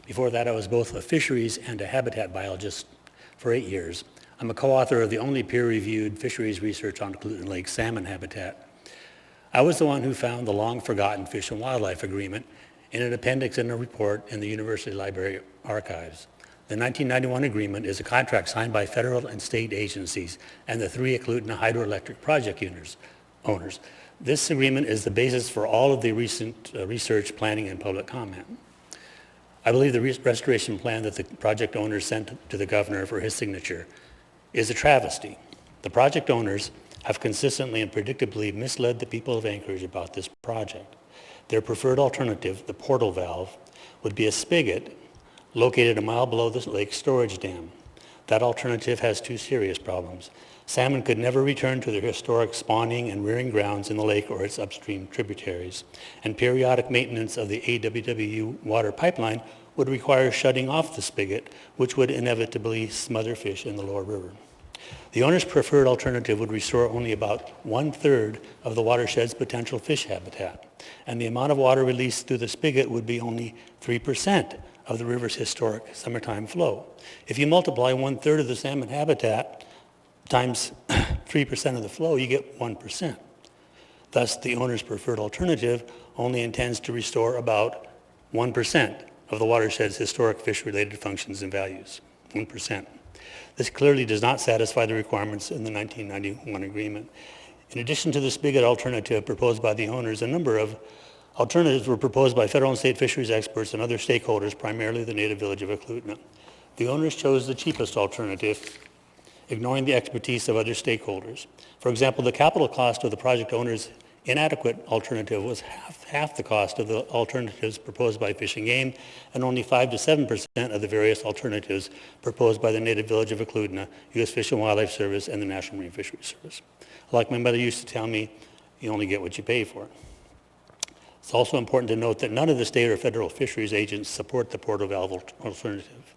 Before that, I was both a fisheries and a habitat biologist for 8 years. I'm a co-author of the only peer-reviewed fisheries research on Eklutna Lake salmon habitat. I was the one who found the long-forgotten Fish and Wildlife Agreement in an appendix in a report in the University Library Archives. The 1991 agreement is a contract signed by federal and state agencies and the 3 Eklutna hydroelectric project owners. This agreement is the basis for all of the recent research, planning, and public comment. I believe the restoration plan that the project owners sent to the governor for his signature is a travesty. The project owners have consistently and predictably misled the people of Anchorage about this project. Their preferred alternative, the portal valve, would be a spigot located a mile below the lake storage dam. That alternative has 2 serious problems. Salmon could never return to their historic spawning and rearing grounds in the lake or its upstream tributaries, and periodic maintenance of the AWWU water pipeline would require shutting off the spigot, which would inevitably smother fish in the lower river. The owner's preferred alternative would restore only about 1/3 of the watershed's potential fish habitat, and the amount of water released through the spigot would be only 3% of the river's historic summertime flow. If you multiply 1/3 of the salmon habitat times 3% of the flow, you get 1%. Thus, the owner's preferred alternative only intends to restore about 1% of the watershed's historic fish-related functions and values, 1%. This clearly does not satisfy the requirements in the 1991 agreement. In addition to the spigot alternative proposed by the owners, a number of alternatives were proposed by federal and state fisheries experts and other stakeholders, primarily the native village of Eklutna. The owners chose the cheapest alternative, ignoring the expertise of other stakeholders. For example, the capital cost of the project owners' inadequate alternative was half the cost of the alternatives proposed by Fish and Game, and only 5 to 7% of the various alternatives proposed by the native village of Eklutna, U.S. Fish and Wildlife Service, and the National Marine Fisheries Service. Like my mother used to tell me, you only get what you pay for. It's also important to note that none of the state or federal fisheries agents support the portal valve alternative.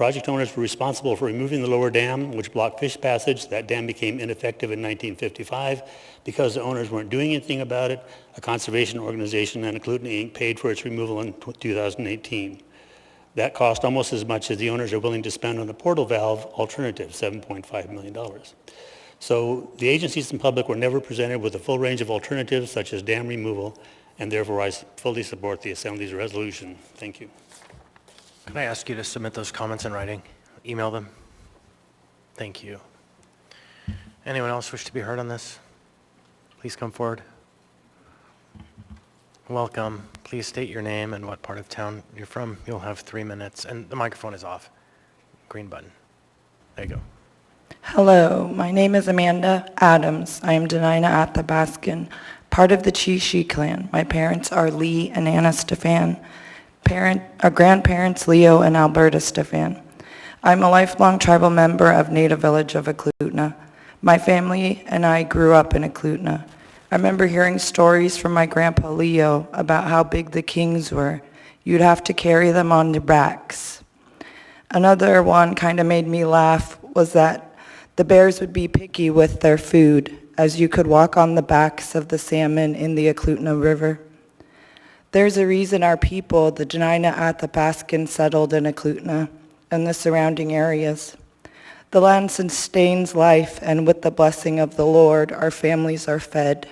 project owners were responsible for removing the lower dam, which blocked fish passage. That dam became ineffective in 1955. Because the owners weren't doing anything about it, a conservation organization and Eklutna Inc. paid for its removal in 2018. That cost almost as much as the owners are willing to spend on a portal valve alternative, $7.5 million. So the agencies and public were never presented with a full range of alternatives such as dam removal, and therefore I fully support the Assembly's resolution. Thank you. Can I ask you to submit those comments in writing? Email them? Thank you. Anyone else wish to be heard on this? Please come forward. Welcome. Please state your name and what part of town you're from. You'll have 3 minutes, and the microphone is off. Green button. There you go. Hello, my name is Amanda Adams. I am Denina Athabaskan, part of the Chi-Shi clan. My parents are Lee and Anna Stefan. Our grandparents, Leo and Alberta Stefan. I'm a lifelong tribal member of Native Village of Eklutna. My family and I grew up in Eklutna. I remember hearing stories from my grandpa Leo about how big the kings were. You'd have to carry them on your backs. Another one kind of made me laugh was that the bears would be picky with their food, as you could walk on the backs of the salmon in the Eklutna River. There's a reason our people, the Denina Athabaskan, settled in Eklutna and the surrounding areas. The land sustains life, and with the blessing of the Lord, our families are fed.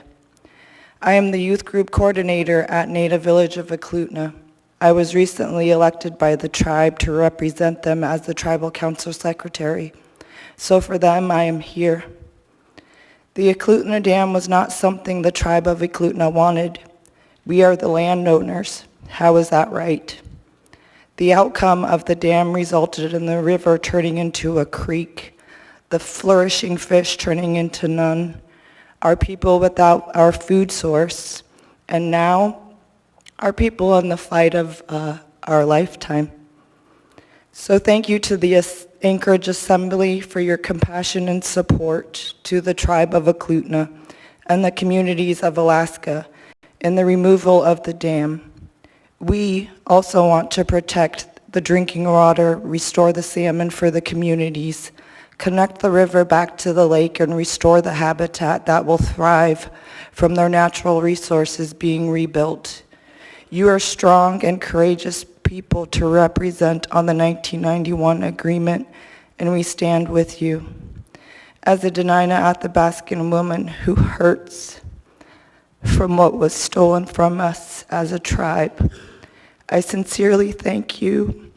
I am the youth group coordinator at Native Village of Eklutna. I was recently elected by the tribe to represent them as the tribal council secretary. So for them, I am here. The Eklutna Dam was not something the tribe of Eklutna wanted. We are the landowners. How is that right? The outcome of the dam resulted in the river turning into a creek, the flourishing fish turning into none, our people without our food source, and now our people in the fight of our lifetime. So thank you to the Anchorage Assembly for your compassion and support to the tribe of Eklutna and the communities of Alaska in the removal of the dam. We also want to protect the drinking water, restore the salmon for the communities, connect the river back to the lake, and restore the habitat that will thrive from their natural resources being rebuilt. You are strong and courageous people to represent on the 1991 agreement, and we stand with you. As a Denina Athabaskan woman who hurts from what was stolen from us as a tribe, I sincerely thank you,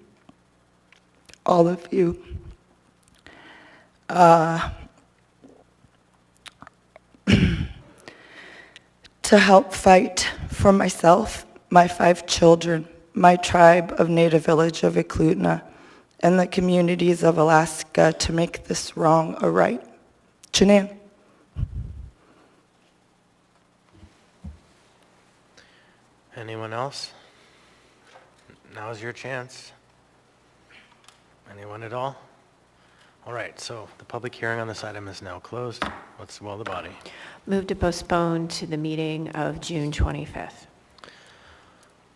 all of you. To help fight for myself, my 5 children, my tribe of Native Village of Eklutna, and the communities of Alaska to make this wrong a right. Chanan. Anyone else? Now's your chance. Anyone at all? All right, so the public hearing on this item is now closed. What's the will of the body? Move to postpone to the meeting of June 25th.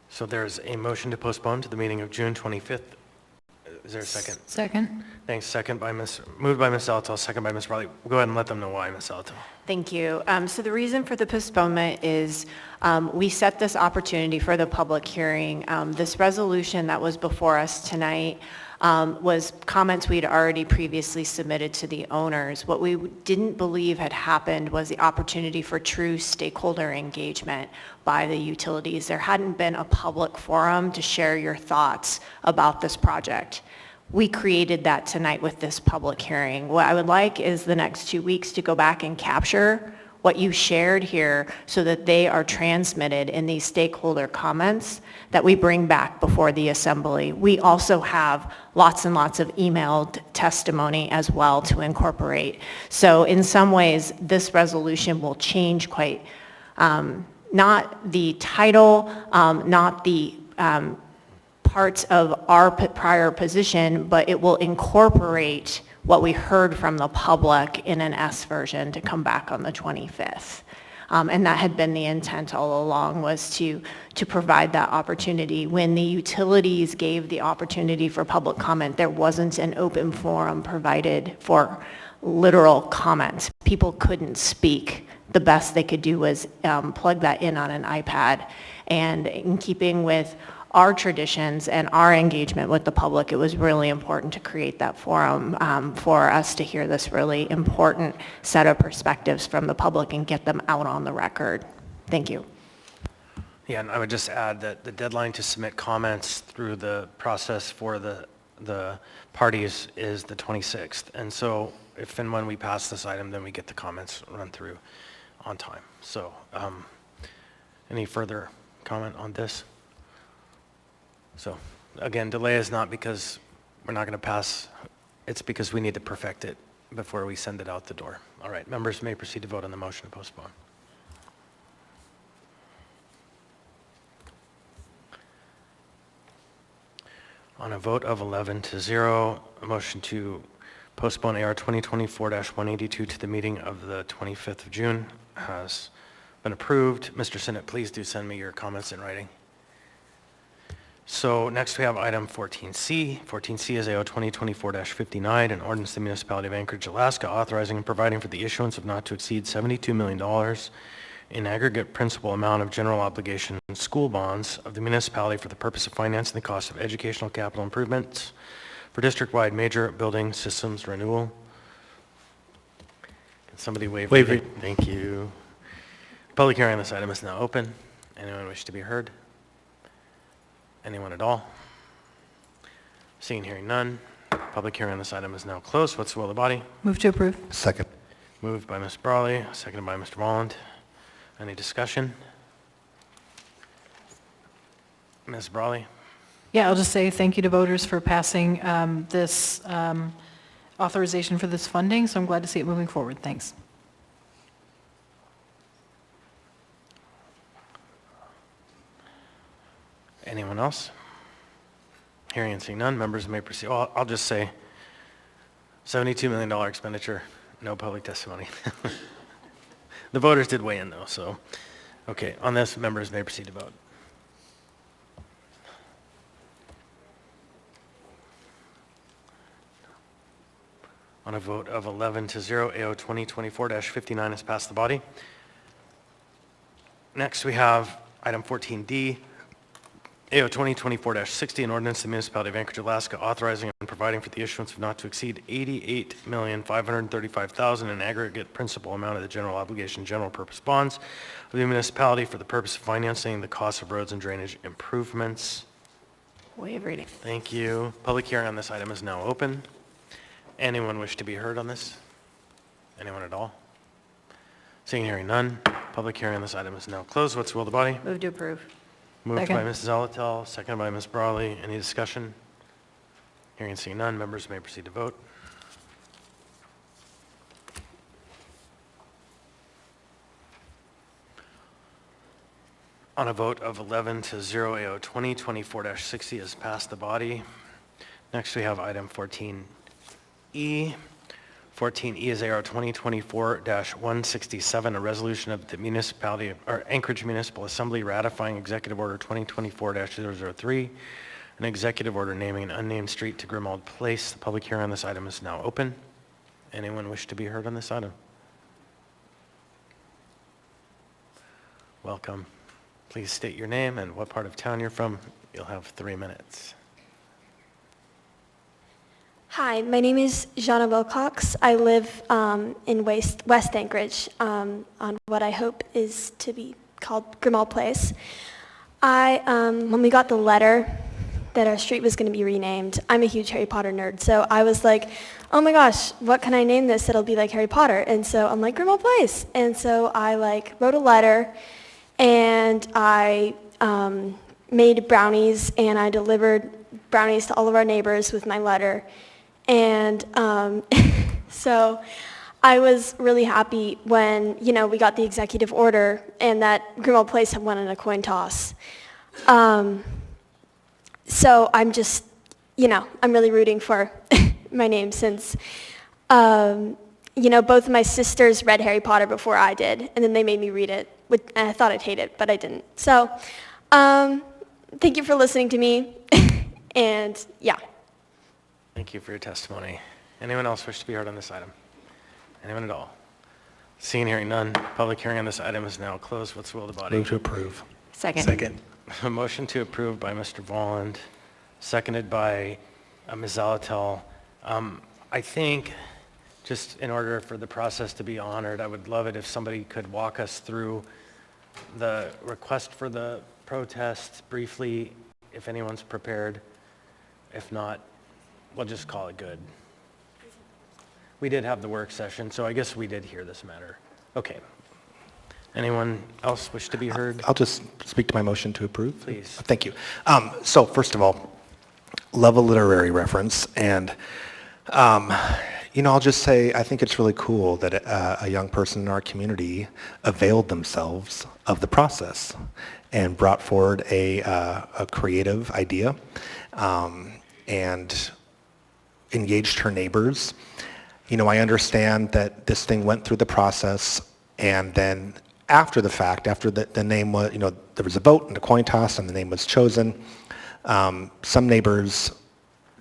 So there's a motion to postpone to the meeting of June 25th. Is there a second? Second. Thanks. Moved by Ms. Salatel, second by Ms. Bradley. We'll go ahead and let them know why, Ms. Salatel. Thank you. So the reason for the postponement is we set this opportunity for the public hearing. This resolution that was before us tonight was comments we'd already previously submitted to the owners. What we didn't believe had happened was the opportunity for true stakeholder engagement by the utilities. There hadn't been a public forum to share your thoughts about this project. We created that tonight with this public hearing. What I would like is the next 2 weeks to go back and capture what you shared here so that they are transmitted in these stakeholder comments that we bring back before the assembly. We also have lots and lots of emailed testimony as well to incorporate. So in some ways, this resolution will change quite, not the title, not the parts of our prior position, but it will incorporate what we heard from the public in an S version to come back on the 25th. And that had been the intent all along, was to provide that opportunity. When the utilities gave the opportunity for public comment, there wasn't an open forum provided for literal comments. People couldn't speak. The best they could do was plug that in on an iPad. And in keeping with our traditions and our engagement with the public, it was really important to create that forum for us to hear this really important set of perspectives from the public and get them out on the record. Thank you. Yeah, and I would just add that the deadline to submit comments through the process for the parties is the 26th. And so if and when we pass this item, then we get the comments run through on time. So any further comment on this? So again, delay is not because we're not going to pass, it's because we need to perfect it before we send it out the door. All right, members may proceed to vote on the motion to postpone. On a vote of 11-0, a motion to postpone AR 2024-182 to the meeting of the 25th of June has been approved. Mr. Sinnott, please do send me your comments in writing. So next we have item 14C. 14C is AO 2024-59, an ordinance of the Municipality of Anchorage, Alaska, authorizing and providing for the issuance of not to exceed $72 million in aggregate principal amount of general obligation school bonds of the municipality for the purpose of financing the cost of educational capital improvements for district-wide major building systems renewal. Can somebody waive reading? Thank you. Public hearing on this item is now open. Anyone wish to be heard? Anyone at all? Seeing and hearing none, public hearing on this item is now closed. What's the will of the body? Move to approve. Second. Moved by Ms. Brawley, seconded by Mr. Molland. Any discussion? Ms. Brawley? Yeah, I'll just say thank you to voters for passing this authorization for this funding, so I'm glad to see it moving forward. Thanks. Anyone else? Hearing and seeing none, members may proceed. Well, I'll just say $72 million expenditure, no public testimony. The voters did weigh in though, so. Okay, on this, members may proceed to vote. On a vote of 11-0, AO 2024-59 has passed the body. Next, we have item 14D, AO 2024-60, an ordinance of the Municipality of Anchorage, Alaska, authorizing and providing for the issuance of not to exceed $88,535,000 in aggregate principal amount of the general obligation general purpose bonds of the municipality for the purpose of financing the cost of roads and drainage improvements. Waive reading. Thank you. Public hearing on this item is now open. Anyone wish to be heard on this? Anyone at all? Seeing and hearing none, public hearing on this item is now closed. What's the will of the body? Move to approve. Moved Second. by Mrs. Zolotel, seconded by Ms. Brawley. Any discussion? Hearing and seeing none, members may proceed to vote. On a vote of 11-0, AO 2024-60 has passed the body. Next, we have item 14E. 14E is AR 2024-167, a resolution of the municipality, or Anchorage Municipal Assembly ratifying Executive Order 2024-003, an executive order naming an unnamed street to Grimald Place. The public hearing on this item is now open. Anyone wish to be heard on this item? Welcome. Please state your name and what part of town you're from. You'll have 3 minutes. Hi, my name is Jana Wilcox. I live in West Anchorage on what I hope is to be called Grimald Place. When we got the letter that our street was going to be renamed, I'm a huge Harry Potter nerd, so I was like, oh my gosh, what can I name this that'll be like Harry Potter? And so I'm like, Grimald Place. And so I wrote a letter, and I made brownies, and I delivered brownies to all of our neighbors with my letter. And so I was really happy when, we got the executive order and that Grimald Place had won in a coin toss. So I'm just, I'm really rooting for my name since, both of my sisters read Harry Potter before I did, and then they made me read it, and I thought I'd hate it, but I didn't. So, thank you for listening to me, and yeah. Thank you for your testimony. Anyone else wish to be heard on this item? Anyone at all? Seeing, hearing none, public hearing on this item is now closed. What's the will of the body? Move to approve. Second. A motion to approve by Mr. Volland, seconded by Ms. Zalatel. I think, just in order for the process to be honored, I would love it if somebody could walk us through the request for the protest briefly, if anyone's prepared. If not, we'll just call it good. We did have the work session, so I guess we did hear this matter. Okay. Anyone else wish to be heard? I'll just speak to my motion to approve. Please. Thank you. So first of all, love a literary reference, and I'll just say I think it's really cool that a young person in our community availed themselves of the process and brought forward a creative idea and engaged her neighbors. I understand that this thing went through the process, and then after the fact, after the name was, there was a vote and a coin toss and the name was chosen, some neighbors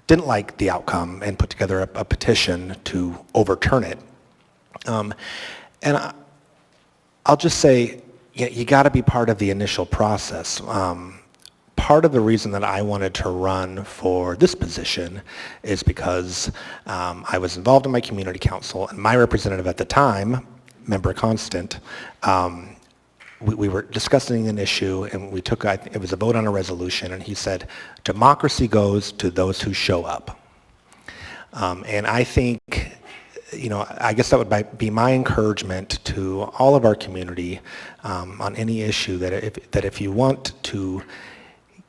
didn't like the outcome and put together a petition to overturn it. And I'll just say, you got to be part of the initial process. Part of the reason that I wanted to run for this position is because I was involved in my community council, and my representative at the time, Member Constant, we were discussing an issue, and we took, it was a vote on a resolution, and he said, democracy goes to those who show up. And I think, I guess that would be my encouragement to all of our community on any issue, that if you want to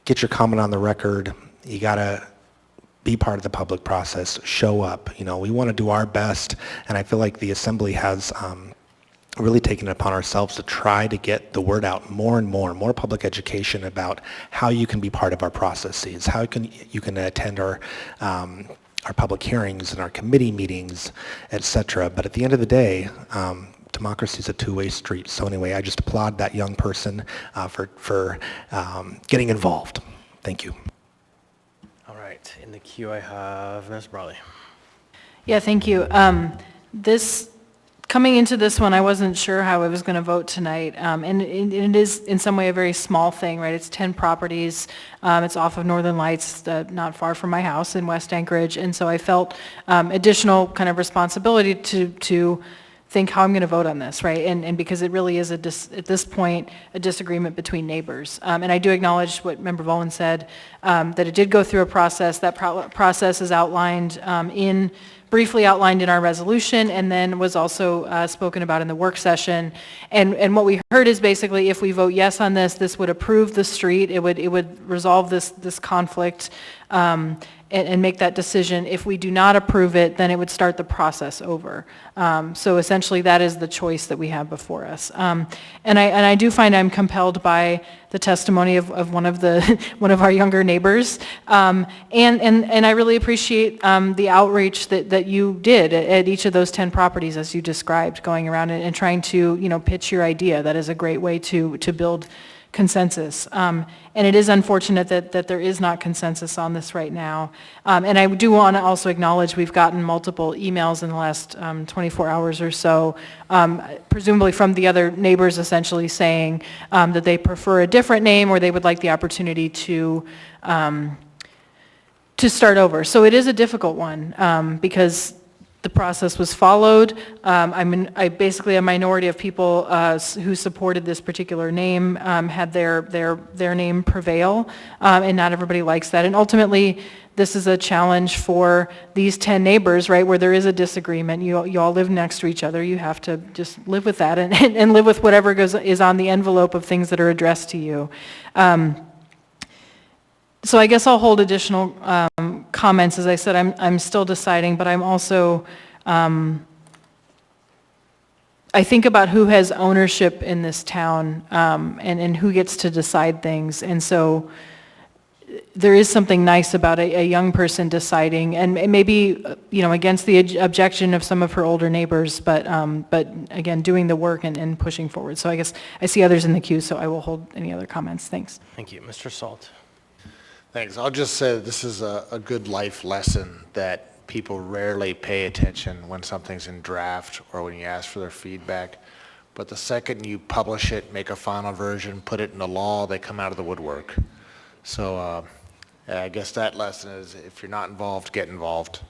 get your comment on the record, you got to be part of the public process, show up. We want to do our best, and I feel like the Assembly has really taken it upon ourselves to try to get the word out more and more public education about how you can be part of our processes, how you can attend our public hearings and our committee meetings, etc. But at the end of the day, democracy is a two-way street. So anyway, I just applaud that young person for getting involved. Thank you. All right, in the queue I have Ms. Brawley. Yeah, thank you. Coming into this one, I wasn't sure how I was going to vote tonight, and it is in some way a very small thing, right? It's 10 properties. It's off of Northern Lights, not far from my house in West Anchorage, and so I felt additional kind of responsibility to think how I'm going to vote on this, right? And because it really is, at this point, a disagreement between neighbors. And I do acknowledge what Member Volland said, that it did go through a process. That process is outlined briefly outlined in our resolution, and then was also spoken about in the work session. And what we heard is basically, if we vote yes on this would approve the street. It would resolve this conflict and make that decision. If we do not approve it, then it would start the process over. So essentially, that is the choice that we have before us. And I do find I'm compelled by the testimony of one of our younger neighbors, and I really appreciate the outreach that you did at each of those 10 properties, as you described, going around and trying to pitch your idea. That is a great way to build consensus. And it is unfortunate that there is not consensus on this right now. And I do want to also acknowledge we've gotten multiple emails in the last 24 hours or so, presumably from the other neighbors, essentially saying that they prefer a different name, or they would like the opportunity to start over. So it is a difficult one, because the process was followed. Basically, a minority of people who supported this particular name had their name prevail, and not everybody likes that. And ultimately, this is a challenge for these 10 neighbors, right, where there is a disagreement. You all live next to each other. You have to just live with that and live with whatever is on the envelope of things that are addressed to you. So I guess I'll hold additional comments. As I said, I'm still deciding, but I'm also, I think about who has ownership in this town, and who gets to decide things. And so there is something nice about a young person deciding, and maybe, against the objection of some of her older neighbors, but again, doing the work and pushing forward. So I guess I see others in the queue, so I will hold any other comments. Thanks. Thank you. Mr. Salt. Thanks. I'll just say that this is a good life lesson that people rarely pay attention when something's in draft or when you ask for their feedback. But the second you publish it, make a final version, put it into law, they come out of the woodwork. So I guess that lesson is if you're not involved, get involved.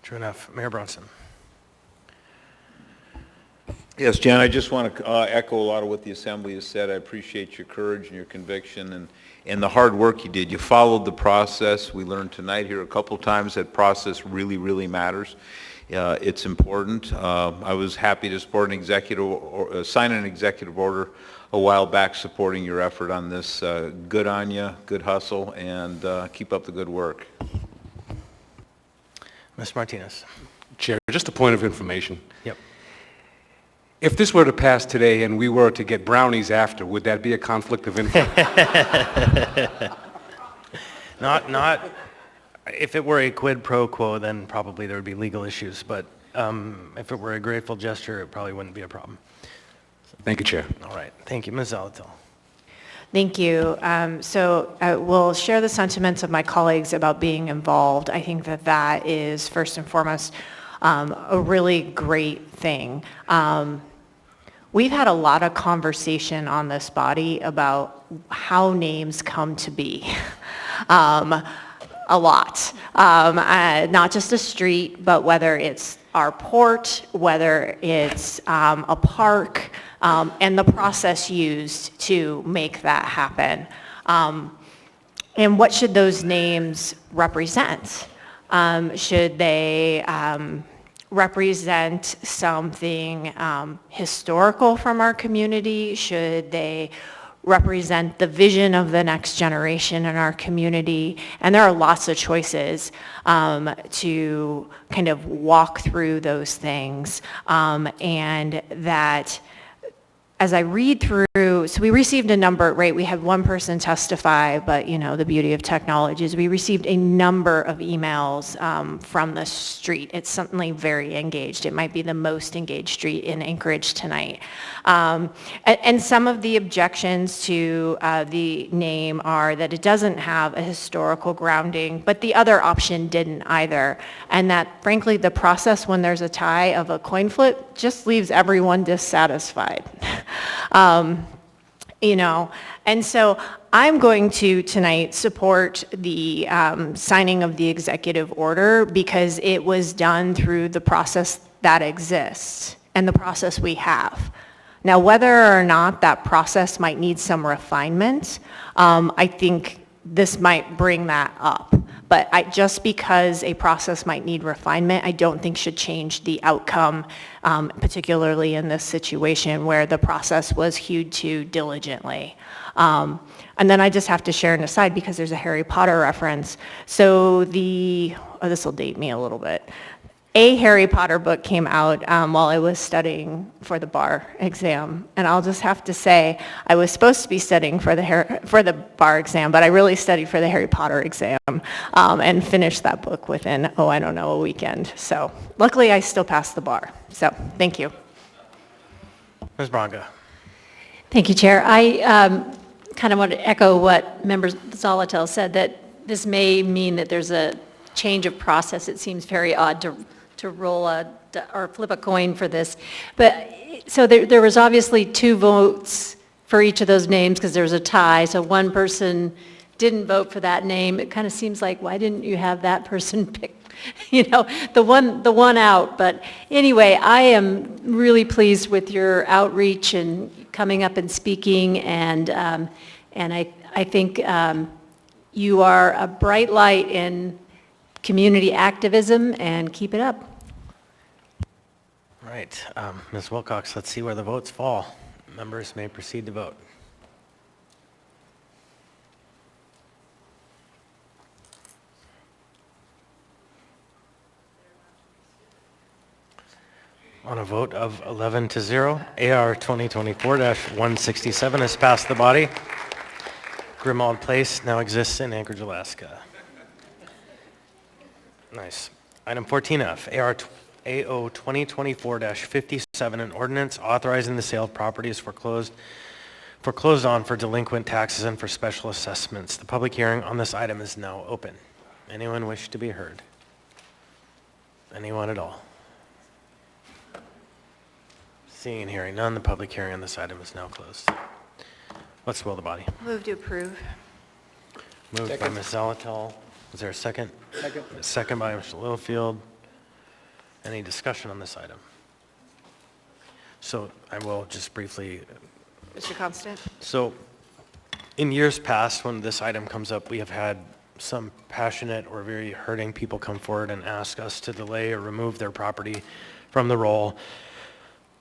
True enough. Mayor Bronson. Yes, Jan, I just want to echo a lot of what the Assembly has said. I appreciate your courage and your conviction and the hard work you did. You followed the process. We learned tonight here a couple of times that process really, really matters. It's important. I was happy to support sign an executive order a while back supporting your effort on this. Good on you, good hustle, and keep up the good work. Ms. Martinez. Chair, just a point of information. Yep. If this were to pass today and we were to get brownies after, would that be a conflict of interest? Not, if it were a quid pro quo, then probably there would be legal issues, but if it were a grateful gesture, it probably wouldn't be a problem. Thank you, Chair. All right. Thank you. Ms. Zalatil. Thank you. So I will share the sentiments of my colleagues about being involved. I think that is first and foremost a really great thing. We've had a lot of conversation on this body about how names come to be. A lot. Not just a street, but whether it's our port, whether it's a park, and the process used to make that happen. And what should those names represent? Should they represent something historical from our community? Should they represent the vision of the next generation in our community? And there are lots of choices to kind of walk through those things. And that as I read through, so we received a number, right? We had one person testify, but the beauty of technology is we received a number of emails from the street. It's certainly very engaged. It might be the most engaged street in Anchorage tonight. And some of the objections to the name are that it doesn't have a historical grounding, but the other option didn't either. And that, frankly, the process when there's a tie of a coin flip just leaves everyone dissatisfied. And so I'm going to tonight support the signing of the executive order because it was done through the process that exists and the process we have. Now, whether or not that process might need some refinement, I think this might bring that up. But just because a process might need refinement, I don't think should change the outcome, particularly in this situation where the process was hewed to diligently. And then I just have to share an aside because there's a Harry Potter reference. So this will date me a little bit. A Harry Potter book came out while I was studying for the bar exam. And I'll just have to say, I was supposed to be studying for the bar exam, but I really studied for the Harry Potter exam and finished that book within, a weekend. So luckily I still passed the bar. So thank you. Ms. Braga. Thank you, Chair. I kind of want to echo what Member Zalatil said, that this may mean that there's a change of process. It seems very odd to roll or flip a coin for this. But so there was obviously 2 votes for each of those names because there was a tie. So one person didn't vote for that name. It kind of seems like, why didn't you have that person pick, the one out? But anyway, I am really pleased with your outreach and coming up and speaking, and I think you are a bright light in community activism, and keep it up. All right, Ms. Wilcox, let's see where the votes fall. Members may proceed to vote. On a vote of 11-0, AR 2024-167 has passed the body. Grimald Place now exists in Anchorage, Alaska. Nice. Item 14F, AO 2024-57, an ordinance authorizing the sale of properties foreclosed on for delinquent taxes and for special assessments. The public hearing on this item is now open. Anyone wish to be heard? Anyone at all? Seeing and hearing none, the public hearing on this item is now closed. What's the will of the body? Move to approve. Moved by Ms. Zalatel. Is there a second? Second. Second by Mr. Littlefield. Any discussion on this item? So I will just briefly. Mr. Constant? So in years past, when this item comes up, we have had some passionate or very hurting people come forward and ask us to delay or remove their property from the roll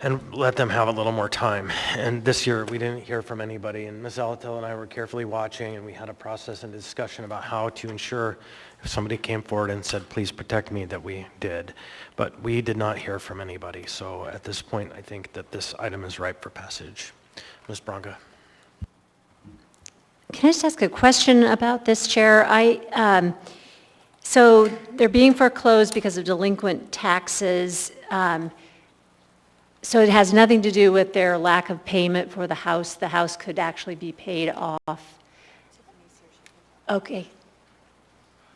and let them have a little more time. And this year, we didn't hear from anybody, and Ms. Zalatel and I were carefully watching, and we had a process and discussion about how to ensure if somebody came forward and said, please protect me, that we did. But we did not hear from anybody, so at this point, I think that this item is ripe for passage. Ms. Branca. Can I just ask a question about this, Chair? So they're being foreclosed because of delinquent taxes. So it has nothing to do with their lack of payment for the house. The house could actually be paid off. Okay.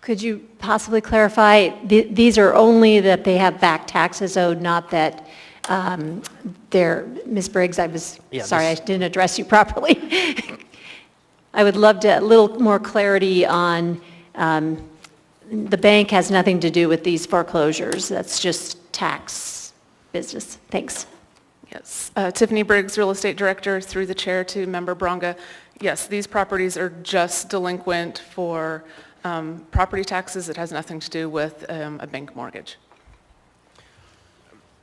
Could you possibly clarify? These are only that they have back taxes owed, not that they're, Ms. Briggs, sorry, I didn't address you properly. I would love to, a little more clarity on the bank has nothing to do with these foreclosures. That's just tax business. Thanks. Yes. Tiffany Briggs, Real Estate Director, through the chair to Member Bronga. Yes, these properties are just delinquent for property taxes. It has nothing to do with a bank mortgage.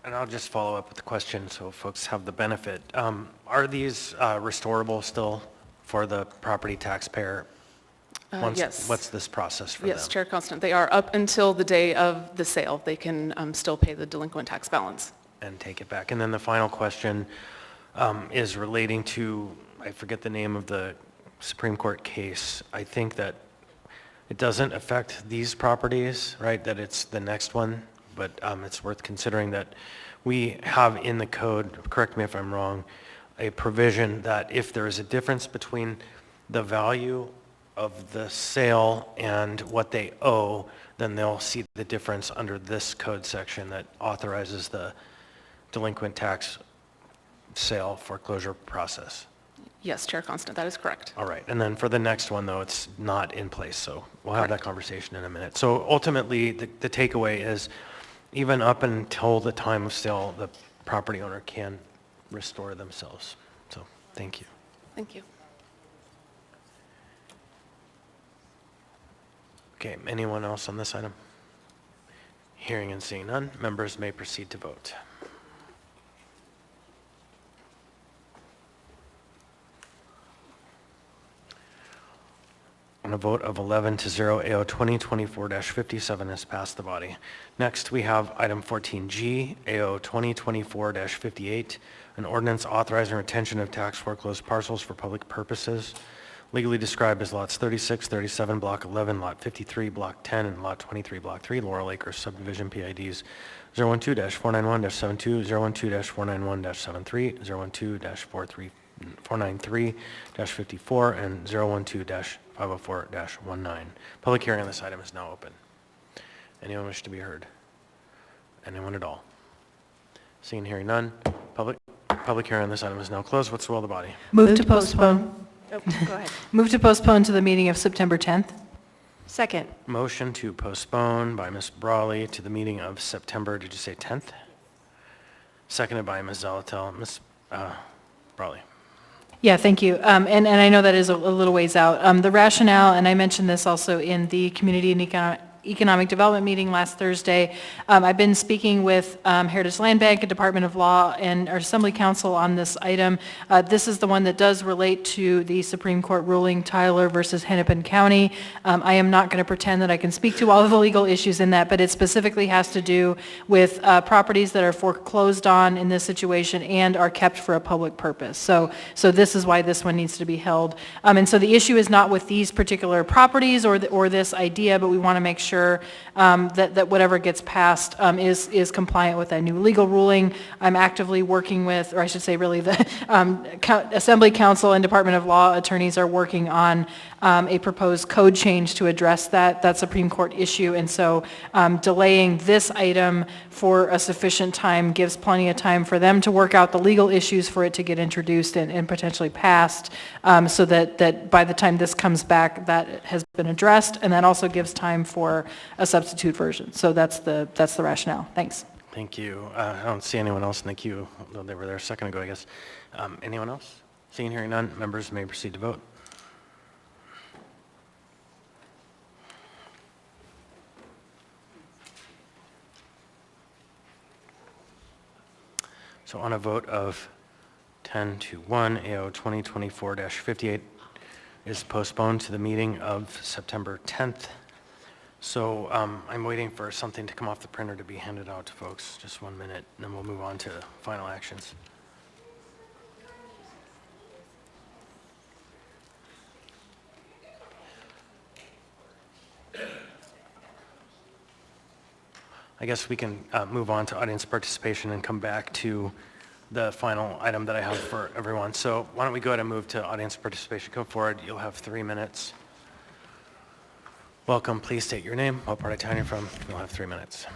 And I'll just follow up with the question so folks have the benefit. Are these restorable still for the property taxpayer? Yes. What's this process for them? Yes, Chair Constant. They are up until the day of the sale. They can still pay the delinquent tax balance. And take it back. And then the final question is relating to, I forget the name of the Supreme Court case. I think that it doesn't affect these properties, right? That it's the next one, but it's worth considering that we have in the code, correct me if I'm wrong, a provision that if there is a difference between the value of the sale and what they owe, then they'll see the difference under this code section that authorizes the delinquent tax sale foreclosure process. Yes, Chair Constant, that is correct. All right, and then for the next one, though, it's not in place, so we'll have that conversation in a minute. So ultimately, the takeaway is, even up until the time of sale, the property owner can restore themselves. So, thank you. Thank you. Okay, anyone else on this item? Hearing and seeing none, members may proceed to vote. On a vote of 11-0, AO 2024-57 has passed the body. Next, we have item 14G, AO 2024-58, an ordinance authorizing retention of tax foreclosed parcels for public purposes, legally described as lots 36, 37, block 11, lot 53, block 10, and lot 23, block 3, Laurel Acres subdivision PIDs 012-491-72, 012-491-73, 012-493-54, and 012-504-19. Public hearing on this item is now open. Anyone wish to be heard? Anyone at all? Seeing and hearing none, public hearing on this item is now closed. What's the will of the body? Move to postpone. Oh, go ahead. Move to postpone to the meeting of September 10th. Second. Motion to postpone by Ms. Brawley to the meeting of September, did you say 10th? Seconded by Ms. Zalatel. Ms. Brawley. Yeah, thank you. And I know that is a little ways out. The rationale, and I mentioned this also in the Community and Economic Development meeting last Thursday. I've been speaking with Heritage Land Bank and Department of Law and our Assembly Council on this item. This is the one that does relate to the Supreme Court ruling Tyler versus Hennepin County. I am not going to pretend that I can speak to all of the legal issues in that, but it specifically has to do with properties that are foreclosed on in this situation and are kept for a public purpose. So this is why this one needs to be held. And so the issue is not with these particular properties or this idea, but we want to make sure that whatever gets passed is compliant with that new legal ruling. I'm actively working with, or I should say really the Assembly Council and Department of Law attorneys are working on a proposed code change to address that Supreme Court issue. And so delaying this item for a sufficient time gives plenty of time for them to work out the legal issues for it to get introduced and potentially passed, so that by the time this comes back, that has been addressed, and that also gives time for a substitute version. So that's the rationale. Thanks. Thank you. I don't see anyone else in the queue, although they were there a second ago, I guess. Anyone else? Seeing, hearing none, members may proceed to vote. So on a vote of 10 to 1, AO 2024-58 is postponed to the meeting of September 10th. So I'm waiting for something to come off the printer to be handed out to folks. Just 1 minute, and then we'll move on to final actions. I guess we can move on to audience participation and come back to the final item that I have for everyone. So why don't we go ahead and move to audience participation. Come forward. You'll have 3 minutes. Welcome. Please state your name, what part of town you're from. You'll have 3 minutes.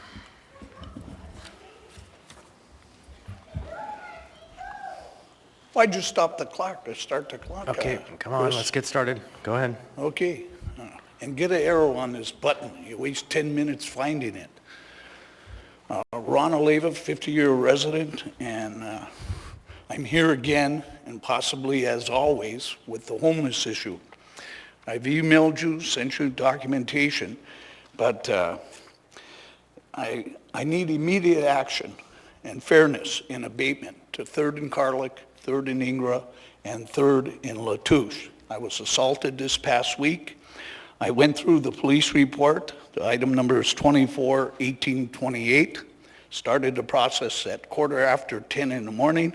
Why'd you stop the clock to start the clock? Okay, come on, let's get started. Go ahead. Okay. And get an arrow on this button. You waste 10 minutes finding it. Ron Oleva, 50-year resident, and I'm here again, and possibly as always, with the homeless issue. I've emailed you, sent you documentation, but I need immediate action and fairness in abatement to 3rd and Carlick, 3rd and Ingra, and 3rd in Latouche. I was assaulted this past week. I went through the police report. The item number is 24-1828. Started the process at 10:15 in the morning.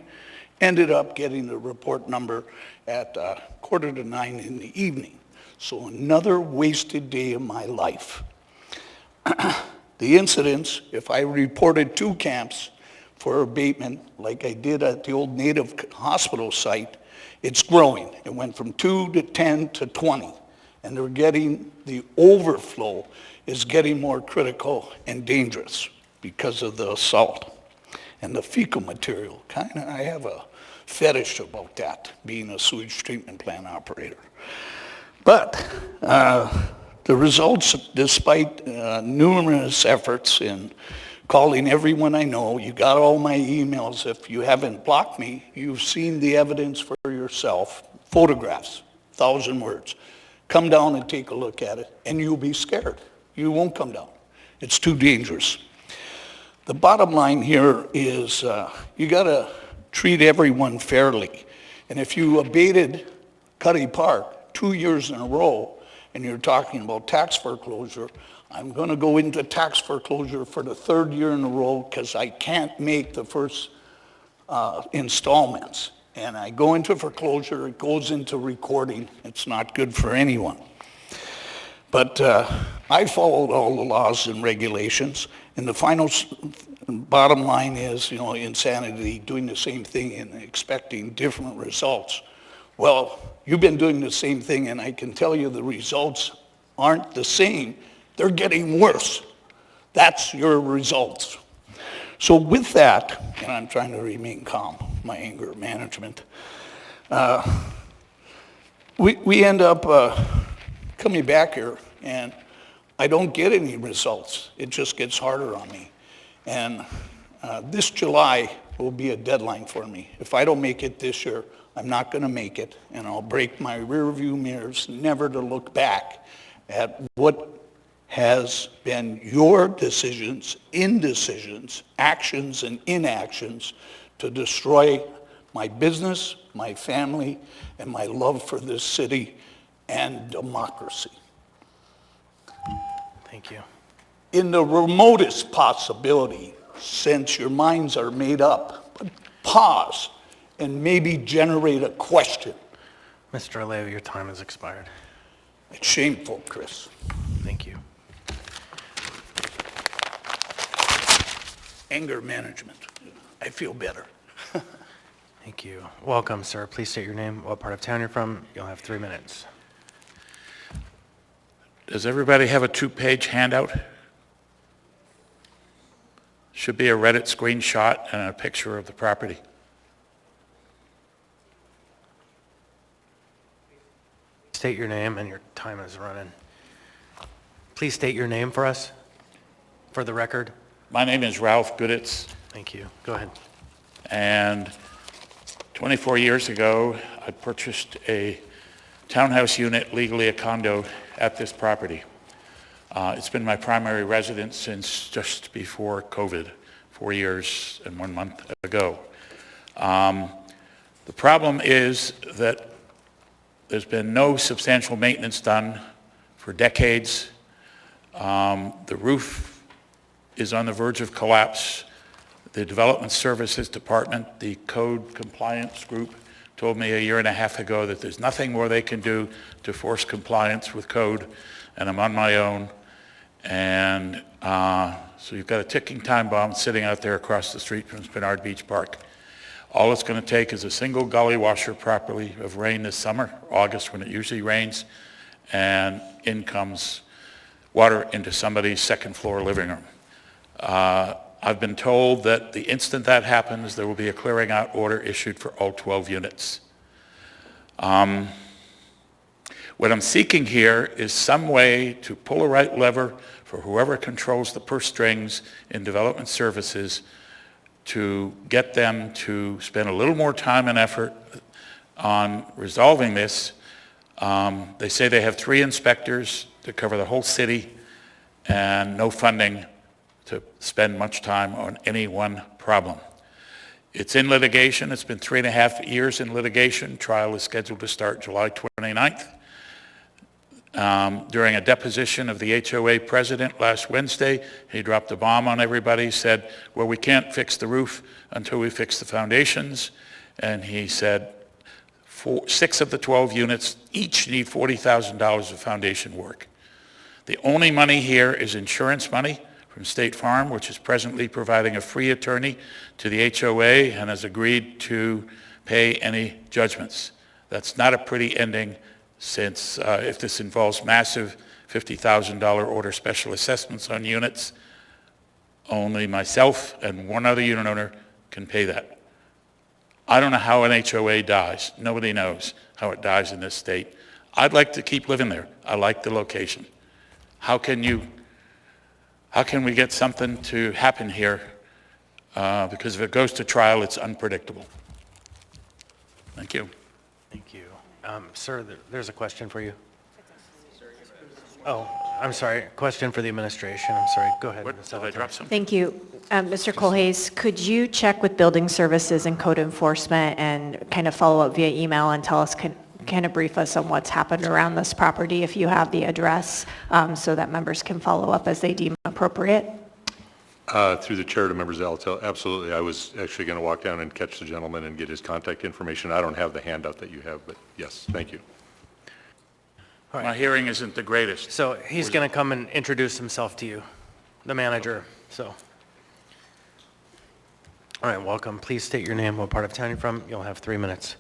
Ended up getting the report number at 8:45 in the evening. So another wasted day of my life. The incidents, if I reported 2 camps for abatement, like I did at the old Native Hospital site, it's growing. It went from 2 to 10 to 20. And they're getting, the overflow is getting more critical and dangerous because of the assault and the fecal material. I have a fetish about that, being a sewage treatment plant operator. But the results, despite numerous efforts in calling everyone I know, you got all my emails. If you haven't blocked me, you've seen the evidence for yourself. Photographs, 1,000 words. Come down and take a look at it, and you'll be scared. You won't come down. It's too dangerous. The bottom line here is you got to treat everyone fairly. And if you abated Cuddy Park 2 years in a row, and you're talking about tax foreclosure, I'm going to go into tax foreclosure for the 3rd year in a row because I can't make the first installments. And I go into foreclosure, it goes into recording. It's not good for anyone. But I followed all the laws and regulations, and the final bottom line is, insanity, doing the same thing and expecting different results. Well, you've been doing the same thing, and I can tell you the results aren't the same. They're getting worse. That's your results. So with that, and I'm trying to remain calm, my anger management, we end up coming back here, and I don't get any results. It just gets harder on me. And this July will be a deadline for me. If I don't make it this year, I'm not going to make it, and I'll break my rear view mirrors, never to look back at what has been your decisions, indecisions, actions and inactions to destroy my business, my family, and my love for this city and democracy. Thank you. In the remotest possibility, since your minds are made up, pause and maybe generate a question. Mr. Aleva, your time has expired. It's shameful, Chris. Thank you. Anger management. I feel better. Thank you. Welcome, sir. Please state your name, what part of town you're from. You'll have 3 minutes. Does everybody have a 2-page handout? Should be a Reddit screenshot and a picture of the property. State your name, and your time is running. Please state your name for us, for the record. My name is Ralph Gooditz. Thank you. Go ahead. And 24 years ago, I purchased a townhouse unit, legally a condo, at this property. It's been my primary residence since just before COVID, 4 years and 1 month ago. The problem is that there's been no substantial maintenance done for decades. The roof is on the verge of collapse. The Development Services Department, the code compliance group, told me a year and a half ago that there's nothing more they can do to force compliance with code, and I'm on my own. And so you've got a ticking time bomb sitting out there across the street from Spinard Beach Park. All it's going to take is a single gully washer properly of rain this summer, August when it usually rains, and in comes water into somebody's second floor living room. I've been told that the instant that happens, there will be a clearing out order issued for all 12 units. What I'm seeking here is some way to pull a right lever for whoever controls the purse strings in development services to get them to spend a little more time and effort on resolving this. They say they have 3 inspectors to cover the whole city and no funding to spend much time on any one problem. It's in litigation. It's been 3.5 years in litigation. Trial is scheduled to start July 29th. During a deposition of the HOA president last Wednesday, he dropped a bomb on everybody. He said, well, we can't fix the roof until we fix the foundations. And he said 6 of the 12 units each need $40,000 of foundation work. The only money here is insurance money from State Farm, which is presently providing a free attorney to the HOA and has agreed to pay any judgments. That's not a pretty ending, since if this involves massive $50,000 order special assessments on units, only myself and one other unit owner can pay that. I don't know how an HOA dies. Nobody knows how it dies in this state. I'd like to keep living there. I like the location. How can we get something to happen here? Because if it goes to trial, it's unpredictable. Thank you. Thank you. Sir, there's a question for you. Oh, I'm sorry. Question for the administration. I'm sorry. Go ahead. What, did I drop something? Thank you. Mr. Colhase, could you check with building services and code enforcement and kind of follow up via email and tell us, kind of brief us on what's happened around this property if you have the address, so that members can follow up as they deem appropriate? Through the chair to members, absolutely. I was actually going to walk down and catch the gentleman and get his contact information. I don't have the handout that you have, but yes, thank you. All right. My hearing isn't the greatest. So he's going to come and introduce himself to you, the manager. So, all right, welcome. Please state your name, what part of town you're from. You'll have 3 minutes.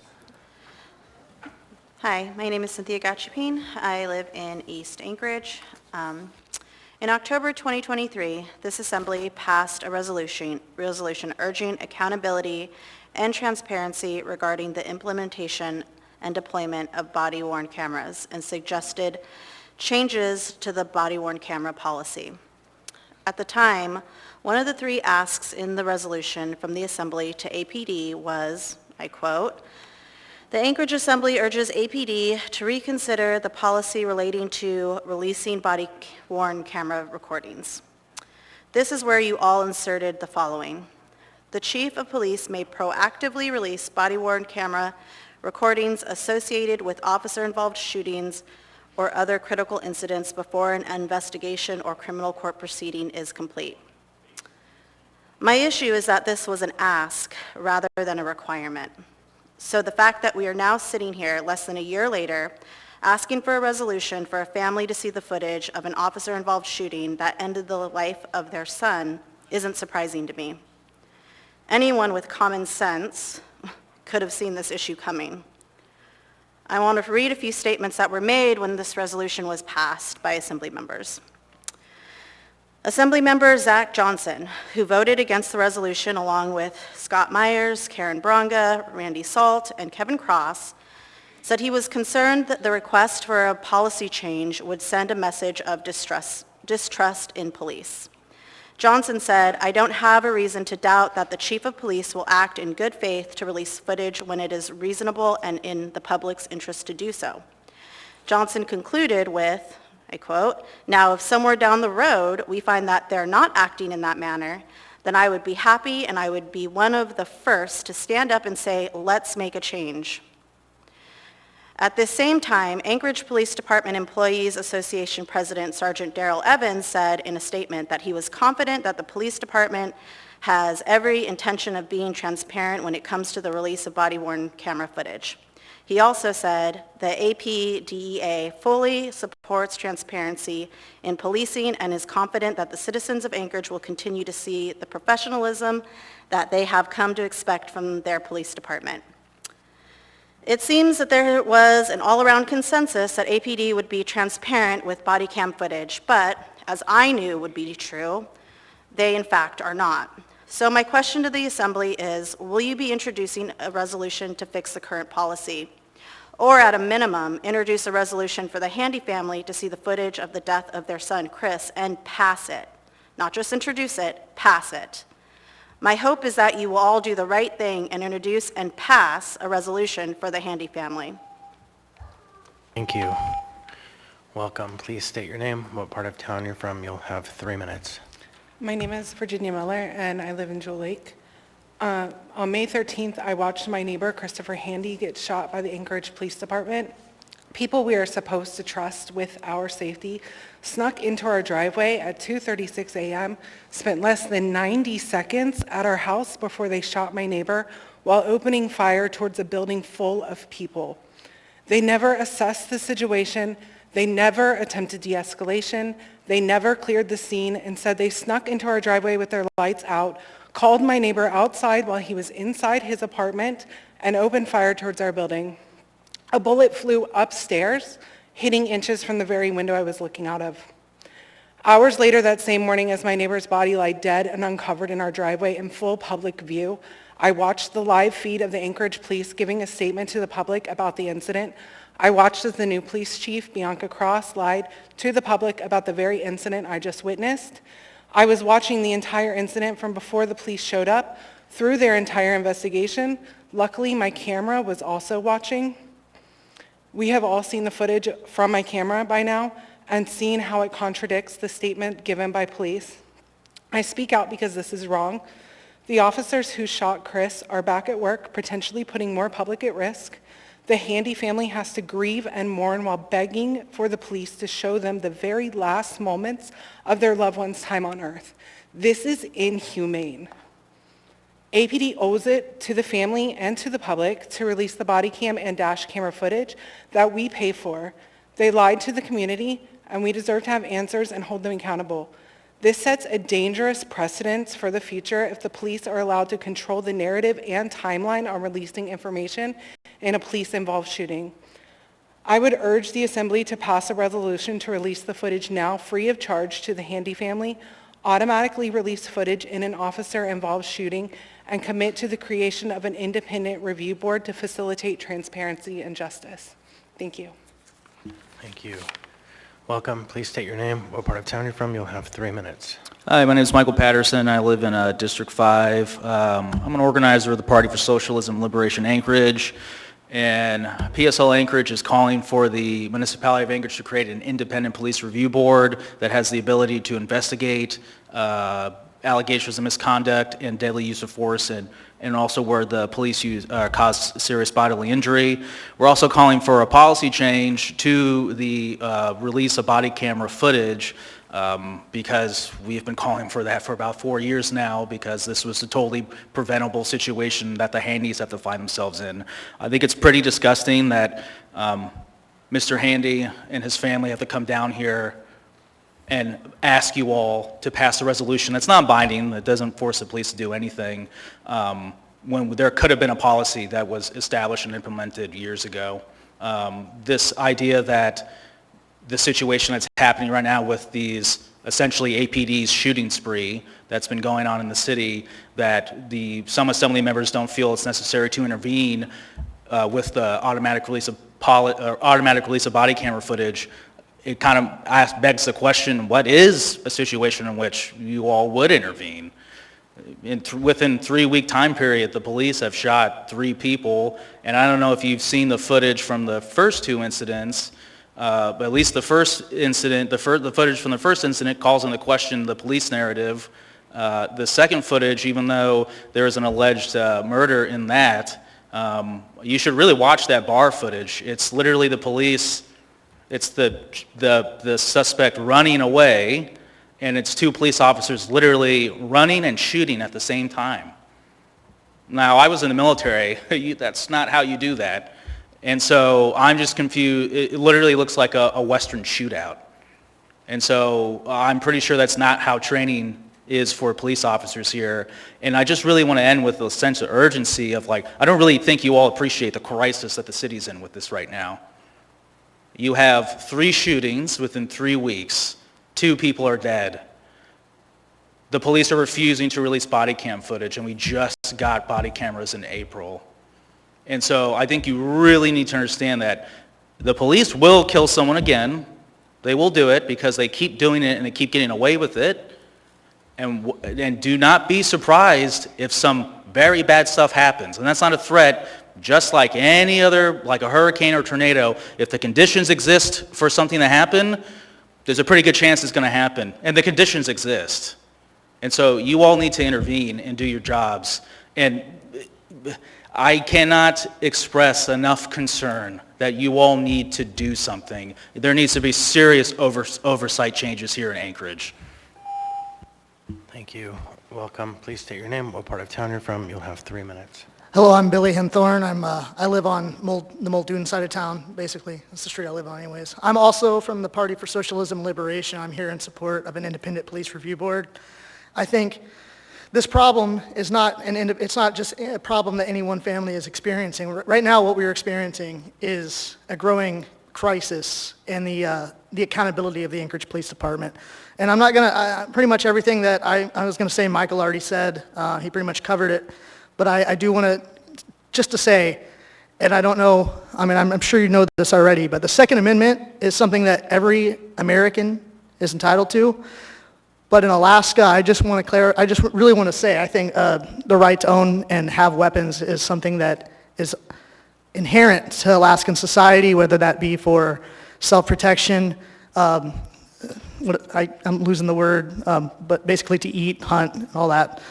Hi, my name is Cynthia Gachapine. I live in East Anchorage. In October 2023, this assembly passed a resolution urging accountability and transparency regarding the implementation and deployment of body-worn cameras and suggested changes to the body-worn camera policy. At the time, one of the 3 asks in the resolution from the assembly to APD was, I quote, The Anchorage Assembly urges APD to reconsider the policy relating to releasing body-worn camera recordings. This is where you all inserted the following. The Chief of Police may proactively release body-worn camera recordings associated with officer-involved shootings or other critical incidents before an investigation or criminal court proceeding is complete. My issue is that this was an ask rather than a requirement. So the fact that we are now sitting here less than a year later asking for a resolution for a family to see the footage of an officer-involved shooting that ended the life of their son isn't surprising to me. Anyone with common sense could have seen this issue coming. I want to read a few statements that were made when this resolution was passed by Assembly members. Assemblymember Zach Johnson, who voted against the resolution along with Scott Myers, Karen Bronga, Randy Salt, and Kevin Cross, said he was concerned that the request for a policy change would send a message of distrust in police. Johnson said, "I don't have a reason to doubt that the Chief of Police will act in good faith to release footage when it is reasonable and in the public's interest to do so." Johnson concluded with, I quote, "Now, if somewhere down the road we find that they're not acting in that manner, then I would be happy and I would be one of the first to stand up and say, let's make a change." At this same time, Anchorage Police Department Employees Association President Sergeant Darrell Evans said in a statement that he was confident that the police department has every intention of being transparent when it comes to the release of body-worn camera footage. He also said the APDEA fully supports transparency in policing and is confident that the citizens of Anchorage will continue to see the professionalism that they have come to expect from their police department. It seems that there was an all-around consensus that APD would be transparent with body cam footage, but as I knew would be true, they in fact are not. So my question to the Assembly is, will you be introducing a resolution to fix the current policy? Or at a minimum, introduce a resolution for the Handy family to see the footage of the death of their son, Chris, and pass it. Not just introduce it, pass it. My hope is that you will all do the right thing and introduce and pass a resolution for the Handy family. Thank you. Welcome. Please state your name, what part of town you're from. You'll have 3 minutes. My name is Virginia Miller, and I live in Jewel Lake. On May 13th, I watched my neighbor, Christopher Handy, get shot by the Anchorage Police Department. People we are supposed to trust with our safety snuck into our driveway at 2:36 a.m., spent less than 90 seconds at our house before they shot my neighbor while opening fire towards a building full of people. They never assessed the situation. They never attempted de-escalation. They never cleared the scene. Instead, they snuck into our driveway with their lights out, called my neighbor outside while he was inside his apartment, and opened fire towards our building. A bullet flew upstairs, hitting inches from the very window I was looking out of. Hours later that same morning, as my neighbor's body lay dead and uncovered in our driveway in full public view, I watched the live feed of the Anchorage Police giving a statement to the public about the incident. I watched as the new police chief, Bianca Cross, lied to the public about the very incident I just witnessed. I was watching the entire incident from before the police showed up through their entire investigation. Luckily, my camera was also watching. We have all seen the footage from my camera by now and seen how it contradicts the statement given by police. I speak out because this is wrong. The officers who shot Chris are back at work, potentially putting more public at risk. The Handy family has to grieve and mourn while begging for the police to show them the very last moments of their loved one's time on earth. This is inhumane. APD owes it to the family and to the public to release the body cam and dash camera footage that we pay for. They lied to the community, and we deserve to have answers and hold them accountable. This sets a dangerous precedent for the future if the police are allowed to control the narrative and timeline on releasing information in a police-involved shooting. I would urge the Assembly to pass a resolution to release the footage now free of charge to the Handy family, automatically release footage in an officer-involved shooting, and commit to the creation of an independent review board to facilitate transparency and justice. Thank you. Thank you. Welcome. Please state your name, what part of town you're from. You'll have 3 minutes. Hi, my name is Michael Patterson. I live in District 5. I'm an organizer of the Party for Socialism and Liberation Anchorage, And PSL Anchorage is calling for the municipality of Anchorage to create an independent police review board that has the ability to investigate allegations of misconduct and deadly use of force, and also where the police caused serious bodily injury. We're also calling for a policy change to the release of body camera footage, because we've been calling for that for about 4 years now, because this was a totally preventable situation that the Handys have to find themselves in. I think it's pretty disgusting that Mr. Handy and his family have to come down here and ask you all to pass a resolution that's not binding, that doesn't force the police to do anything, when there could have been a policy that was established and implemented years ago. This idea that the situation that's happening right now with these essentially APD's shooting spree that's been going on in the city, that some assembly members don't feel it's necessary to intervene with the automatic release of body camera footage, it kind of begs the question, what is a situation in which you all would intervene? Within 3-week time period, the police have shot 3 people, and I don't know if you've seen the footage from the first 2 incidents, but at least the first incident, the footage from the first incident calls into question the police narrative. The second footage, even though there is an alleged murder in that, you should really watch that bar footage. It's literally the police, it's the suspect running away, and it's 2 police officers literally running and shooting at the same time. Now, I was in the military. That's not how you do that. And so I'm just confused. It literally looks like a Western shootout. And so I'm pretty sure that's not how training is for police officers here. And I just really want to end with a sense of urgency of I don't really think you all appreciate the crisis that the city's in with this right now. You have 3 shootings within 3 weeks. 2 people are dead. The police are refusing to release body cam footage, and we just got body cameras in April. And so I think you really need to understand that the police will kill someone again. They will do it because they keep doing it and they keep getting away with it. And do not be surprised if some very bad stuff happens. And that's not a threat, just like any other, like a hurricane or tornado. If the conditions exist for something to happen, there's a pretty good chance it's going to happen. And the conditions exist. And so you all need to intervene and do your jobs. And I cannot express enough concern that you all need to do something. There needs to be serious oversight changes here in Anchorage. Thank you. Welcome. Please state your name, what part of town you're from. You'll have 3 minutes. Hello, I'm Billy Henthorne. I live on the Muldoon side of town, basically. That's the street I live on anyways. I'm also from the Party for Socialism and Liberation. I'm here in support of an independent police review board. I think this problem is it's not just a problem that any one family is experiencing. Right now, what we're experiencing is a growing crisis in the accountability of the Anchorage Police Department. And I'm not gonna, pretty much everything that I was gonna say, Michael already said. He pretty much covered it. But I do want to say, and I don't know, I mean, I'm sure you know this already, but the Second Amendment is something that every American is entitled to. But in Alaska, I just really want to say, I think the right to own and have weapons is something that is inherent to Alaskan society, whether that be for self-protection, I'm losing the word, but basically to eat, hunt, all that.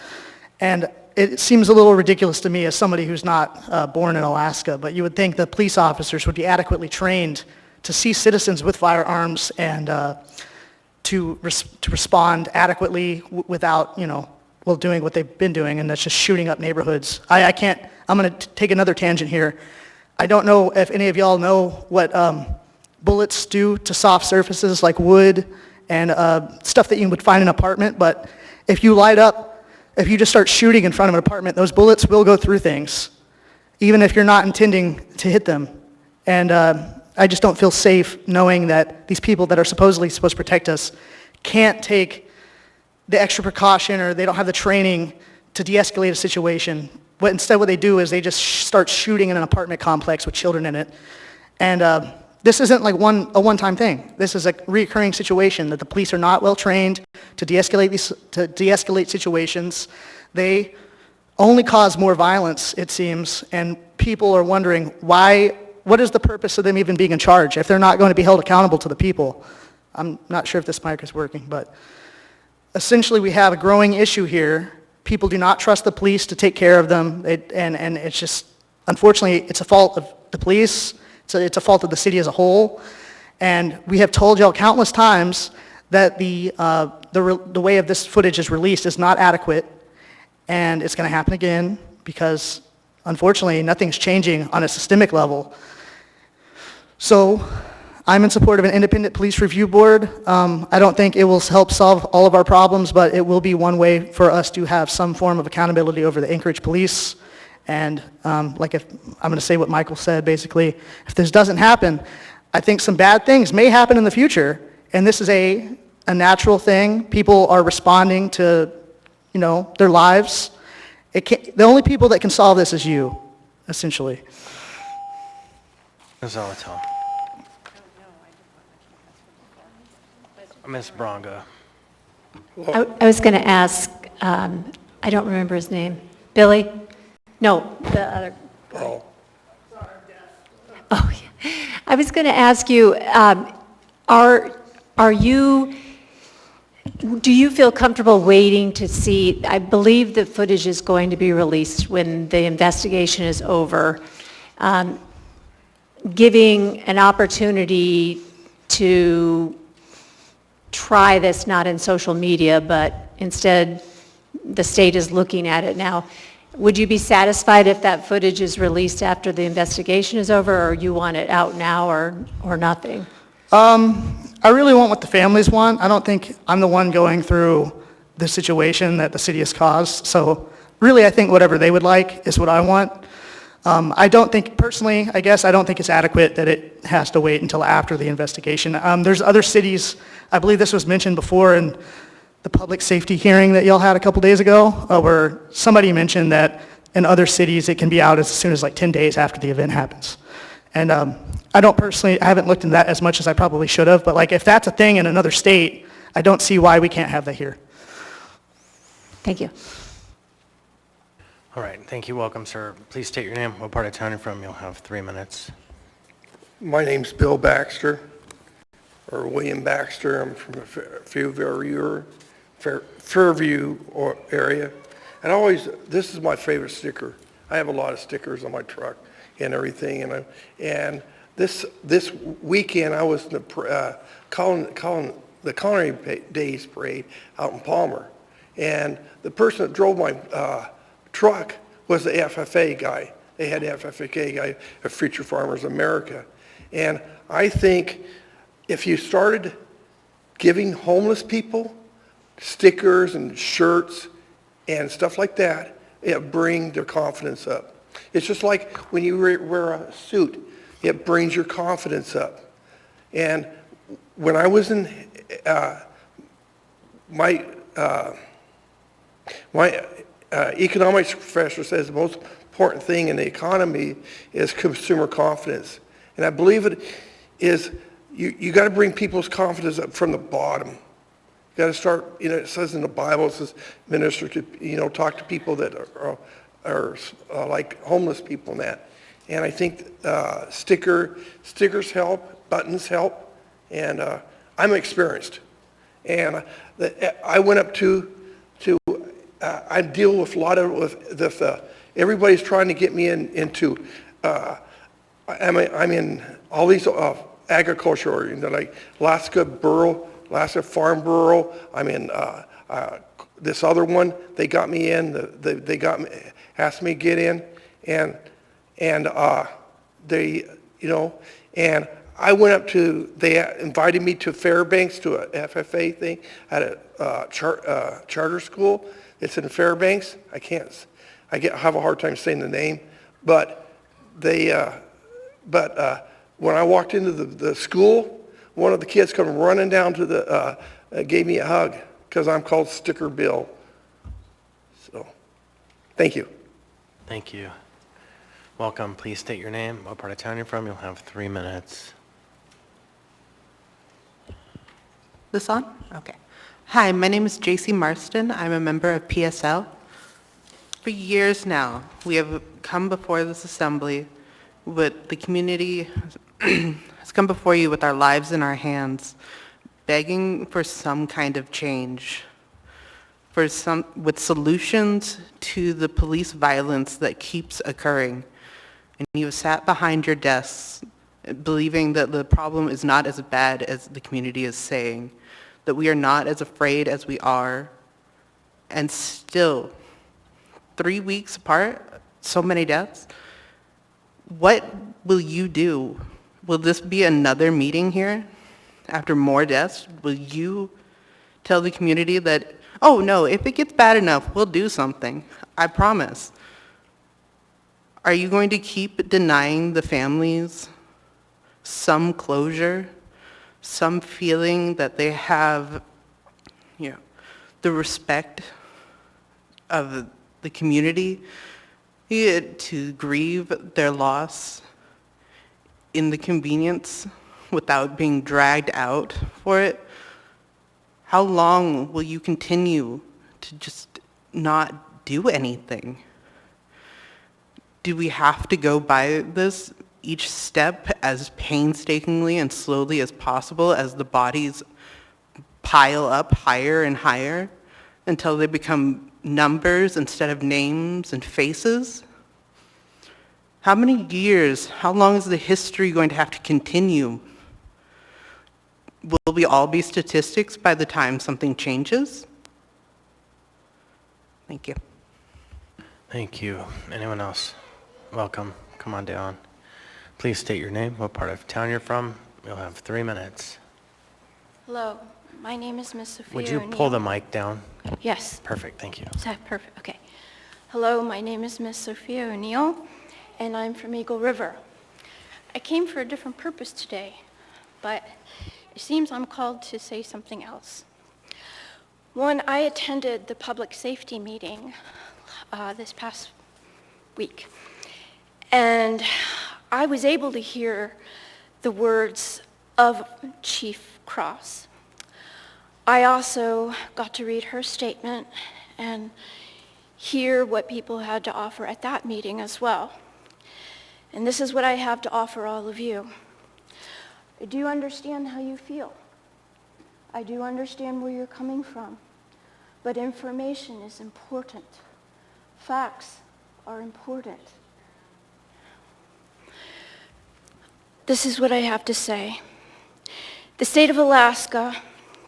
And it seems a little ridiculous to me as somebody who's not born in Alaska, but you would think that police officers would be adequately trained to see citizens with firearms and to respond adequately without, doing what they've been doing, and that's just shooting up neighborhoods. I'm going to take another tangent here. I don't know if any of y'all know what bullets do to soft surfaces like wood and stuff that you would find in an apartment, but if you just start shooting in front of an apartment, those bullets will go through things, even if you're not intending to hit them. And I just don't feel safe knowing that these people that are supposed to protect us can't take the extra precaution, or they don't have the training to de-escalate a situation. But instead what they do is they just start shooting in an apartment complex with children in it. And this isn't like a one-time thing. This is a recurring situation that the police are not well trained to de-escalate situations. They only cause more violence, it seems, and people are wondering what is the purpose of them even being in charge if they're not going to be held accountable to the people? I'm not sure if this mic is working, but essentially we have a growing issue here. People do not trust the police to take care of them, and it's just, unfortunately, it's a fault of the police, it's a fault of the city as a whole, and we have told y'all countless times that the way of this footage is released is not adequate, and it's going to happen again because, unfortunately, nothing's changing on a systemic level. So I'm in support of an independent police review board. I don't think it will help solve all of our problems, but it will be one way for us to have some form of accountability over the Anchorage police. And I'm going to say what Michael said, basically, if this doesn't happen, I think some bad things may happen in the future, and this is a natural thing. People are responding to, their lives. The only people that can solve this is you, essentially. Ms. Zalatel. Ms. Bronga. I was going to ask, I don't remember his name. Billy? No, the other. Oh, yeah. I was going to ask you, do you feel comfortable waiting to see, I believe the footage is going to be released when the investigation is over, giving an opportunity to try this not in social media, but instead the state is looking at it now. Would you be satisfied if that footage is released after the investigation is over, or you want it out now or nothing? I really want what the families want. I don't think I'm the one going through the situation that the city has caused. So really, I think whatever they would like is what I want. I don't think, personally, I don't think it's adequate that it has to wait until after the investigation. There's other cities, I believe this was mentioned before in the public safety hearing that y'all had a couple days ago, where somebody mentioned that in other cities it can be out as soon as like 10 days after the event happens. And I haven't looked into that as much as I probably should have, but like if that's a thing in another state, I don't see why we can't have that here. Thank you. All right, thank you. Welcome, sir. Please state your name, what part of town you're from. You'll have 3 minutes. My name's Bill Baxter, or William Baxter. I'm from the Fairview area. And this is my favorite sticker. I have a lot of stickers on my truck and everything. And this weekend I was in the Culinary Days Parade out in Palmer. And the person that drove my truck was the FFA guy. They had the FFA guy of Future Farmers America. And I think if you started giving homeless people stickers and shirts and stuff like that, it brings their confidence up. It's just like when you wear a suit, it brings your confidence up. And when I was in my economics professor says the most important thing in the economy is consumer confidence. And I believe it is, you got to bring people's confidence up from the bottom. You got to start, it says in the Bible, it says minister to, talk to people that are like homeless people and that. And I think stickers help, buttons help, and I'm experienced. And I went up to I deal with a lot of, everybody's trying to get me into, I'm in all these agriculture, like Alaska Farm Bureau. I'm in this other one, they got me in, asked me to get in, and they, and I went up to, they invited me to Fairbanks to a FFA thing at a charter school. It's in Fairbanks. I have a hard time saying the name, but when I walked into the school, one of the kids come running down to gave me a hug because I'm called Sticker Bill. So, thank you. Thank you. Welcome. Please state your name, what part of town you're from. You'll have 3 minutes. This on? Okay. Hi, my name is JC Marston. I'm a member of PSL. For years now, we have come before this assembly with the community has come before you with our lives in our hands, begging for some kind of change, with solutions to the police violence that keeps occurring. And you have sat behind your desks believing that the problem is not as bad as the community is saying, that we are not as afraid as we are, and still, 3 weeks apart, so many deaths. What will you do? Will this be another meeting here after more deaths? Will you tell the community that, oh no, if it gets bad enough, we'll do something, I promise? Are you going to keep denying the families some closure, some feeling that they have, the respect of the community to grieve their loss in the convenience without being dragged out for it? How long will you continue to just not do anything? Do we have to go by this each step as painstakingly and slowly as possible as the bodies pile up higher and higher until they become numbers instead of names and faces? How many years, how long is the history going to have to continue? Will we all be statistics by the time something changes? Thank you. Thank you. Anyone else? Welcome. Come on down. Please state your name, what part of town you're from. You'll have 3 minutes. Hello, my name is Miss Sophia Would you O'Neill. pull the mic down? Yes. Perfect, thank you. Is that perfect? Okay. Hello, my name is Miss Sophia O'Neill, and I'm from Eagle River. I came for a different purpose today, but it seems I'm called to say something else. One, I attended the public safety meeting this past week, and I was able to hear the words of Chief Cross. I also got to read her statement and hear what people had to offer at that meeting as well. And this is what I have to offer all of you. I do understand how you feel. I do understand where you're coming from. But information is important. Facts are important. This is what I have to say. The state of Alaska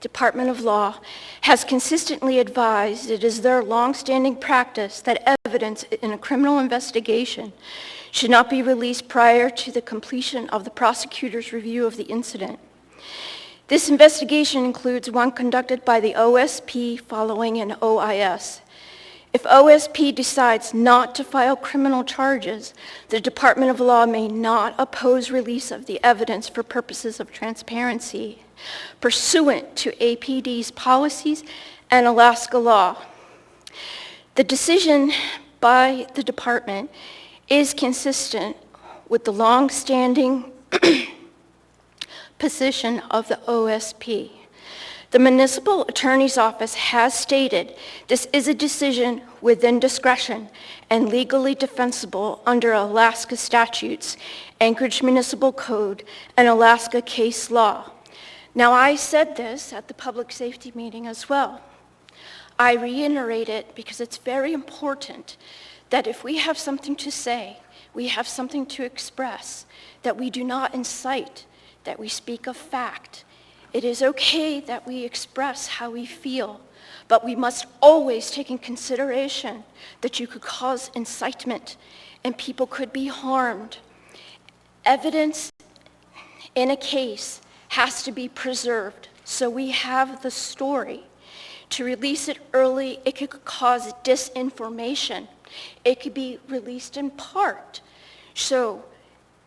Department of Law has consistently advised it is their longstanding practice that evidence in a criminal investigation should not be released prior to the completion of the prosecutor's review of the incident. This investigation includes one conducted by the OSP following an OIS. If OSP decides not to file criminal charges, the Department of Law may not oppose release of the evidence for purposes of transparency, pursuant to APD's policies and Alaska law. The decision by the department is consistent with the long-standing position of the OSP. The Municipal Attorney's Office has stated this is a decision within discretion and legally defensible under Alaska statutes, Anchorage Municipal Code, and Alaska case law. Now, I said this at the public safety meeting as well. I reiterate it because it's very important that if we have something to say, we have something to express, that we do not incite, that we speak of fact. It is okay that we express how we feel, but we must always take in consideration that you could cause incitement and people could be harmed. Evidence in a case has to be preserved, so we have the story. To release it early, it could cause disinformation. It could be released in part. So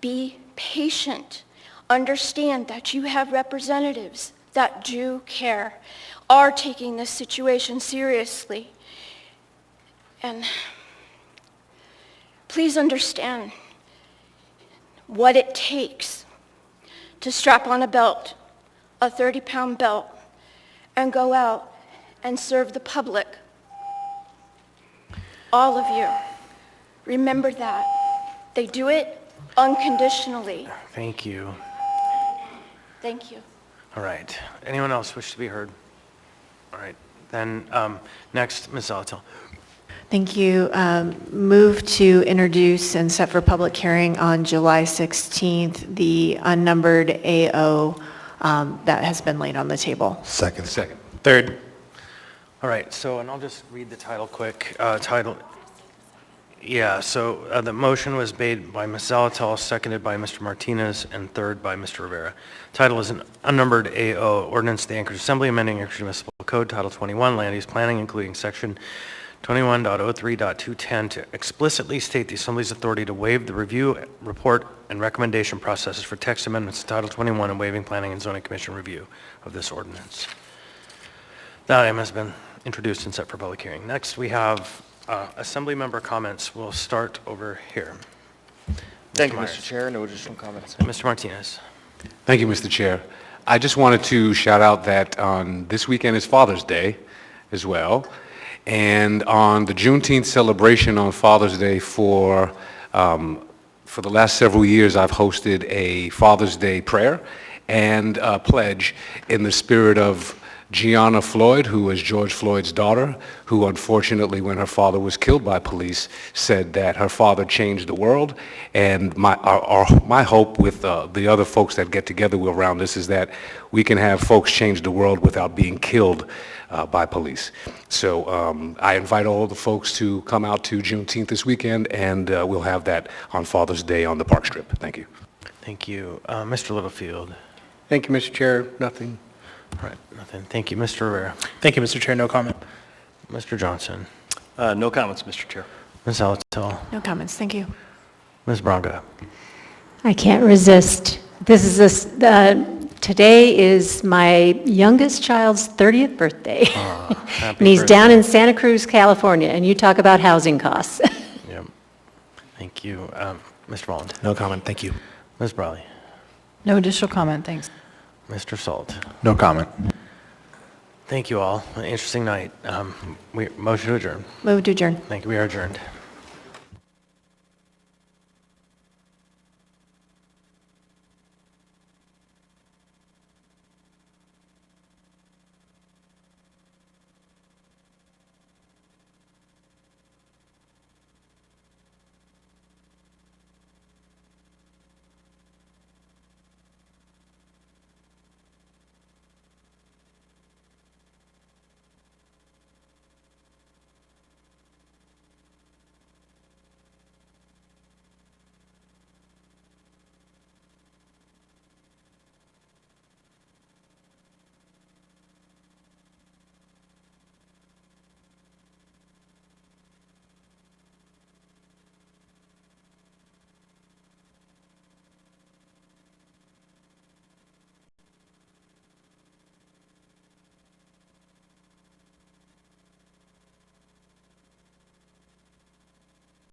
be patient. Understand that you have representatives that do care, are taking this situation seriously. And please understand what it takes to strap on a belt, a 30-pound belt, and go out and serve the public. all of you. Remember that. They do it unconditionally. Thank you. Thank you. All right. Anyone else wish to be heard? All right. Then next, Ms. Zalatel. Thank you. Move to introduce and set for public hearing on July 16th the unnumbered AO that has been laid on the table. Second. Third. All right, so, and I'll just read the title quick. Yeah, so the motion was made by Ms. Zalatel, seconded by Mr. Martinez, and third by Mr. Rivera. Title is an unnumbered AO ordinance of the Anchorage Assembly amending Anchorage Municipal Code, Title 21, Land Use Planning, including Section 21.03.210 to explicitly state the Assembly's authority to waive the review, report, and recommendation processes for text amendments to Title 21 and waiving Planning and Zoning Commission review of this ordinance. That item has been introduced and set for public hearing. Next, we have Assembly member comments. We'll start over here. Thank you, Myers. Mr. Chair. No additional comments. Mr. Martinez. Thank you, Mr. Chair. I just wanted to shout out that on this weekend is Father's Day as well. And on the Juneteenth celebration on Father's Day for the last several years, I've hosted a Father's Day prayer and a pledge in the spirit of Gianna Floyd, who was George Floyd's daughter, who unfortunately, when her father was killed by police, said that her father changed the world. And my hope with the other folks that get together around this is that we can have folks change the world without being killed by police. So I invite all the folks to come out to Juneteenth this weekend, and we'll have that on Father's Day on the Park Strip. Thank you. Thank you. Mr. Littlefield. Thank you, Mr. Chair. Nothing. All right, nothing. Thank you. Mr. Rivera. Thank you, Mr. Chair. No comment. Mr. Johnson. No comments, Mr. Chair. Ms. Zalatel. No comments. Thank you. Ms. Braga. I can't resist. Today is my youngest child's 30th birthday. Happy And he's birthday. down in Santa Cruz, California, and you talk about housing costs. Yep. Thank you. Mr. Volland. No comment, thank you. Ms. Brawley. No additional comment, thanks. Mr. Salt. No comment. Thank you all. An interesting night. Motion to adjourn. Move to adjourn. Thank you. We are adjourned.